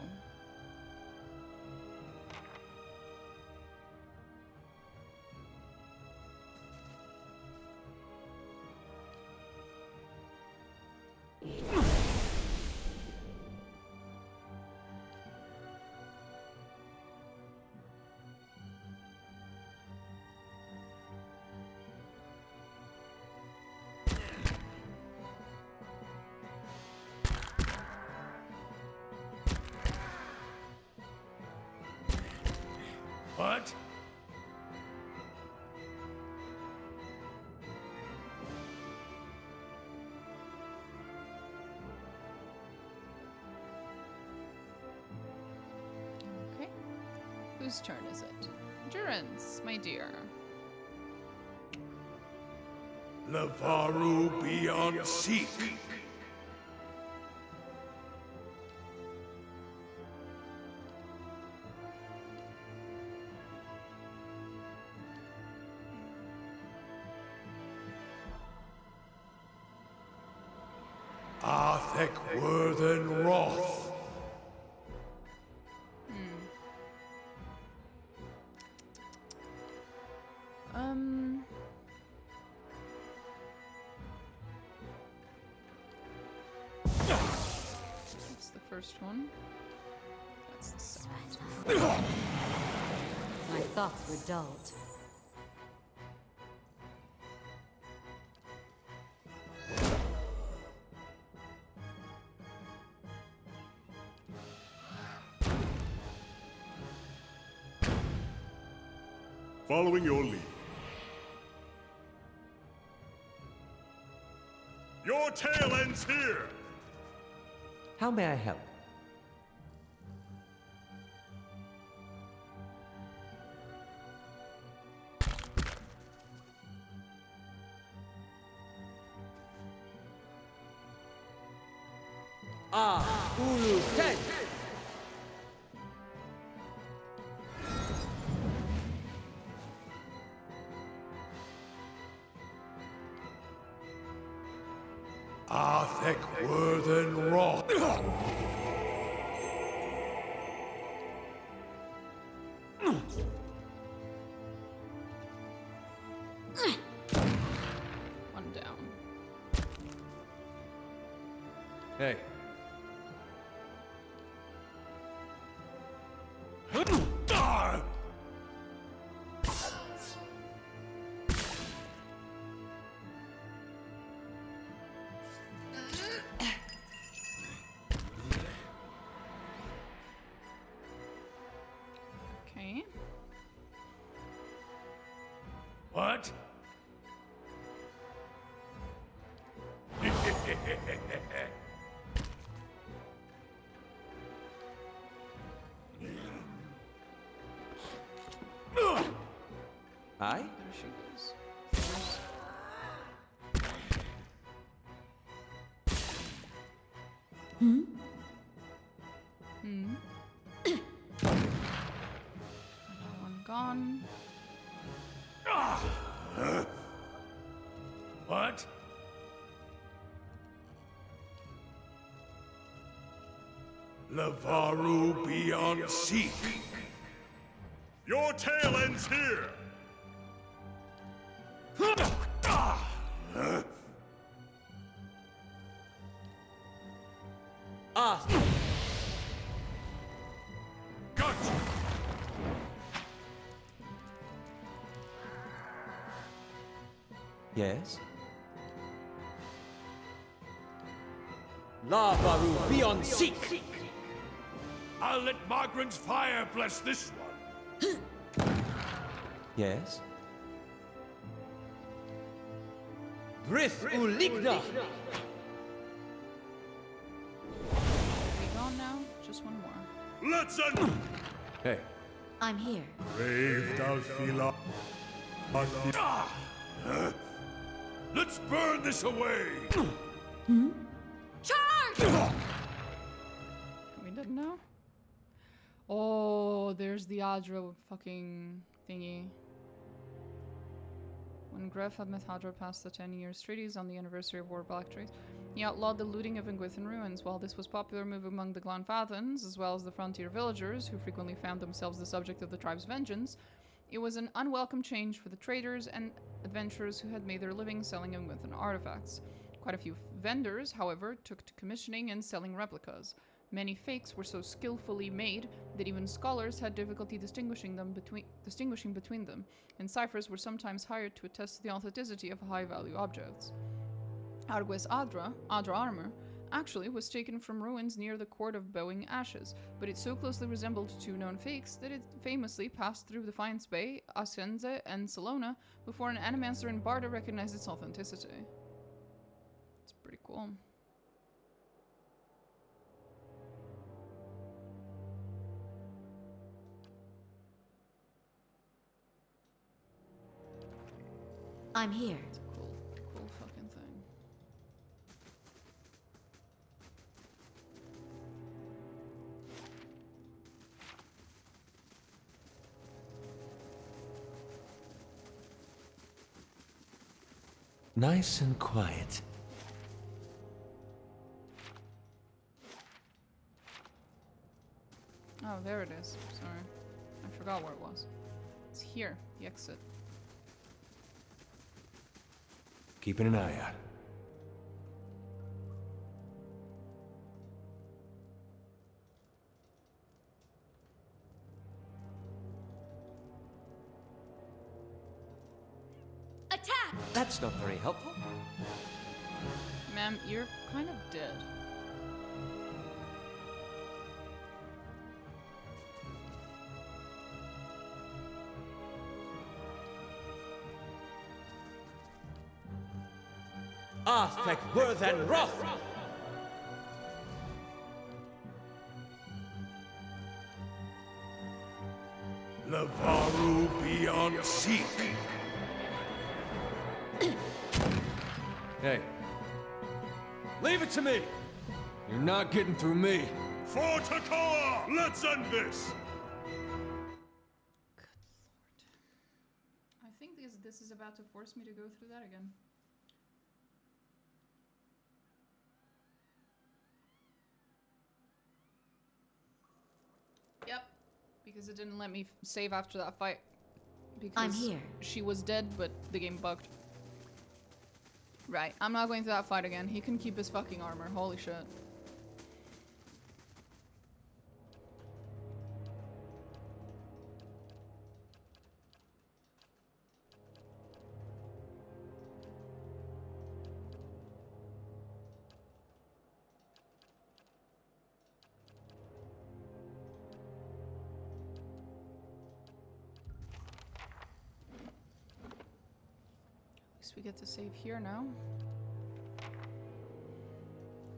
What? Okay. Whose turn is it? Durance, my dear. Lavaru beyond seek. Arthek Worthen Roth. That's the first one. That's the second. My thoughts were dulled. Following your lead. Your tale ends here! How may I help? Ulu Sen. Arthek Worthen Roth. One down. Hey. Okay. What? Aye? There she goes. Another one gone. What? Lavaru beyond seek. Your tale ends here! Gotcha! Yes? Lavaru beyond seek. I'll let Margaret's fire bless this one. Yes? Brith uligna. We gone now? Just one more. Let's end! Hey. I'm here. Brave Dalfila. Let's burn this away! Charge! We didn't know? Oh, there's the Adra fucking thingy. When Gref had met Hadra past the 10 years treaties on the anniversary of War Black Trees, he outlawed the looting of Ingwithan ruins. While this was a popular move among the Glanfathans, as well as the frontier villagers, who frequently found themselves the subject of the tribe's vengeance, it was an unwelcome change for the traders and adventurers who had made their living selling Ingwithan artifacts. Quite a few vendors, however, took to commissioning and selling replicas. Many fakes were so skillfully made that even scholars had difficulty distinguishing between them, and ciphers were sometimes hired to attest to the authenticity of high-value objects. Argues Adra armor, actually was taken from ruins near the court of Bowing Ashes, but it so closely resembled two known fakes that it famously passed through Defiance Bay, Ascenze, and Salona before an Animancer in Barda recognized its authenticity. It's pretty cool. I'm here. It's a cool fucking thing. Nice and quiet. Oh, there it is. Sorry. I forgot where it was. It's here, the exit. Keeping an eye out. Attack! That's not very helpful. Ma'am, you're kind of dead. Arthek worth and wrath. Lavaru beyond seek. Hey. Leave it to me! You're not getting through me. For Takoa! Let's end this! Good lord. I think this is about to force me to go through that again. Yep. Because it didn't let me save after that fight. Because I'm here. She was dead, but the game bugged. Right, I'm not going through that fight again. He can keep his fucking armor. Holy shit. We get to save here now.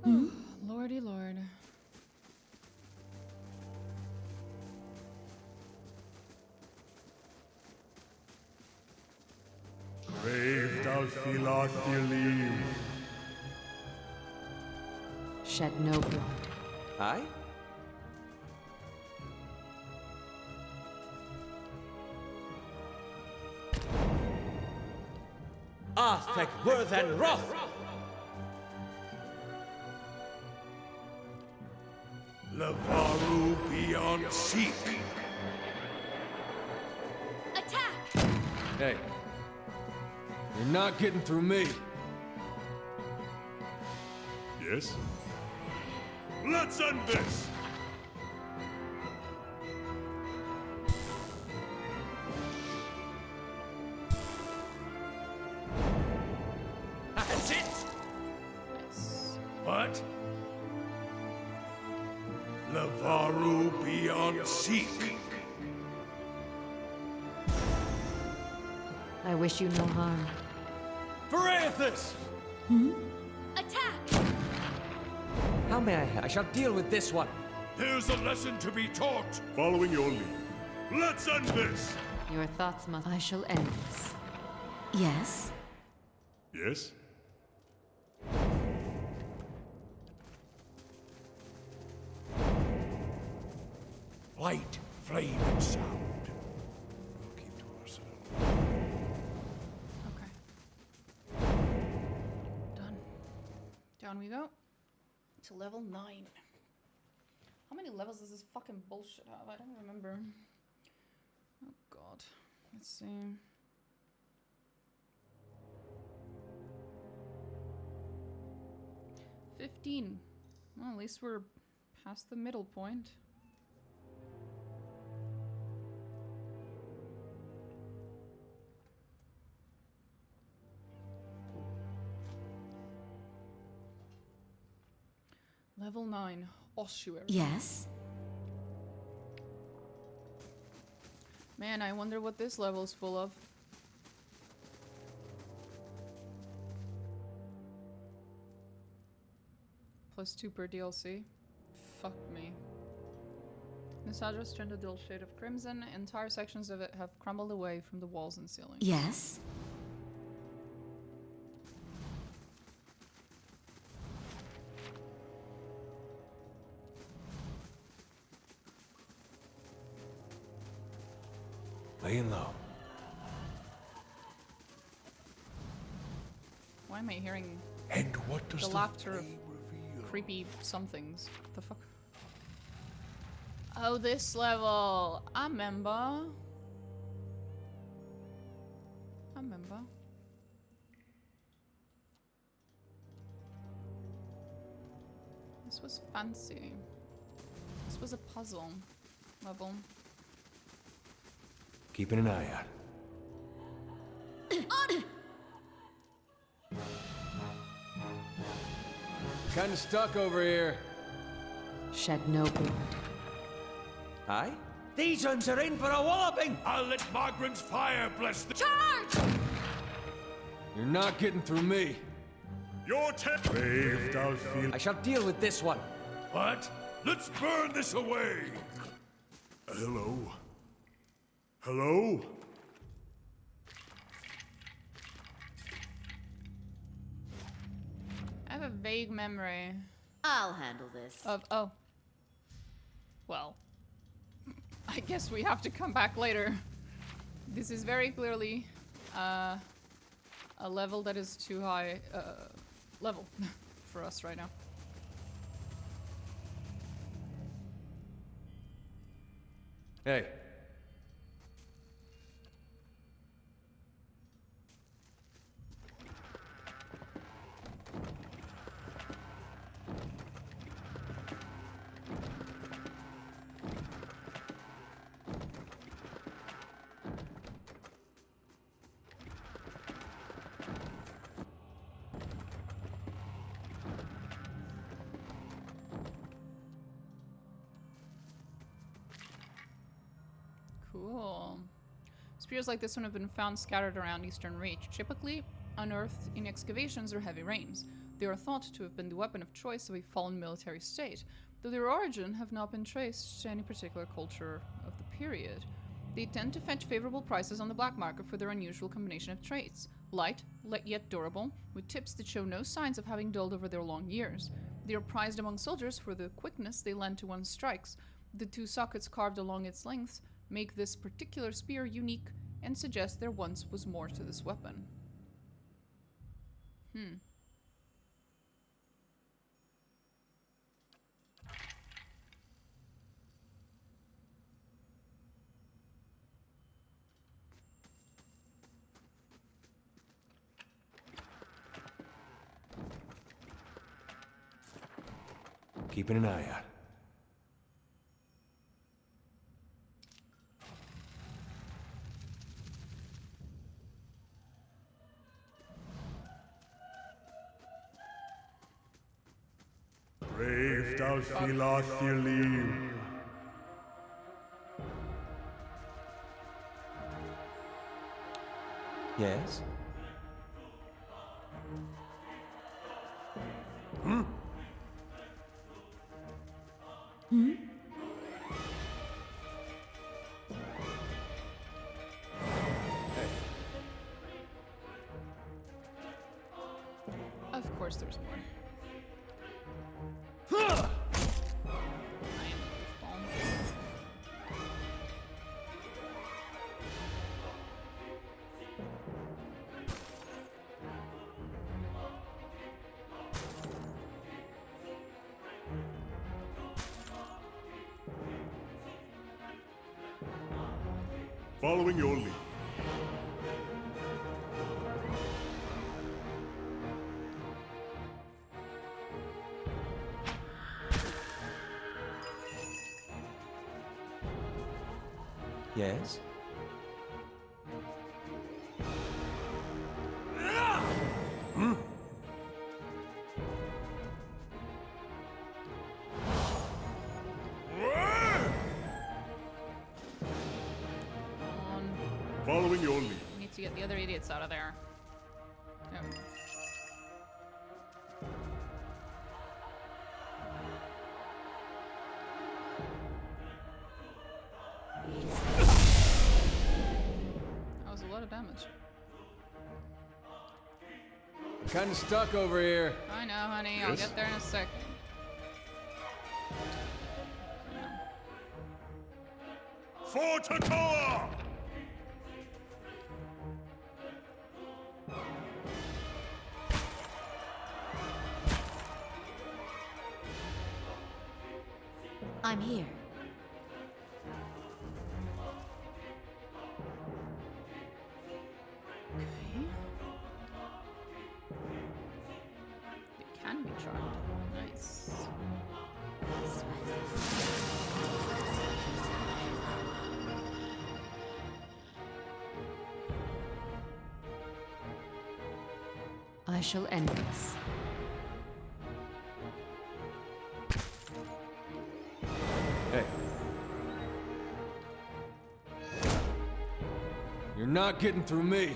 Oh, lordy lord. Brave Dalfila Thilim. Shed no blood. Aye? Arthek worth and wrath. Lavaru beyond seek. Attack! Hey. You're not getting through me. Yes? Let's end this! That's it! Nice. What? Lavaru beyond seek. I wish you no harm. Verathus! Attack! How may I help? I shall deal with this one. There's a lesson to be taught. Following your lead. Let's end this! Your thoughts must. I shall end this. Yes? Yes? Light, flame, and sound. We'll keep to ourselves. Okay. Done. Down we go. To level 9. How many levels does this fucking bullshit have? I don't remember. Oh god. Let's see. $15. Well, at least we're past the middle point. Level 9, ossuary. Yes? Man, I wonder what this level's full of. +2 per DLC. Fuck me. This address turned a dull shade of crimson. Entire sections of it have crumbled away from the walls and ceiling. Yes? Laying low. Why am I hearing And what does the laughter of flame reveal? creepy somethings? What the fuck? Oh, this level. I remember. I remember. This was fancy. This was a puzzle level. Keeping an eye out. Kinda stuck over here. Shed no blood. Aye? These uns are in for a walloping! I'll let Margaret's fire bless the Charge! You're not getting through me. Your Bathed, I'll feel. I shall deal with this one. What? Let's burn this away! Hello? Hello? I have a vague memory I'll handle this. of, oh. Well. I guess we have to come back later. This is very clearly a level that is too high level for us right now. Hey. Cool. Spears like this one have been found scattered around Eastern Reach, typically unearthed in excavations or heavy rains. They are thought to have been the weapon of choice of a fallen military state, though their origin have not been traced to any particular culture of the period. They tend to fetch favorable prices on the black market for their unusual combination of traits. Light, yet durable, with tips that show no signs of having dulled over their long years. They are prized among soldiers for the quickness they lend to one's strikes. The 2 sockets carved along its length make this particular spear unique and suggest there once was more to this weapon. Keeping an eye out. Brave Dalfilathilim. Yes? Hmm? Of course there's more. I am a goofball. Following your lead. Yes? Following your lead. We need to get the other idiots out of there. There we go. That was a lot of damage. I'm kinda stuck over here. I know, honey. I'll get there in a second. For Tatoa! I'm here. Okay. It can be charmed. Nice. I shall end this. Hey. You're not getting through me.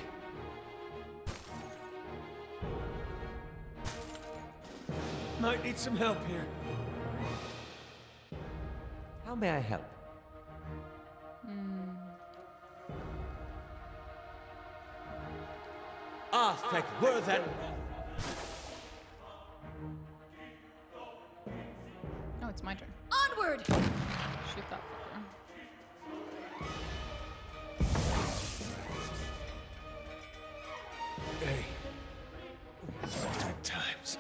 Might need some help here. How may I help? Arthek, were then. Oh, it's my turn. Onward! Shoot that fucker. Hey. Good times.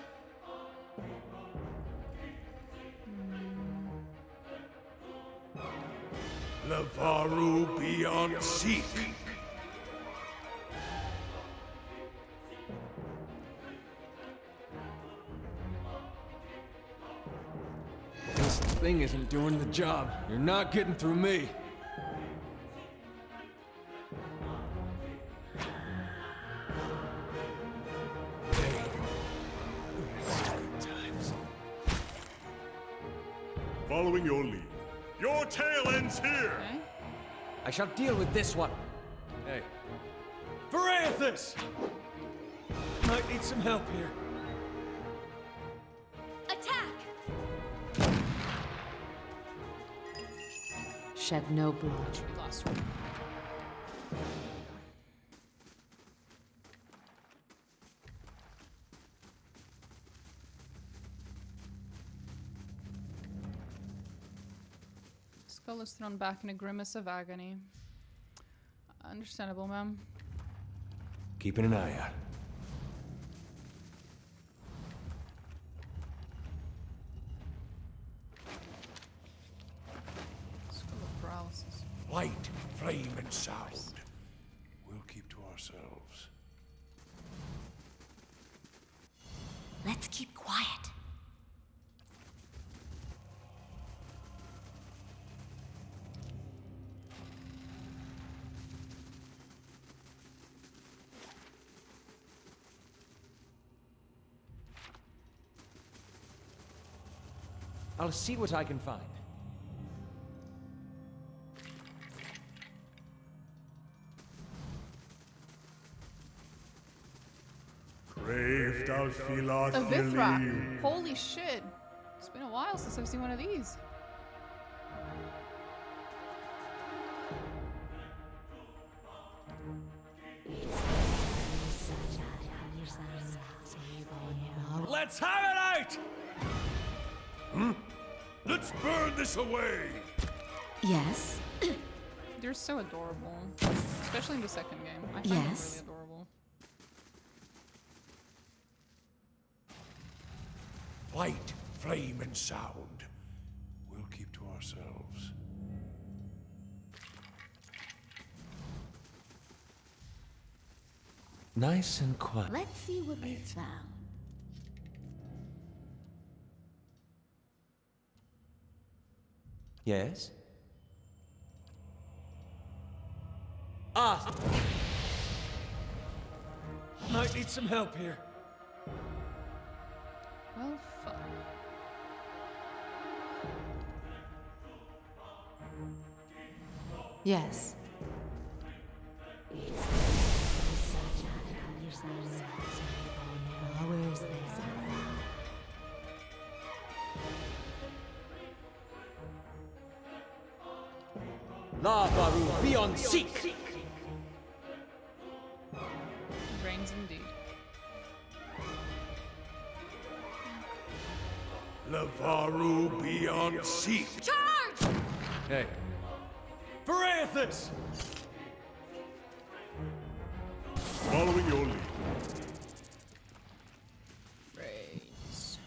Lavaru beyond seek. This thing isn't doing the job. You're not getting through me. Good times. Following your lead. Your tail ends here! Okay. I shall deal with this one. Hey. Varathus! Might need some help here. Attack! Shed no blood. Should be last one. Skull is thrown back in a grimace of agony. Understandable, ma'am. Keeping an eye out. Skull of paralysis. Light, flame, and sound. We'll keep to ourselves. Let's keep quiet. I'll see what I can find. A Vithrak. Holy shit. It's been a while since I've seen one of these. Let's have it out! Let's burn this away! Yes? They're so adorable. Especially in the second game. I find them Yes. really adorable. Light, flame, and sound. We'll keep to ourselves. Nice and quiet. Let's see what we found. Yes? Ah! Might need some help here. Well, fuck. Yes. Where is this? Lavaru beyond seek! Brains indeed. Lavaru beyond seek. Charge! Hey. Verathis! Following your lead. Brains.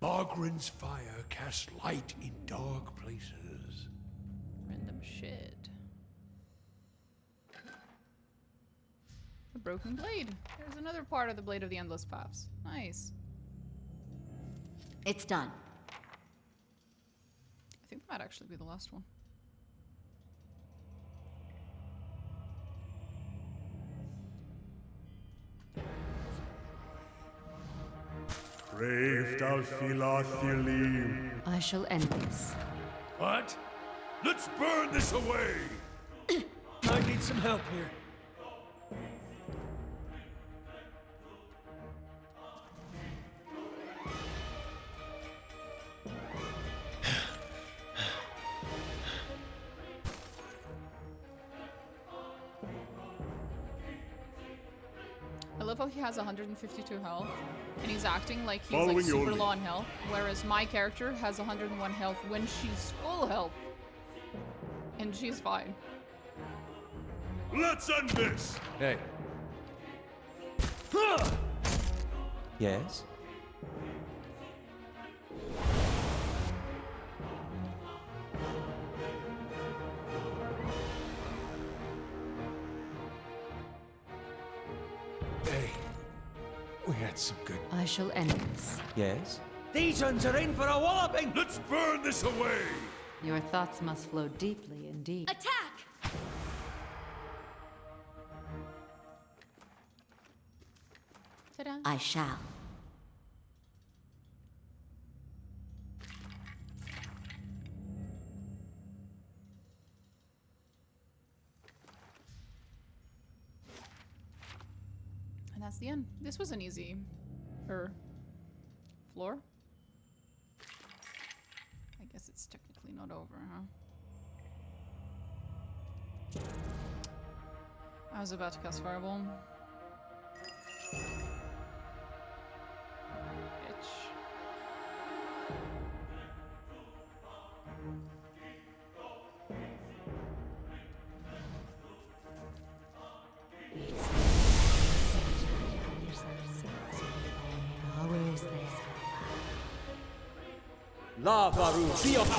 Margren's fire casts light in dark places. Random shit. A broken blade. There's another part of the Blade of the Endless Paths. Nice. It's done. I think that might actually be the last one. I shall end this. What? Let's burn this away! Might need some help here. I love how he has 152 health, and he's acting like he's Following like your super lead. low on health, whereas my character has 101 health when she's full health. And she's fine. Let's end this! Hey. Yes? Hey, we had some good... I shall end this. Yes? These ones are in for a walloping! Let's burn this away! Your thoughts must flow deeply indeed. Attack! Ta-da. I shall. And that's the end. This was an easy... floor? I guess it's technically not over, huh? I was about to cast Fireball. Bitch. Where is this? Lavaru beyond...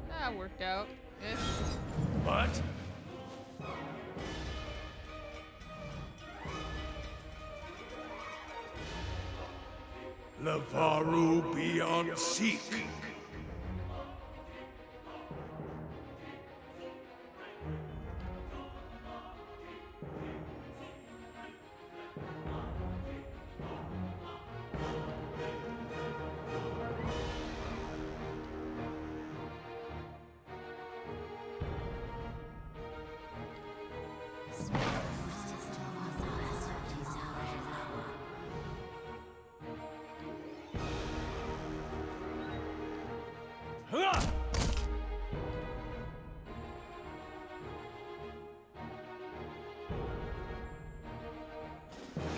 That worked out. Ish. What? Lavaru beyond seek.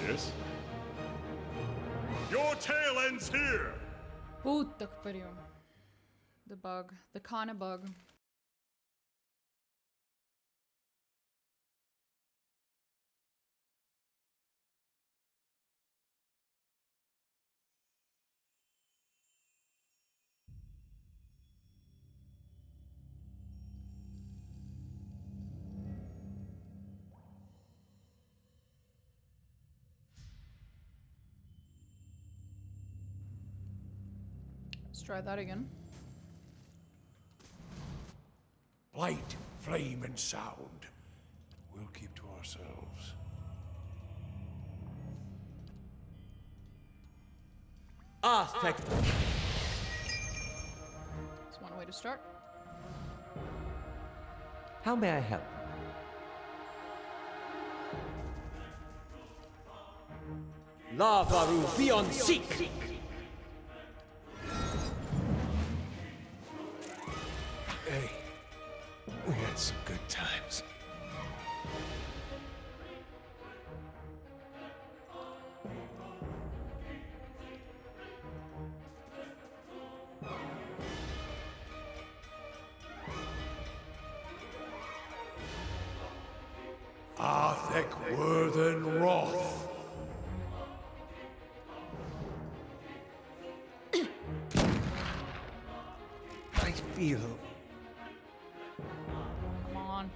this. Your tale ends here! Puta que pariu. The bug. The Kana bug. Let's try that again. Light, flame, and sound. We'll keep to ourselves. Thank you. That's one way to start. How may I help? Lavaru beyond seek. Hey, we had some good times. Arthek Worthen Roth. I feel Come on.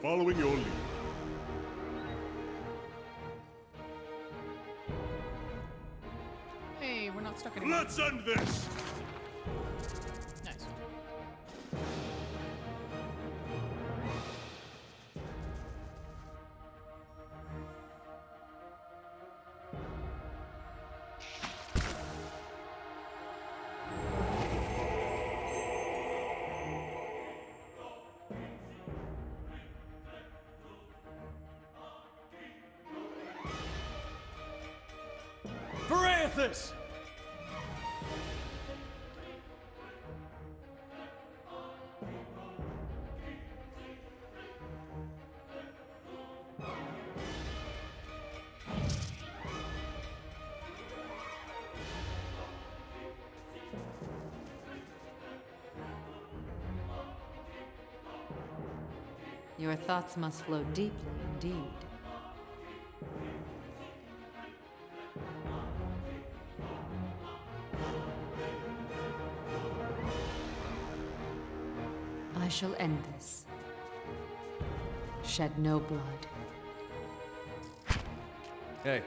Following your lead. Hey, we're not stuck anymore. Let's end this! Nice. Parathis! Your thoughts must flow deeply indeed. I shall end this. Shed no blood. Hey.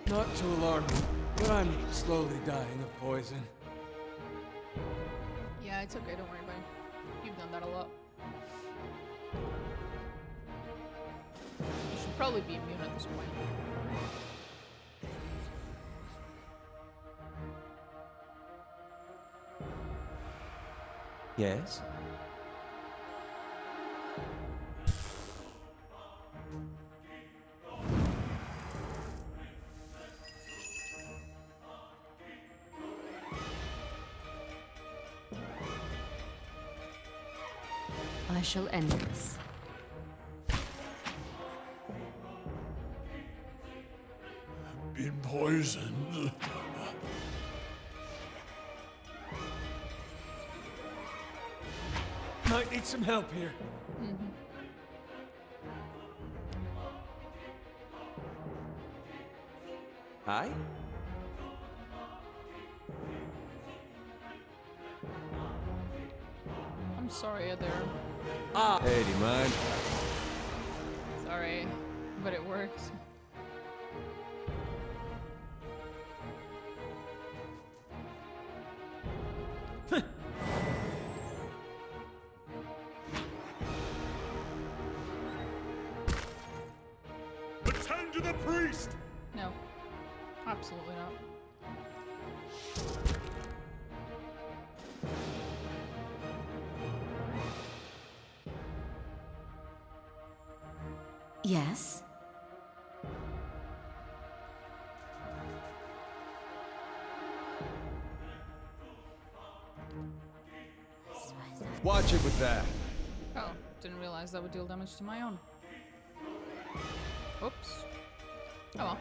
Not to alarm you, but I'm slowly dying of poison. Yeah, it's okay, don't worry about it. You've done that a lot. You should probably be immune at this point. Yes? I shall end this. Been poisoned. Might need some help here. Hi? I'm sorry, Adair. Hey, do you mind? Sorry, but it worked. Attend to the priest! No, absolutely not. Yes? Watch it with that. Oh, didn't realize that would deal damage to my own. Oops. Oh well.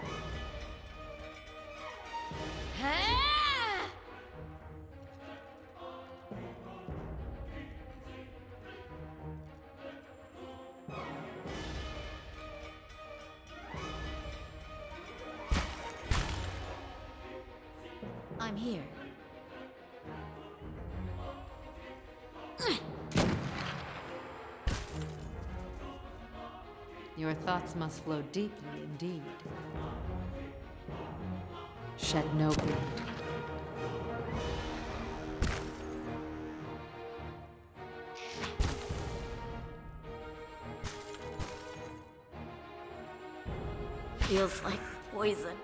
I'm here. Your thoughts must flow deeply indeed. Shed no blood. Feels like poison.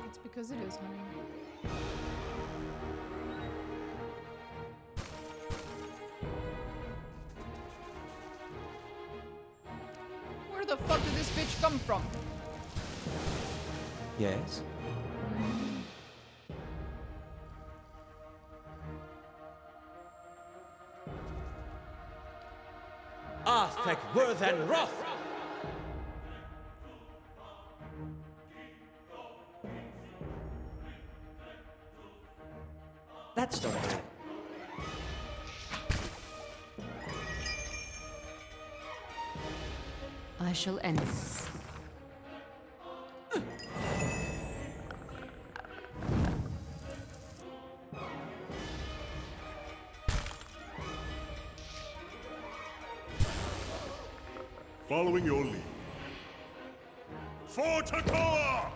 It's because it is, honey. Where the fuck did this bitch come from? Yes? Arthek Worth and Roth! That's not good. I shall end this. Following your lead. For Takoa!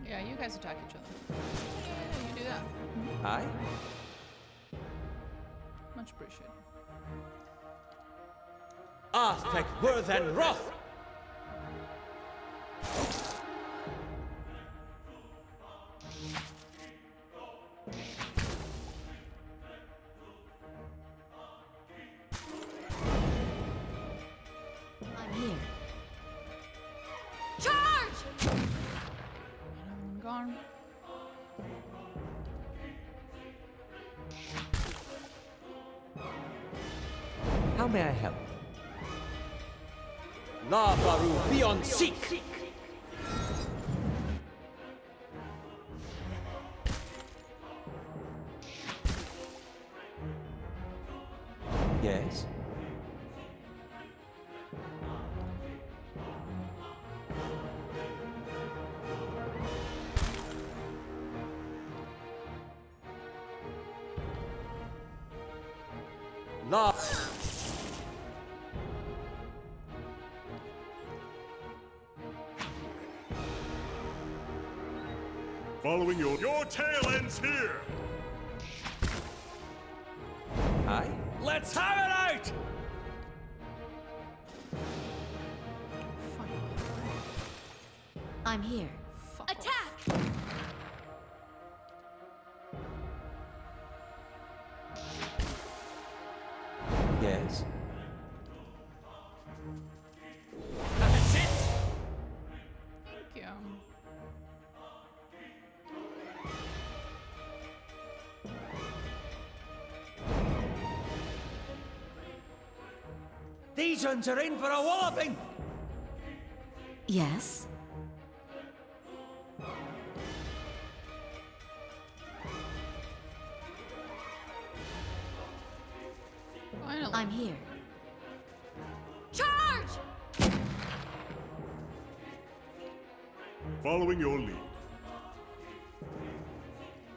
Yeah, you guys attack each other. Yeah, you do that. Aye? Much appreciated. Arthek Worth and Roth! I'm here. I'm gone. How may I help? Lavaru beyond seek! Yes? Following your tail ends here! Aye? Let's have it out! I'm here. Attack! Yes? That's it! Thank you. These ones are in for a walloping! Yes? Finally. I'm here. Following your lead.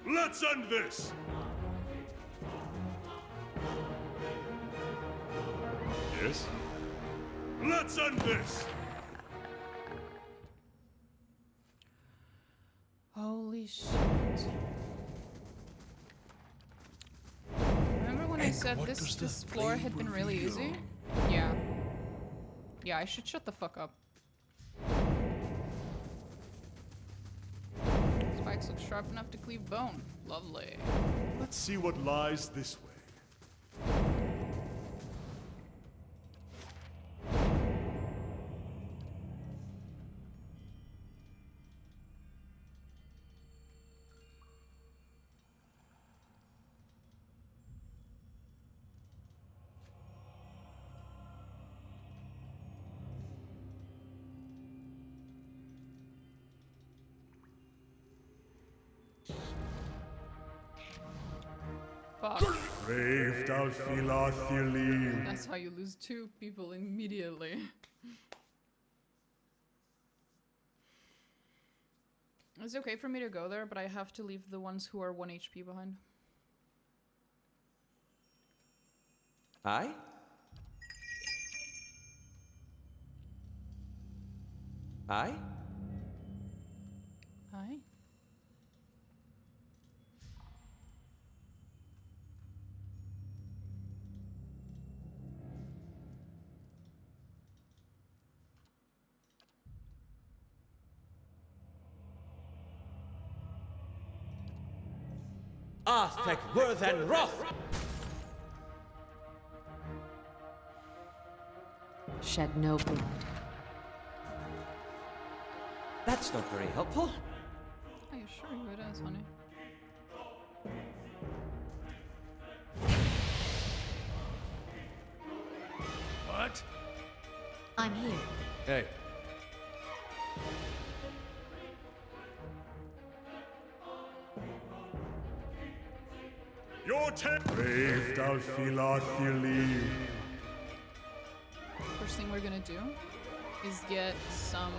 Let's end this! Yes? Let's end this! Holy shit. Remember when I said this floor had been really easy? Yeah. Yeah, I should shut the fuck up. Spikes look sharp enough to cleave bone. Lovely. Let's see what lies this way. Fuck. That's how you lose 2 people immediately. It's okay for me to go there, but I have to leave the ones who are 1 HP behind. Aye? Aye? Aye? Arthek, Worth, and Roth! Shed no blood. That's not very helpful. I assure you it is, honey. What? I'm here. Hey. Your turn! First thing we're gonna do is get some,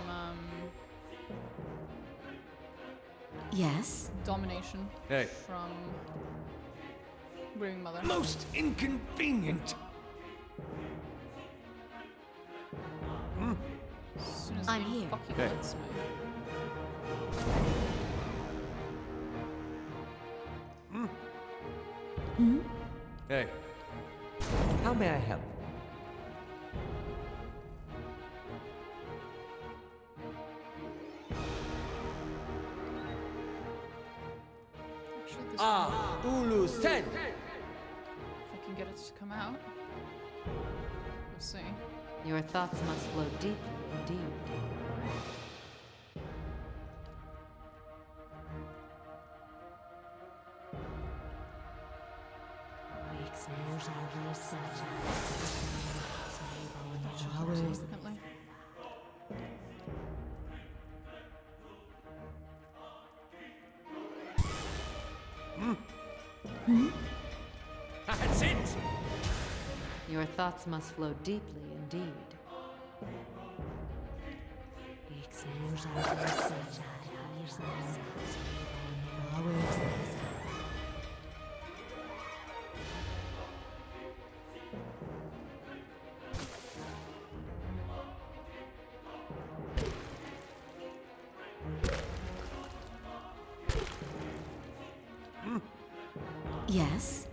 Yes? domination Hey. from Brewing Mother. Most inconvenient. As soon as I'm he here. fucking Okay. lets me. Hey. How may I help? Actually, this Ulu Sen! if I can get it to come out. We'll see. Your thoughts must flow deeply, indeed. Significantly. That's it! Your thoughts must flow deeply, indeed. Yes?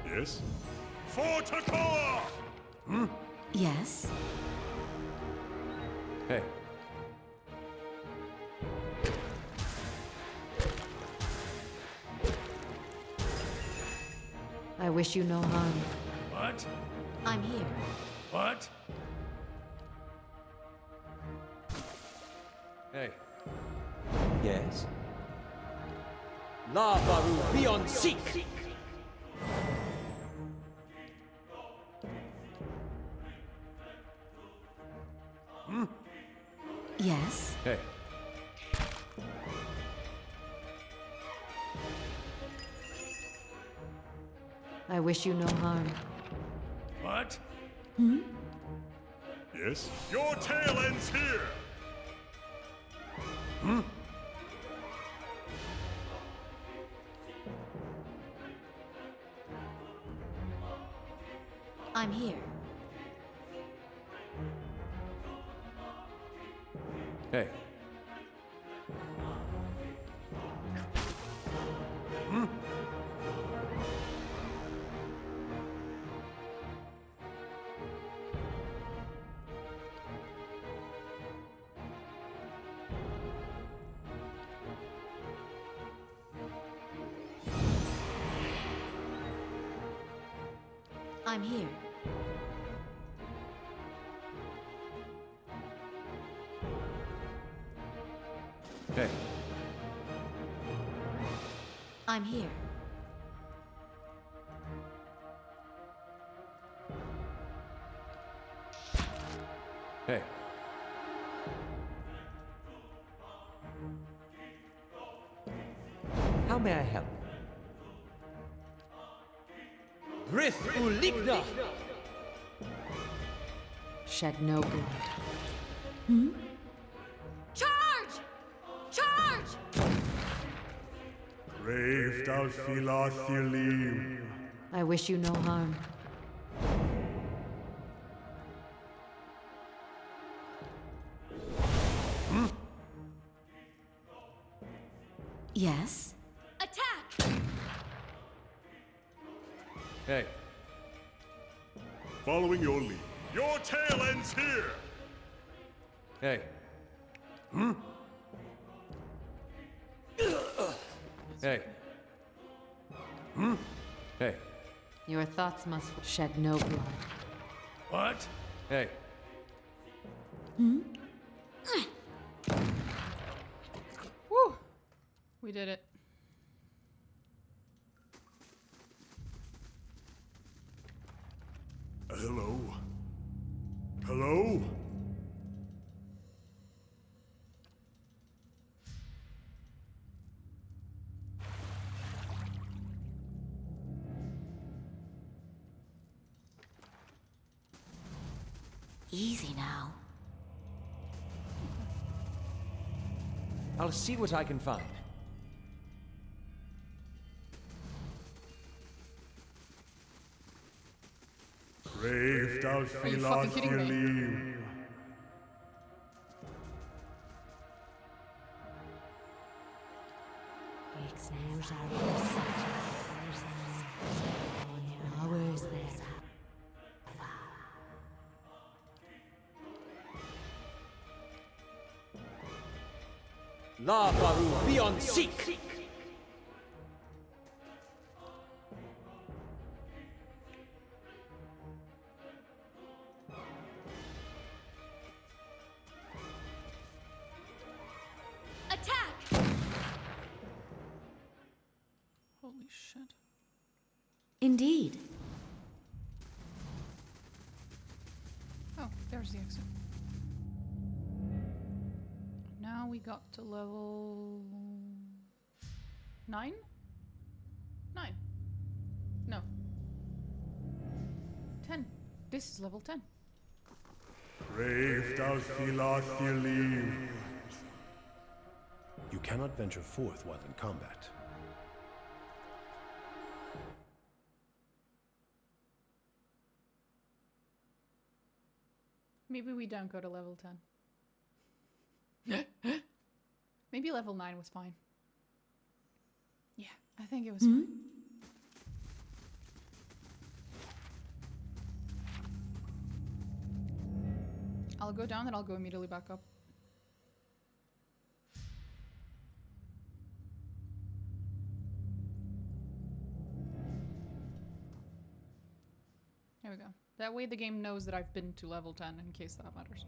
Yes? For Takoa! Yes? Hey. I wish you no harm. What? I'm here. What? Hey. Yes? Lavaru beyond seek! Yes? Hey. I wish you no harm. What? Yes? Your tale ends here! I'm here. Hey. I'm here. Hey. I'm here. Hey. How may I help? Brith Uligna! Shed no blood. Charge! Charge! Brave Dalfilathilim. I wish you no harm. Yes? Attack! Hey. Following your lead. Your tale ends here! Hey. Hey. Hey. Your thoughts must shed no blood. What? Hey. Woo! We did it. Hello? Hello? Easy now. I'll see what I can find. Brave Are you fucking kidding me? Dalfilathilim. La Baru beyond seek! Attack! Holy shit. Indeed. Oh, there's the exit. Now we got to level 9? 9. No. 10. This is level 10. Brave Dalfilathilim. You cannot venture forth while in combat. Maybe we don't go to level 10. Maybe level 9 was fine. Yeah, I think it was fine. I'll go down and I'll go immediately back up. There we go. That way the game knows that I've been to level 10 in case that matters.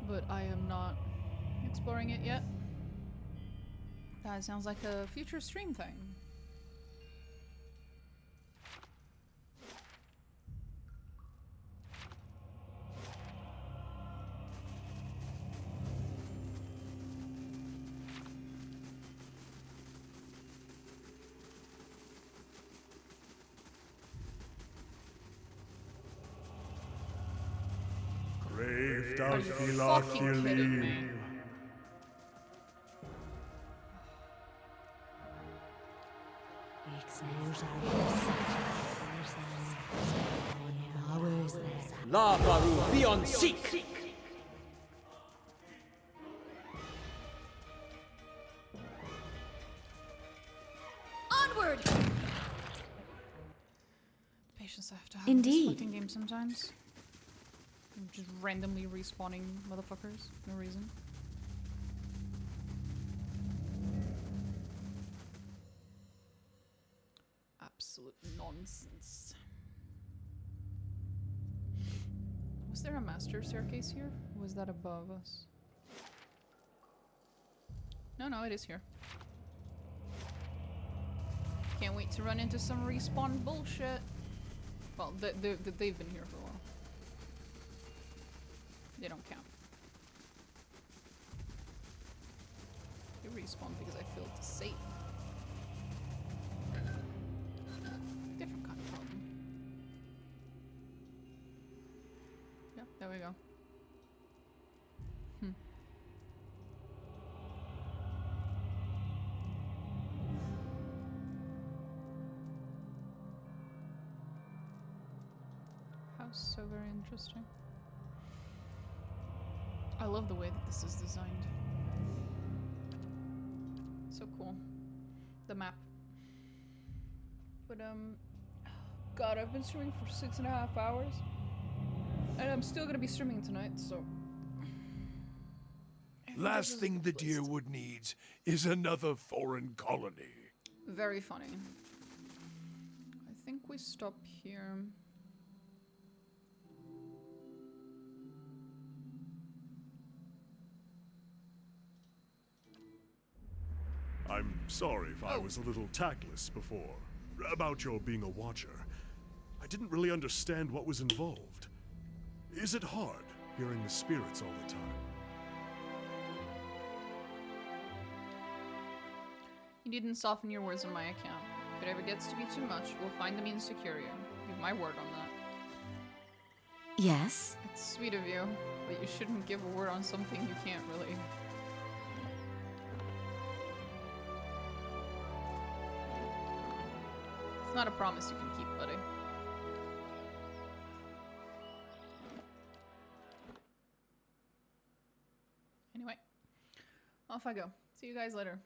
But I am not exploring it yet. That sounds like a future stream thing. Leeft Are out you the fucking kidding me? La Faru, be on seek! Onward! Patience I have to have in this Indeed. fucking game sometimes. Just randomly respawning motherfuckers, no reason. Absolute nonsense. Was there a master staircase here? Or was that above us? No, it is here. Can't wait to run into some respawn bullshit. Well, they've been here for a while. They don't count. They respawn because I failed to save. Different kind of problem. Yep, there we go. House, so very interesting. I love the way that this is designed. So cool. The map. But God, I've been streaming for 6.5 hours. And I'm still gonna be streaming tonight, so Last thing the Deerwood needs is another foreign colony. very funny. I think we stop here. I'm sorry if I was a little tactless before. About your being a watcher. I didn't really understand what was involved. Is it hard, hearing the spirits all the time? You needn't soften your words on my account. If it ever gets to be too much, we'll find the means to cure you. You have my word on that. Yes? It's sweet of you, but you shouldn't give a word on something you can't really. It's not a promise you can keep, buddy. Anyway, off I go. See you guys later.